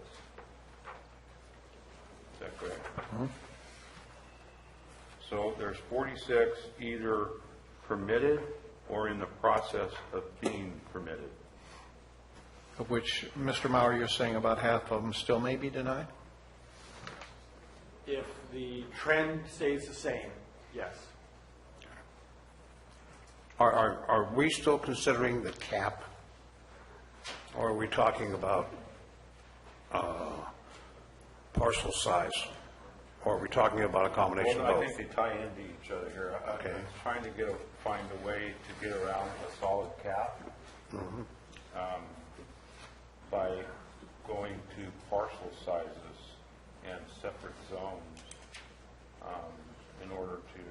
F: that correct? So there's 46 either permitted or in the process of being permitted.
D: Of which, Mr. Maurer, you're saying about half of them still may be denied?
P: If the trend stays the same, yes.
A: Are we still considering the cap? Or are we talking about parcel size? Or are we talking about a combination
F: Well,
A: of
F: I
A: both?
F: think they tie into each other here.
A: Okay.
F: I'm trying to find a way to get around a solid cap by going to parcel sizes and separate zones in order to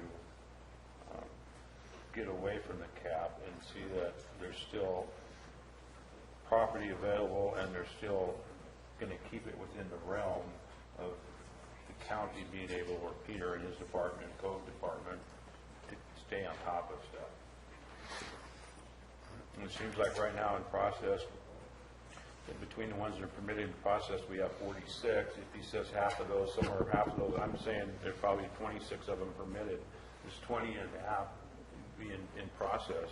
F: get away from the cap and see that there's still property available and they're still going to keep it within the realm of the county being able, or Peter and his department, code department, to stay on top of stuff. And it seems like right now in process, that between the ones that are permitted in process, we have 46. If he says half of those, somewhere half of those, I'm saying there's probably 26 of them permitted. There's 20 and a half be in process.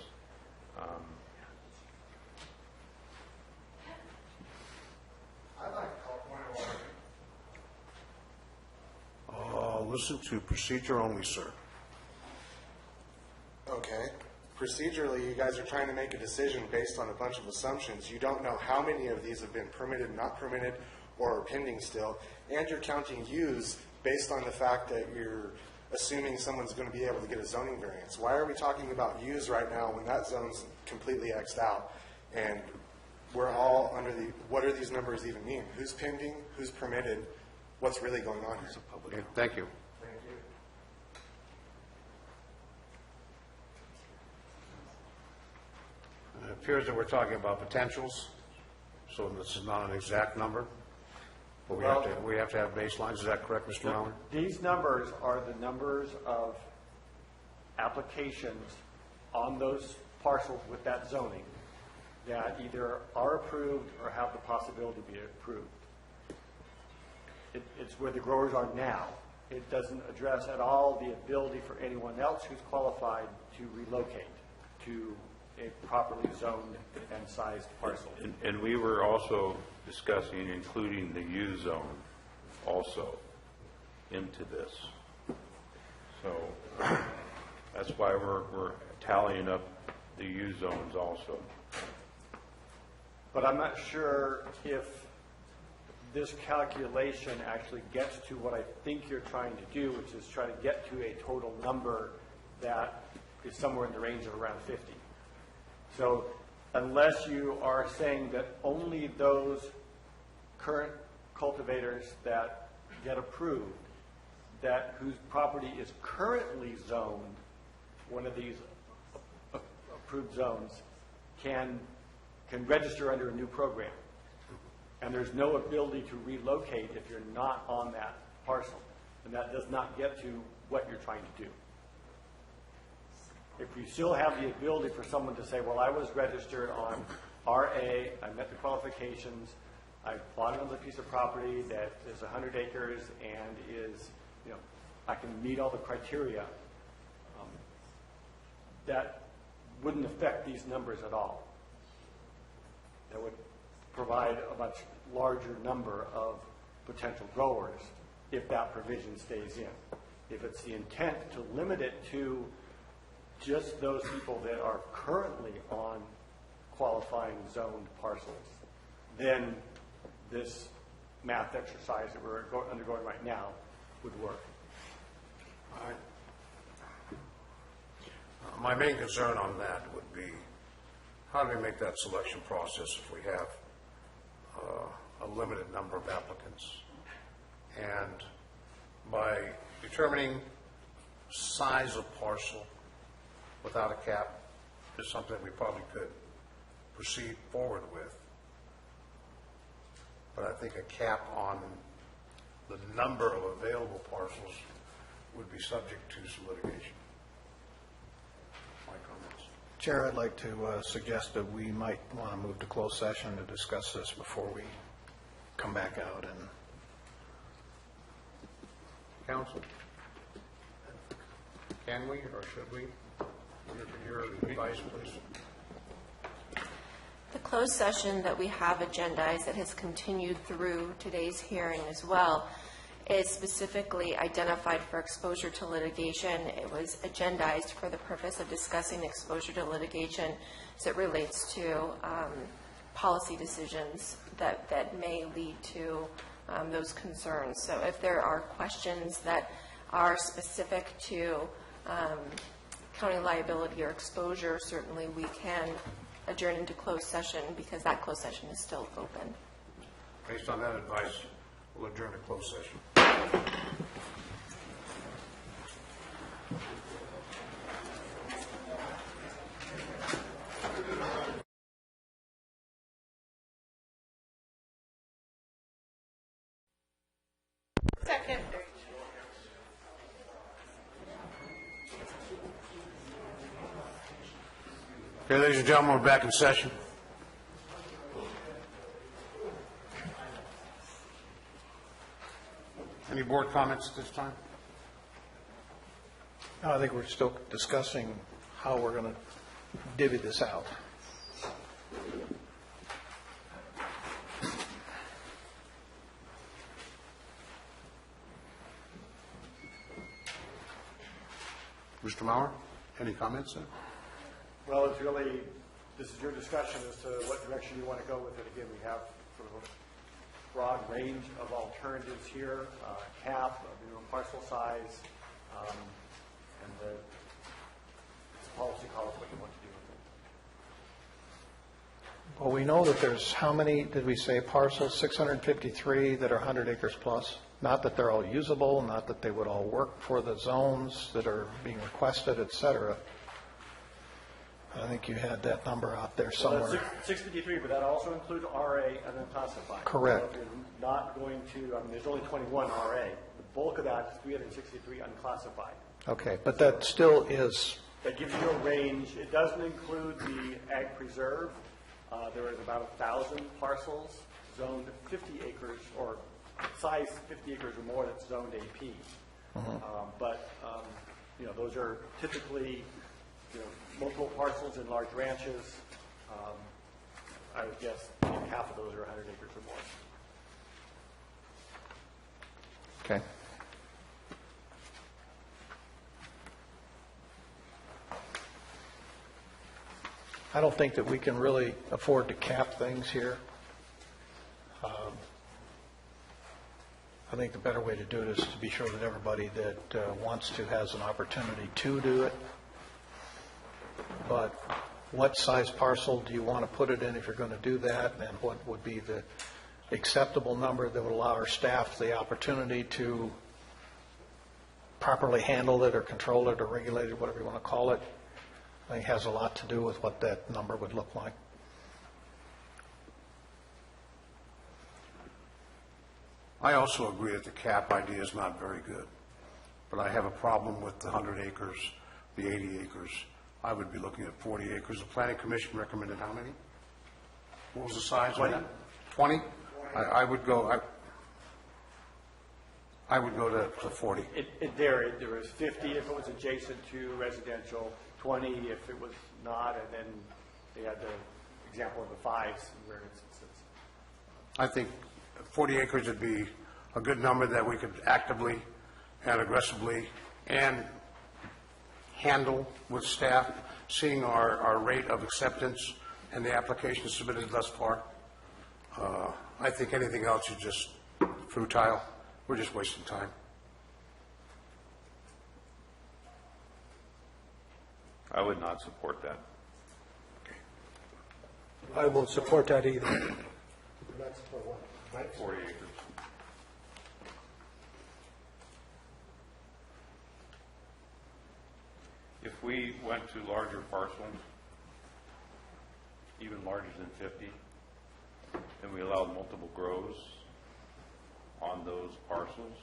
R: I'd like to call point of order.
A: Listen to procedure only, sir.
S: Okay. Procedurally, you guys are trying to make a decision based on a bunch of assumptions. You don't know how many of these have been permitted, not permitted, or are pending still, and you're counting U's based on the fact that you're assuming someone's going to be able to get a zoning variance. Why are we talking about U's right now when that zone's completely X'd out? And we're all under the, what do these numbers even mean? Who's pending? Who's permitted? What's really going on here?
A: Okay, thank you.
R: Thank you.
A: It appears that we're talking about potentials, so this is not an exact number, but we have to have baselines. Is that correct, Mr. Maurer?
P: These numbers are the numbers of applications on those parcels with that zoning that either are approved or have the possibility to be approved. It's where the growers are now. It doesn't address at all the ability for anyone else who's qualified to relocate to a properly zoned and sized parcel.
F: And we were also discussing including the U zone also into this. So that's why we're tallying up the U zones also.
P: But I'm not sure if this calculation actually gets to what I think you're trying to do, which is try to get to a total number that is somewhere in the range of around 50. So unless you are saying that only those current cultivators that get approved, that whose property is currently zoned, one of these approved zones, can register under a new program. And there's no ability to relocate if you're not on that parcel. And that does not get to what you're trying to do. If you still have the ability for someone to say, well, I was registered on RA, I met the qualifications, I bought another piece of property that is 100 acres and is, I can meet all the criteria, that wouldn't affect these numbers at all. That would provide a much larger number of potential growers if that provision stays in. If it's the intent to limit it to just those people that are currently on qualifying zoned parcels, then this math exercise that we're undergoing right now would work.
A: All right. My main concern on that would be, how do we make that selection process if we have a limited number of applicants? And by determining size of parcel without a cap is something we probably could proceed forward with. But I think a cap on the number of available parcels would be subject to some litigation. My comments.
D: Chair, I'd like to suggest that we might want to move to closed session to discuss this before we come back out. And
A: Council, can we or should we? Your advice, please.
B: The closed session that we have agendized that has continued through today's hearing as well is specifically identified for exposure to litigation. It was agendized for the purpose of discussing exposure to litigation as it relates to policy decisions that may lead to those concerns. So if there are questions that are specific to county liability or exposure, certainly we can adjourn into closed session because that closed session is still open.
A: Based on that advice, we'll adjourn to closed session.
J: Second.
A: Okay, ladies and gentlemen, we're back in session. Any board comments at this time?
D: I think we're still discussing how we're going to divvy this out.
A: Mr. Mauer, any comments, sir?
P: Well, it's really, this is your discussion as to what direction you want to go with it. Again, we have sort of a broad range of alternatives here, cap, minimum parcel size, and the policy calls what you want to do with it.
D: Well, we know that there's how many, did we say parcels? 653 that are 100 acres plus? Not that they're all usable, not that they would all work for the zones that are being requested, et cetera. I think you had that number out there somewhere.
P: Well, that's 653, but that also includes RA and unclassified.
D: Correct.
P: So if you're not going to, there's only 21 RA. The bulk of that is 363 unclassified.
D: Okay, but that still is,
P: That gives you a range. It doesn't include the ag preserve. There is about 1,000 parcels zoned 50 acres or size 50 acres or more that's zoned AP. Those are typically, multiple parcels in large ranches. I would guess half of those are 100 acres or more.
D: okay. I don't think that we can really afford to cap things here. I think the better way to do it is to be sure that everybody that wants to has an opportunity to do it. But what size parcel do you want to put it in if you're going to do that? And what would be the acceptable number that would allow our staff the opportunity to properly handle it or control it or regulate it, whatever you want to call it? I think has a lot to do with what that number would look like.
A: I also agree that the cap idea is not very good, but I have a problem with the 100 acres, the 80 acres. I would be looking at 40 acres. The Planning Commission recommended how many? What was the size of that? 20? I would go, I would go to 40.
P: It varied. There was 50 if it was adjacent to residential, 20 if it was not, and then they had the example of the 5s in rare instances.
A: I think 40 acres would be a good number that we could actively and aggressively and handle with staff, seeing our rate of acceptance and the applications submitted thus far. I think anything else is just futile. We're just wasting time.
F: I would not support that.
H: I won't support that either.
I: That's for what, right?
F: 40 acres. If we went to larger parcels, even larger than 50, and we allowed multiple grows on those parcels,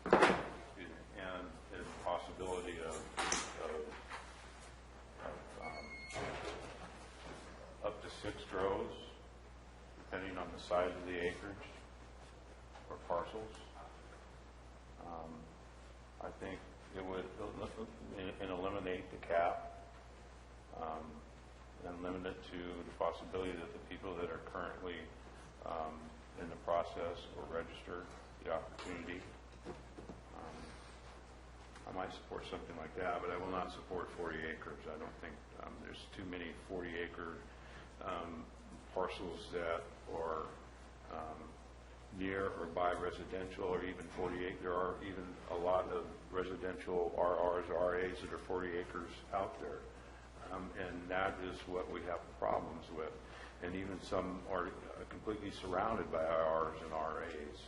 F: and the possibility of up to 6 grows, depending on the size of the acreage or parcels. I think it would eliminate the cap and limit it to the possibility that the people that are currently in the process or registered the opportunity. I might support something like that, but I will not support 40 acres. I don't think there's too many 40-acre parcels that are near or by residential, or even 48. There are even a lot of residential RRs, RAs that are 40 acres out there, and that is what we have problems with. And even some are completely surrounded by RRs and RAs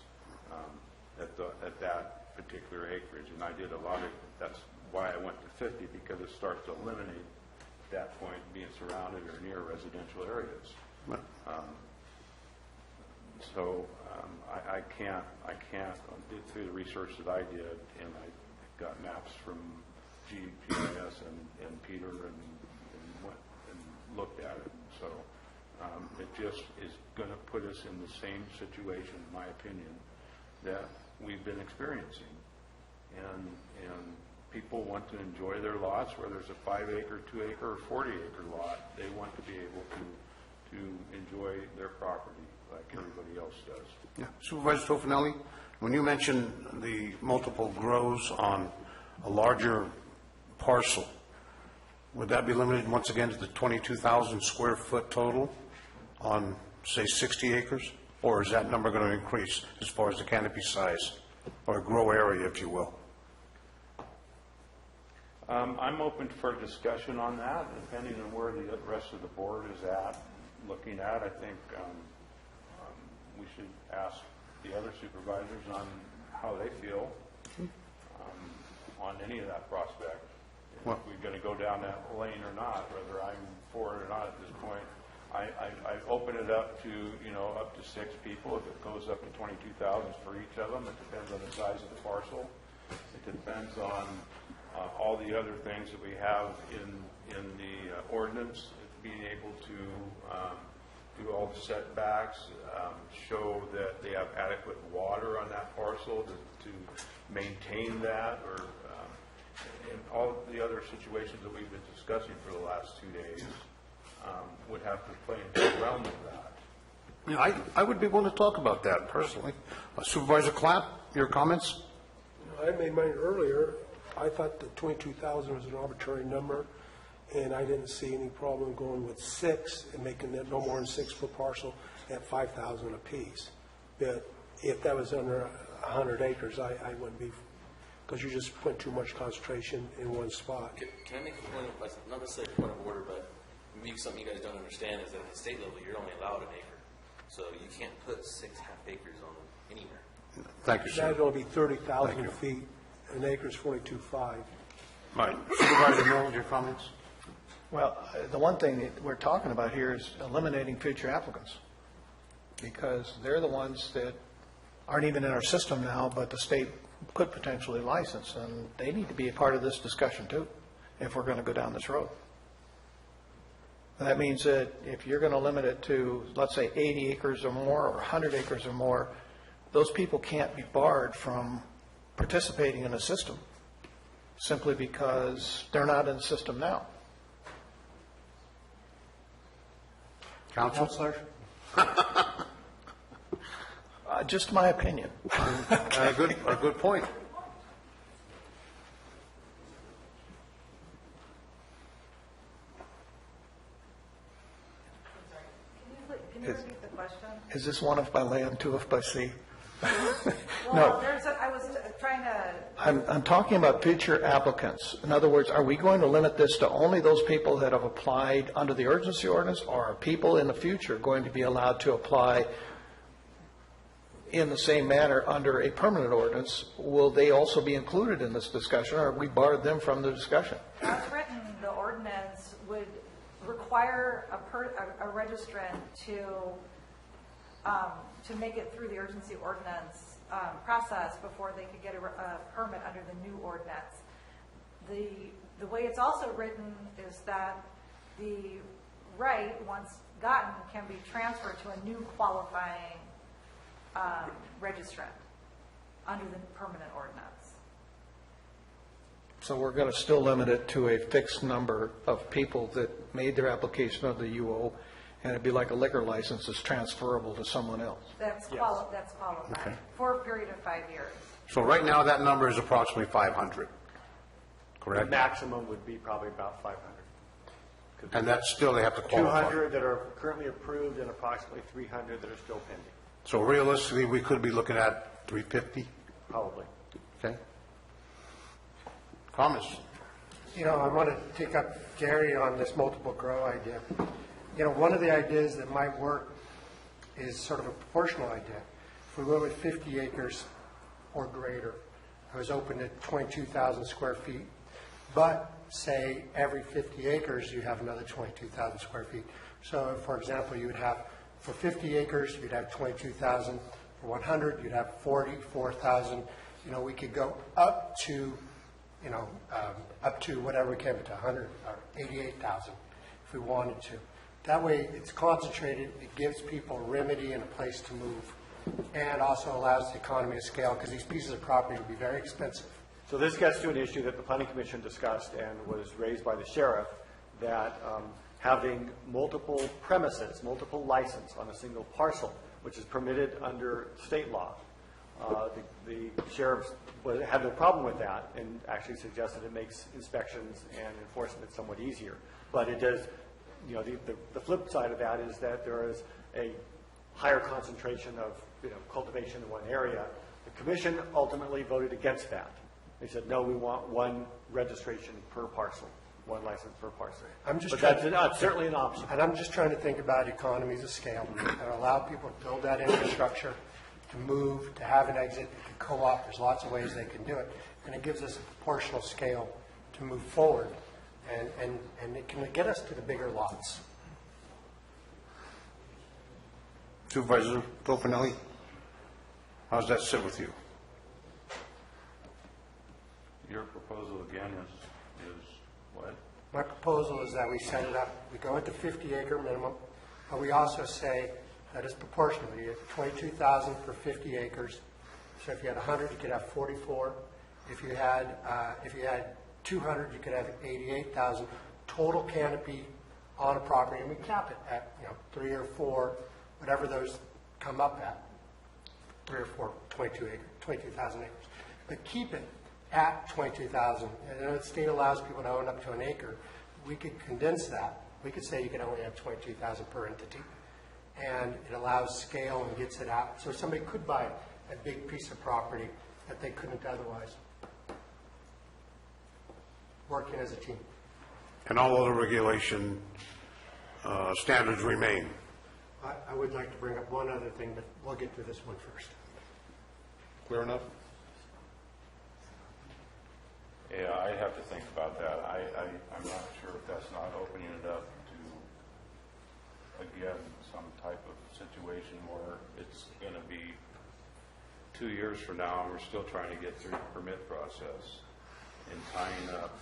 F: at that particular acreage. And I did a lot of. That's why I went to 50, because it starts to eliminate at that point being surrounded or near residential areas. I can't through the research that I did, and I got maps from GPIS and Peter and went and looked at it. So it just is going to put us in the same situation, in my opinion, that we've been experiencing. And people want to enjoy their lots, whether it's a 5-acre, 2-acre, or 40-acre lot. They want to be able to enjoy their property like everybody else does.
A: Yeah. Supervisor Tofinelli, when you mentioned the multiple grows on a larger parcel, would that be limited once again to the 22,000 square foot total on, say, 60 acres? Or is that number going to increase as far as the canopy size, or grow area, if you will?
F: I'm open for discussion on that, depending on where the rest of the board is at, looking at. I think we should ask the other supervisors on how they feel on any of that prospect. If we're going to go down that lane or not, whether I'm for it or not at this point. I open it up to, up to 6 people. If it goes up to 22,000 for each of them, it depends on the size of the parcel. It depends on all the other things that we have in the ordinance, being able to do all the setbacks, show that they have adequate water on that parcel to maintain that, or in all the other situations that we've been discussing for the last 2 days, would have to play into the realm of that.
A: Yeah, I would be willing to talk about that personally. Supervisor Clapp, your comments?
H: I made mine earlier. I thought that 22,000 was an arbitrary number, and I didn't see any problem going with 6 and making it no more than 6 foot parcel at 5,000 apiece. But if that was under 100 acres, I wouldn't be, because you just put too much concentration in one spot.
O: Can I make a point, not necessarily a point of order, but maybe something you guys don't understand is that at the state level, you're only allowed an acre. So you can't put 6 half acres on anywhere.
A: Thank you, sir.
H: That would only be 30,000 feet. An acre is 42.5.
A: Right. Supervisor Mills, your comments?
D: Well, the one thing that we're talking about here is eliminating future applicants, because they're the ones that aren't even in our system now, but the state could potentially license, and they need to be a part of this discussion too, if we're going to go down this road. And that means that if you're going to limit it to, let's say, 80 acres or more, or 100 acres or more, those people can't be barred from participating in the system simply because they're not in the system now.
A: Counselor?
D: Just my opinion.
A: A good point.
D: Is this one if by land, two if by sea?
E: Well, I was trying to,
D: I'm talking about future applicants. In other words, are we going to limit this to only those people that have applied under the urgency ordinance, or are people in the future going to be allowed to apply in the same manner under a permanent ordinance? Will they also be included in this discussion, or have we barred them from the discussion?
E: as written, the ordinance would require a registrant to make it through the urgency ordinance process before they could get a permit under the new ordinance. The way it's also written is that the right, once gotten, can be transferred to a new qualifying registrant under the permanent ordinance.
D: So we're going to still limit it to a fixed number of people that made their application of the UO, and it'd be like a liquor license that's transferable to someone else.
E: That's qualified
A: Okay.
E: for a period of 5 years.
A: So right now, that number is approximately 500,
P: The
A: correct?
P: maximum would be probably about 500.
A: And that's still, they have to qualify.
P: 200 that are currently approved and approximately 300 that are still pending,
A: So realistically, we could be looking at 350,
P: probably.
A: okay? Comments?
I: You know, I want to take up Gary on this multiple grow idea. You know, one of the ideas that might work is sort of a proportional idea. If we went with 50 acres or greater, it was open to 22,000 square feet, but say every 50 acres you have another 22,000 square feet. So, for example, you would have, for 50 acres, you'd have 22,000. For 100, you'd have 44,000. You know, we could go up to, up to whatever we came to 100 or 88,000 if we wanted to. That way, it's concentrated. It gives people remedy and a place to move, and also allows the economy of scale, because these pieces of property would be very expensive.
P: So this gets to an issue that the Planning Commission discussed and was raised by the sheriff, that having multiple premises, multiple license on a single parcel, which is permitted under state law. The sheriff had no problem with that and actually suggested it makes inspections and enforcement somewhat easier. But it does, the flip side of that is that there is a higher concentration of cultivation in one area. The commission ultimately voted against that. They said, no, we want one registration per parcel, one license per parcel. But that's certainly an option.
I: And I'm just trying to think about economies of scale that allow people to build that infrastructure, to move, to have an exit, to co-op. There's lots of ways they can do it. And it gives us a proportional scale to move forward. And it can get us to the bigger lots.
A: Supervisor Pofanelli, how does that sit with you?
F: Your proposal again is what?
I: My proposal is that we set it up, we go with the 50-acre minimum, but we also say that it's proportional. You get 22,000 for 50 acres. So if you had 100, you could have 44. If you had 200, you could have 88,000 total canopy on a property, and we cap it at 3 or 4, whatever those come up at, 3 or 4, 22,000 acres. But keep it at 22,000. And the state allows people to own up to an acre. We could condense that. We could say you can only have 22,000 per entity, and it allows scale and gets it out. So somebody could buy a big piece of property that they couldn't otherwise, working as a team.
A: And all other regulation standards remain.
I: I would like to bring up one other thing, but we'll get to this one first.
A: Clear enough?
F: Yeah, I have to think about that. I'm not sure if that's not opening it up to, again, some type of situation where it's going to be 2 years from now and we're still trying to get through the permit process and tying up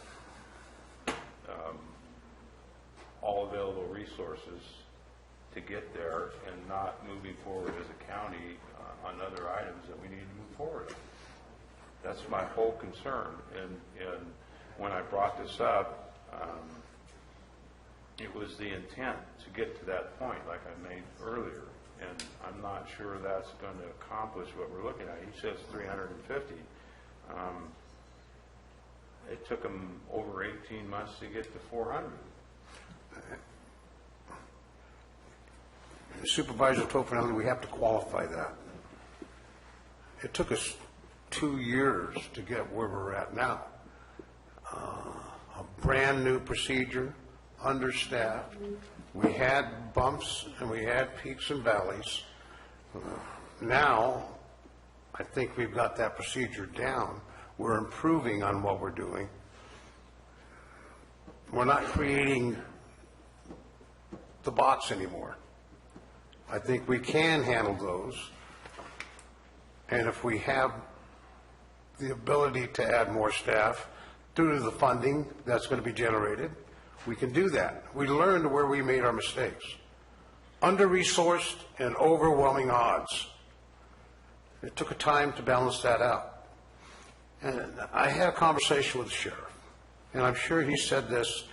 F: all available resources to get there and not moving forward as a county on other items that we need to move forward on. That's my whole concern. And when I brought this up, it was the intent to get to that point, like I made earlier. And I'm not sure that's going to accomplish what we're looking at. He says 350. It took him over 18 months to get to 400.
A: Supervisor Tofinelli, we have to qualify that. It took us 2 years to get where we're at now. A brand-new procedure, understaffed. We had bumps and we had peaks and valleys. Now, I think we've got that procedure down. We're improving on what we're doing. We're not creating the bots anymore. I think we can handle those. And if we have the ability to add more staff due to the funding that's going to be generated, we can do that. We learned where we made our mistakes. Under-resourced and overwhelming odds. It took a time to balance that out. And I had a conversation with the sheriff, and I'm sure he said this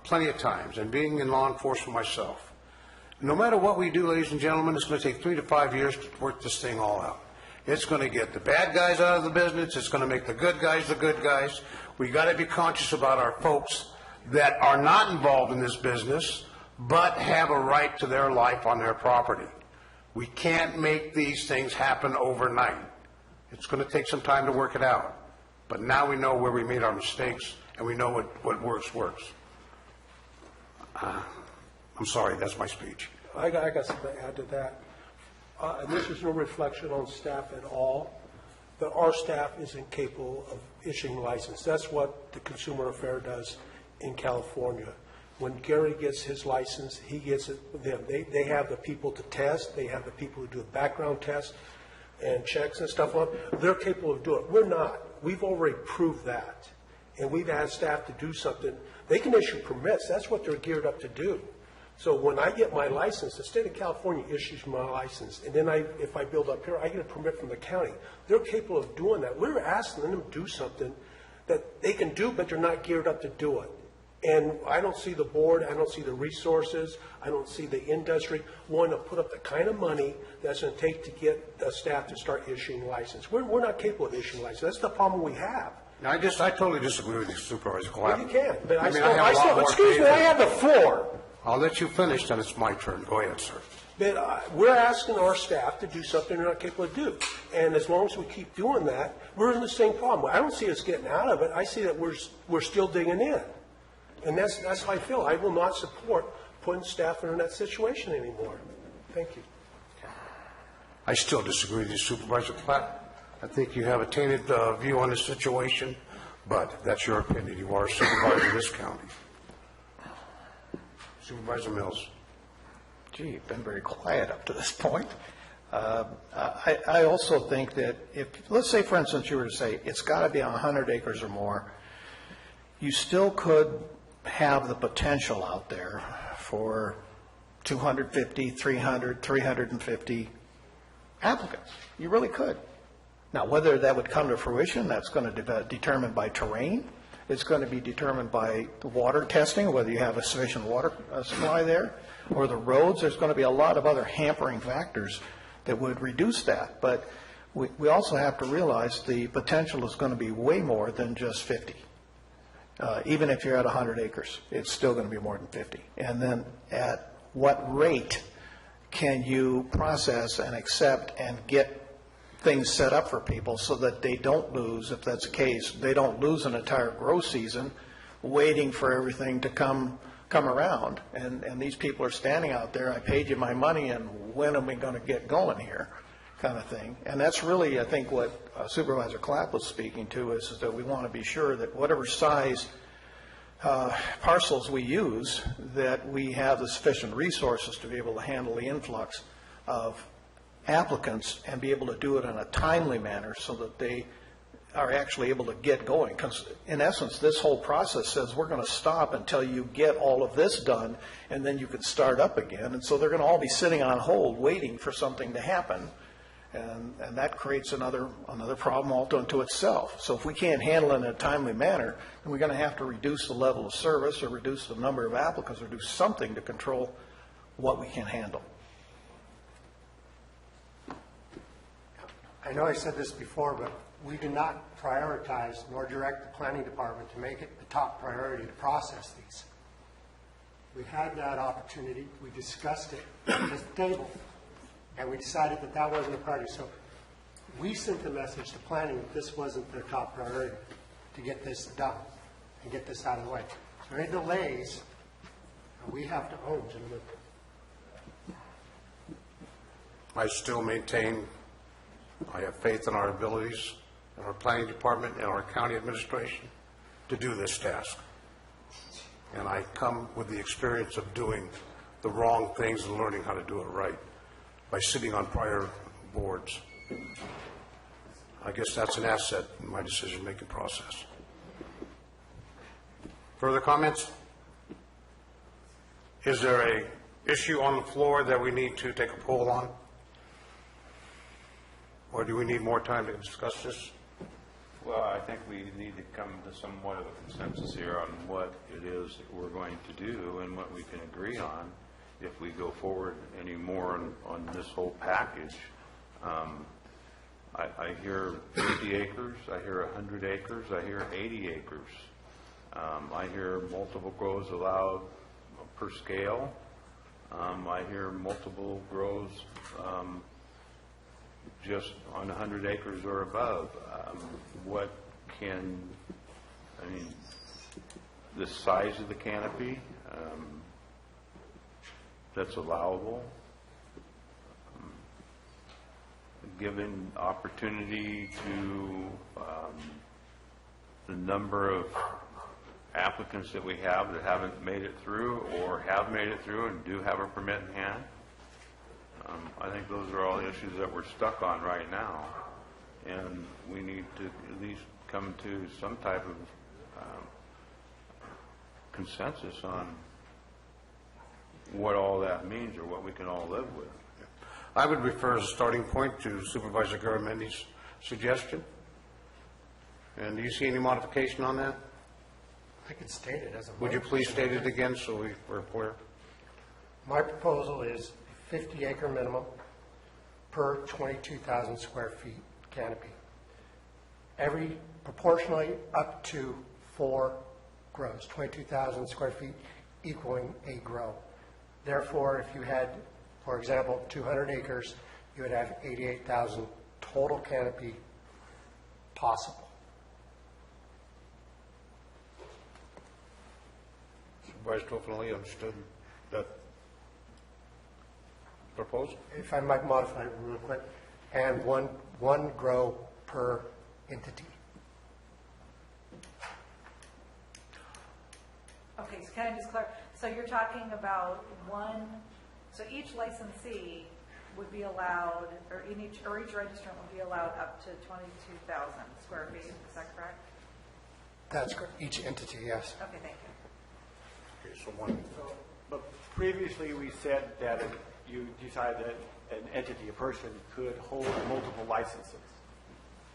A: plenty of times, and being in law enforcement myself, no matter what we do, ladies and gentlemen, it's going to take 3 to 5 years to work this thing all out. It's going to get the bad guys out of the business. It's going to make the good guys the good guys. We got to be conscious about our folks that are not involved in this business, but have a right to their life on their property. We can't make these things happen overnight. It's going to take some time to work it out. But now we know where we made our mistakes, and we know what works. I'm sorry, that's my speech.
H: I got something to add to that. And this is no reflection on staff at all, but our staff isn't capable of issuing license. That's what the Consumer Affair does in California. When Gary gets his license, he gets it with them. They have the people to test. They have the people who do the background tests and checks and stuff on. They're capable of doing it. We're not. We've already proved that. And we've asked staff to do something. They can issue permits. That's what they're geared up to do. So when I get my license, the state of California issues my license, and then if I build up here, I get a permit from the county. They're capable of doing that. We're asking them to do something that they can do, but they're not geared up to do it. And I don't see the board, I don't see the resources, I don't see the industry wanting to put up the kind of money that's going to take to get the staff to start issuing license. We're not capable of issuing license. That's the problem we have.
A: Now, I totally disagree with you, Supervisor Clapp.
H: Well, you can, but I
A: have a lot more
H: excuse me,
A: faith
H: I have the floor.
A: I'll let you finish, then it's my turn. Go ahead, sir.
H: But we're asking our staff to do something they're not capable of doing. And as long as we keep doing that, we're in the same problem. I don't see us getting out of it. I see that we're still digging in. And that's how I feel. I will not support putting staff in that situation anymore. Thank you.
A: I still disagree with you, Supervisor Clapp. I think you have a tainted view on the situation, but that's your opinion. You are a supervisor of this county. Supervisor Mills.
D: Gee, you've been very quiet up to this point. I also think that if, let's say, for instance, you were to say it's got to be 100 acres or more, you still could have the potential out there for 250, 300, 350 applicants. You really could. Now, whether that would come to fruition, that's going to be determined by terrain. It's going to be determined by the water testing, whether you have a sufficient water supply there, or the roads. There's going to be a lot of other hampering factors that would reduce that. But we also have to realize the potential is going to be way more than just 50. Even if you're at 100 acres, it's still going to be more than 50. And then at what rate can you process and accept and get things set up for people so that they don't lose, if that's the case, they don't lose an entire grow season waiting for everything to come around. And these people are standing out there, I paid you my money, and when am we going to get going here, kind of thing. And that's really, I think, what Supervisor Clapp was speaking to, is that we want to be sure that whatever size parcels we use, that we have the sufficient resources to be able to handle the influx of applicants and be able to do it in a timely manner so that they are actually able to get going. Because in essence, this whole process says we're going to stop until you get all of this done, and then you can start up again. And so they're going to all be sitting on hold waiting for something to happen. And that creates another problem all unto itself. So if we can't handle it in a timely manner, then we're going to have to reduce the level of service or reduce the number of applicants or do something to control what we can handle.
I: I know I said this before, but we do not prioritize nor direct the planning department to make it the top priority to process these. We had that opportunity, we discussed it at this table, and we decided that that wasn't a priority. So we sent the message to planning that this wasn't their top priority, to get this done and get this out of the way. So any delays, we have to own, gentlemen.
A: I still maintain, I have faith in our abilities, in our planning department, and our county administration to do this task. And I come with the experience of doing the wrong things and learning how to do it right by sitting on prior boards. I guess that's an asset in my decision-making process. Further comments? Is there a issue on the floor that we need to take a poll on? Or do we need more time to discuss this?
F: Well, I think we need to come to somewhat of a consensus here on what it is that we're going to do and what we can agree on if we go forward any more on this whole package. I hear 50 acres, I hear 100 acres, I hear 80 acres. I hear multiple grows allowed per scale. I hear multiple grows just on 100 acres or above. What can, I mean, the size of the canopy that's allowable, given opportunity to the number of applicants that we have that haven't made it through or have made it through and do have a permit in hand. I think those are all issues that we're stuck on right now, and we need to at least come to some type of consensus on what all that means or what we can all live with.
A: I would refer as a starting point to Supervisor Garamendi's suggestion. And do you see any modification on that?
I: I could state it as a.
A: Would you please state it again so we're clear?
I: My proposal is 50-acre minimum per 22,000 square feet canopy. Every proportionally up to 4 grows, 22,000 square feet equaling a grow. Therefore, if you had, for example, 200 acres, you would have 88,000 total canopy possible.
A: Supervisor Tofinelli understood that proposal?
I: If I might modify it real quick, and one grow per entity.
E: Okay, so can I just clarify? So you're talking about so each licensee would be allowed, or each registrant would be allowed up to 22,000 square feet, is that correct?
I: That's correct, each entity, yes.
E: Okay, thank you.
A: Okay, so one.
P: But previously, we said that if you decided that an entity, a person, could hold multiple licenses.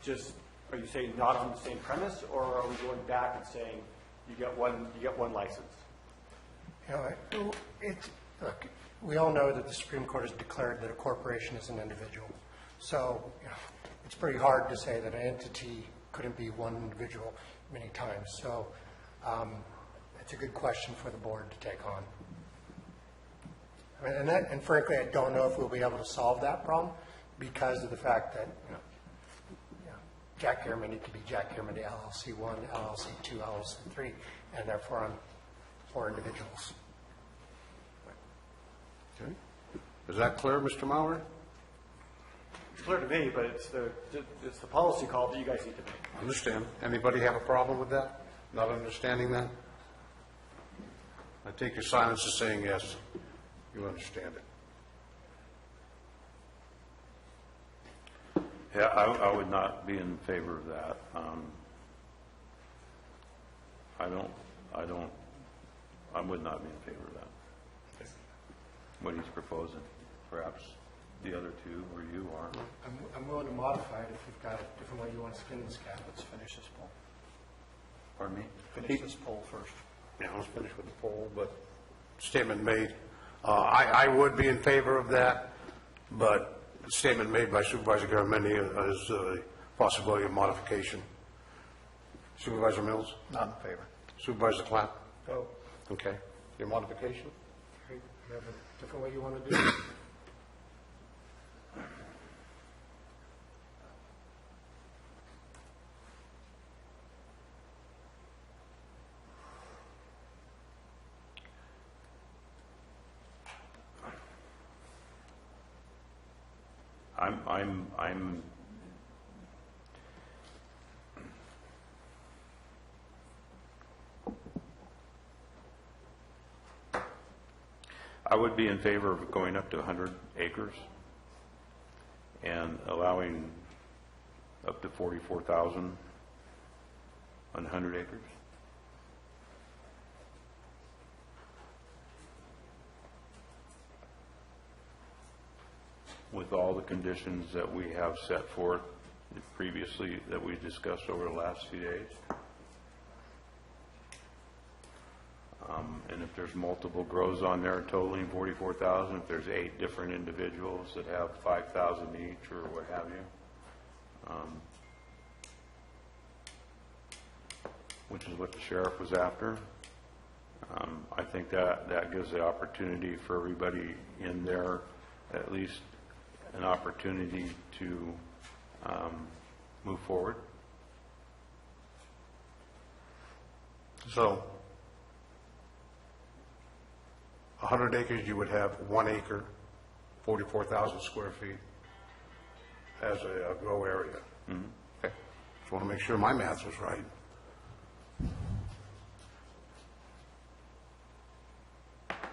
P: Just, are you saying not on the same premise, or are we going back and saying you get one license?
I: You know, look, we all know that the Supreme Court has declared that a corporation is an individual. So, you know, it's pretty hard to say that an entity couldn't be one individual many times. So, it's a good question for the board to take on. I mean, and frankly, I don't know if we'll be able to solve that problem because of the fact that, you know, Jack Garamendi could be Jack Garamendi LLC 1, LLC 2, LLC 3, and therefore I'm 4 individuals.
A: Okay. Is that clear, Mr. Maurer?
P: It's clear to me, but it's the policy call that you guys need to make.
A: Understand. Anybody have a problem with that? Not understanding that? I take your silence as saying yes. You understand it.
F: Yeah, I would not be in favor of that. I would not be in favor of that. What he's proposing, perhaps the other two, or you are.
I: I'm willing to modify it if you've got a different way you want to skin this cat. Let's finish this poll.
F: Pardon me?
I: Finish this poll first.
A: Yeah, let's finish with the poll, but statement made. I would be in favor of that, but the statement made by Supervisor Garamendi is a possibility of modification. Supervisor Mills?
D: Not in favor.
A: Supervisor Clapp?
D: No.
A: Okay. Your modification?
H: You have a different way you want to do it?
F: I would be in favor of going up to 100 acres and allowing up to 44,000 on 100 acres. With all the conditions that we have set forth previously that we discussed over the last few days. And if there's multiple grows on there totaling 44,000, if there's 8 different individuals that have 5,000 each or what have you, which is what the sheriff was after, I think that gives the opportunity for everybody in there at least an opportunity to move forward.
A: So, 100 acres, you would have 1 acre, 44,000 square feet as a grow area. Okay. Just want to make sure my math was right.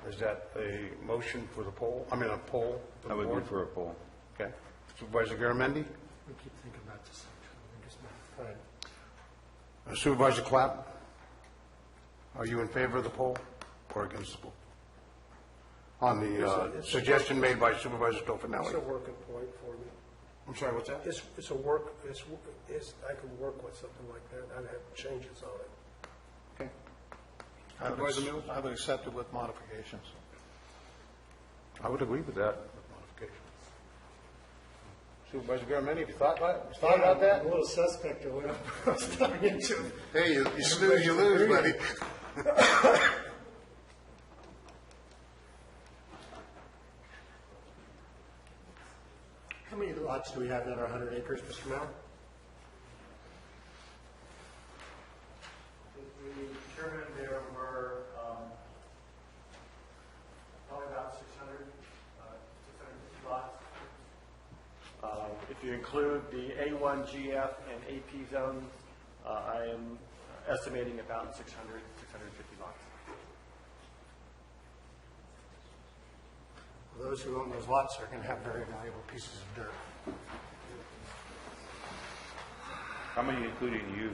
A: Is that a motion for the poll? I mean, a poll?
F: I would be for a poll.
A: Okay. Supervisor Garamendi?
H: We keep thinking about this. We're just not fine.
A: Supervisor Clapp? Are you in favor of the poll or against the poll? On the suggestion made by Supervisor Tofinelli.
H: It's a working point for me.
A: I'm sorry, what's that?
H: It's a work, I can work with something like that. I'd have changes on it.
A: Okay.
D: Supervisor Mills? I would accept it with modifications.
A: I would agree with that, with modifications. Supervisor Garamendi, have you thought about that?
I: I'm a little suspect of what I was talking into.
A: Hey, you snooze, you lose, buddy.
I: How many lots do we have that are 100 acres, Mr. Mallon?
P: We determined there were probably about 600, 650 lots. If you include the A1, GF, and AP zones, I am estimating about 600, 650 lots.
I: Those who own those lots are going to have very valuable pieces of dirt.
F: How many including you?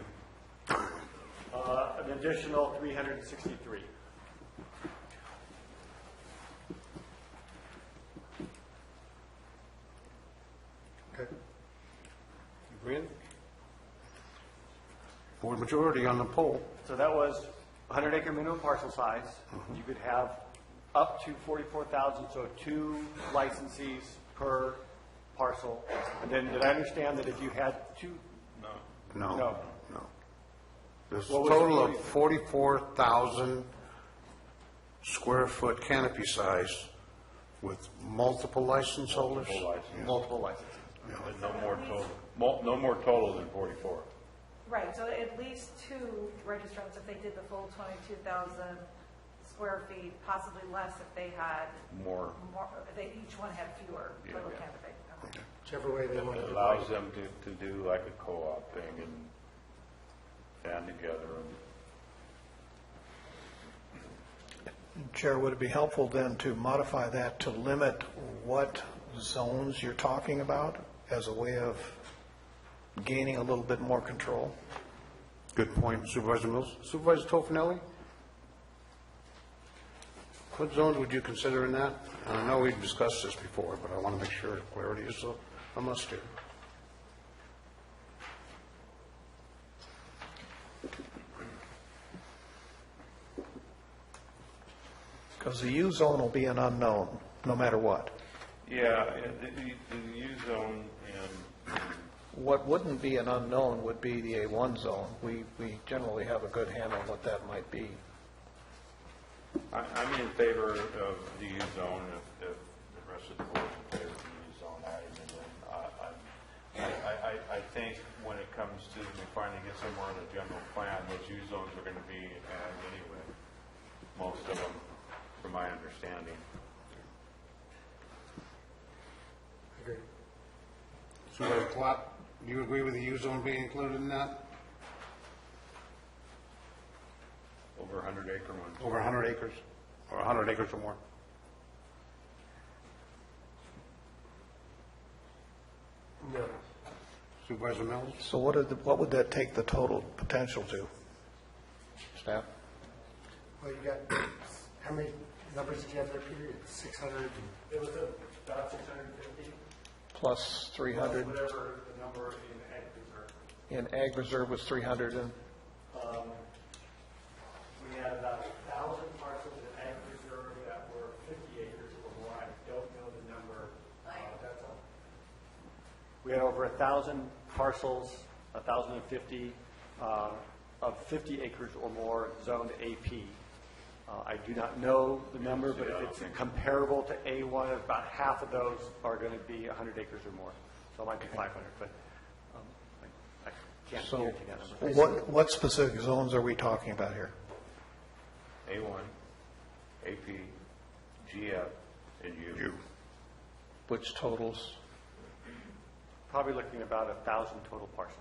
P: An additional 363.
I: Okay.
A: Agreed? Board majority on the poll.
P: So that was 100-acre minimum parcel size. You could have up to 44,000, so 2 licensees per parcel. And then did I understand that if you had 2?
A: No. There's a
P: What was the
A: total of 44,000 square foot canopy size with multiple license holders?
P: Multiple licenses.
F: And no more total than 44.
E: Right, so at least 2 registrants if they did the full 22,000 square feet, possibly less if they had
F: More.
E: if they each one had fewer total canopy. Okay.
I: Whichever way they want to
F: It
I: do
F: allows
I: it.
F: them to do like a co-op thing and band together.
D: Chair, would it be helpful then to modify that to limit what zones you're talking about as a way of gaining a little bit more control?
A: Good point, Supervisor Mills. Supervisor Tofinelli? What zones would you consider in that? And I know we've discussed this before, but I want to make sure clarity is a must here.
D: Because the U zone will be an unknown, no matter what.
F: Yeah, the U zone and
D: What wouldn't be an unknown would be the A1 zone. We generally have a good handle on what that might be.
F: I'm in favor of the U zone if the rest of the board's in favor of the U zone adding it in. I think when it comes to me finally get somewhere in the general plan, those U zones are going to be added anyway. Most of them, from my understanding.
I: Agree.
A: Supervisor Clark, do you agree with the U zone being included in that?
F: Over 100-acre ones.
A: Over 100 acres, or 100 acres or more?
H: No.
A: Supervisor Mills?
D: So what would that take the total potential to? Staff?
I: Well, you got, how many numbers did you have there, Peter? 600?
H: It was about 650.
D: Plus 300?
H: Whatever the number in ag reserve.
D: In ag reserve was 300 and?
H: We had about 1,000 parcels in ag reserve that were 50 acres or more. I don't know the number. That's all.
P: We had over 1,000 parcels, 1,050 of 50 acres or more zoned AP. I do not know the number, but if it's comparable to A1, about half of those are going to be 100 acres or more. So it might be 500, but I can't
D: So
P: guarantee that number.
D: what specific zones are we talking about here?
F: A1, AP, GF, and U.
D: Which totals?
P: Probably looking at about 1,000 total parcels.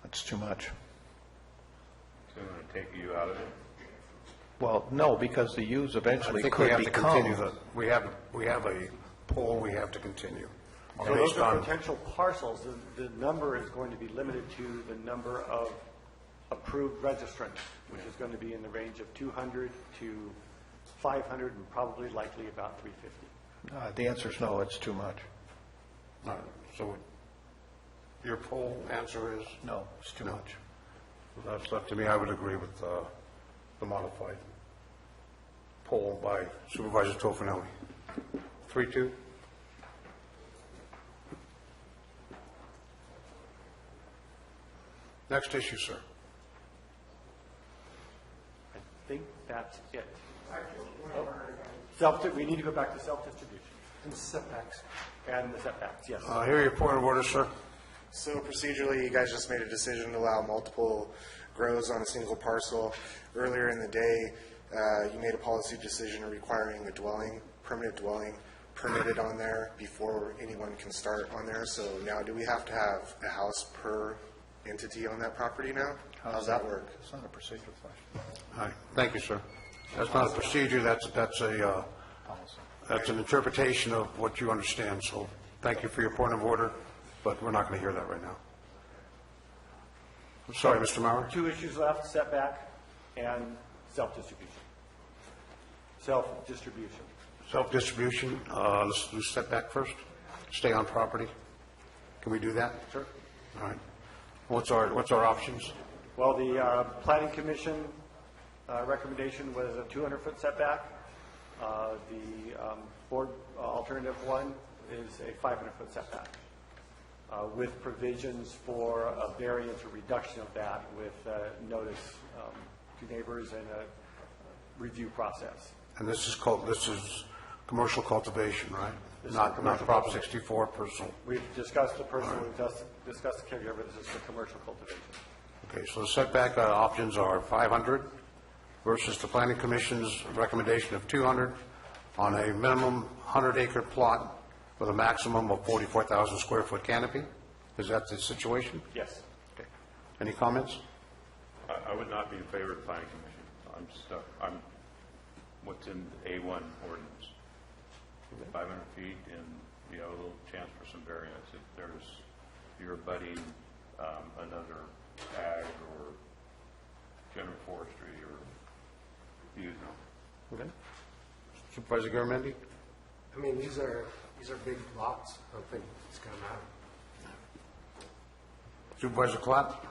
D: That's too much.
F: So I'm going to take you out of it.
D: Well, no, because the U's eventually
A: I think
D: could
A: we have to
D: become.
A: continue we have a poll we have to continue.
P: So those
A: Based
P: are
A: on,
P: potential parcels. The number is going to be limited to the number of approved registrants, which is going to be in the range of 200 to 500 and probably likely about 350.
D: The answer is no, it's too much.
A: so your poll answer is?
D: No, it's too much.
A: That's up to me. I would agree with the modified poll by Supervisor Tofinelli. 3-2? Next issue, sir.
P: I think that's it. We need to go back to self-distribution.
I: And setbacks.
P: And the setbacks, yes.
A: Here your point of order, sir.
S: So procedurally, you guys just made a decision to allow multiple grows on a single parcel. Earlier in the day, you made a policy decision requiring a dwelling, permanent dwelling, permitted on there before anyone can start on there. So now do we have to have a house per entity on that property now? How does that work?
D: It's not a procedural question.
A: All right, thank you, sir. That's not a procedure, that's an interpretation of what you understand, so thank you for your point of order, but we're not going to hear that right now. I'm sorry, Mr. Maurer.
P: 2 issues left, setback and self-distribution. Self-distribution.
A: Self-distribution, let's do setback first. Stay on property. Can we do that?
P: Sure.
A: All right. What's our options?
P: Well, the Planning Commission recommendation was a 200-foot setback. The board alternative one is a 500-foot setback with provisions for a variance or reduction of that with notice to neighbors and a review process.
A: And this is commercial cultivation, right?
P: This is
A: Not
P: commercial
A: Prop
P: cultivation.
A: 64 personal.
P: We've discussed the personal, we've discussed the caregiver, this is for commercial cultivation.
A: Okay, so the setback options are 500 versus the Planning Commission's recommendation of 200 on a minimum 100-acre plot with a maximum of 44,000 square foot canopy. Is that the situation?
P: Yes.
A: Okay. Any comments?
F: I would not be in favor of the planning commission. I'm what's in the A1 ordinance. 500 feet and you have a little chance for some variance if you're abutting another ag or general forestry or you know.
A: Okay. Supervisor Garamendi?
I: I mean, these are big lots. I don't think it's going to matter.
A: Supervisor Clapp?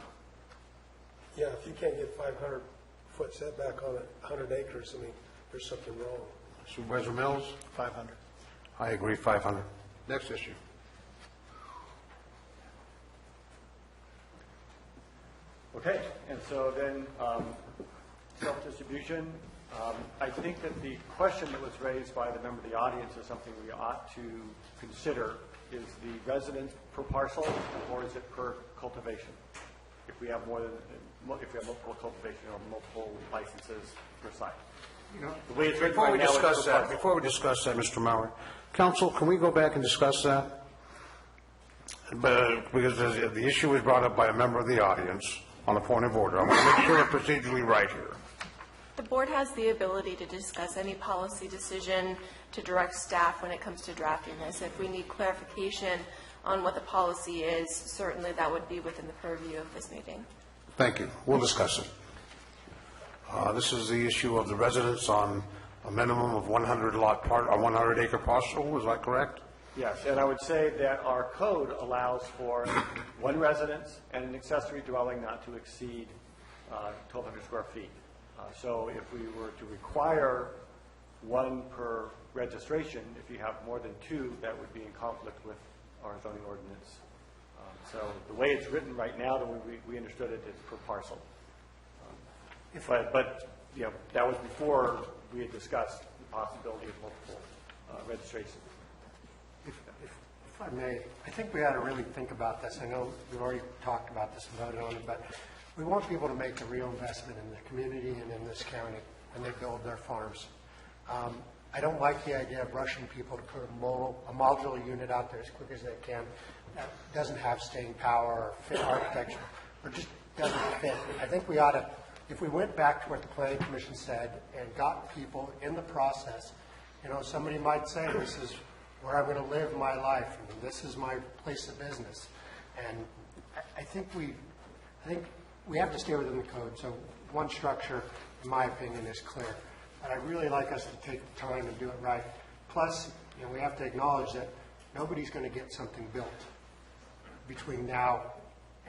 H: Yeah, if you can't get 500-foot setback on 100 acres, I mean, there's something wrong.
A: Supervisor Mills?
D: 500.
A: I agree, 500. Next issue.
P: Okay, and so then, self-distribution. I think that the question that was raised by the member of the audience is something we ought to consider. Is the residence per parcel, or is it per cultivation? If we have multiple cultivation or multiple licenses per site. The way it's written
A: Before we
P: right now, it's
A: discuss
P: per
A: that,
P: parcel.
A: before we discuss that, Mr. Mauer, council, can we go back and discuss that? But, because the issue was brought up by a member of the audience on a point of order. I want to make sure we're procedurally right here.
B: The board has the ability to discuss any policy decision to direct staff when it comes to drafting this. If we need clarification on what the policy is, certainly that would be within the purview of this meeting.
A: Thank you. We'll discuss it. This is the issue of the residence on a minimum of 100 acre parcel. Is that correct?
P: Yes, and I would say that our code allows for one residence and an accessory dwelling not to exceed 1,200 square feet. So if we were to require one per registration, if you have more than two, that would be in conflict with our zoning ordinance. So the way it's written right now, the way we understood it, is per parcel. But you know, that was before we had discussed the possibility of multiple registrations.
I: If I may, I think we ought to really think about this. I know we've already talked about this and voted on it, but we want people to make a real investment in the community and in this county when they build their farms. I don't like the idea of rushing people to put a modular unit out there as quick as they can that doesn't have staying power or fit architecture or just doesn't fit. I think we ought to, if we went back to what the Planning Commission said and got people in the process, you know, somebody might say, this is where I'm going to live my life, and this is my place of business. And I think we have to stay within the code. So one structure, in my opinion, is clear. But I'd really like us to take the time and do it right. Plus, you know, we have to acknowledge that nobody's going to get something built between now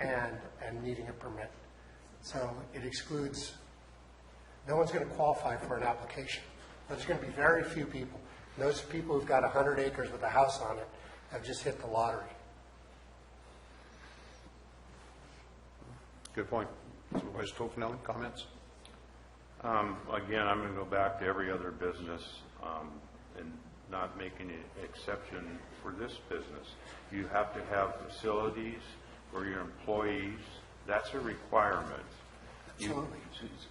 I: and needing a permit. So it excludes, no one's going to qualify for an application. There's going to be very few people. And those people who've got 100 acres with a house on it have just hit the lottery.
A: Good point. Supervisor Tofinelli, comments?
F: Again, I'm going to go back to every other business and not make any exception for this business. You have to have facilities for your employees. That's a requirement.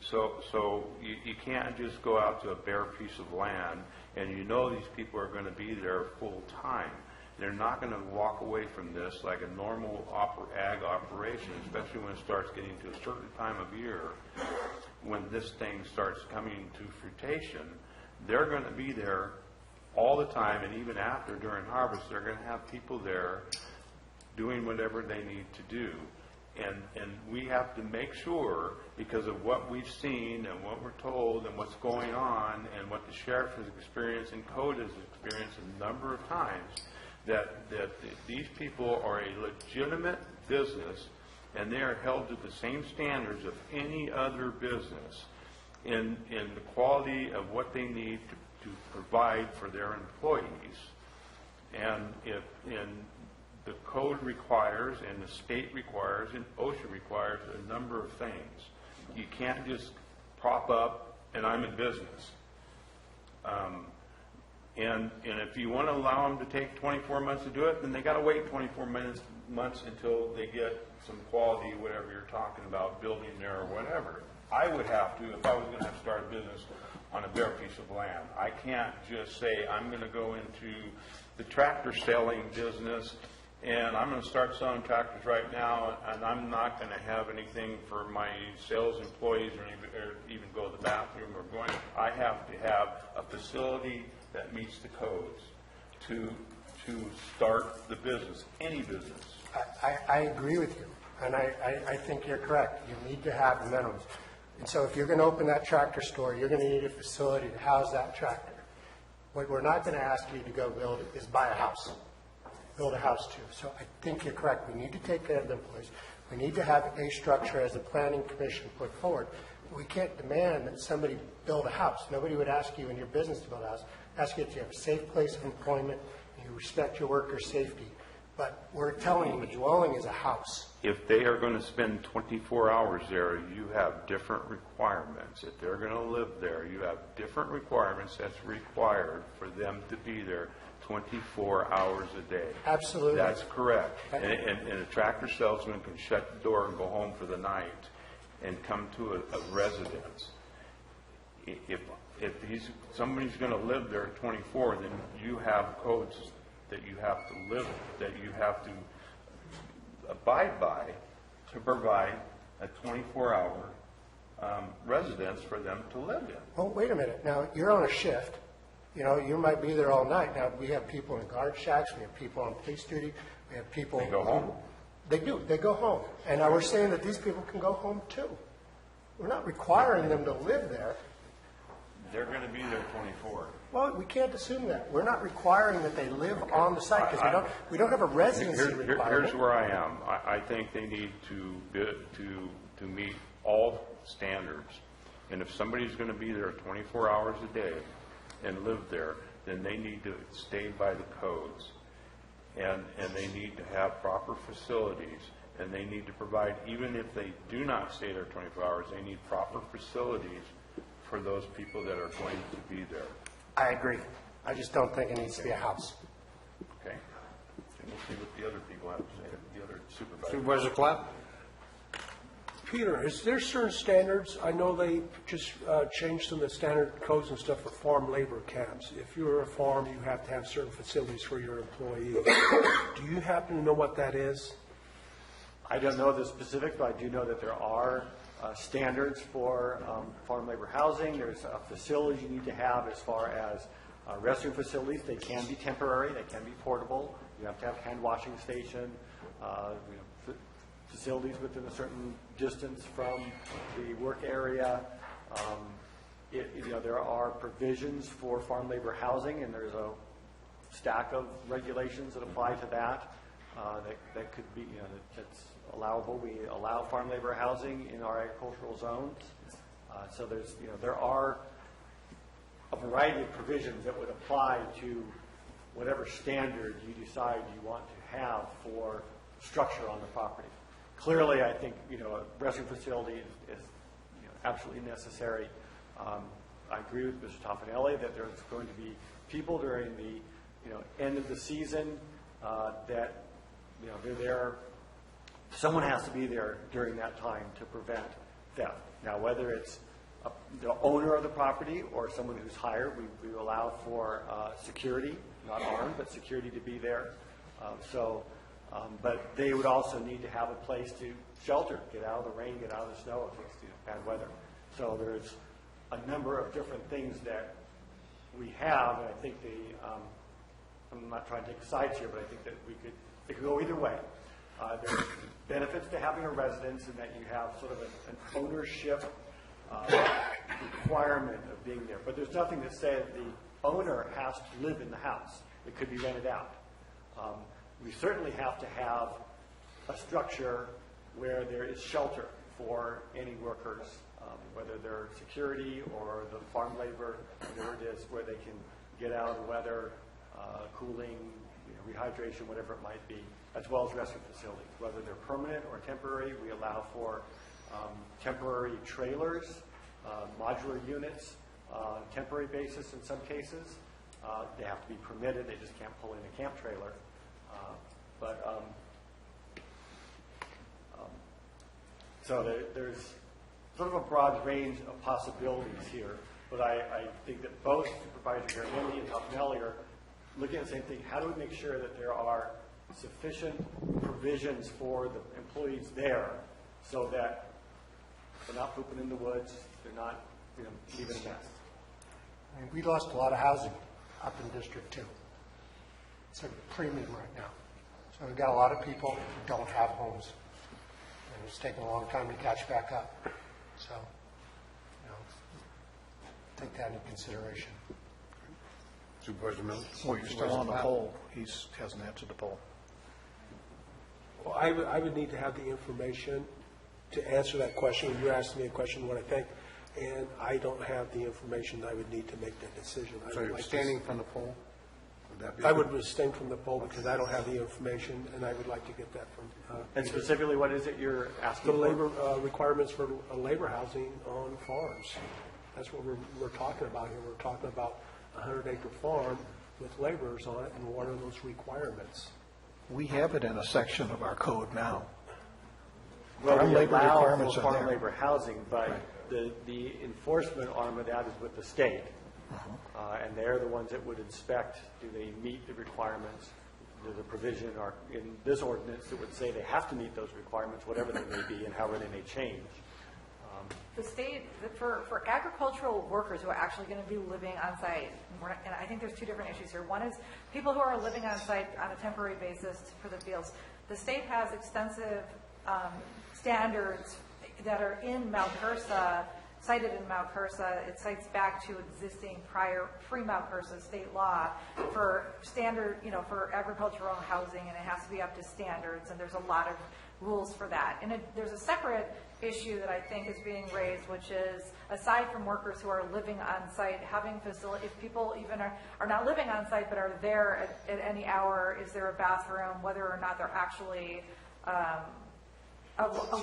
F: So you can't just go out to a bare piece of land and you know these people are going to be there full time. They're not going to walk away from this like a normal ag operation, especially when it starts getting to a certain time of year when this thing starts coming to fruition. They're going to be there all the time, and even after, during harvest, they're going to have people there doing whatever they need to do. And we have to make sure, because of what we've seen and what we're told and what's going on and what the sheriff has experienced and code has experienced a number of times, that these people are a legitimate business and they are held to the same standards of any other business in the quality of what they need to provide for their employees. And the code requires, and the state requires, and OSHA requires a number of things. You can't just prop up and I'm in business. And if you want to allow them to take 24 months to do it, then they got to wait 24 months until they get some quality, whatever you're talking about, building there or whatever. I would have to, if I was going to have to start a business on a bare piece of land. I can't just say I'm going to go into the tractor selling business and I'm going to start selling tractors right now, and I'm not going to have anything for my sales employees or even go to the bathroom or going. I have to have a facility that meets the codes to start the business, any business.
I: I agree with you, and I think you're correct. You need to have minimums. And so if you're going to open that tractor store, you're going to need a facility to house that tractor. What we're not going to ask you to go build is buy a house. Build a house too. So I think you're correct. We need to take care of the employees. We need to have a structure as the Planning Commission put forward. We can't demand that somebody build a house. Nobody would ask you in your business to build a house. Ask you if you have a safe place of employment and you respect your workers' safety. But we're telling them a dwelling is a house.
F: If they are going to spend 24 hours there, you have different requirements. If they're going to live there, you have different requirements that's required for them to be there 24 hours a day.
I: Absolutely.
F: That's correct. And a tractor salesman can shut the door and go home for the night and come to a residence. If somebody's going to live there 24, then you have codes that you have to live, that you have to abide by to provide a 24-hour residence for them to live in.
I: Well, wait a minute. Now, you're on a shift. You know, you might be there all night. Now, we have people in guard shacks. We have people on police duty. We have people.
F: They go home.
I: They do. They go home. And now we're saying that these people can go home, too. We're not requiring them to live there.
F: They're going to be there 24.
I: Well, we can't assume that. We're not requiring that they live on the site because we don't have a residency requirement.
F: Here's where I am. I think they need to meet all standards. And if somebody's going to be there 24 hours a day and live there, then they need to stay by the codes. And they need to have proper facilities. And they need to provide, even if they do not stay there 24 hours, they need proper facilities for those people that are going to be there.
I: I agree. I just don't think it needs to be a house.
F: Okay? And we'll see what the other people have to say, the other supervisors.
A: Supervisor Clapp?
H: Peter, is there certain standards? I know they just changed some of the standard codes and stuff for farm labor camps. If you're a farm, you have to have certain facilities for your employees. Do you happen to know what that is?
P: I don't know the specifics, but I do know that there are standards for farm labor housing. There's facilities you need to have as far as restroom facilities. They can be temporary. They can be portable. You have to have hand washing station, facilities within a certain distance from the work area. There are provisions for farm labor housing, and there's a stack of regulations that apply to that. That could be, that's allowable. We allow farm labor housing in our agricultural zones. So there are a variety of provisions that would apply to whatever standard you decide you want to have for structure on the property. Clearly, I think, a restroom facility is absolutely necessary. I agree with Mr. Toffanelli that there's going to be people during the end of the season that they're there. Someone has to be there during that time to prevent theft. Now, whether it's the owner of the property or someone who's hired, we allow for security, not armed, but security to be there. But they would also need to have a place to shelter, get out of the rain, get out of the snow if it's bad weather. So there's a number of different things that we have, and I think I'm not trying to take sides here, but I think that it could go either way. There's benefits to having a residence in that you have sort of an ownership requirement of being there. But there's nothing that says the owner has to live in the house. It could be rented out. We certainly have to have a structure where there is shelter for any workers, whether they're security or the farm labor, whatever it is, where they can get out of the weather, cooling, rehydration, whatever it might be, as well as restroom facilities. Whether they're permanent or temporary, we allow for temporary trailers, modular units, temporary basis in some cases. They have to be permitted. They just can't pull in a camp trailer. So there's sort of a broad range of possibilities here. But I think that both Supervisor Garamendi and Toffanelli are looking at the same thing. How do we make sure that there are sufficient provisions for the employees there so that they're not pooping in the woods, they're not leaving a mess?
I: I mean, we lost a lot of housing up in District 2. It's a premium right now. So we've got a lot of people who don't have homes. And it's taken a long time to catch back up. So, take that into consideration.
A: Supervisor Mills?
D: Well, you're still on the poll. He hasn't answered the poll.
H: Well, I would need to have the information to answer that question. You asked me a question, what I think, and I don't have the information that I would need to make that decision.
A: So you're standing from the poll? Would that be?
H: I would abstain from the poll because I don't have the information, and I would like to get that from.
P: And specifically, what is it you're asking
H: The
P: for?
H: labor, requirements for labor housing on farms. That's what we're talking about here. We're talking about a 100-acre farm with laborers on it, and what are those requirements?
D: We have it in a section of our code now.
P: Well,
D: Farm
P: we
D: labor
P: allow
D: requirements
P: for
D: are
P: farm
D: there.
P: labor housing, but the enforcement arm of that is with the state. And they're the ones that would inspect, do they meet the requirements? There's a provision or in this ordinance that would say they have to meet those requirements, whatever they may be and however they may change.
E: The state, for agricultural workers who are actually going to be living on site, and I think there's two different issues here. One is people who are living on site on a temporary basis for the fields. The state has extensive standards that are in Mount Hersa, cited in Mount Hersa. It cites back to existing prior pre-Mount Hersa state law for standard, for agricultural housing, and it has to be up to standards, and there's a lot of rules for that. And there's a separate issue that I think is being raised, which is aside from workers who are living on site, having facility, if people even are not living on site but are there at any hour, is there a bathroom, whether or not they're actually a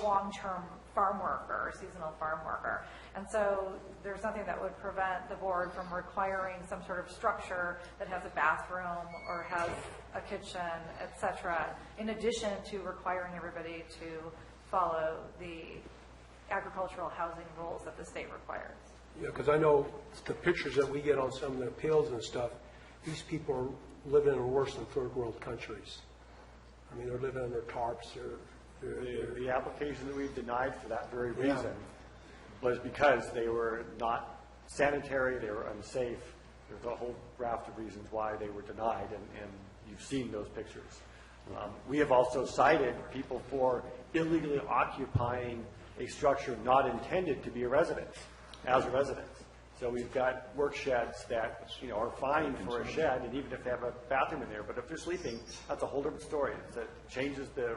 E: long-term farm worker, seasonal farm worker. And so there's nothing that would prevent the board from requiring some sort of structure that has a bathroom or has a kitchen, et cetera, in addition to requiring everybody to follow the agricultural housing rules that the state requires.
H: Yeah, because I know the pictures that we get on some of the appeals and stuff, these people are living in worse than third world countries. I mean, they're living under tarps.
P: The application that we've denied for that very reason was because they were not sanitary, they were unsafe. There's a whole raft of reasons why they were denied, and you've seen those pictures. We have also cited people for illegally occupying a structure not intended to be a residence, as a residence. So we've got work sheds that, are fine for a shed, and even if they have a bathroom in there, but if they're sleeping, that's a whole different story. It changes the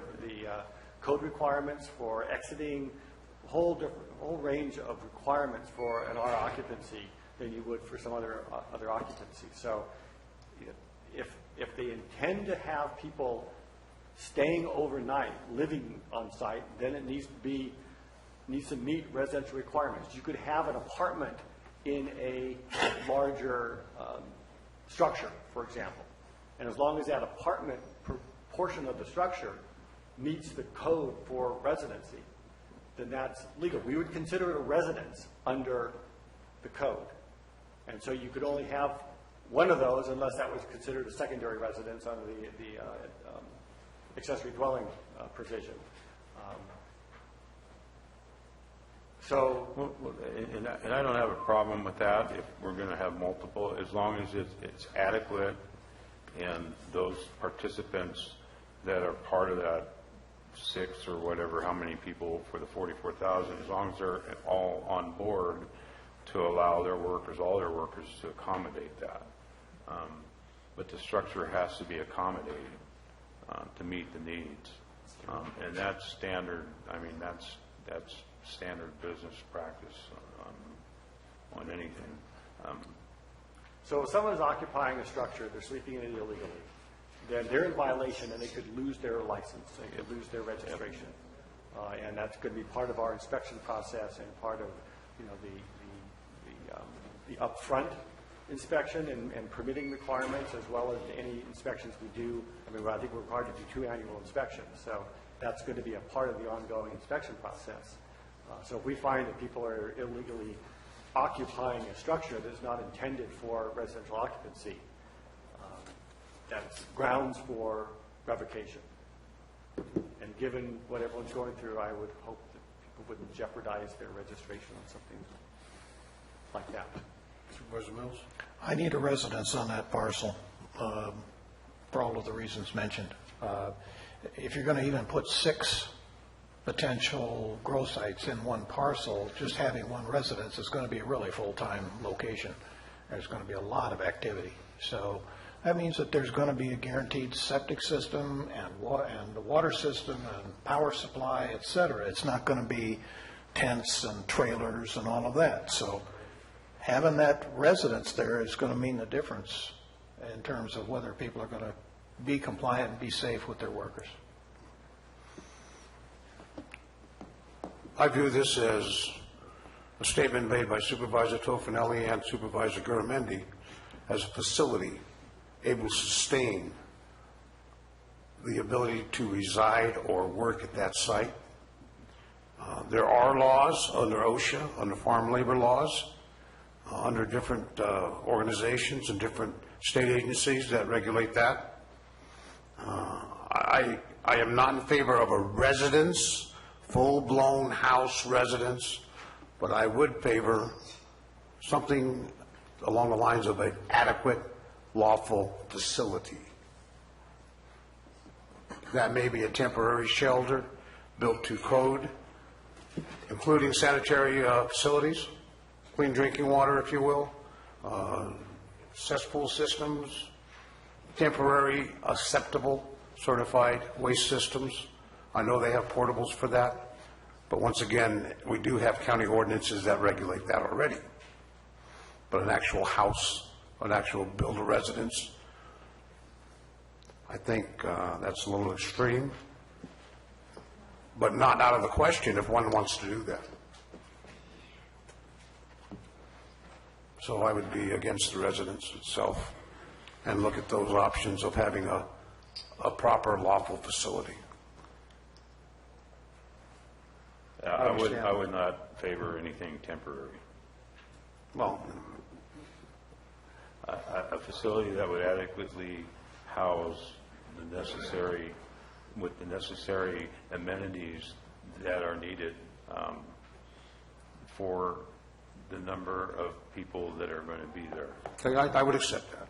P: code requirements for exiting, whole range of requirements for an R occupancy than you would for some other occupancy. So if they intend to have people staying overnight, living on site, then it needs to meet residential requirements. You could have an apartment in a larger structure, for example, and as long as that apartment portion of the structure meets the code for residency, then that's legal. We would consider it a residence under the code. And so you could only have one of those unless that was considered a secondary residence under the accessory dwelling provision.
F: And I don't have a problem with that if we're going to have multiple, as long as it's adequate and those participants that are part of that 6 or whatever, how many people for the 44,000, as long as they're all on board to allow their workers, all their workers, to accommodate that. But the structure has to be accommodated to meet the needs. And that's standard, that's standard business practice on anything.
P: So if someone is occupying a structure, they're sleeping in it illegally, then they're in violation and they could lose their license, they could lose their registration. And that's going to be part of our inspection process and part of, the upfront inspection and permitting requirements, as well as any inspections we do. I think we're required to do 2 annual inspections, so that's going to be a part of the ongoing inspection process. So if we find that people are illegally occupying a structure that is not intended for residential occupancy, that's grounds for revocation. And given what everyone's going through, I would hope that people wouldn't jeopardize their registration on something like that.
A: Supervisor Mills?
D: I need a residence on that parcel for all of the reasons mentioned. If you're going to even put 6 potential grow sites in one parcel, just having one residence is going to be a really full-time location. There's going to be a lot of activity. So that means that there's going to be a guaranteed septic system and the water system and power supply, et cetera. It's not going to be tents and trailers and all of that. So having that residence there is going to mean the difference in terms of whether people are going to be compliant and be safe with their workers.
A: I view this as a statement made by Supervisor Tofinelli and Supervisor Garamendi as a facility able to sustain the ability to reside or work at that site. There are laws under OSHA, under farm labor laws, under different organizations and different state agencies that regulate that. I am not in favor of a residence, full-blown house residence, but I would favor something along the lines of an adequate, lawful facility. That may be a temporary shelter built to code, including sanitary facilities, clean drinking water, if you will, cesspool systems, temporary acceptable certified waste systems. I know they have portables for that, but once again, we do have county ordinances that regulate that already. But an actual house, an actual build a residence, I think that's a little extreme, but not out of the question if one wants to do that. So I would be against the residence itself and look at those options of having a proper lawful facility.
F: I would not favor anything temporary.
A: Well,
F: a facility that would adequately house with the necessary amenities that are needed for the number of people that are going to be there.
A: Okay, I would accept that.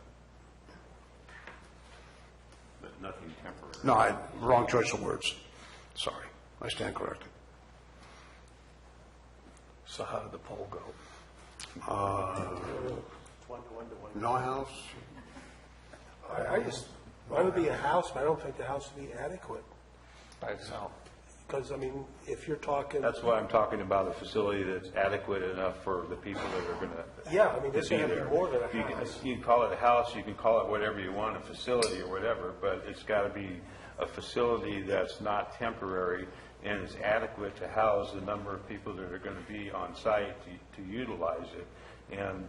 F: But nothing temporary.
A: No, wrong choice of words. Sorry, I stand corrected.
D: So how did the poll go?
A: No house?
H: I just, mine would be a house, but I don't think the house would be adequate.
D: By itself.
H: Because, I mean, if you're talking.
F: That's why I'm talking about a facility that's adequate enough for the people that are going to.
H: Yeah, I mean, it's going to be
F: there.
H: more than a
F: You can-
H: house.
F: You can call it a house, you can call it whatever you want, a facility or whatever, but it's got to be a facility that's not temporary and is adequate to house the number of people that are going to be on site to utilize it. And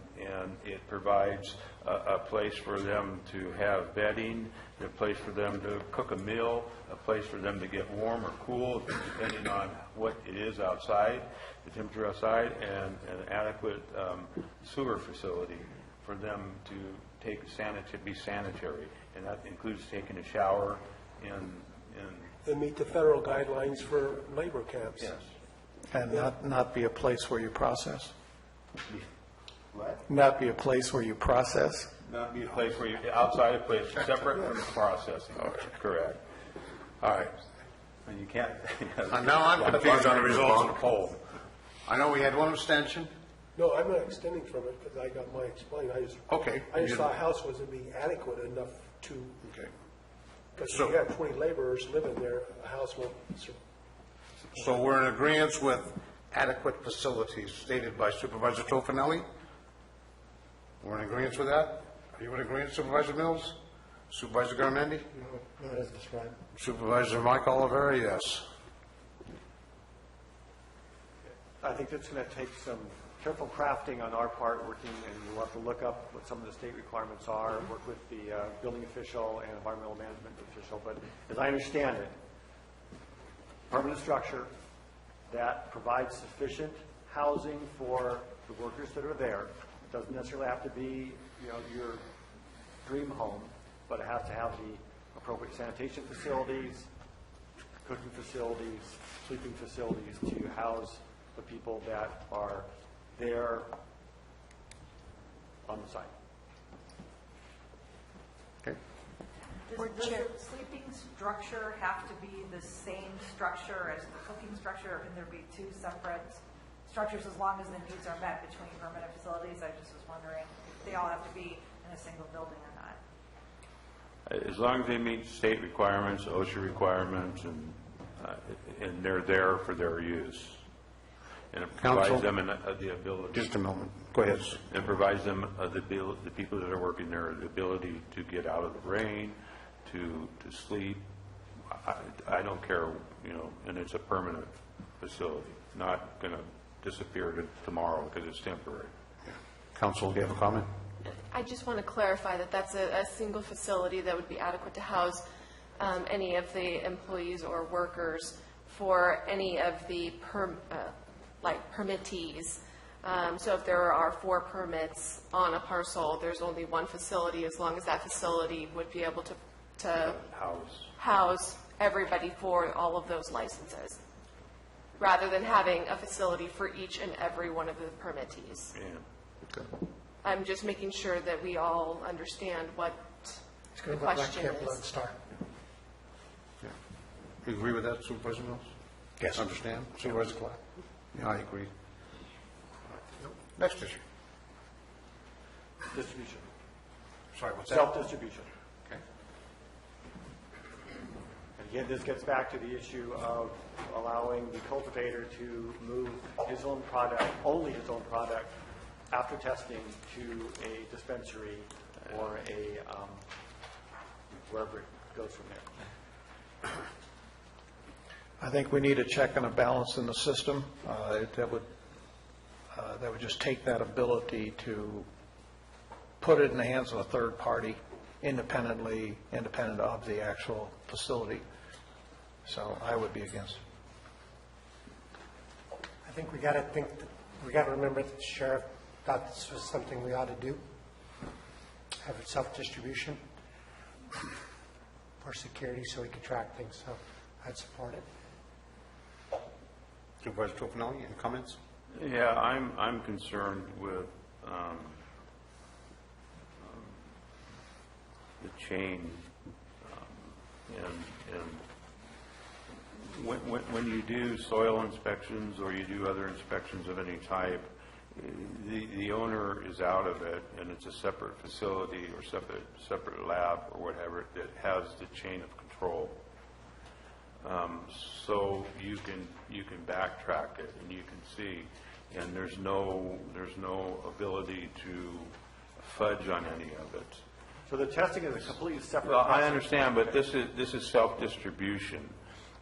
F: it provides a place for them to have bedding, a place for them to cook a meal, a place for them to get warm or cool, depending on what it is outside, the temperature outside, and an adequate sewer facility for them to be sanitary. And that includes taking a shower and
H: They meet the federal guidelines for labor camps.
F: yes.
D: And not be a place where you process?
F: What?
D: Not be a place where you process?
F: Not be a place where you're outside a place separate from the processing. Correct.
A: All right.
F: And you can't.
A: Now I'm confused on the results of the poll. I know we had one abstention.
H: No, I'm not extending from it because I got my explained. I just
A: Okay.
H: thought a house wasn't being adequate enough to,
A: Okay.
H: because if
A: So-
H: you have 20 laborers living there, a house won't.
A: So we're in agreement with adequate facilities stated by Supervisor Tofinelli? We're in agreement with that? Are you in agreement, Supervisor Mills? Supervisor Garamendi?
I: No, as described.
A: Supervisor Mike Olivera, yes.
P: I think that's going to take some careful crafting on our part, working, and we'll have to look up what some of the state requirements are, work with the building official and environmental management official. But as I understand it, permanent structure that provides sufficient housing for the workers that are there. It doesn't necessarily have to be, your dream home, but it has to have the appropriate sanitation facilities, cooking facilities, sleeping facilities to house the people that are there on the site.
A: Okay.
E: Does the sleeping structure have to be the same structure as the cooking structure, or can there be two separate structures as long as the needs are met between permanent facilities? I just was wondering if they all have to be in a single building or not.
F: As long as they meet state requirements, OSHA requirements, and they're there for their use. And it provides
A: Counsel?
F: them the ability.
A: Just a moment. Go ahead.
F: It provides them the people that are working there, the ability to get out of the rain, to sleep. I don't care, and it's a permanent facility, not going to disappear tomorrow because it's temporary.
A: Counsel, do you have a comment?
B: I just want to clarify that that's a single facility that would be adequate to house any of the employees or workers for any of the permittees. So if there are 4 permits on a parcel, there's only one facility, as long as that facility would be able to house everybody for all of those licenses, rather than having a facility for each and every one of the permittees.
F: Yeah. Okay.
B: I'm just making sure that we all understand what
I: It's
B: the
I: going to look like
B: question
I: Camp Lone
B: is.
I: Star.
A: Yeah. Do you agree with that, Supervisor Mills?
D: Yes.
A: Understand? Supervisor Clark? Yeah, I agree. Next issue.
P: Distribution.
A: Sorry, what's that?
P: Self-distribution.
A: Okay.
P: And again, this gets back to the issue of allowing the cultivator to move his own product, only his own product, after testing to a dispensary or wherever it goes from there.
D: I think we need a check and a balance in the system that would just take that ability to put it in the hands of a third party independent of the actual facility. So I would be against.
I: I think we got to remember that the sheriff thought this was something we ought to do, have a self-distribution for security so we could track things, so I'd support it.
A: Supervisor Tofinelli, any comments?
F: Yeah, I'm concerned with the chain, and when you do soil inspections or you do other inspections of any type, the owner is out of it, and it's a separate facility or separate lab or whatever that has the chain of control. So you can backtrack it and you can see, and there's no ability to fudge on any of it.
P: So the testing is a completely separate
F: Well,
P: process.
F: I understand, but this is self-distribution,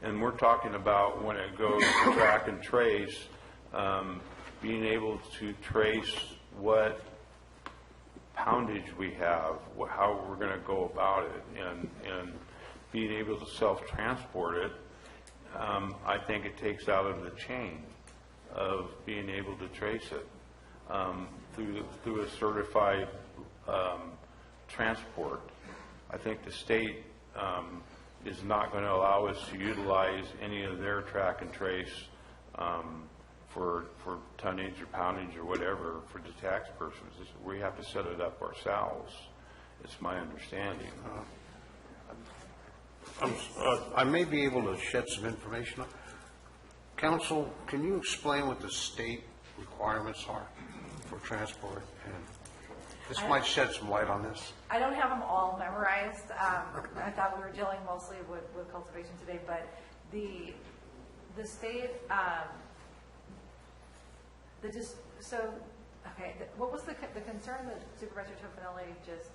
F: and we're talking about when it goes to track and trace, being able to trace what poundage we have, how we're going to go about it, and being able to self-transport it. I think it takes out of the chain of being able to trace it through a certified transport. I think the state is not going to allow us to utilize any of their track and trace for tonnage or poundage or whatever for the tax purposes. We have to set it up ourselves. It's my understanding.
A: I may be able to shed some information. Counsel, can you explain what the state requirements are for transport? And this might shed some light on this.
E: I don't have them all memorized. I thought we were dealing mostly with cultivation today, but the state, what was the concern that Supervisor Tofinelli just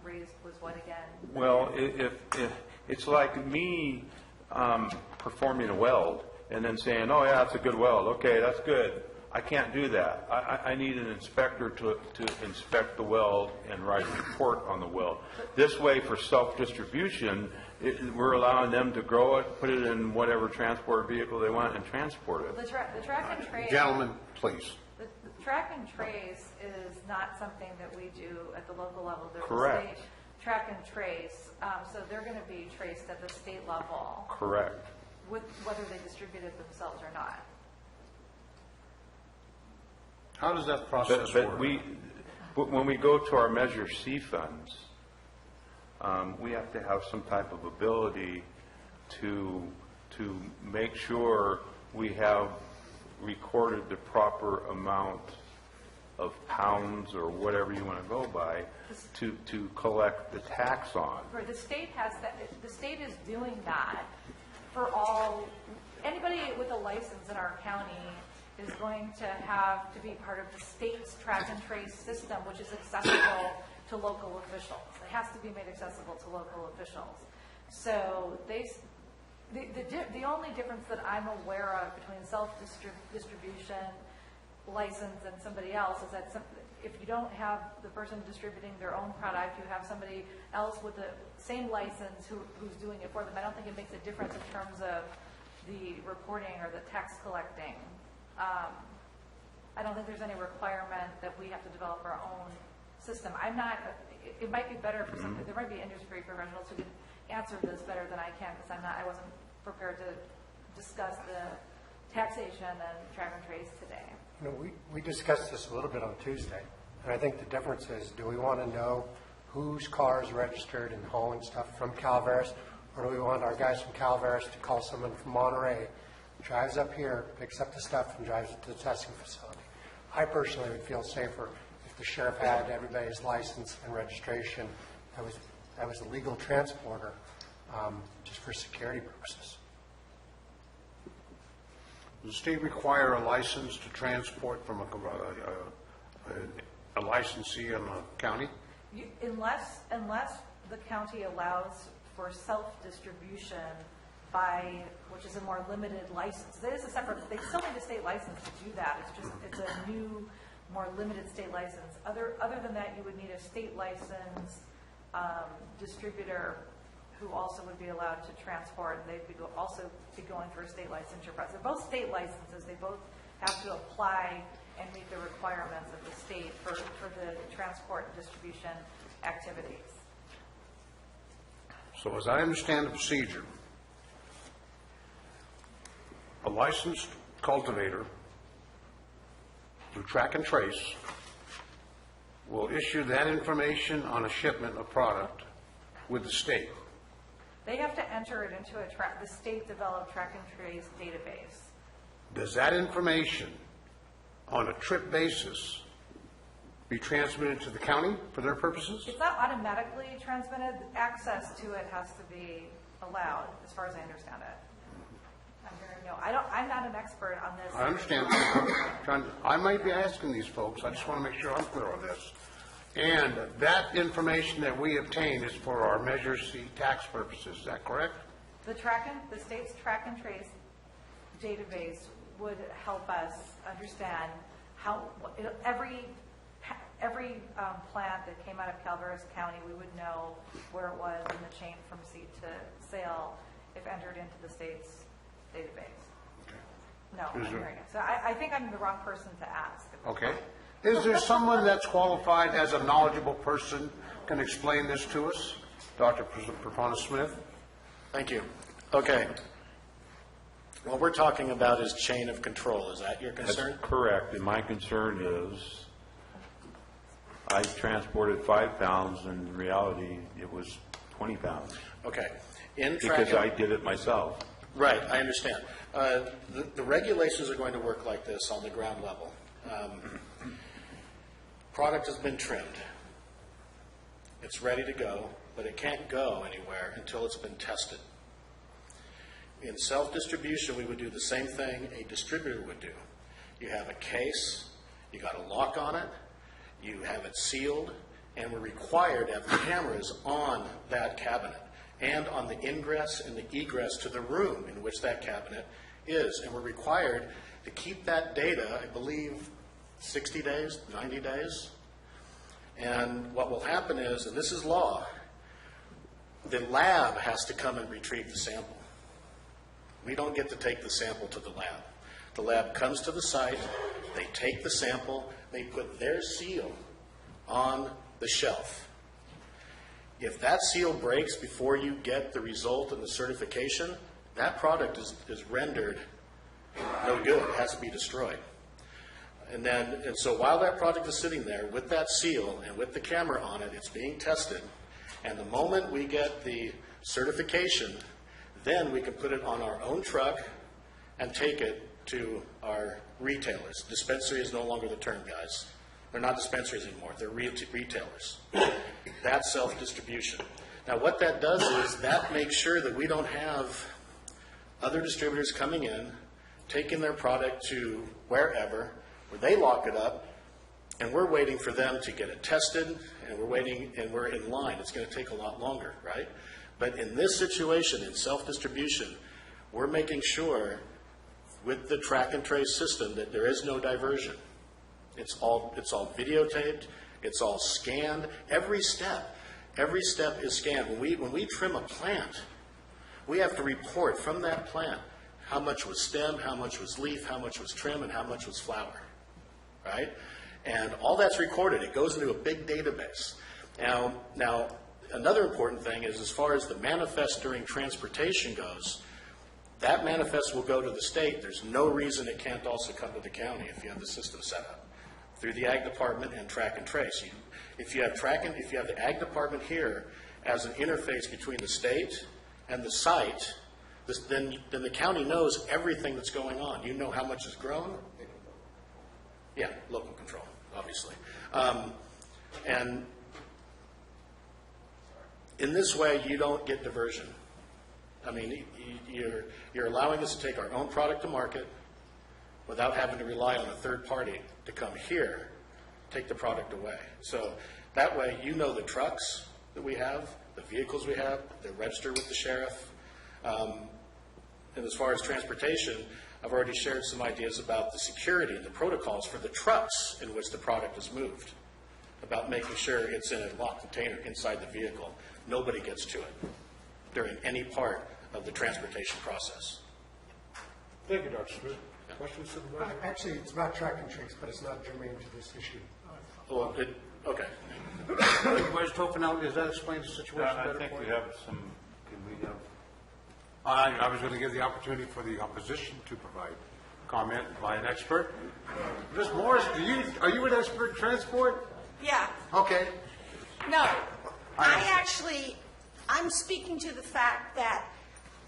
E: raised was what again?
F: Well, if it's like me performing a weld and then saying, oh, yeah, it's a good weld. Okay, that's good. I can't do that. I need an inspector to inspect the weld and write a report on the weld. This way, for self-distribution, we're allowing them to grow it, put it in whatever transport vehicle they want, and transport it.
E: The track and trace.
A: Gentlemen, please.
E: The track and trace is not something that we do at the local level. There's
F: Correct.
E: a state track and trace, so they're going to be traced at the state level.
F: Correct.
E: Whether they distribute it themselves or not.
A: How does that process work?
F: But when we go to our Measure C funds, we have to have some type of ability to make sure we have recorded the proper amount of pounds or whatever you want to go by to collect the tax on.
E: The state has that. The state is doing that for anybody with a license in our county is going to have to be part of the state's track and trace system, which is accessible to local officials. It has to be made accessible to local officials. So the only difference that I'm aware of between self-distribution license and somebody else is that if you don't have the person distributing their own product, you have somebody else with the same license who's doing it for them. I don't think it makes a difference in terms of the reporting or the tax collecting. I don't think there's any requirement that we have to develop our own system. It might be better for some, there might be industry professionals who can answer this better than I can, because I wasn't prepared to discuss the taxation and track and trace today.
I: You know, we discussed this a little bit on Tuesday, and I think the difference is, do we want to know whose car is registered and hauling stuff from Calaveras, or do we want our guys from Calaveras to call someone from Monterey, drives up here, picks up the stuff, and drives it to the testing facility? I personally would feel safer if the sheriff had everybody's license and registration that was a legal transporter, just for security purposes.
A: Does the state require a license to transport from a licensee in a county?
E: Unless the county allows for self-distribution which is a more limited license. It is a separate, they still need a state license to do that. It's a new, more limited state license. Other than that, you would need a state license distributor who also would be allowed to transport, and they'd also be going through a state licensure process. They're both state licenses. They both have to apply and meet the requirements of the state for the transport and distribution activities.
A: So as I understand the procedure, a licensed cultivator through track and trace will issue that information on a shipment of product with the state.
E: They have to enter it into the state-developed track and trace database.
A: Does that information on a trip basis be transmitted to the county for their purposes?
E: It's not automatically transmitted. Access to it has to be allowed, as far as I understand it. I'm not an expert on this.
A: I understand. I might be asking these folks. I just want to make sure I'm clear on this. And that information that we obtain is for our Measure C tax purposes. Is that correct?
E: The state's track and trace database would help us understand how every plant that came out of Calaveras County, we would know where it was in the chain from seed to sale if entered into the state's database.
A: Okay.
E: No, I'm hearing it. So I think I'm the wrong person to ask.
A: Okay. Is there someone that's qualified as a knowledgeable person can explain this to us? Dr. Perpona-Smith?
L: Thank you. Okay. What we're talking about is chain of control. Is that your concern?
F: That's correct. And my concern is I transported 5 pounds, and in reality, it was 20 pounds.
L: Okay.
F: Because I did it myself.
L: Right, I understand. The regulations are going to work like this on the ground level. Product has been trimmed. It's ready to go, but it can't go anywhere until it's been tested. In self-distribution, we would do the same thing a distributor would do. You have a case, you got a lock on it, you have it sealed, and we're required to have cameras on that cabinet and on the ingress and the egress to the room in which that cabinet is. And we're required to keep that data, I believe, 60 days, 90 days. And what will happen is, and this is law, the lab has to come and retrieve the sample. We don't get to take the sample to the lab. The lab comes to the site, they take the sample, they put their seal on the shelf. If that seal breaks before you get the result and the certification, that product is rendered no good. It has to be destroyed. And so while that product is sitting there with that seal and with the camera on it, it's being tested. And the moment we get the certification, then we can put it on our own truck and take it to our retailers. Dispensary is no longer the term, guys. They're not dispensaries anymore. They're retailers. That's self-distribution. Now, what that does is that makes sure that we don't have other distributors coming in, taking their product to wherever, where they lock it up, and we're waiting for them to get it tested, and we're in line. It's going to take a lot longer, right? But in this situation, in self-distribution, we're making sure with the track and trace system that there is no diversion. It's all videotaped. It's all scanned. Every step is scanned. When we trim a plant, we have to report from that plant how much was stem, how much was leaf, how much was trim, and how much was flower, right? And all that's recorded. It goes into a big database. Now, another important thing is as far as the manifest during transportation goes, that manifest will go to the state. There's no reason it can't also come to the county if you have the system set up through the Ag Department and track and trace. If you have the Ag Department here as an interface between the state and the site, then the county knows everything that's going on. You know how much is grown. Yeah, local control, obviously. And in this way, you don't get diversion. I mean, you're allowing us to take our own product to market without having to rely on a third party to come here, take the product away. So that way, you know the trucks that we have, the vehicles we have, they're registered with the sheriff. And as far as transportation, I've already shared some ideas about the security and the protocols for the trucks in which the product is moved, about making sure it's in a locked container inside the vehicle. Nobody gets to it during any part of the transportation process.
H: Thank you, Dr. Smith. Questions for the board?
I: Actually, it's about track and trace, but it's not germane to this issue.
L: Well, okay.
A: Where's Tokenau? Does that explain the situation better?
F: I think we have some, can we have?
A: I was going to give the opportunity for the opposition to provide comment by an expert. Ms. Morris, are you an expert in transport?
T: Yeah.
A: Okay.
T: No. I'm speaking to the fact that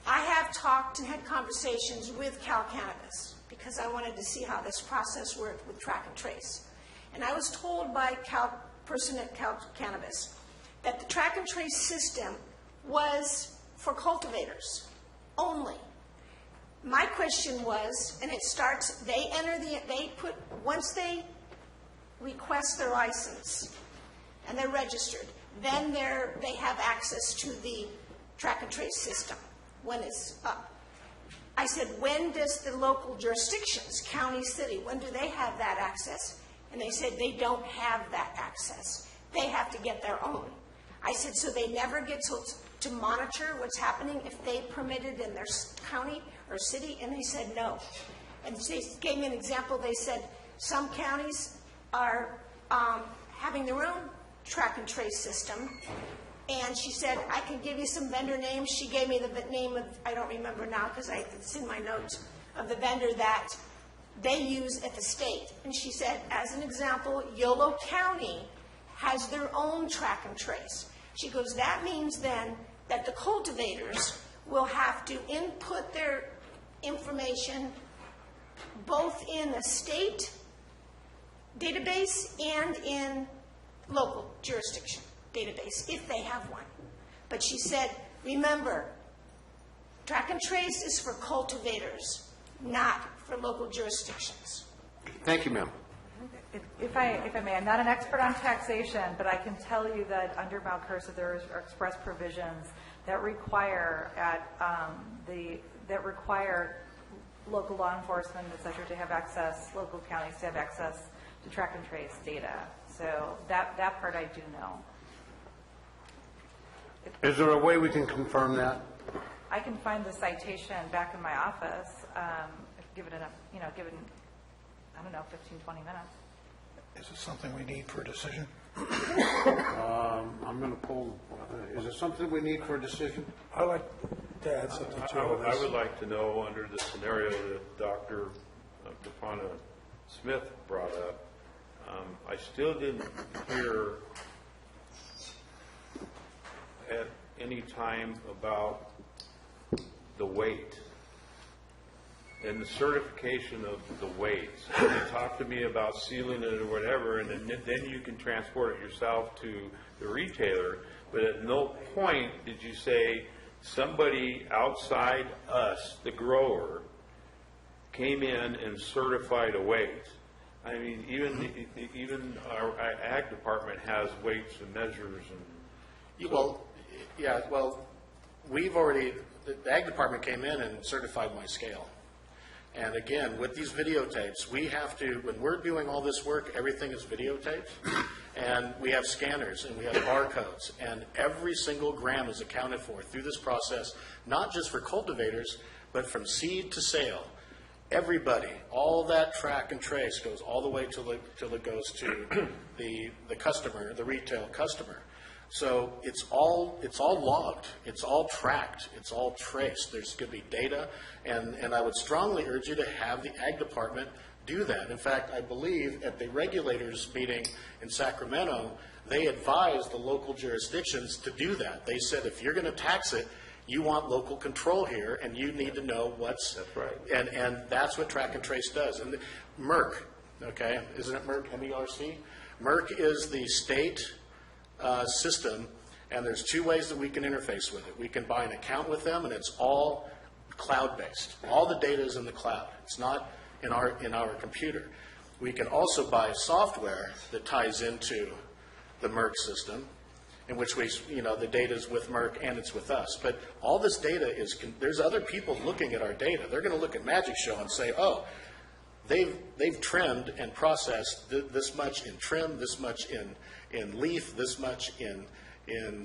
T: I have talked and had conversations with Cal Cannabis because I wanted to see how this process worked with track and trace. And I was told by person at Cal Cannabis that the track and trace system was for cultivators only. My question was, and it starts, once they request their license and they're registered, then they have access to the track and trace system when it's up. I said, when does the local jurisdictions, county, city, when do they have that access? And they said they don't have that access. They have to get their own. I said, so they never get to monitor what's happening if they permitted in their county or city? And they said no. And they gave me an example. They said some counties are having their own track and trace system. And she said, I can give you some vendor names. She gave me the name of, I don't remember now because it's in my notes, of the vendor that they use at the state. And she said, as an example, Yolo County has their own track and trace. She goes, that means then that the cultivators will have to input their information both in the state database and in local jurisdiction database, if they have one. But she said, remember, track and trace is for cultivators, not for local jurisdictions.
A: Thank you, ma'am.
E: If I may, I'm not an expert on taxation, but I can tell you that under Mount Cursa there are express provisions that require local law enforcement, et cetera, to have access, local counties to have access to track and trace data. So that part I do know.
A: Is there a way we can confirm that?
E: I can find the citation back in my office. Given, I don't know, 15, 20 minutes.
D: Is it something we need for a decision?
A: I'm going to pull, is it something we need for a decision?
H: I'd like to add something to all
F: I
H: this.
F: would like to know, under the scenario that Dr. Capana Smith brought up, I still didn't hear at any time about the weight and the certification of the weights. You talk to me about sealing it or whatever, and then you can transport it yourself to the retailer, but at no point did you say somebody outside us, the grower, came in and certified a weight. I mean, even our ag department has weights and measures and.
L: Well, yeah, well, we've already, the ag department came in and certified my scale. And again, with these videotapes, we have to, when we're doing all this work, everything is videotaped. And we have scanners and we have barcodes. And every single gram is accounted for through this process, not just for cultivators, but from seed to sale. Everybody, all that track and trace goes all the way till it goes to the customer, the retail customer. So it's all logged, it's all tracked, it's all traced. There's going to be data, and I would strongly urge you to have the ag department do that. In fact, I believe at the regulators meeting in Sacramento, they advised the local jurisdictions to do that. They said if you're going to tax it, you want local control here, and you need to know what's. That's right. And that's what track and trace does. And Merck, okay, isn't it Merck, MERC? Merck is the state system, and there's two ways that we can interface with it. We can buy an account with them, and it's all cloud-based. All the data is in the cloud. It's not in our computer. We can also buy software that ties into the Merck system, in which we, the data is with Merck and it's with us. But all this data there's other people looking at our data. They're going to look at Magic Show and say, oh, they've trimmed and processed this much in trim, this much in leaf, this much in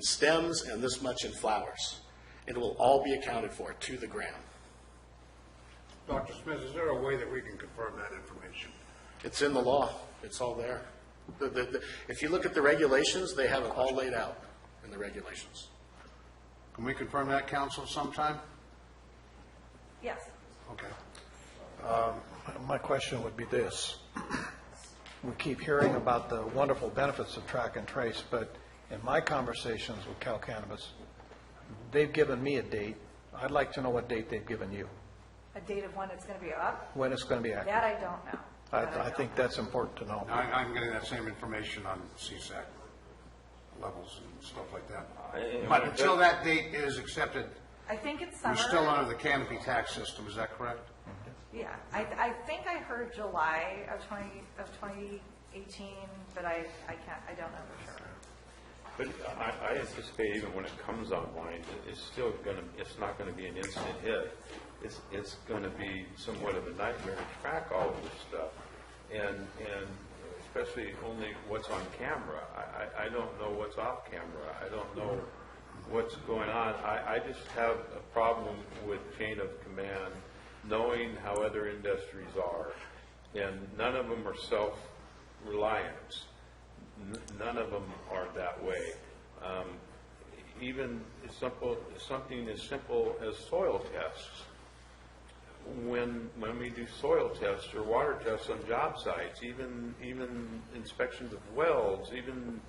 L: stems, and this much in flowers. It will all be accounted for to the gram.
A: Dr. Smith, is there a way that we can confirm that information?
L: It's in the law. It's all there. If you look at the regulations, they have it all laid out in the regulations.
A: Can we confirm that, counsel, sometime?
E: Yes.
A: Okay.
D: My question would be this. We keep hearing about the wonderful benefits of track and trace, but in my conversations with Cal Cannabis, they've given me a date. I'd like to know what date they've given you.
E: A date of when it's going to be up?
D: When it's going to be active.
E: That I don't know.
D: I think that's important to know.
A: I'm getting that same information on CSAC levels and stuff like that. But until that date is accepted,
E: I think it's summer.
A: you're still under the canopy tax system, is that correct?
E: Yeah, I think I heard July of 2018, but I don't know for sure.
F: But I anticipate even when it comes online, it's not going to be an instant hit. It's going to be somewhat of a nightmare to track all of this stuff, and especially only what's on camera. I don't know what's off camera. I don't know what's going on. I just have a problem with chain of command, knowing how other industries are, and none of them are self-reliant. None of them are that way. Even something as simple as soil tests. When we do soil tests or water tests on job sites, even inspections of wells, even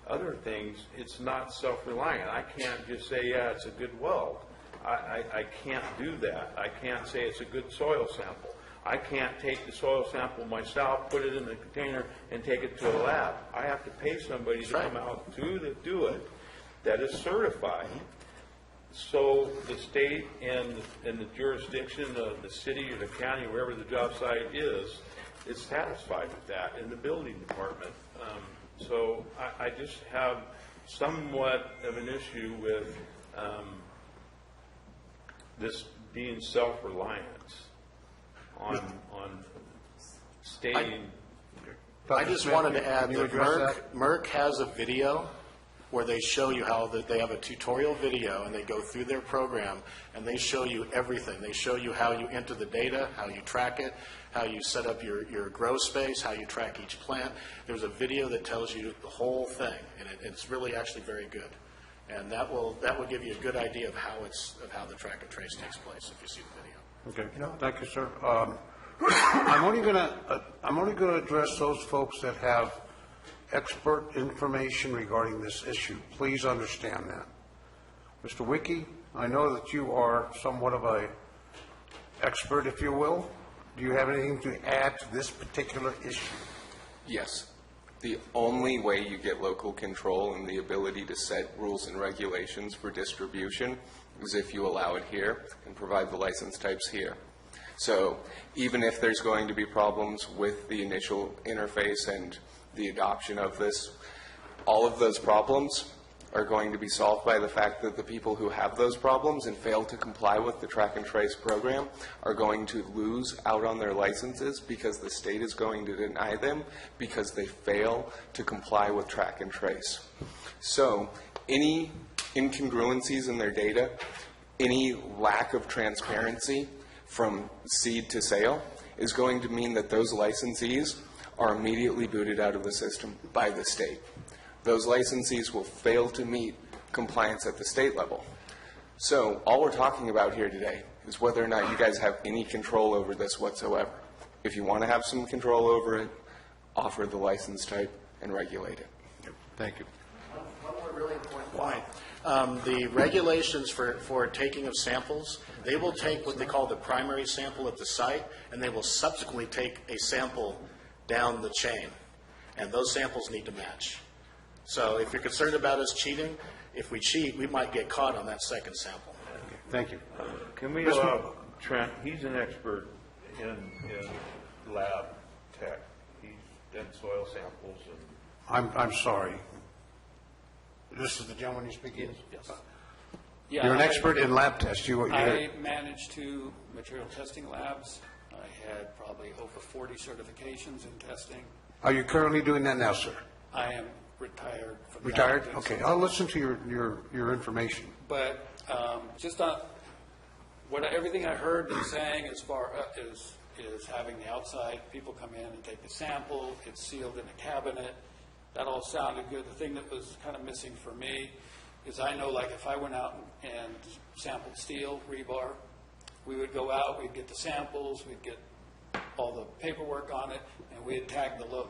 F: other things, it's not self-reliant. I can't just say, yeah, it's a good well. I can't do that. I can't say it's a good soil sample. I can't take the soil sample myself, put it in a container, and take it to a lab. I have to pay somebody to come out to do it that is certified. So the state and the jurisdiction of the city or the county, wherever the job site is satisfied with that, and the building department. So I just have somewhat of an issue with this being self-reliant on stating.
L: I just wanted to add that Merck has a video where they show you how they have a tutorial video, and they go through their program and they show you everything. They show you how you enter the data, how you track it, how you set up your grow space, how you track each plant. There's a video that tells you the whole thing, and it's really actually very good. And that will give you a good idea of how the track and trace takes place if you see the video.
A: Okay, thank you, sir. I'm only going to address those folks that have expert information regarding this issue. Please understand that. Mr. Wiki, I know that you are somewhat of a expert, if you will. Do you have anything to add to this particular issue?
M: Yes. The only way you get local control and the ability to set rules and regulations for distribution is if you allow it here and provide the license types here. So even if there's going to be problems with the initial interface and the adoption of this, all of those problems are going to be solved by the fact that the people who have those problems and fail to comply with the track and trace program are going to lose out on their licenses because the state is going to deny them because they fail to comply with track and trace. So any incongruencies in their data, any lack of transparency from seed to sale is going to mean that those licensees are immediately booted out of the system by the state. Those licensees will fail to meet compliance at the state level. So all we're talking about here today is whether or not you guys have any control over this whatsoever. If you want to have some control over it, offer the license type and regulate it.
A: Thank you.
L: One more really important point. The regulations for taking of samples, they will take what they call the primary sample at the site, and they will subsequently take a sample down the chain. And those samples need to match. So if you're concerned about us cheating, if we cheat, we might get caught on that second sample.
A: Okay, thank you.
F: Can we allow Trent, he's an expert in lab tech. He's done soil samples and...
A: I'm sorry. This is the gentleman you speak in?
F: Yes.
A: You're an expert in lab tests.
U: I managed 2 material testing labs. I had probably over 40 certifications in testing.
A: Are you currently doing that now, sir?
U: I am retired from that.
A: Retired? Okay, I'll listen to your information.
U: But just on everything I heard them saying as far as is having the outside people come in and take the sample, it's sealed in a cabinet. That all sounded good. The thing that was kind of missing for me is I know, like, if I went out and sampled steel, rebar, we would go out, we'd get the samples, we'd get all the paperwork on it, and we'd tag the load.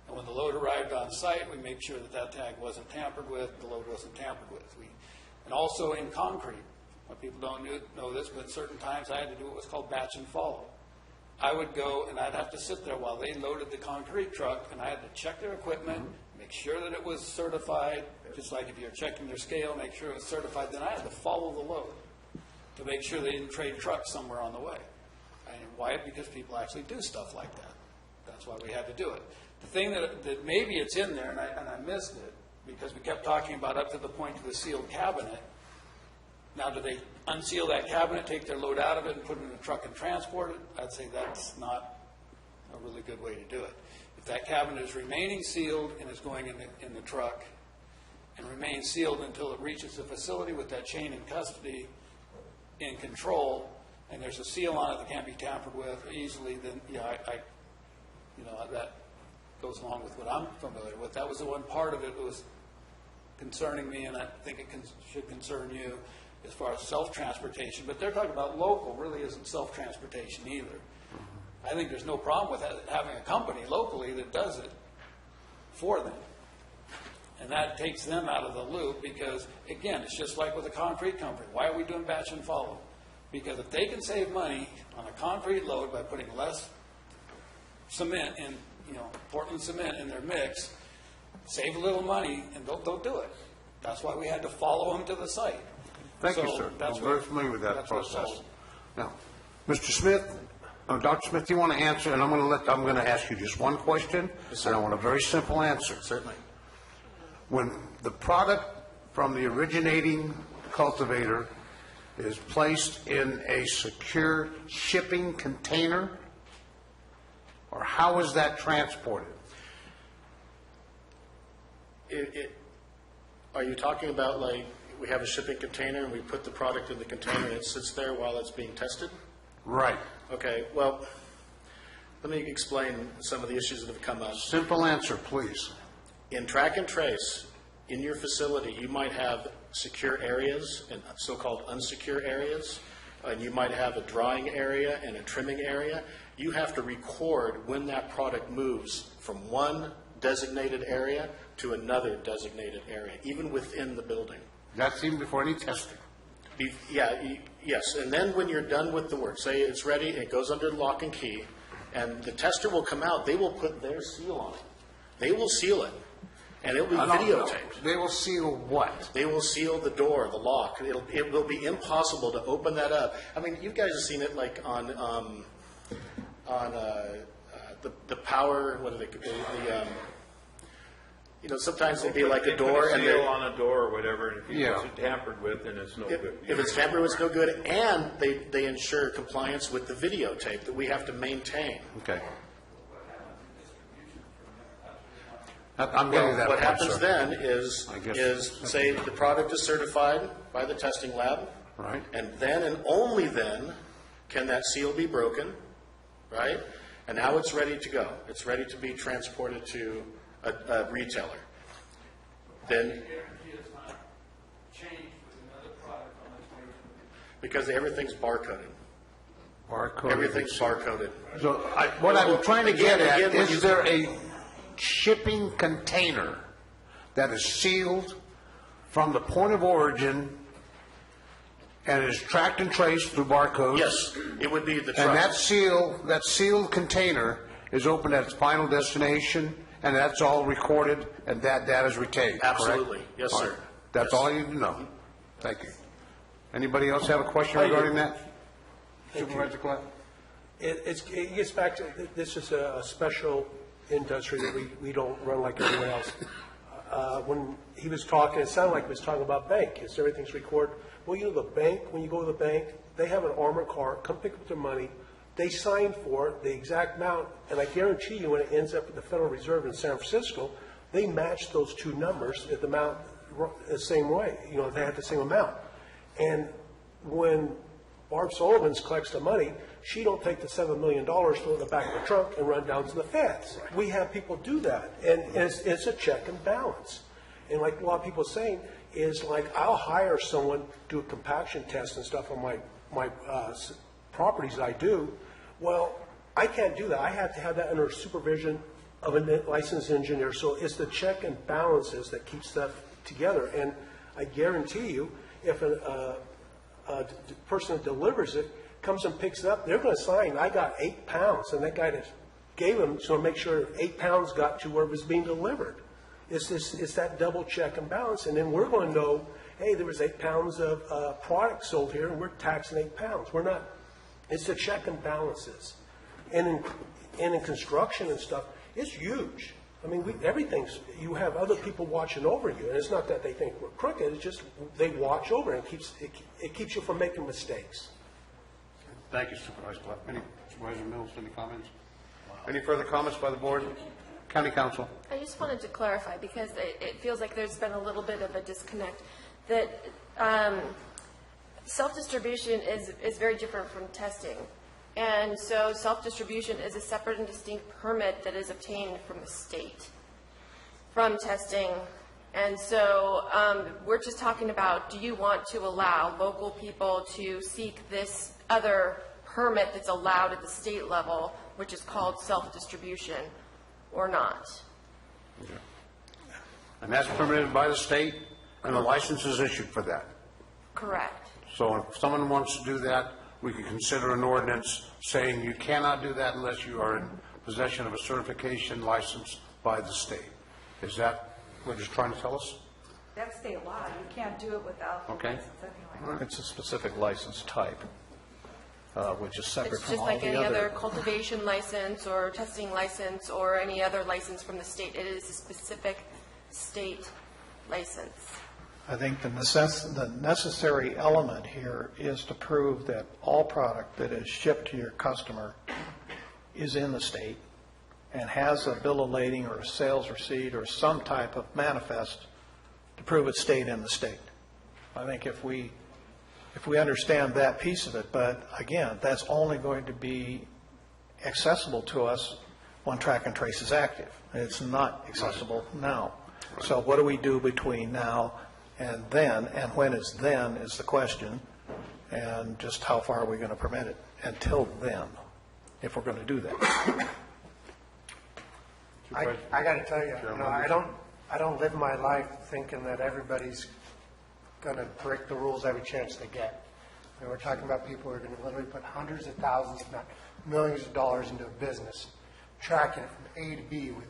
U: And when the load arrived on site, we made sure that that tag wasn't tampered with, the load wasn't tampered with. And also in concrete, what people don't know this, but certain times I had to do what was called batch and follow. I would go and I'd have to sit there while they loaded the concrete truck, and I had to check their equipment, make sure that it was certified, just like if you're checking their scale, make sure it was certified. Then I had to follow the load to make sure they didn't trade trucks somewhere on the way. And why? Because people actually do stuff like that. That's why we had to do it. The thing that maybe it's in there, and I missed it, because we kept talking about up to the point of the sealed cabinet. Now, do they unseal that cabinet, take their load out of it, and put it in a truck and transport it? I'd say that's not a really good way to do it. If that cabinet is remaining sealed and is going in the truck and remains sealed until it reaches the facility with that chain in custody, in control, and there's a seal on it that can't be tampered with easily, then, yeah, that goes along with what I'm familiar with. That was the one part of it that was concerning me, and I think it should concern you as far as self-transportation. But they're talking about local, really isn't self-transportation either. I think there's no problem with having a company locally that does it for them. And that takes them out of the loop because, again, it's just like with a concrete company. Why are we doing batch and follow? Because if they can save money on a concrete load by putting less cement in, Portland cement in their mix, save a little money, and they'll do it. That's why we had to follow them to the site.
A: Thank you, sir. I'm very familiar with that process. Now, Mr. Smith, Dr. Smith, do you want to answer? And I'm going to ask you just one question, and I want a very simple answer.
L: Certainly.
A: When the product from the originating cultivator is placed in a secure shipping container, or how is that transported?
L: Are you talking about, like, we have a shipping container and we put the product in the container and it sits there while it's being tested?
A: Right.
L: Okay, well, let me explain some of the issues that have come up.
A: Simple answer, please.
L: In track and trace, in your facility, you might have secure areas and so-called unsecure areas. And you might have a drying area and a trimming area. You have to record when that product moves from one designated area to another designated area, even within the building.
A: That's even before any testing?
L: Yes. And then when you're done with the work, say it's ready, it goes under lock and key, and the tester will come out, they will put their seal on it. They will seal it. and it will be
A: I don't know.
L: videotaped.
A: They will seal what?
L: They will seal the door, the lock. It will be impossible to open that up. I mean, you guys have seen it like on the power. What are they? You know, sometimes it'll be like a door, and
F: seal on a door or whatever, and if
A: Yeah.
F: it's tampered with, then it's no good.
L: if it's tampered with, it's no good. And they ensure compliance with the videotape that we have to maintain.
A: Okay. I'm getting that.
L: What
A: point,
L: happens
A: sir.
L: then is
A: I guess-
L: say the product is certified by the testing lab.
A: Right.
L: And then and only then can that seal be broken, right? And now it's ready to go. It's ready to be transported to a retailer. Then, because everything's barcoded.
A: Barcode.
L: Everything's barcoded.
A: So what I'm trying to get at,
L: Again, when you-
A: is there a shipping container that is sealed from the point of origin and is tracked and traced through barcodes?
L: Yes, it would be the truck.
A: And that sealed container is opened at its final destination, and that's all recorded, and that data is retained, correct?
L: Absolutely. Yes,
A: All
L: sir.
A: right. That's
L: Yes.
A: all you know. Thank you. Anybody else have a question regarding that? Supervisor Clark?
H: It gets back to, this is a special industry that we don't run like everyone else. When he was talking, it sounded like he was talking about bank, is everything's recorded. Well, you know, the bank, when you go to the bank, they have an armored car, come pick up their money, they sign for it, the exact amount, and I guarantee you when it ends up at the Federal Reserve in San Francisco, they match those two numbers at the amount, the same way, you know, they have the same amount. And when Barb Sullivan collects the money, she don't take the $7 million, throw it in the back of the trunk, and run down to the feds. We have people do that, and it's a check and balance. And like a lot of people are saying, is like, I'll hire someone, do a compaction test and stuff on my properties I do. Well, I can't do that. I have to have that under supervision of a licensed engineer. So it's the check and balances that keep stuff together. And I guarantee you, if a person that delivers it comes and picks it up, they're going to sign, I got 8 pounds, and that guy that gave them, so make sure 8 pounds got to where it was being delivered. It's that double check and balance, and then we're going to know, hey, there was 8 pounds of product sold here, and we're taxing 8 pounds. We're not. It's the check and balances, and in construction and stuff, it's huge. I mean, everything's, you have other people watching over you, and it's not that they think we're crooked, it's just they watch over, and it keeps you from making mistakes.
A: Thank you, Supervisor Clark. Supervisor Mills, any comments? Any further comments by the board? County Council?
B: I just wanted to clarify, because it feels like there's been a little bit of a disconnect, that self-distribution is very different from testing. And so self-distribution is a separate and distinct permit that is obtained from the state, from testing. And so we're just talking about, do you want to allow local people to seek this other permit that's allowed at the state level, which is called self-distribution, or not?
A: Okay. And that's permitted by the state, and a license is issued for that.
B: Correct.
A: So if someone wants to do that, we can consider an ordinance saying you cannot do that unless you are in possession of a certification license by the state. Is that what you're trying to tell us?
E: That's state law. You can't do it without the
A: Okay.
E: license anyway.
D: It's a specific license type, which is separate
B: It's
D: from
B: just
D: all
B: like
D: the
B: any other
D: other.
B: cultivation license or testing license or any other license from the state. It is a specific state license.
D: I think the necessary element here is to prove that all product that is shipped to your customer is in the state and has a bill of lading or a sales receipt or some type of manifest to prove it stayed in the state. I think if we understand that piece of it, but again, that's only going to be accessible to us when track and trace is active. It's not accessible now. So what do we do between now and then, and when is then is the question, and just how far are we going to permit it until then, if we're going to do that.
I: I got to tell you, I don't live my life thinking that everybody's going to break the rules every chance they get. I mean, we're talking about people who are going to literally put hundreds of thousands, if not millions of dollars into a business, tracking it from A to B with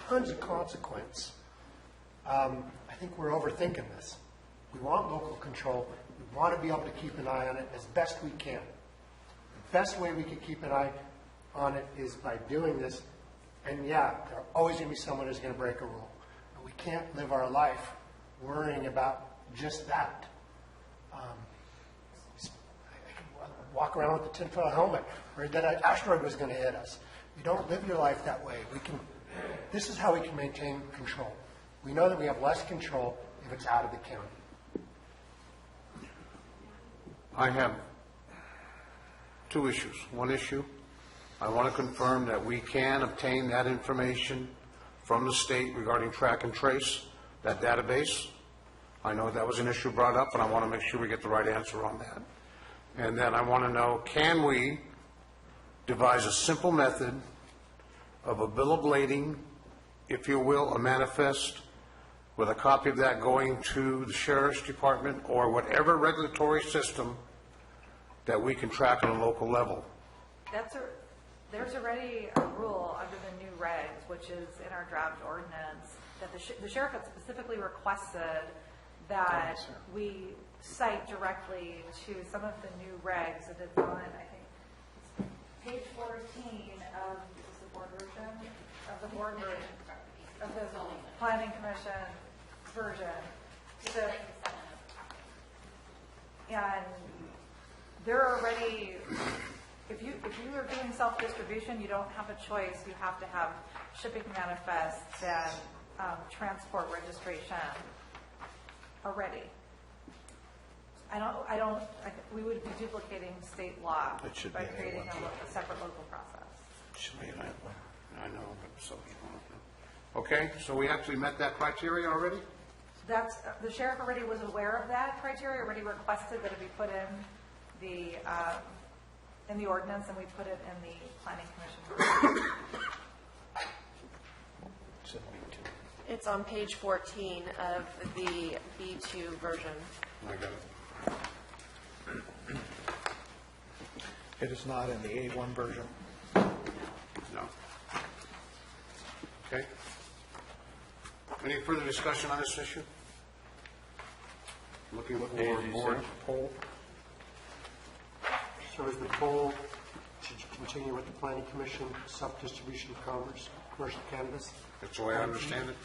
I: tons of consequence. I think we're overthinking this. We want local control. We want to be able to keep an eye on it as best we can. The best way we can keep an eye on it is by doing this. And yeah, there's always going to be someone who's going to break a rule. But we can't live our life worrying about just that. I can walk around with a tinfoil helmet, or that an asteroid was going to hit us. You don't live your life that way. This is how we can maintain control. We know that we have less control if it's out of the county.
A: I have two issues. One issue, I want to confirm that we can obtain that information from the state regarding track and trace, that database. I know that was an issue brought up, and I want to make sure we get the right answer on that. And then I want to know, can we devise a simple method of a bill of lading, if you will, a manifest, with a copy of that going to the sheriff's department or whatever regulatory system that we can track on a local level?
E: There's already a rule under the new regs, which is in our draft ordinance, that the sheriff had specifically requested that we cite directly to some of the new regs that it's on, I think, it's page 14 of, is this the board version? Of the board version, of the planning commission version. So, and they're already, if you are doing self-distribution, you don't have a choice. You have to have shipping manifests and transport registration already. We would be duplicating state law by creating a separate local process.
A: It should be an I know, but so. Okay, so we actually met that criteria already?
E: The sheriff already was aware of that criteria, already requested that it be put in the ordinance, and we put it in the planning commission.
B: It's on page 14 of the B2 version.
A: I got it.
D: It is not in the A1 version.
A: No. Okay. Any further discussion on this issue? Looking for board poll.
I: So is the poll to continue with the planning commission, self-distribution of commerce, commercial cannabis?
A: That's the way I understand it.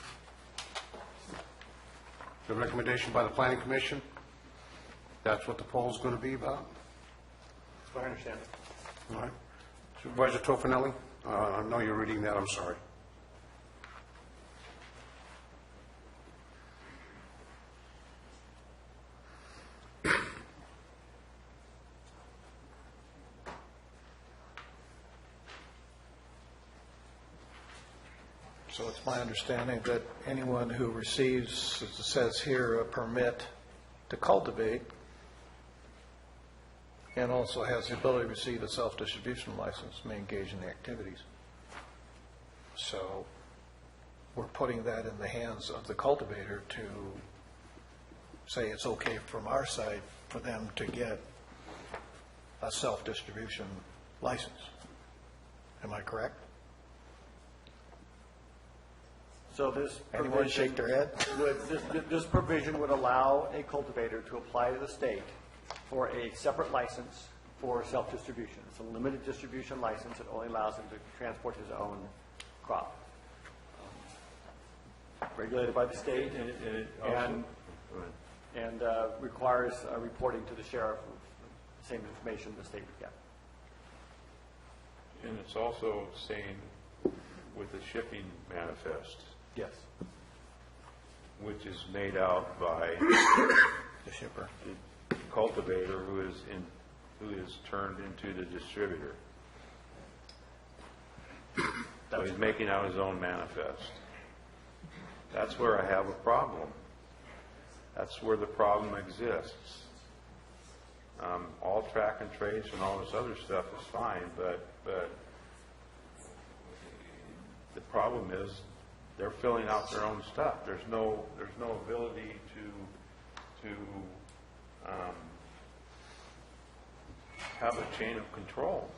A: The recommendation by the planning commission, that's what the poll is going to be about?
P: That's what I understand it.
A: All right. Supervisor Tofinelli, I know you're reading that, I'm sorry.
D: So it's my understanding that anyone who receives, as it says here, a permit to cultivate and also has the ability to receive a self-distribution license may engage in the activities. So we're putting that in the hands of the cultivator to say it's okay from our side for them to get a self-distribution license. Am I correct?
P: So this
D: Anyone shake their head?
P: This provision would allow a cultivator to apply to the state for a separate license for self-distribution. It's a limited distribution license. It only allows him to transport his own crop. Regulated by the state and requires reporting to the sheriff of the same information the state would get.
F: And it's also saying with the shipping manifest.
P: Yes.
F: Which is made out by
D: the shipper,
F: the cultivator who is turned into the distributor. So he's making out his own manifest. That's where I have a problem. That's where the problem exists. All track and trace and all this other stuff is fine, but the problem is they're filling out their own stuff. There's no ability to have a chain of control.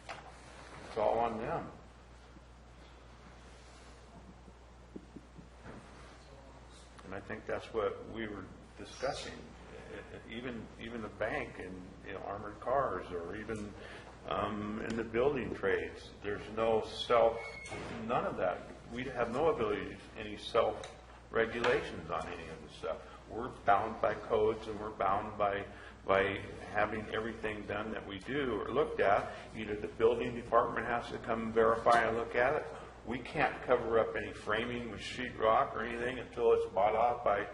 F: It's all on them. I think that's what we were discussing. Even the bank and armored cars, or even in the building trades, there's none of that. We have no ability to any self-regulations on any of this stuff. We're bound by codes, and we're bound by having everything done that we do or looked at. Either the building department has to come verify and look at it. We can't cover up any framing with sheetrock or anything until it's bought off by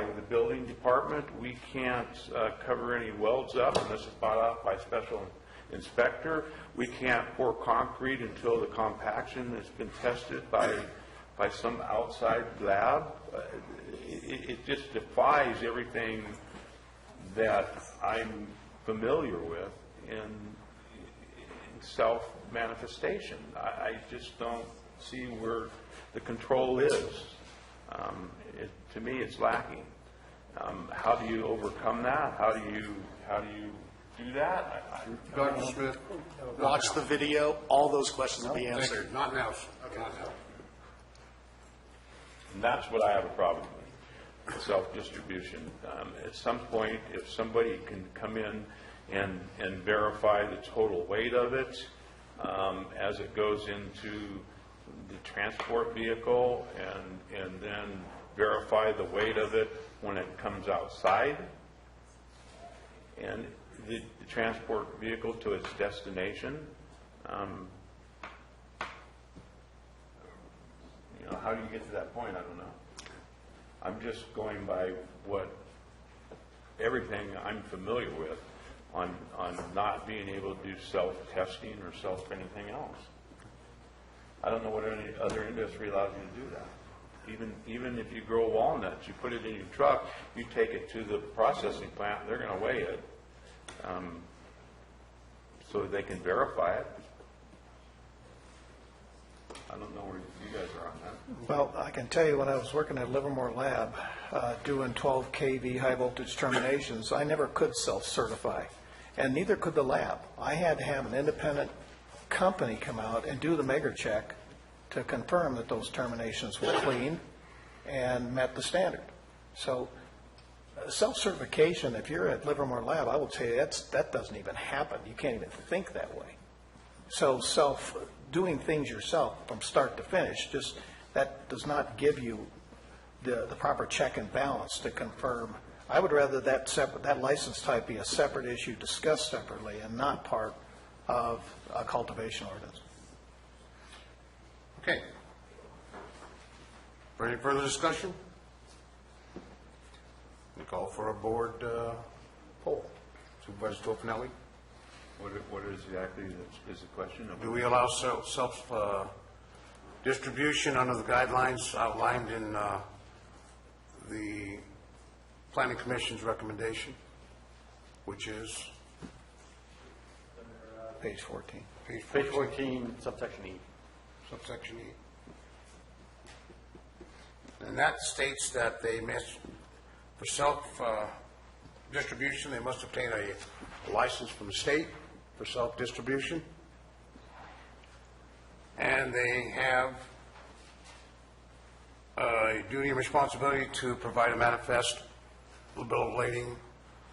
F: the building department. We can't cover any welds up unless it's bought off by special inspector. We can't pour concrete until the compaction has been tested by some outside lab. It just defies everything that I'm familiar with in self-manifestation. I just don't see where the control is. To me, it's lacking. How do you overcome that? How do you do that?
A: Dr. Smith?
L: Watch the video. All those questions will be
A: Thank you.
L: answered.
A: Not now, sir. Not now.
F: And that's what I have a problem with, self-distribution. At some point, if somebody can come in and verify the total weight of it as it goes into the transport vehicle, and then verify the weight of it when it comes outside, and the transport vehicle to its destination. How do you get to that point? I don't know. I'm just going by everything I'm familiar with on not being able to do self-testing or self-anything else. I don't know what any other industry allows you to do that. Even if you grow walnuts, you put it in your truck, you take it to the processing plant, they're going to weigh it so that they can verify it. I don't know where you guys are on that.
D: Well, I can tell you when I was working at Livermore Lab, doing 12 kV high voltage terminations, I never could self-certify, and neither could the lab. I had to have an independent company come out and do the measure check to confirm that those terminations were clean and met the standard. So self-certification, if you're at Livermore Lab, I will tell you that doesn't even happen. You can't even think that way. So doing things yourself from start to finish, that does not give you the proper check and balance to confirm. I would rather that license type be a separate issue discussed separately and not part of a cultivation ordinance.
A: Okay. For any further discussion? We call for a board poll. Supervisor Tofinelli?
F: What exactly is the question?
A: Do we allow self-distribution under the guidelines outlined in the Planning Commission's recommendation, which is?
D: Page 14.
P: Page 14, subsection E.
A: Subsection E. And that states that they must, for self-distribution, they must obtain a license from the state for self-distribution. And they have a duty and responsibility to provide a manifest, a bill of lading,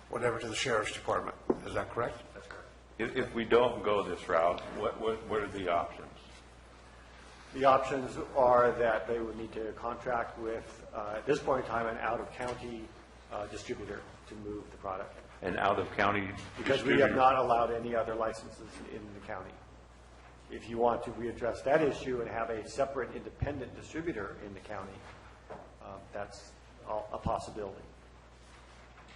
A: whatever, to the Sheriff's Department. Is that correct? That's correct.
F: If we don't go this route, what are the options?
P: The options are that they would need to contract with, at this point in time, an out-of-county distributor to move the product.
F: An out-of-county
P: Because we have not allowed any other licenses in the county. If you want to readdress that issue and have a separate independent distributor in the county, that's a possibility.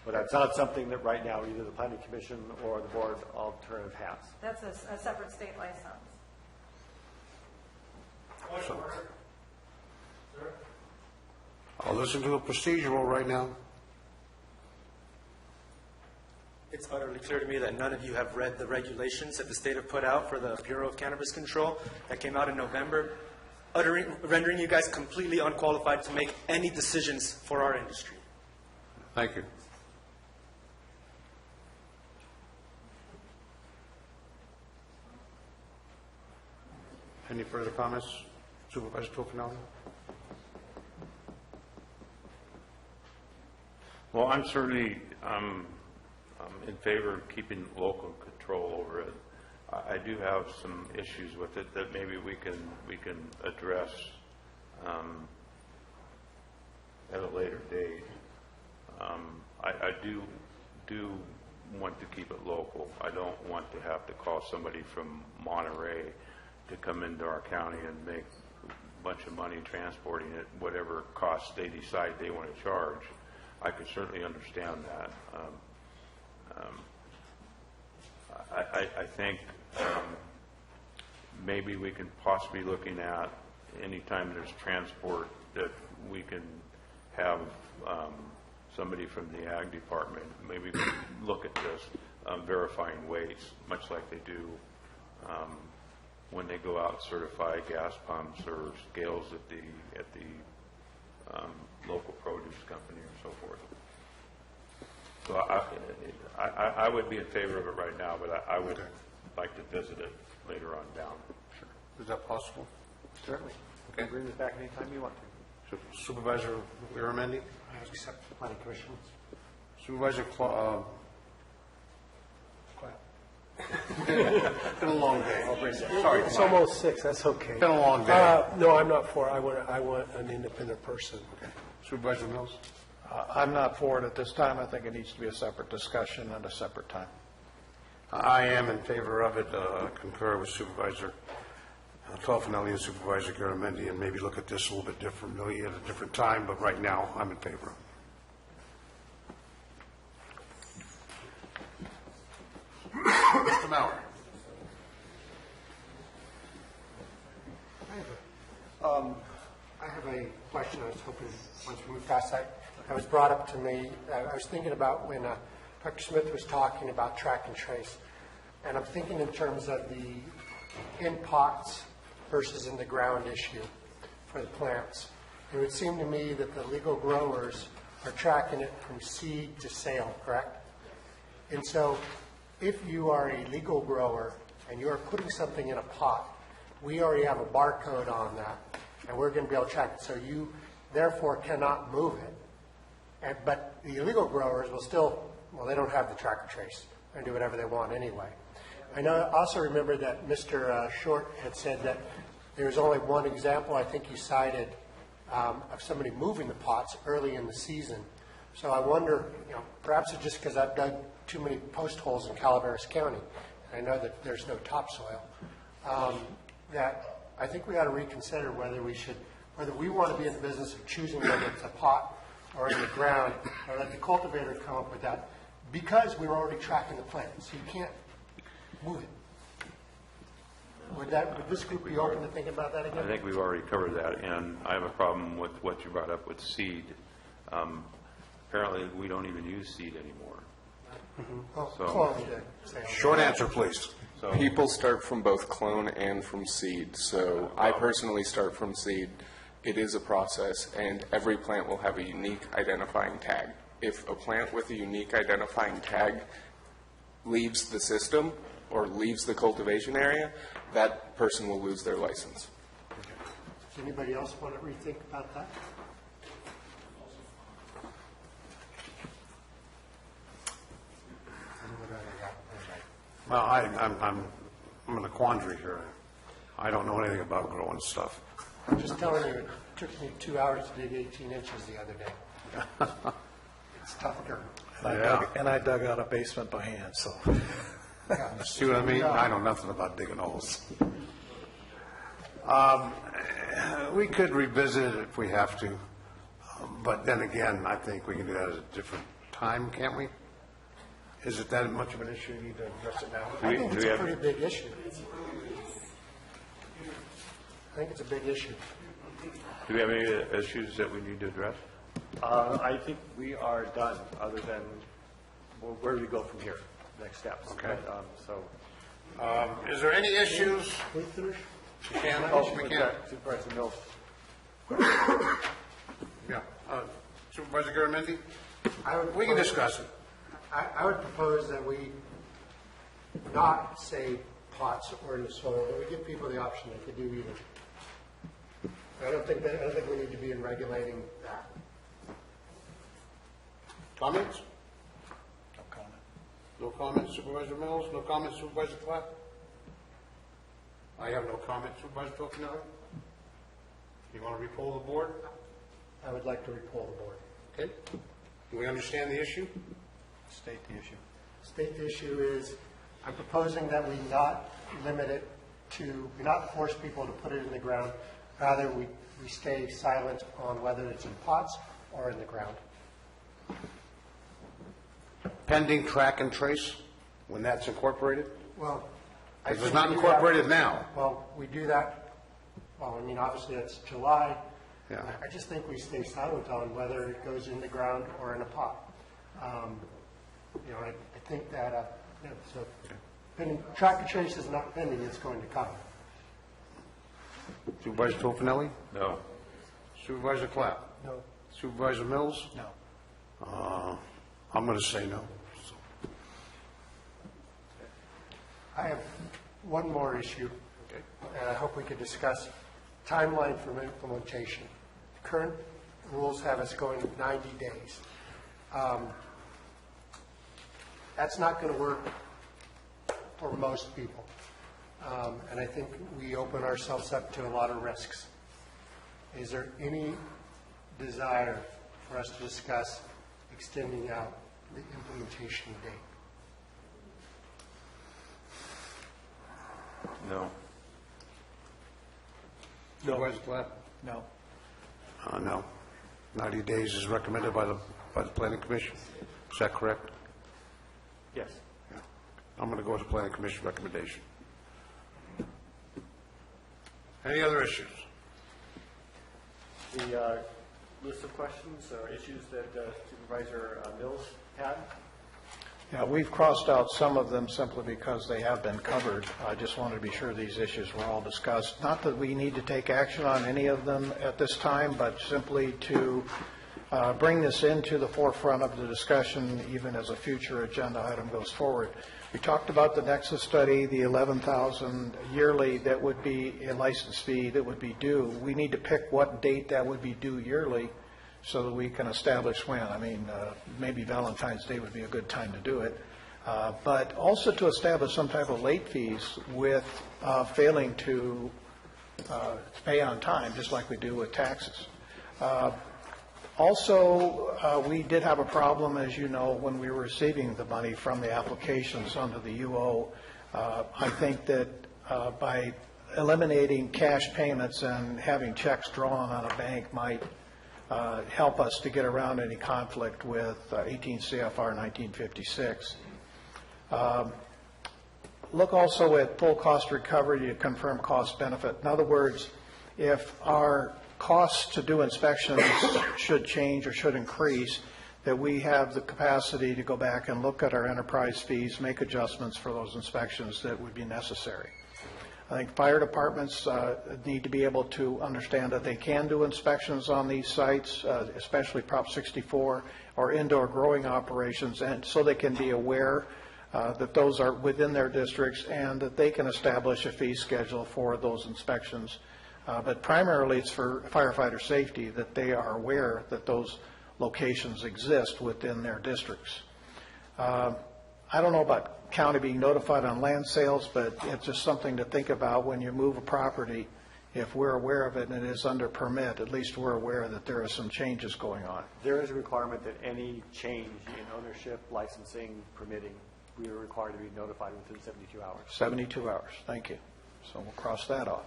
P: But that's not something that right now either the Planning Commission or the Board of Alternative has.
E: That's a separate state license.
A: I'll listen to a procedural right now.
G: It's utterly clear to me that none of you have read the regulations that the state have put out for the Bureau of Cannabis Control that came out in November, rendering you guys completely unqualified to make any decisions for our industry.
A: Thank you. Any further comments, Supervisor Tofinelli?
F: Well, I'm certainly in favor of keeping local control over it. I do have some issues with it that maybe we can address at a later date. I do want to keep it local. I don't want to have to call somebody from Monterey to come into our county and make a bunch of money transporting it, whatever cost they decide they want to charge. I could certainly understand that. I think maybe we can possibly looking at anytime there's transport that we can have somebody from the ag department maybe look at this, verifying weights, much like they do when they go out and certify gas pumps or scales at the local produce company or so forth. So I would be in favor of it right now, but I would like to visit it later on down.
A: Sure. Is that possible?
P: Certainly. You can bring this back anytime you want to.
A: Supervisor Garamendi?
I: I accept the planning commission.
A: Supervisor Been a long day. Sorry.
H: It's almost 6, that's okay.
A: Been a long day.
H: No, I'm not for it. I want an independent person.
A: Supervisor Mills?
D: I'm not for it at this time. I think it needs to be a separate discussion at a separate time.
A: I am in favor of it, concur with Supervisor Toffenelli and Supervisor Garamendi, and maybe look at this a little bit differently at a different time, but right now, I'm in favor. Mr. Mauer.
I: I have a question. I was hoping once we move past that, that was brought up to me. I was thinking about when Dr. Smith was talking about track and trace, and I'm thinking in terms of the in pots versus in the ground issue for the plants. It would seem to me that the legal growers are tracking it from seed to sale, correct? And so if you are a legal grower and you are putting something in a pot, we already have a barcode on that, and we're going to be able to track it. So you therefore cannot move it. But the illegal growers will still, well, they don't have the track and trace. They're going to do whatever they want anyway. I also remember that Mr. Short had said that there was only one example, I think he cited, of somebody moving the pots early in the season. So I wonder, perhaps it's just because I've dug too many post holes in Calaveras County, and I know that there's no topsoil, that I think we ought to reconsider whether we want to be in the business of choosing whether it's a pot or in the ground, or let the cultivator come up with that, because we're already tracking the plant, so you can't move it. Would this group be open to thinking about that again?
F: I think we've already covered that, and I have a problem with what you brought up with seed. Apparently, we don't even use seed anymore.
A: Short answer, please.
M: People start from both clone and from seed. So I personally start from seed. It is a process, and every plant will have a unique identifying tag. If a plant with a unique identifying tag leaves the system or leaves the cultivation area, that person will lose their license.
I: Does anybody else want to rethink about that?
A: Well, I'm in a quandary here. I don't know anything about growing stuff.
I: I'm just telling you, it took me 2 hours to dig 18 inches the other day. It's tough dirt.
D: And I dug out a basement by hand, so.
A: See what I mean? I know nothing about digging holes. We could revisit it if we have to, but then again, I think we can do that at a different time, can't we? Is it that much of an issue you need to address it now?
I: I think it's a pretty big issue. I think it's a big issue.
F: Do we have any issues that we need to address?
P: I think we are done, other than where do we go from here? Next steps.
A: Okay.
P: But,
A: is there any issues?
I: We finish?
P: Supervisor Mills.
A: Yeah. Supervisor Garamendi? We can
I: propose-
A: discuss it.
I: I would propose that we not say pots or in the soil, but we give people the option they could do either. I don't think we need to be in regulating that.
A: Comments?
D: No comment.
A: No comment, Supervisor Mills? No comment, Supervisor Platt? I have no comment, Supervisor Toffenelli? You want to repoll the board?
I: I would like to repoll the board.
A: Okay. Do we understand the issue?
D: State the issue.
I: State the issue is, I'm proposing that we not limit it to, we not force people to put it in the ground. Rather, we stay silent on whether it's in pots or in the ground.
A: Pending track and trace, when that's incorporated?
I: Well, I
A: If it's
I: think
A: not
I: we do
A: incorporated
I: that-
A: now.
I: Well, we do that, well, I mean, obviously it's July.
A: Yeah.
I: I just think we stay silent on whether it goes in the ground or in a pot. You know, I think that, so pending, track and trace is not pending, it's going to come.
A: Supervisor Toffenelli?
F: No.
A: Supervisor Clapp?
I: No.
A: Supervisor Mills?
D: No.
A: I'm going to say no.
I: I have one more issue, and I hope we could discuss timeline for implementation. The current rules have us going 90 days. That's not going to work for most people. And I think we open ourselves up to a lot of risks. Is there any desire for us to discuss extending out the implementation date?
F: No.
A: Supervisor Clapp?
D: No.
A: No. 90 days is recommended by the Planning Commission. Is that correct?
P: Yes.
A: Yeah. I'm going to go with the Planning Commission recommendation. Any other issues?
P: The list of questions or issues that Supervisor Mills had?
D: Yeah, we've crossed out some of them simply because they have been covered. I just wanted to be sure these issues were all discussed. Not that we need to take action on any of them at this time, but simply to bring this into the forefront of the discussion even as a future agenda item goes forward. We talked about the Nexus study, the $11,000 yearly that would be a license fee that would be due. We need to pick what date that would be due yearly so that we can establish when. I mean, maybe Valentine's Day would be a good time to do it. But also to establish some type of late fees with failing to pay on time, just like we do with taxes. Also, we did have a problem, as you know, when we were receiving the money from the applications under the UO. I think that by eliminating cash payments and having checks drawn on a bank might help us to get around any conflict with 18 CFR 1956. Look also at full cost recovery to confirm cost benefit. In other words, if our costs to do inspections should change or should increase, that we have the capacity to go back and look at our enterprise fees, make adjustments for those inspections that would be necessary. I think fire departments need to be able to understand that they can do inspections on these sites, especially Prop 64 or indoor growing operations, and so they can be aware that those are within their districts and that they can establish a fee schedule for those inspections. But primarily it's for firefighter safety, that they are aware that those locations exist within their districts. I don't know about county being notified on land sales, but it's just something to think about when you move a property. If we're aware of it and it is under permit, at least we're aware that there are some changes going on.
P: There is a requirement that any change in ownership, licensing, permitting, we are required to be notified within 72 hours.
D: 72 hours, thank you. So we'll cross that off.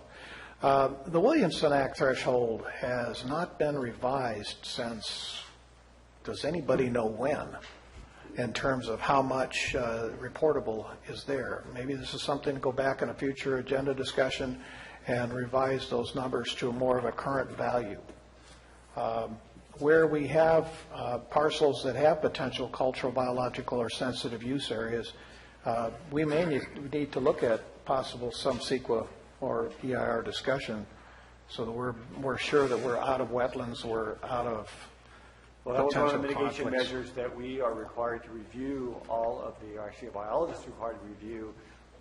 D: The Williamson Act threshold has not been revised since, does anybody know when, in terms of how much reportable is there? Maybe this is something to go back in a future agenda discussion and revise those numbers to more of a current value. Where we have parcels that have potential cultural, biological, or sensitive use areas, we may need to look at possible some CEQA or EIR discussion so that we're sure that we're out of wetlands, we're out of
P: Well, that was one of the
D: potential
P: mitigation
D: conflicts.
P: measures that we are required to review all of the, actually a biologist is required to review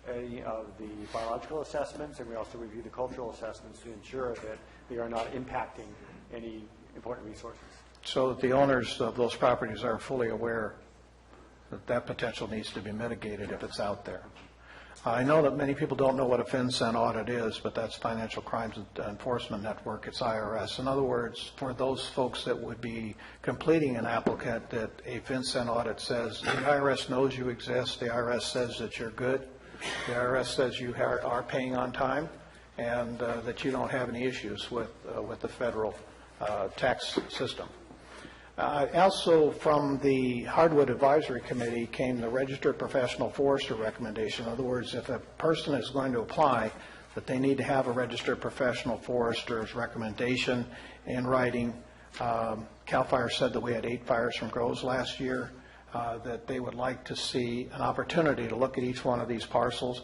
P: any of the biological assessments, and we also review the cultural assessments to ensure that they are not impacting any important resources.
D: so that the owners of those properties are fully aware that that potential needs to be mitigated if it's out there. I know that many people don't know what a FinCEN audit is, but that's Financial Crimes Enforcement Network. It's IRS. In other words, for those folks that would be completing an applicant, that a FinCEN audit says the IRS knows you exist, the IRS says that you're good, the IRS says you are paying on time, and that you don't have any issues with the federal tax system. Also, from the Hardwood Advisory Committee came the Registered Professional Forester recommendation. In other words, if a person is going to apply, that they need to have a Registered Professional Forester's recommendation in writing. CAL FIRE said that we had 8 fires from grows last year, that they would like to see an opportunity to look at each one of these parcels.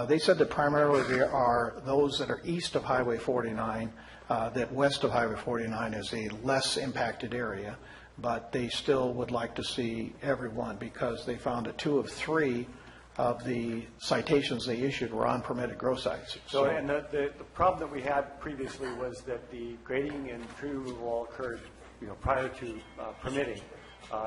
D: They said that primarily there are those that are east of Highway 49, that west of Highway 49 is a less impacted area, but they still would like to see everyone because they found that 2 of 3 of the citations they issued were on permitted grow sites.
P: So, and the problem that we had previously was that the grading and tree removal all occurred, prior to permitting.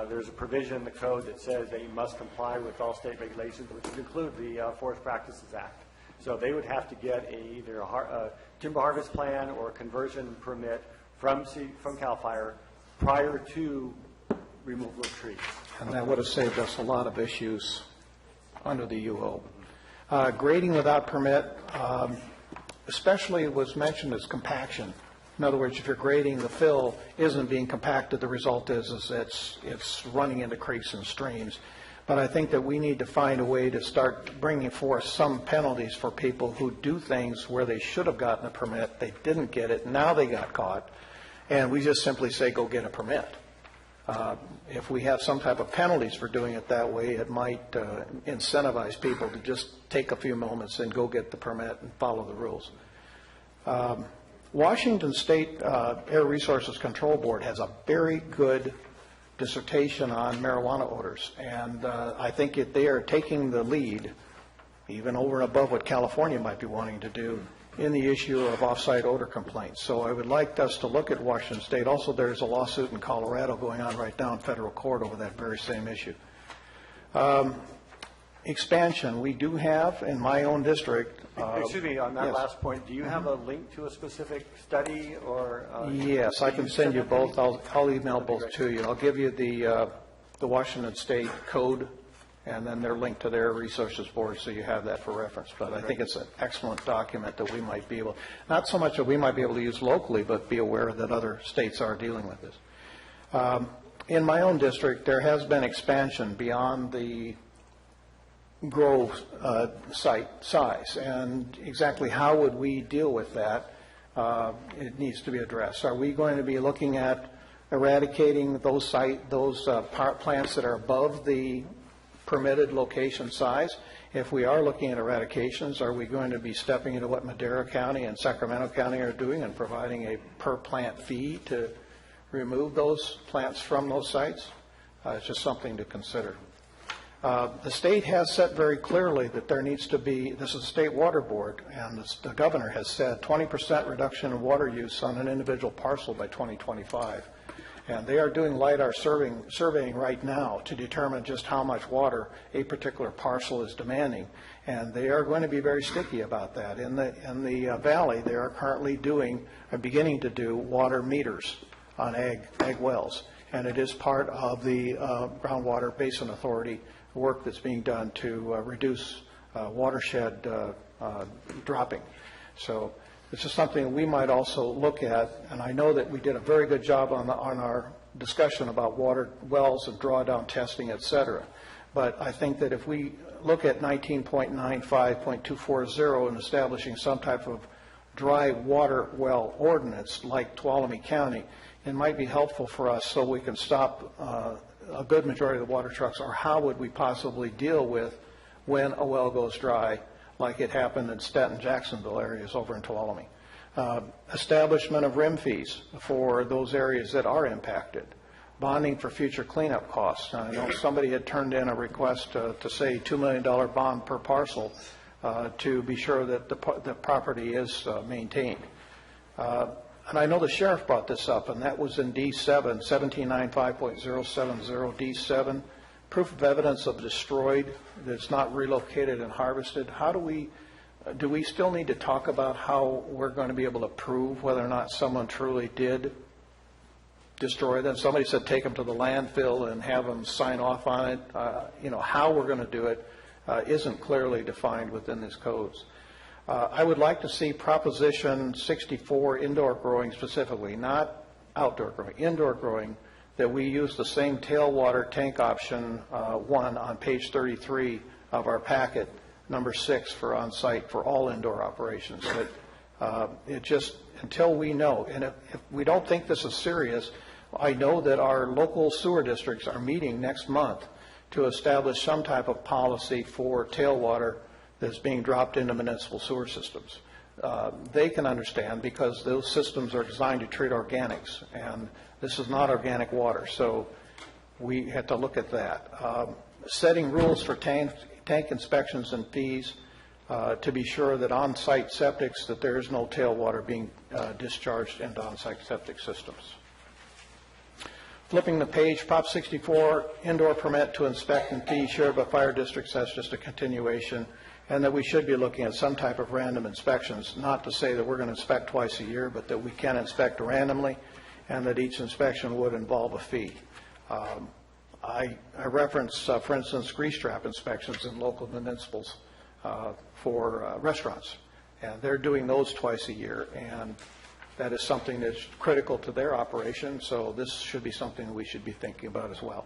P: There's a provision in the code that says that you must comply with all state regulations, which would include the Forest Practices Act. So they would have to get either a timber harvest plan or a conversion permit from CAL FIRE prior to removal of trees.
D: And that would have saved us a lot of issues under the UO. Grading without permit, especially was mentioned as compaction. In other words, if you're grading, the fill isn't being compacted, the result is it's running into creeks and streams. But I think that we need to find a way to start bringing forth some penalties for people who do things where they should have gotten a permit, they didn't get it, now they got caught, and we just simply say, go get a permit. If we have some type of penalties for doing it that way, it might incentivize people to just take a few moments and go get the permit and follow the rules. Washington State Air Resources Control Board has a very good dissertation on marijuana odors, and I think they are taking the lead, even over and above what California might be wanting to do, in the issue of off-site odor complaints. So I would like us to look at Washington State. Also, there's a lawsuit in Colorado going on right now in federal court over that very same issue. Expansion, we do have in my own district.
P: Excuse me, on that
D: yes.
P: last point, do you have a link to a specific study or?
D: Yes, I can send you both. I'll email both to you. I'll give you the Washington State code and then their link to their resources board, so you have that for reference. But I think it's an excellent document that we might be able, not so much that we might be able to use locally, but be aware that other states are dealing with this. In my own district, there has been expansion beyond the grow site size, and exactly how would we deal with that, it needs to be addressed. Are we going to be looking at eradicating those plants that are above the permitted location size? If we are looking at eradications, are we going to be stepping into what Madera County and Sacramento County are doing and providing a per plant fee to remove those plants from those sites? It's just something to consider. The state has said very clearly that there needs to be, this is the State Water Board, and the governor has said 20% reduction in water use on an individual parcel by 2025. And they are doing LIDAR surveying right now to determine just how much water a particular parcel is demanding. And they are going to be very sticky about that. In the valley, they are currently beginning to do water meters on ag wells. And it is part of the Groundwater Basin Authority work that's being done to reduce watershed dropping. So this is something we might also look at, and I know that we did a very good job on our discussion about water wells and drawdown testing, et cetera. But I think that if we look at 19.95.240 and establishing some type of dry water well ordinance like Tuolumne County, it might be helpful for us so we can stop a good majority of the water trucks, or how would we possibly deal with when a well goes dry, like it happened in Stanton, Jacksonville areas over in Tuolumne. Establishment of RIM fees for those areas that are impacted. Bonding for future cleanup costs. I know somebody had turned in a request to say $2 million bond per parcel to be sure that the property is maintained. And I know the sheriff brought this up, and that was in D7, 1795.070 D7, proof of evidence of destroyed that's not relocated and harvested. How do we still need to talk about how we're going to be able to prove whether or not someone truly did destroy them? Somebody said take them to the landfill and have them sign off on it. How we're going to do it isn't clearly defined within these codes. I would like to see Proposition 64 indoor growing specifically, not outdoor growing, indoor growing, that we use the same tailwater tank option 1 on page 33 of our packet, number 6 for on-site for all indoor operations. It just, until we know, and if we don't think this is serious, I know that our local sewer districts are meeting next month to establish some type of policy for tailwater that's being dropped into municipal sewer systems. They can understand because those systems are designed to treat organics, and this is not organic water, so we have to look at that. Setting rules for tank inspections and fees to be sure that on-site septics, that there is no tailwater being discharged into on-site septic systems. Flipping the page, Prop 64, indoor permit to inspect and fee shared by fire districts, that's just a continuation, and that we should be looking at some type of random inspections, not to say that we're going to inspect twice a year, but that we can inspect randomly, and that each inspection would involve a fee. I reference, for instance, grease trap inspections in local municipals for restaurants, and they're doing those twice a year, and that is something that's critical to their operation, so this should be something that we should be thinking about as well.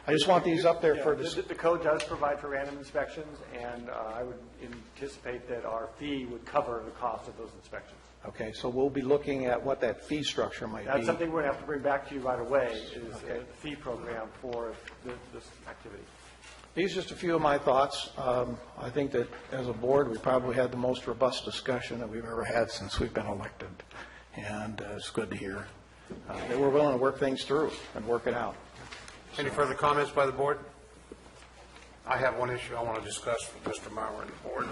D: I just want these up there for this.
P: The code does provide for random inspections, and I would anticipate that our fee would cover the cost of those inspections.
D: Okay, so we'll be looking at what that fee structure might be.
P: That's something we're going to have to bring back to you right away, is a fee program for this activity.
D: These are just a few of my thoughts. I think that as a board, we probably had the most robust discussion that we've ever had since we've been elected, and it's good to hear that we're willing to work things through and work it out.
A: Any further comments by the board? I have one issue I want to discuss with Mr. Maurer and the board.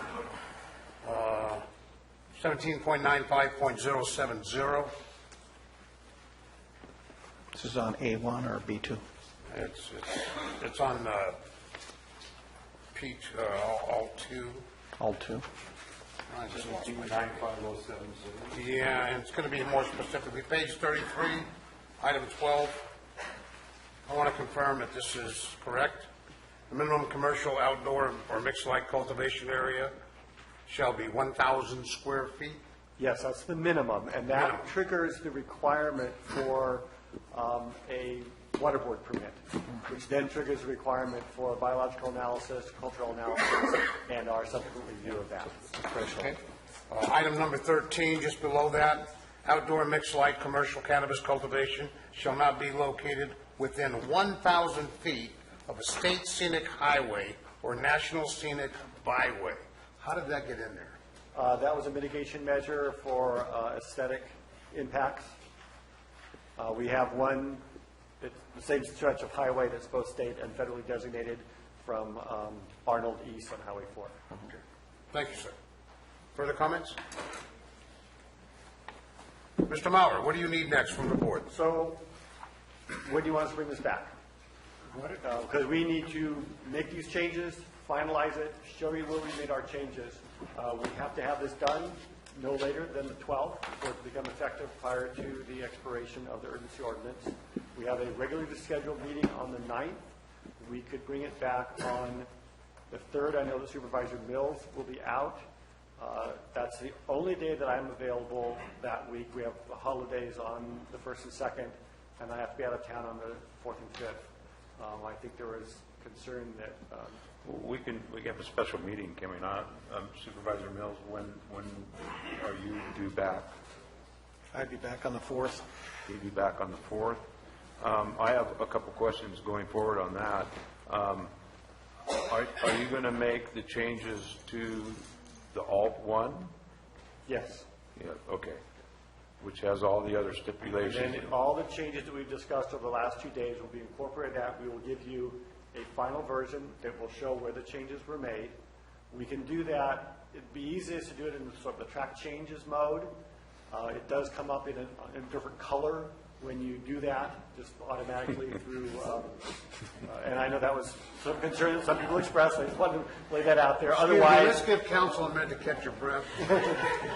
A: 17.95.070.
D: This is on A1 or B2?
A: It's on P, all two.
D: All two.
A: I just lost my 95070. Yeah, and it's going to be more specifically page 33, item 12. I want to confirm that this is correct. The minimum commercial outdoor or mixed light cultivation area shall be 1,000 square feet.
P: Yes, that's the minimum, and that triggers the requirement for a water board permit, which then triggers the requirement for biological analysis, cultural analysis, and our subsequent review of that.
A: Okay. Item number 13, just below that, outdoor mixed light commercial cannabis cultivation shall not be located within 1,000 feet of a state scenic highway or national scenic byway. How did that get in there?
P: That was a mitigation measure for aesthetic impacts. We have one, it's the same stretch of highway that's both state and federally designated from Arnold East on Highway 4.
A: Okay. Thank you, sir. Further comments? Mr. Maurer, what do you need next from the board?
P: So, when do you want us to bring this back? Because we need to make these changes, finalize it, show you where we made our changes. We have to have this done no later than the 12th for it to become effective prior to the expiration of the urgency ordinance. We have a regularly scheduled meeting on the 9th. We could bring it back on the 3rd. I know that Supervisor Mills will be out. That's the only day that I'm available that week. We have the holidays on the 1st and 2nd, and I have to be out of town on the 4th and 5th. I think there was concern that
F: we have a special meeting, can we not? Supervisor Mills, when are you due back?
D: I'd be back on the 4th.
F: You'd be back on the 4th. I have a couple questions going forward on that. Are you going to make the changes to the Alt 1?
P: yes.
F: Yeah, okay. Which has all the other stipulations.
P: And then all the changes that we've discussed over the last 2 days will be incorporated out. We will give you a final version that will show where the changes were made. We can do that. It'd be easiest to do it in sort of the track changes mode, It does come up in a different color when you do that, just automatically through, and I know that was some concern that some people expressed, I just wanted to lay that out there. Otherwise,
A: let's give council a minute to catch your breath.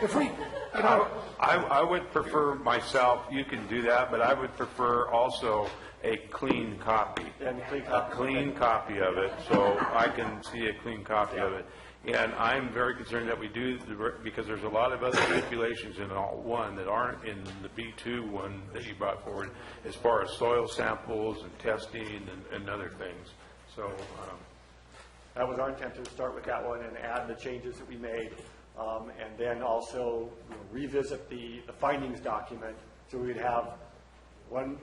P: if we,
F: I would prefer myself, you can do that, but I would prefer also a clean copy. A clean copy of it, so I can see a clean copy of it. And I'm very concerned that we do, because there's a lot of other stipulations in alt one that aren't in the B2 one that you brought forward, as far as soil samples and testing and other things. So
P: that was our intent, to start with that one and add the changes that we made, and then also revisit the findings document, so we'd have one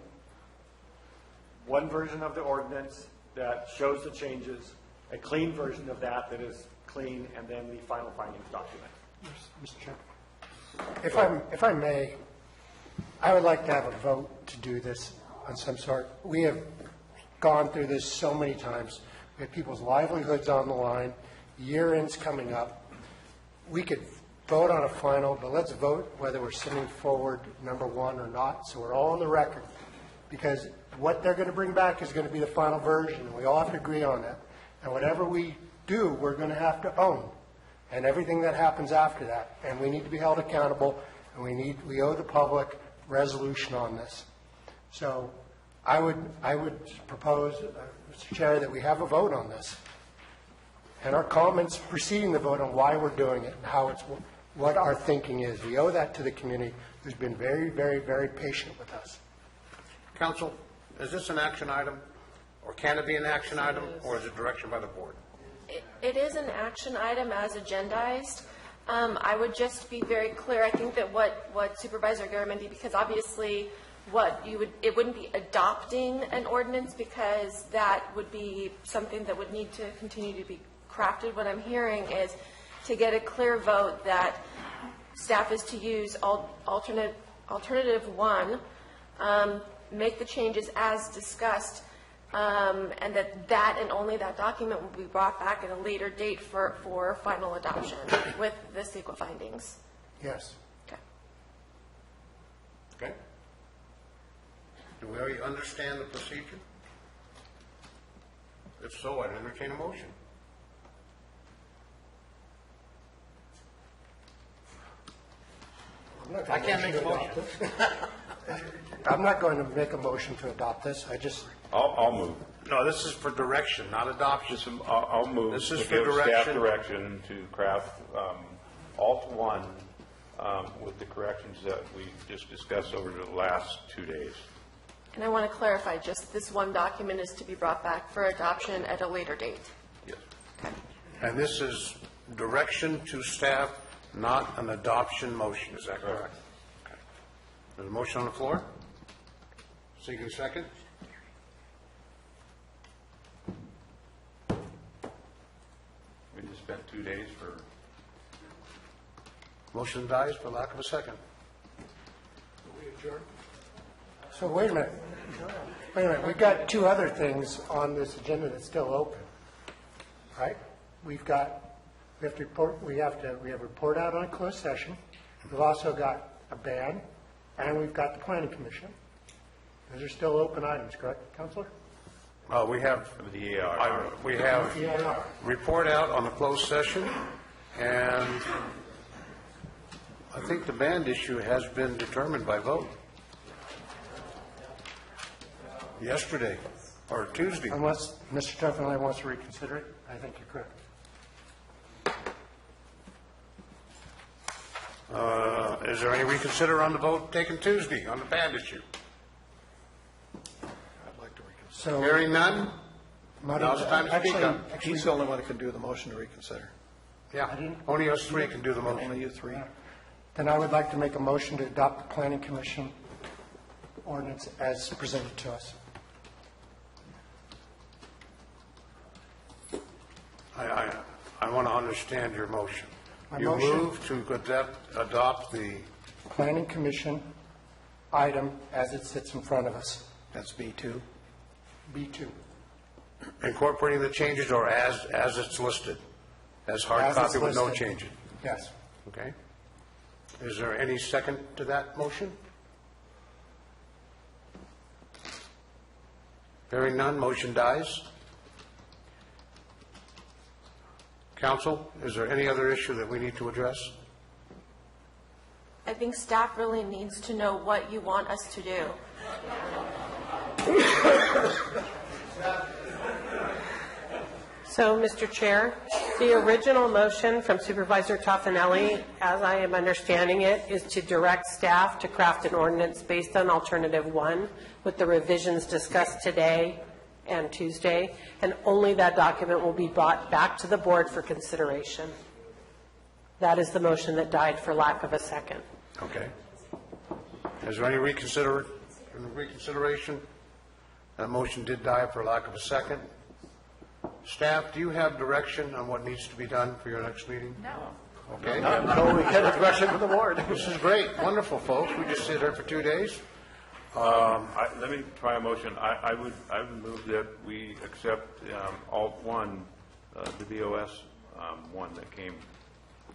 P: version of the ordinance that shows the changes, a clean version of that that is clean, and then the final findings document.
I: Mr. Chairman, if I may, I would like to have a vote to do this on some sort. We have gone through this so many times. We have people's livelihoods on the line, year-ends coming up. We could vote on a final, but let's vote whether we're sending forward number one or not, so we're all on the record. Because what they're going to bring back is going to be the final version, and we all have to agree on that. And whatever we do, we're going to have to own, and everything that happens after that. And we need to be held accountable, and we owe the public resolution on this. So I would propose, Mr. Chair, that we have a vote on this, and our comments preceding the vote on why we're doing it and how it's, what our thinking is. We owe that to the community, who's been very, very, very patient with us.
A: Council, is this an action item, or can it be an action item, or is it direction by the board?
B: It is an action item as agendized. I would just be very clear. I think that what Supervisor Garamendi, because obviously it wouldn't be adopting an ordinance, because that would be something that would need to continue to be crafted. What I'm hearing is to get a clear vote that staff is to use alternative one, make the changes as discussed, and that and only that document will be brought back at a later date for final adoption with the CEQA findings.
I: Yes.
B: Okay.
A: Okay. Do we already understand the procedure? If so, I'd entertain a motion. I can't make a motion.
I: I'm not going to make a motion to adopt this.
F: I'll move.
A: No, this is for direction, not adoption.
F: I'll move.
A: This is
F: to
A: for
F: give staff
A: direction.
F: direction to craft alt one with the corrections that we just discussed over the last 2 days.
B: And I want to clarify, just this one document is to be brought back for adoption at a later date.
F: Yes.
B: Okay.
A: And this is direction to staff, not an adoption motion. Is that correct? Okay. There's a motion on the floor. Seeking second.
F: We just spent 2 days for.
A: Motion dies for lack of a second.
I: So wait a minute. We've got two other things on this agenda that's still open, right? We have to report. We have a report out on a closed session. We've also got a ban, and we've got the planning commission. Those are still open items, correct, Councilor?
A: We have
F: the EAR.
A: We have report out on the closed session, and I think the band issue has been determined by vote yesterday or Tuesday.
I: Unless Mr. Trefferline wants to reconsider it, I think you're correct.
A: Is there any reconsider on the vote taken Tuesday on the band issue?
I: So,
A: Hearing none? Now's the time to speak up.
D: He's the only one that can do the motion to reconsider.
A: Yeah, only us three can do the motion.
D: Only you three.
I: Then I would like to make a motion to adopt the planning commission ordinance as presented to us.
A: I want to understand your motion.
I: My
A: You
I: motion-
A: move to adopt the,
I: Planning commission item as it sits in front of us.
D: That's B2.
I: B2.
A: incorporating the changes or as it's listed, as hard
I: As it's
A: copy with no
I: listed.
A: changes.
I: Yes.
A: Okay? Is there any second to that motion? Hearing none, motion dies. Council, is there any other issue that we need to address?
B: I think staff really needs to know what you want us to do.
J: So, Mr. Chair, the original motion from Supervisor Toffenelli, as I am understanding it, is to direct staff to craft an ordinance based on alternative 1 with the revisions discussed today and Tuesday, and only that document will be brought back to the board for consideration. That is the motion that died for lack of a second.
A: Okay. Is there any reconsideration? That motion did die for lack of a second. Staff, do you have direction on what needs to be done for your next meeting?
E: No.
A: Okay.
P: Until we get a direction from the board.
A: This is great. Wonderful, folks. We just sit here for 2 days.
F: Let me try a motion. I would move that we accept Alt 1, the BOS one that came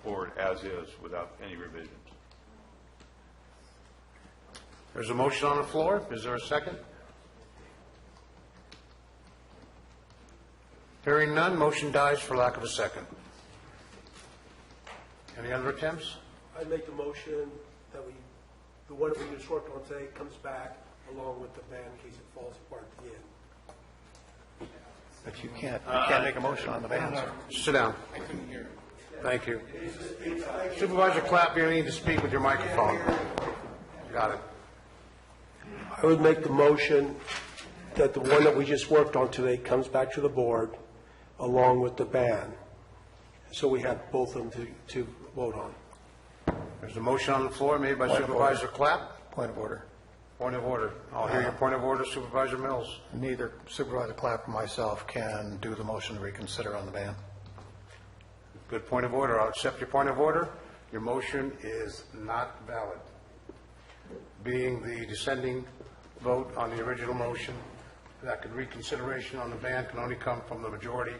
F: forward as is without any revisions.
A: There's a motion on the floor. Is there a second? Hearing none, motion dies for lack of a second. Any other attempts?
H: I make the motion that the one that we just worked on today comes back along with the ban in case it falls apart at the end.
D: But you can't make a motion on the ban, sir.
A: Sit down.
M: I couldn't hear.
A: Thank you. Supervisor Clapp, you need to speak with your microphone. Got it.
H: I would make the motion that the one that we just worked on today comes back to the board along with the ban. So we have both of them to vote on.
A: There's a motion on the floor made by Supervisor Clapp.
D: Point of order.
A: Point of order. I'll hear your point of order, Supervisor Mills.
D: Neither Supervisor Clapp or myself can do the motion to reconsider on the ban.
A: Good point of order. I'll accept your point of order. Your motion is not valid. Being the dissenting vote on the original motion, that reconsideration on the ban can only come from the majority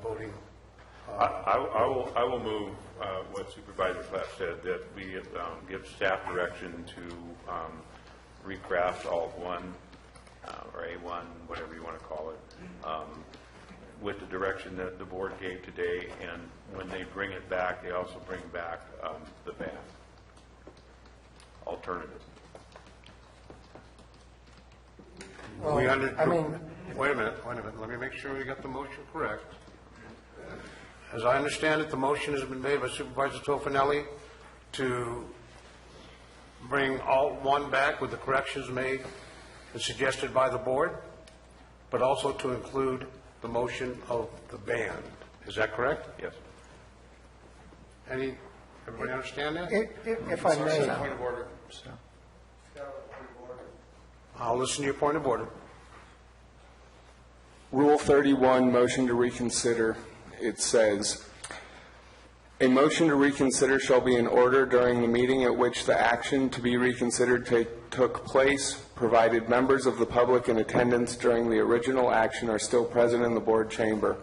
A: voting.
F: I will move what Supervisor Clapp said, that we give staff direction to recraft Alt 1 or A1, whatever you want to call it, with the direction that the board gave today, and when they bring it back, they also bring back the ban alternative.
I: Well,
A: Wait a minute. Let me make sure we got the motion correct. As I understand it, the motion has been made by Supervisor Toffenelli to bring Alt 1 back with the corrections made and suggested by the board, but also to include the motion of the ban. Is that correct?
F: Yes.
A: Everybody understand that?
I: If I may.
M: Point of order.
A: I'll listen to your point of order.
M: Rule 31, motion to reconsider, it says, a motion to reconsider shall be in order during the meeting at which the action to be reconsidered took place, provided members of the public in attendance during the original action are still present in the board chamber.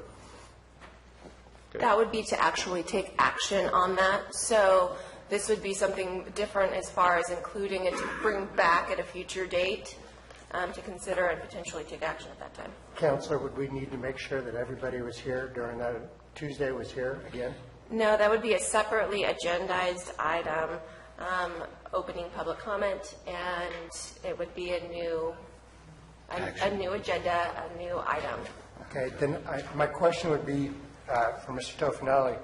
B: That would be to actually take action on that. So this would be something different as far as including it to bring back at a future date to consider and potentially take action at that time.
I: Counselor, would we need to make sure that everybody was here during that Tuesday was here again?
B: No, that would be a separately agendized item, opening public comment, and it would be a new agenda, a new item.
I: Okay, then my question would be for Mr. Toffenelli,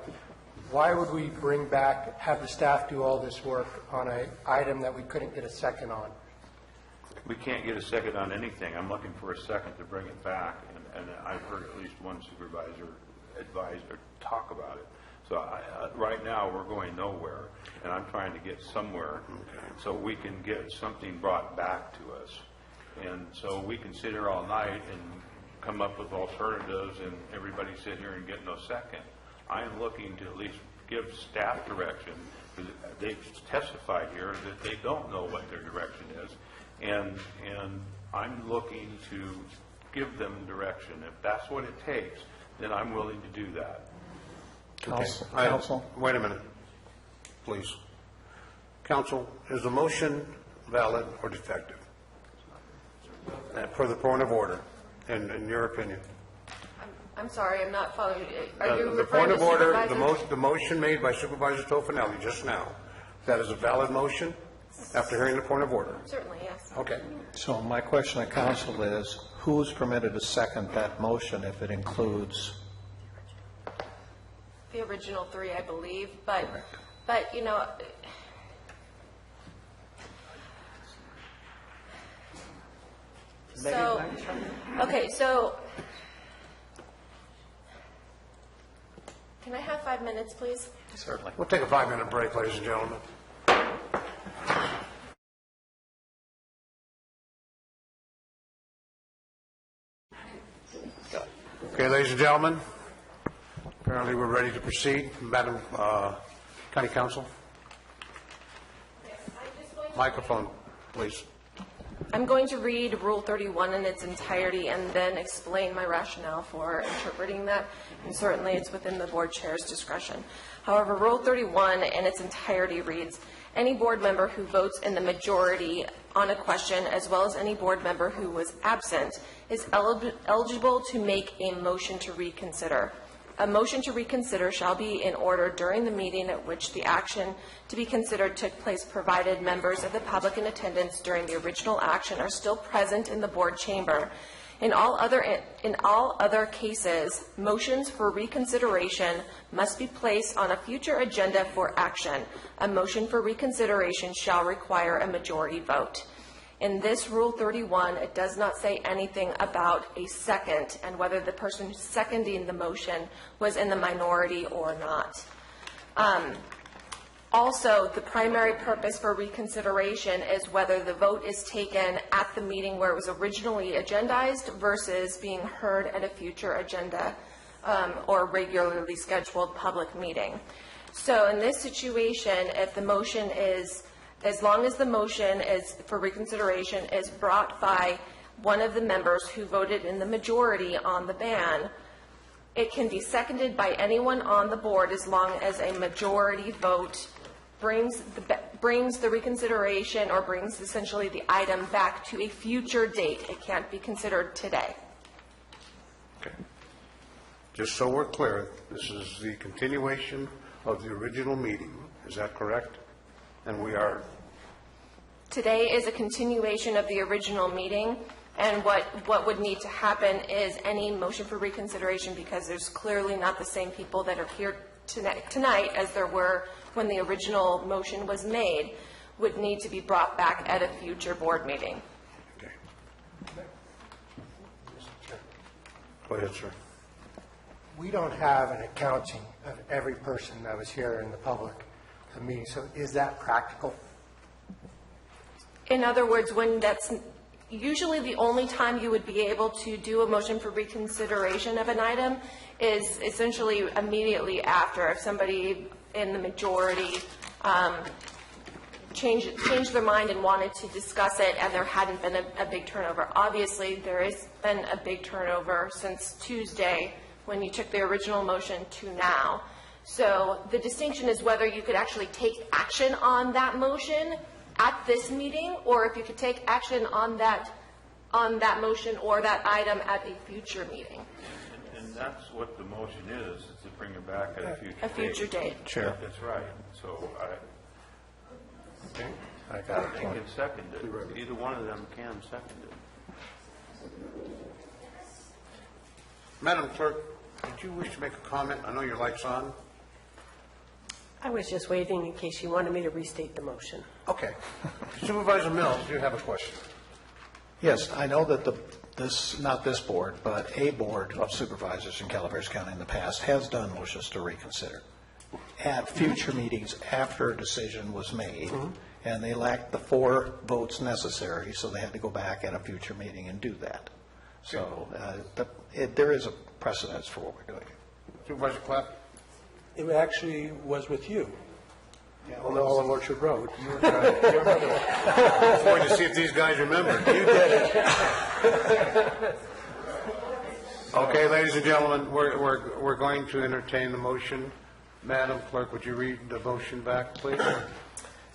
I: why would we have the staff do all this work on an item that we couldn't get a second on?
F: We can't get a second on anything. I'm looking for a second to bring it back, and I've heard at least one supervisor advise or talk about it. So right now, we're going nowhere, and I'm trying to get somewhere so we can get something brought back to us. And so we can sit here all night and come up with alternatives, and everybody sit here and get no second. I'm looking to at least give staff direction, because they've testified here that they don't know what their direction is. And I'm looking to give them direction. If that's what it takes, then I'm willing to do that.
D: Counsel.
A: Wait a minute, please. Counsel, is the motion valid or defective? Per the point of order, in your opinion.
B: I'm sorry, I'm not following. Are you
A: The
B: referring
A: point
B: to
A: of order,
B: Supervisor?
A: the motion made by Supervisor Tofinelli just now, that is a valid motion after hearing the point of order?
B: Certainly, yes.
A: Okay.
D: So my question to council is, who's permitted to second that motion if it includes?
B: The original three, I believe, but you know, so, okay, so, can I have 5 minutes, please?
D: Certainly.
A: We'll take a 5-minute break, ladies and gentlemen. Okay, ladies and gentlemen, apparently we're ready to proceed. Madam County Counsel? Microphone, please.
B: I'm going to read Rule 31 in its entirety and then explain my rationale for interpreting that, and certainly it's within the board chair's discretion. However, Rule 31 in its entirety reads, any board member who votes in the majority on a question, as well as any board member who was absent, is eligible to make a motion to reconsider. A motion to reconsider shall be in order during the meeting at which the action to be considered took place, provided members of the public in attendance during the original action are still present in the board chamber. In all other cases, motions for reconsideration must be placed on a future agenda for action. A motion for reconsideration shall require a majority vote. In this Rule 31, it does not say anything about a second and whether the person seconding the motion was in the minority or not. Also, the primary purpose for reconsideration is whether the vote is taken at the meeting where it was originally agendized versus being heard at a future agenda or regularly scheduled public meeting. So in this situation, if the motion is, as long as the motion is for reconsideration is brought by one of the members who voted in the majority on the ban, it can be seconded by anyone on the board as long as a majority vote brings the reconsideration or brings essentially the item back to a future date. It can't be considered today.
A: Okay. Just so we're clear, this is the continuation of the original meeting. Is that correct? And we are...
B: Today is a continuation of the original meeting, and what would need to happen is any motion for reconsideration, because there's clearly not the same people that are here tonight as there were when the original motion was made, would need to be brought back at a future board meeting.
A: Okay. Go ahead, sir.
I: We don't have an accounting of every person that was here in the public meeting, so is that practical?
B: In other words, when that's usually the only time you would be able to do a motion for reconsideration of an item is essentially immediately after, if somebody in the majority changed their mind and wanted to discuss it and there hadn't been a big turnover. Obviously, there has been a big turnover since Tuesday when you took the original motion to now. So the distinction is whether you could actually take action on that motion at this meeting, or if you could take action on that motion or that item at a future meeting.
F: And that's what the motion is to bring it back at a future
B: date.
D: Sure.
F: That's right. So
D: I got it.
F: they can second it. Either one of them can second it.
A: Madam Clerk, did you wish to make a comment? I know your light's on.
J: I was just waiting in case you wanted me to restate the motion.
A: Okay. Supervisor Mills, you have a question.
D: Yes, I know that not this board, but a board of supervisors in Calaveras County in the past has done motions to reconsider at future meetings after a decision was made, and they lacked the 4 votes necessary, so they had to go back at a future meeting and do that. So there is a precedence for what we're doing.
A: Supervisor Clapp?
H: It actually was with you. On Orchard Road. You were
A: Just wanted to see if these guys remember.
H: You did it.
A: Okay, ladies and gentlemen, we're going to entertain the motion. Madam Clerk, would you read the motion back, please?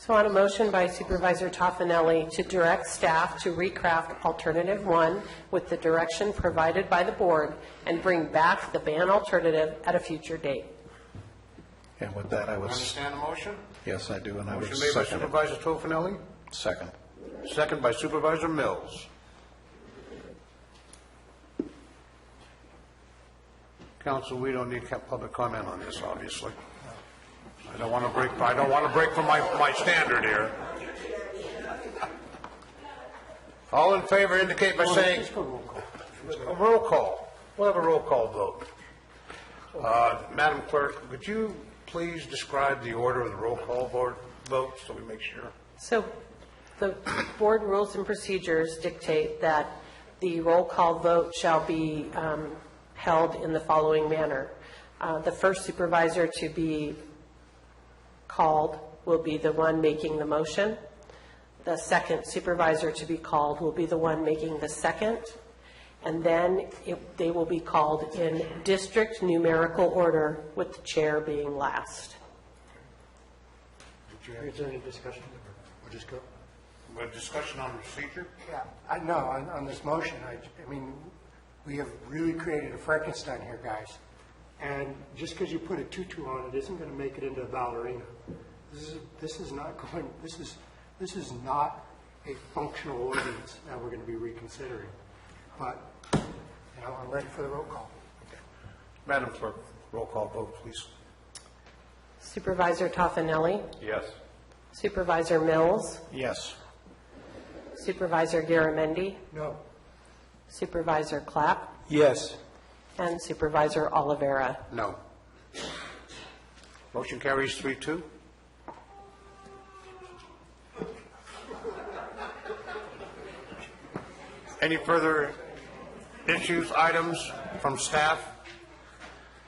J: So on a motion by Supervisor Toffenelli to direct staff to recraft alternative 1 with the direction provided by the board and bring back the ban alternative at a future date.
D: And with that, I would...
A: Understand the motion?
D: Yes, I do, and I would
A: Motion made by
D: second it.
A: Supervisor Toffenelli,
D: Second.
A: second by Supervisor Mills. Council, we don't need public comment on this, obviously. I don't want to break from my standard here. All in favor indicate by saying, a roll call. We'll have a roll call vote. Madam Clerk, would you please describe the order of the roll call vote so we make sure?
J: So the board rules and procedures dictate that the roll call vote shall be held in the following manner. The first supervisor to be called will be the one making the motion. The second supervisor to be called will be the one making the second. And then they will be called in district numerical order, with the chair being last.
I: Is there any discussion? We'll just go.
A: A discussion on procedure?
I: Yeah, no, on this motion, I mean, we have really created a Frankenstein here, guys. And just because you put a tutu on it isn't going to make it into a ballerina. This is not a functional ordinance that we're going to be reconsidering. But, I'm ready for the roll call.
A: Okay. Madam Clerk, roll call vote, please.
J: Supervisor Toffenelli,
F: Yes.
J: Supervisor Mills,
D: Yes.
J: Supervisor Garamendi,
I: No.
J: Supervisor Clapp,
H: Yes.
J: and Supervisor Oliveira.
A: No. Motion carries 3-2. Any further issues, items from staff?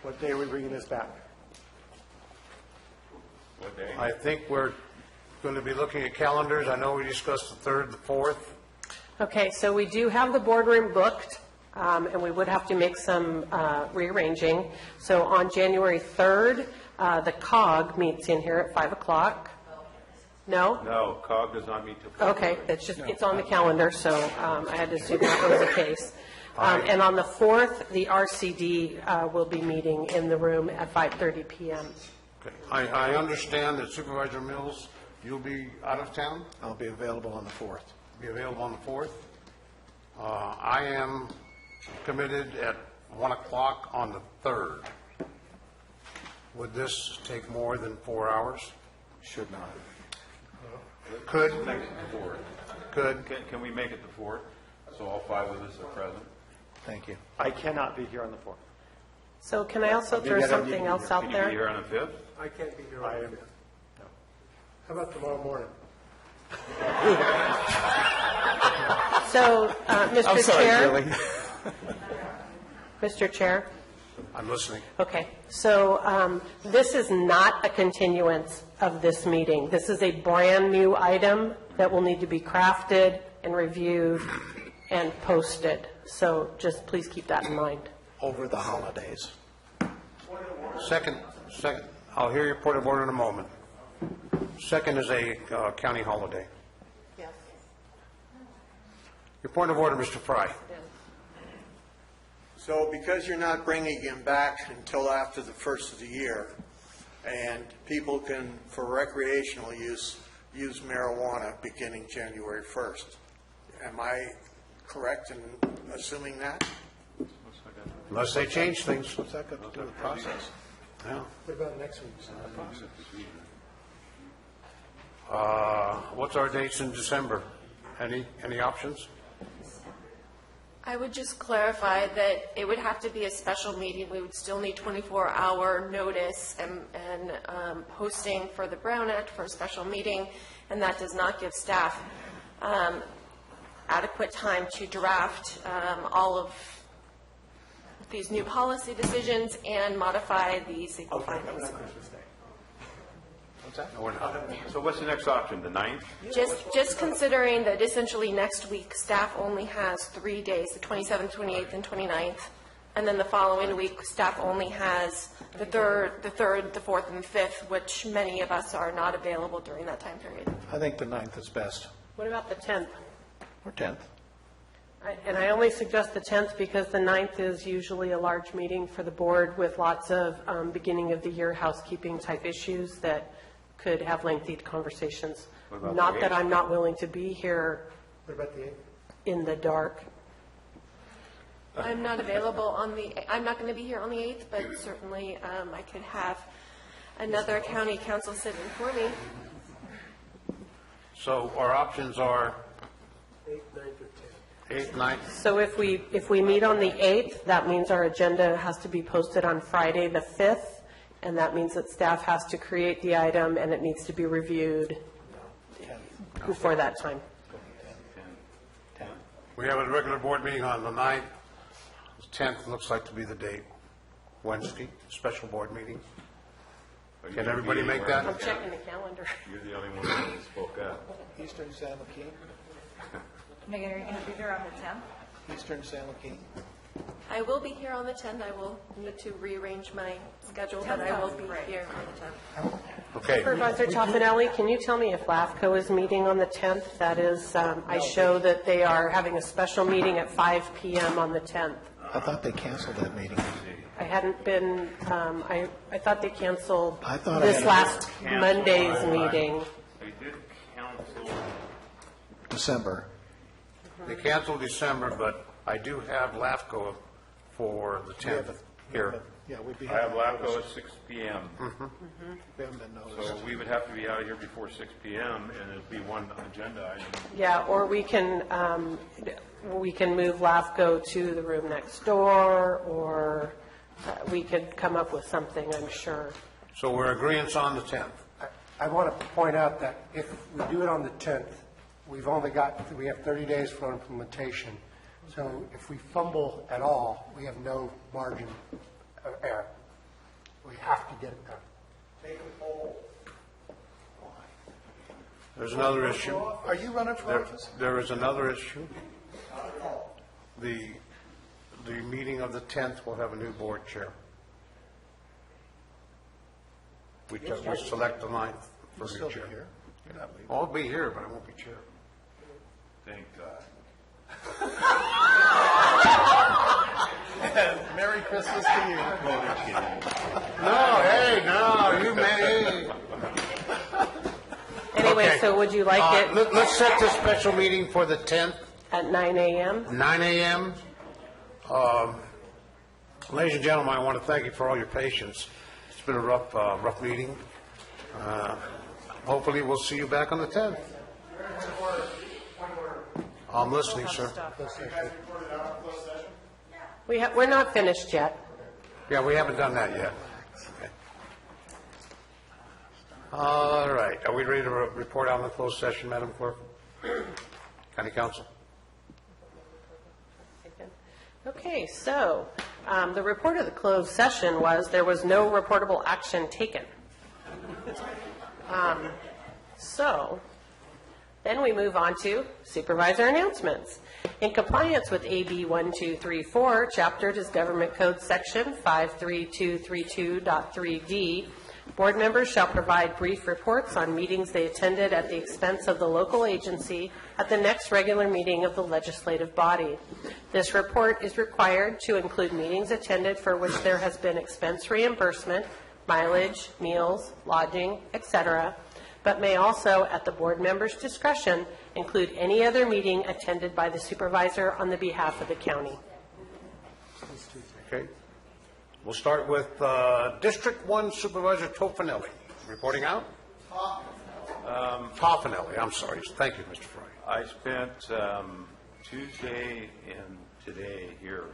P: What day are we bringing this back?
F: What day?
A: I think we're going to be looking at calendars. I know we discussed the 3rd, the 4th.
J: Okay, so we do have the boardroom booked, and we would have to make some rearranging. So on January 3rd, the COG meets in here at 5 o'clock. No?
F: No, COG does not meet till.
J: Okay, it's on the calendar, so I had to assume that was the case. And on the 4th, the RCD will be meeting in the room at 5:30 p.m.
A: Okay. I understand that Supervisor Mills, you'll be out of town?
D: I'll be available on the 4th.
A: Be available on the 4th. I am committed at 1 o'clock on the 3rd. Would this take more than 4 hours?
D: Should not.
A: Could.
F: Make it the 4th.
A: Could.
F: Can we make it the 4th? So all 5 of us are present?
D: Thank you.
P: I cannot be here on the 4th.
J: So can I also throw something else out
F: Can you be
J: there?
F: here on the 5th?
I: I can't be here on the 5th. How about tomorrow morning?
J: So, Mr. Chair? Mr. Chair?
A: I'm listening.
J: Okay, so this is not a continuance of this meeting. This is a brand-new item that will need to be crafted and reviewed and posted. So just please keep that in mind.
D: Over the holidays.
A: Second, I'll hear your point of order in a moment. Second is a county holiday.
J: Yes.
A: Your point of order, Mr. Fry.
K: So because you're not bringing him back until after the first of the year, and people can, for recreational use marijuana beginning January 1st, am I correct in assuming that?
A: Unless they change things.
D: What's that got to do with the process?
A: Yeah.
I: What about next week's process?
A: What's our dates in December? Any options?
B: I would just clarify that it would have to be a special meeting. We would still need 24-hour notice and posting for the Brown Act for a special meeting, and that does not give staff adequate time to draft all of these new policy decisions and modify the single findings.
F: What's that? No, we're not. So what's the next option, the 9th?
B: Just considering that essentially next week, staff only has 3 days, the 27th, 28th, and 29th, And then the following week, staff only has the 3rd, the 4th, and the 5th, which many of us are not available during that time period.
D: I think the 9th is best,
J: What about the 10th?
D: or 10th.
J: And I only suggest the 10th because the 9th is usually a large meeting for the board with lots of beginning of the year housekeeping type issues that could have lengthy conversations.
U: about
J: Not
U: the
J: that
U: 8th?
J: I'm not willing to be here
I: What about the 8th?
J: in the dark.
B: I'm not available on I'm not going to be here on the 8th, but certainly I could have another county council sit in for me.
A: So our options are 8th, 9th.
J: So if we meet on the 8th, that means our agenda has to be posted on Friday, the 5th, and that means that staff has to create the item and it needs to be reviewed before that time.
A: We have a regular board meeting on the 9th. The 10th looks like to be the date. Wednesday, special board meeting. Can everybody make that?
J: I'm checking the calendar.
F: You're the only one that spoke up.
D: Eastern San Joaquin?
E: Megan, are you going to be there on the 10th?
D: Eastern San Joaquin?
B: I will be here on the 10th. I will need to rearrange my schedule, but I will be here on the 10th.
A: Okay.
J: Supervisor Toffenelli, can you tell me if LAFCO is meeting on the 10th? That is, I show that they are having a special meeting at 5 p.m. on the 10th.
D: I thought they canceled that meeting.
J: I hadn't been, I thought they canceled
D: I thought I
J: this
D: had-
J: last Monday's meeting.
F: They did counsel.
D: December.
A: They canceled December, but I do have LAFCO for the 10th here.
D: Yeah, we'd be.
F: I have LAFCO at 6 p.m.
D: We haven't been
F: So
D: noticed.
F: we would have to be out of here before 6 p.m. and it'd be one agenda item.
J: Yeah, or we can move LAFCO to the room next door, or we could come up with something, I'm sure.
A: So we're agreeing on the 10th.
I: I want to point out that if we do it on the 10th, we have 30 days for implementation. So if we fumble at all, we have no margin of error. We have to get it done. Make a poll.
A: There's another issue.
D: Are you running for office?
A: There is another issue. The meeting of the 10th will have a new board chair. We select the 9th for
D: You'll still
A: new
D: be
A: chair.
D: here. You're not leaving.
A: I'll be here, but I won't be chair.
F: Thank God.
D: Merry Christmas to you.
A: No, hey, no, you may.
J: Anyway,
A: Okay.
J: so would you like it
A: Let's set this special meeting for the 10th,
J: at 9 a.m.?
A: 9 a.m. Ladies and gentlemen, I want to thank you for all your patience. It's been a rough meeting. Hopefully, we'll see you back on the 10th. I'm listening, sir.
J: We're not finished yet.
A: Yeah, we haven't done that yet. Okay. All right, are we ready to report out on the closed session, Madam Clerk? County Council?
J: Okay, so the report of the closed session was there was no reportable action taken. So then we move on to supervisor announcements. In compliance with AB 1234, Chapter is Government Code Section 53232.3D, board members shall provide brief reports on meetings they attended at the expense of the local agency at the next regular meeting of the legislative body. This report is required to include meetings attended for which there has been expense reimbursement, mileage, meals, lodging, etc., but may also, at the board member's discretion, include any other meeting attended by the supervisor on the behalf of the county.
A: Okay. We'll start with District 1 Supervisor Toffenelli. Reporting out? Toffenelli, I'm sorry. Thank you, Mr. Fry.
F: I spent Tuesday and today here.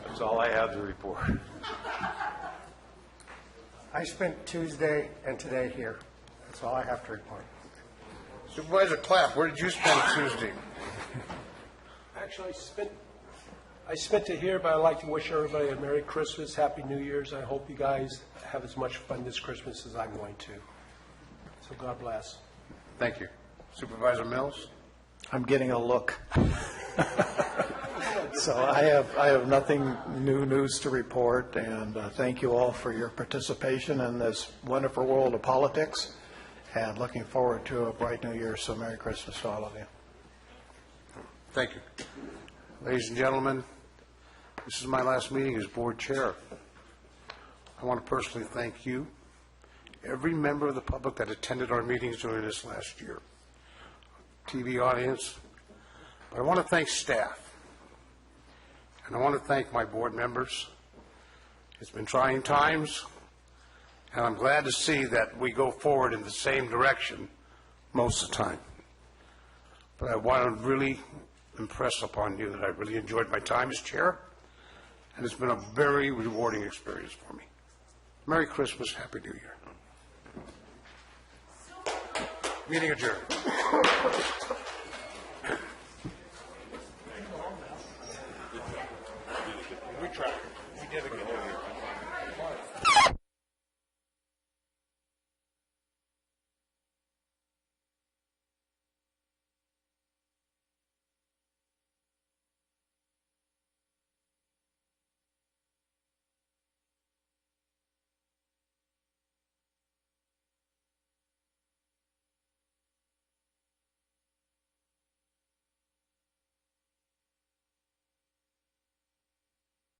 F: That's all I have to report.
I: I spent Tuesday and today here. That's all I have to report.
A: Supervisor Clapp, where did you spend Tuesday?
H: Actually, I spent it here, but I'd like to wish everybody a Merry Christmas, Happy New Year's. I hope you guys have as much fun this Christmas as I'm going to. So God bless.
A: Thank you. Supervisor Mills?
D: I'm getting a look. So I have nothing new news to report, and thank you all for your participation in this wonderful world of politics, and looking forward to a bright new year. So Merry Christmas to all of you.
A: Thank you. Ladies and gentlemen, this is my last meeting as board chair. I want to personally thank you, every member of the public that attended our meetings during this last year, TV audience, but I want to thank staff, and I want to thank my board members. It's been trying times, and I'm glad to see that we go forward in the same direction most of the time. But I want to really impress upon you that I really enjoyed my time as chair, and it's been a very rewarding experience for me. Merry Christmas, Happy New Year. Meeting adjourned. We tried. We did a good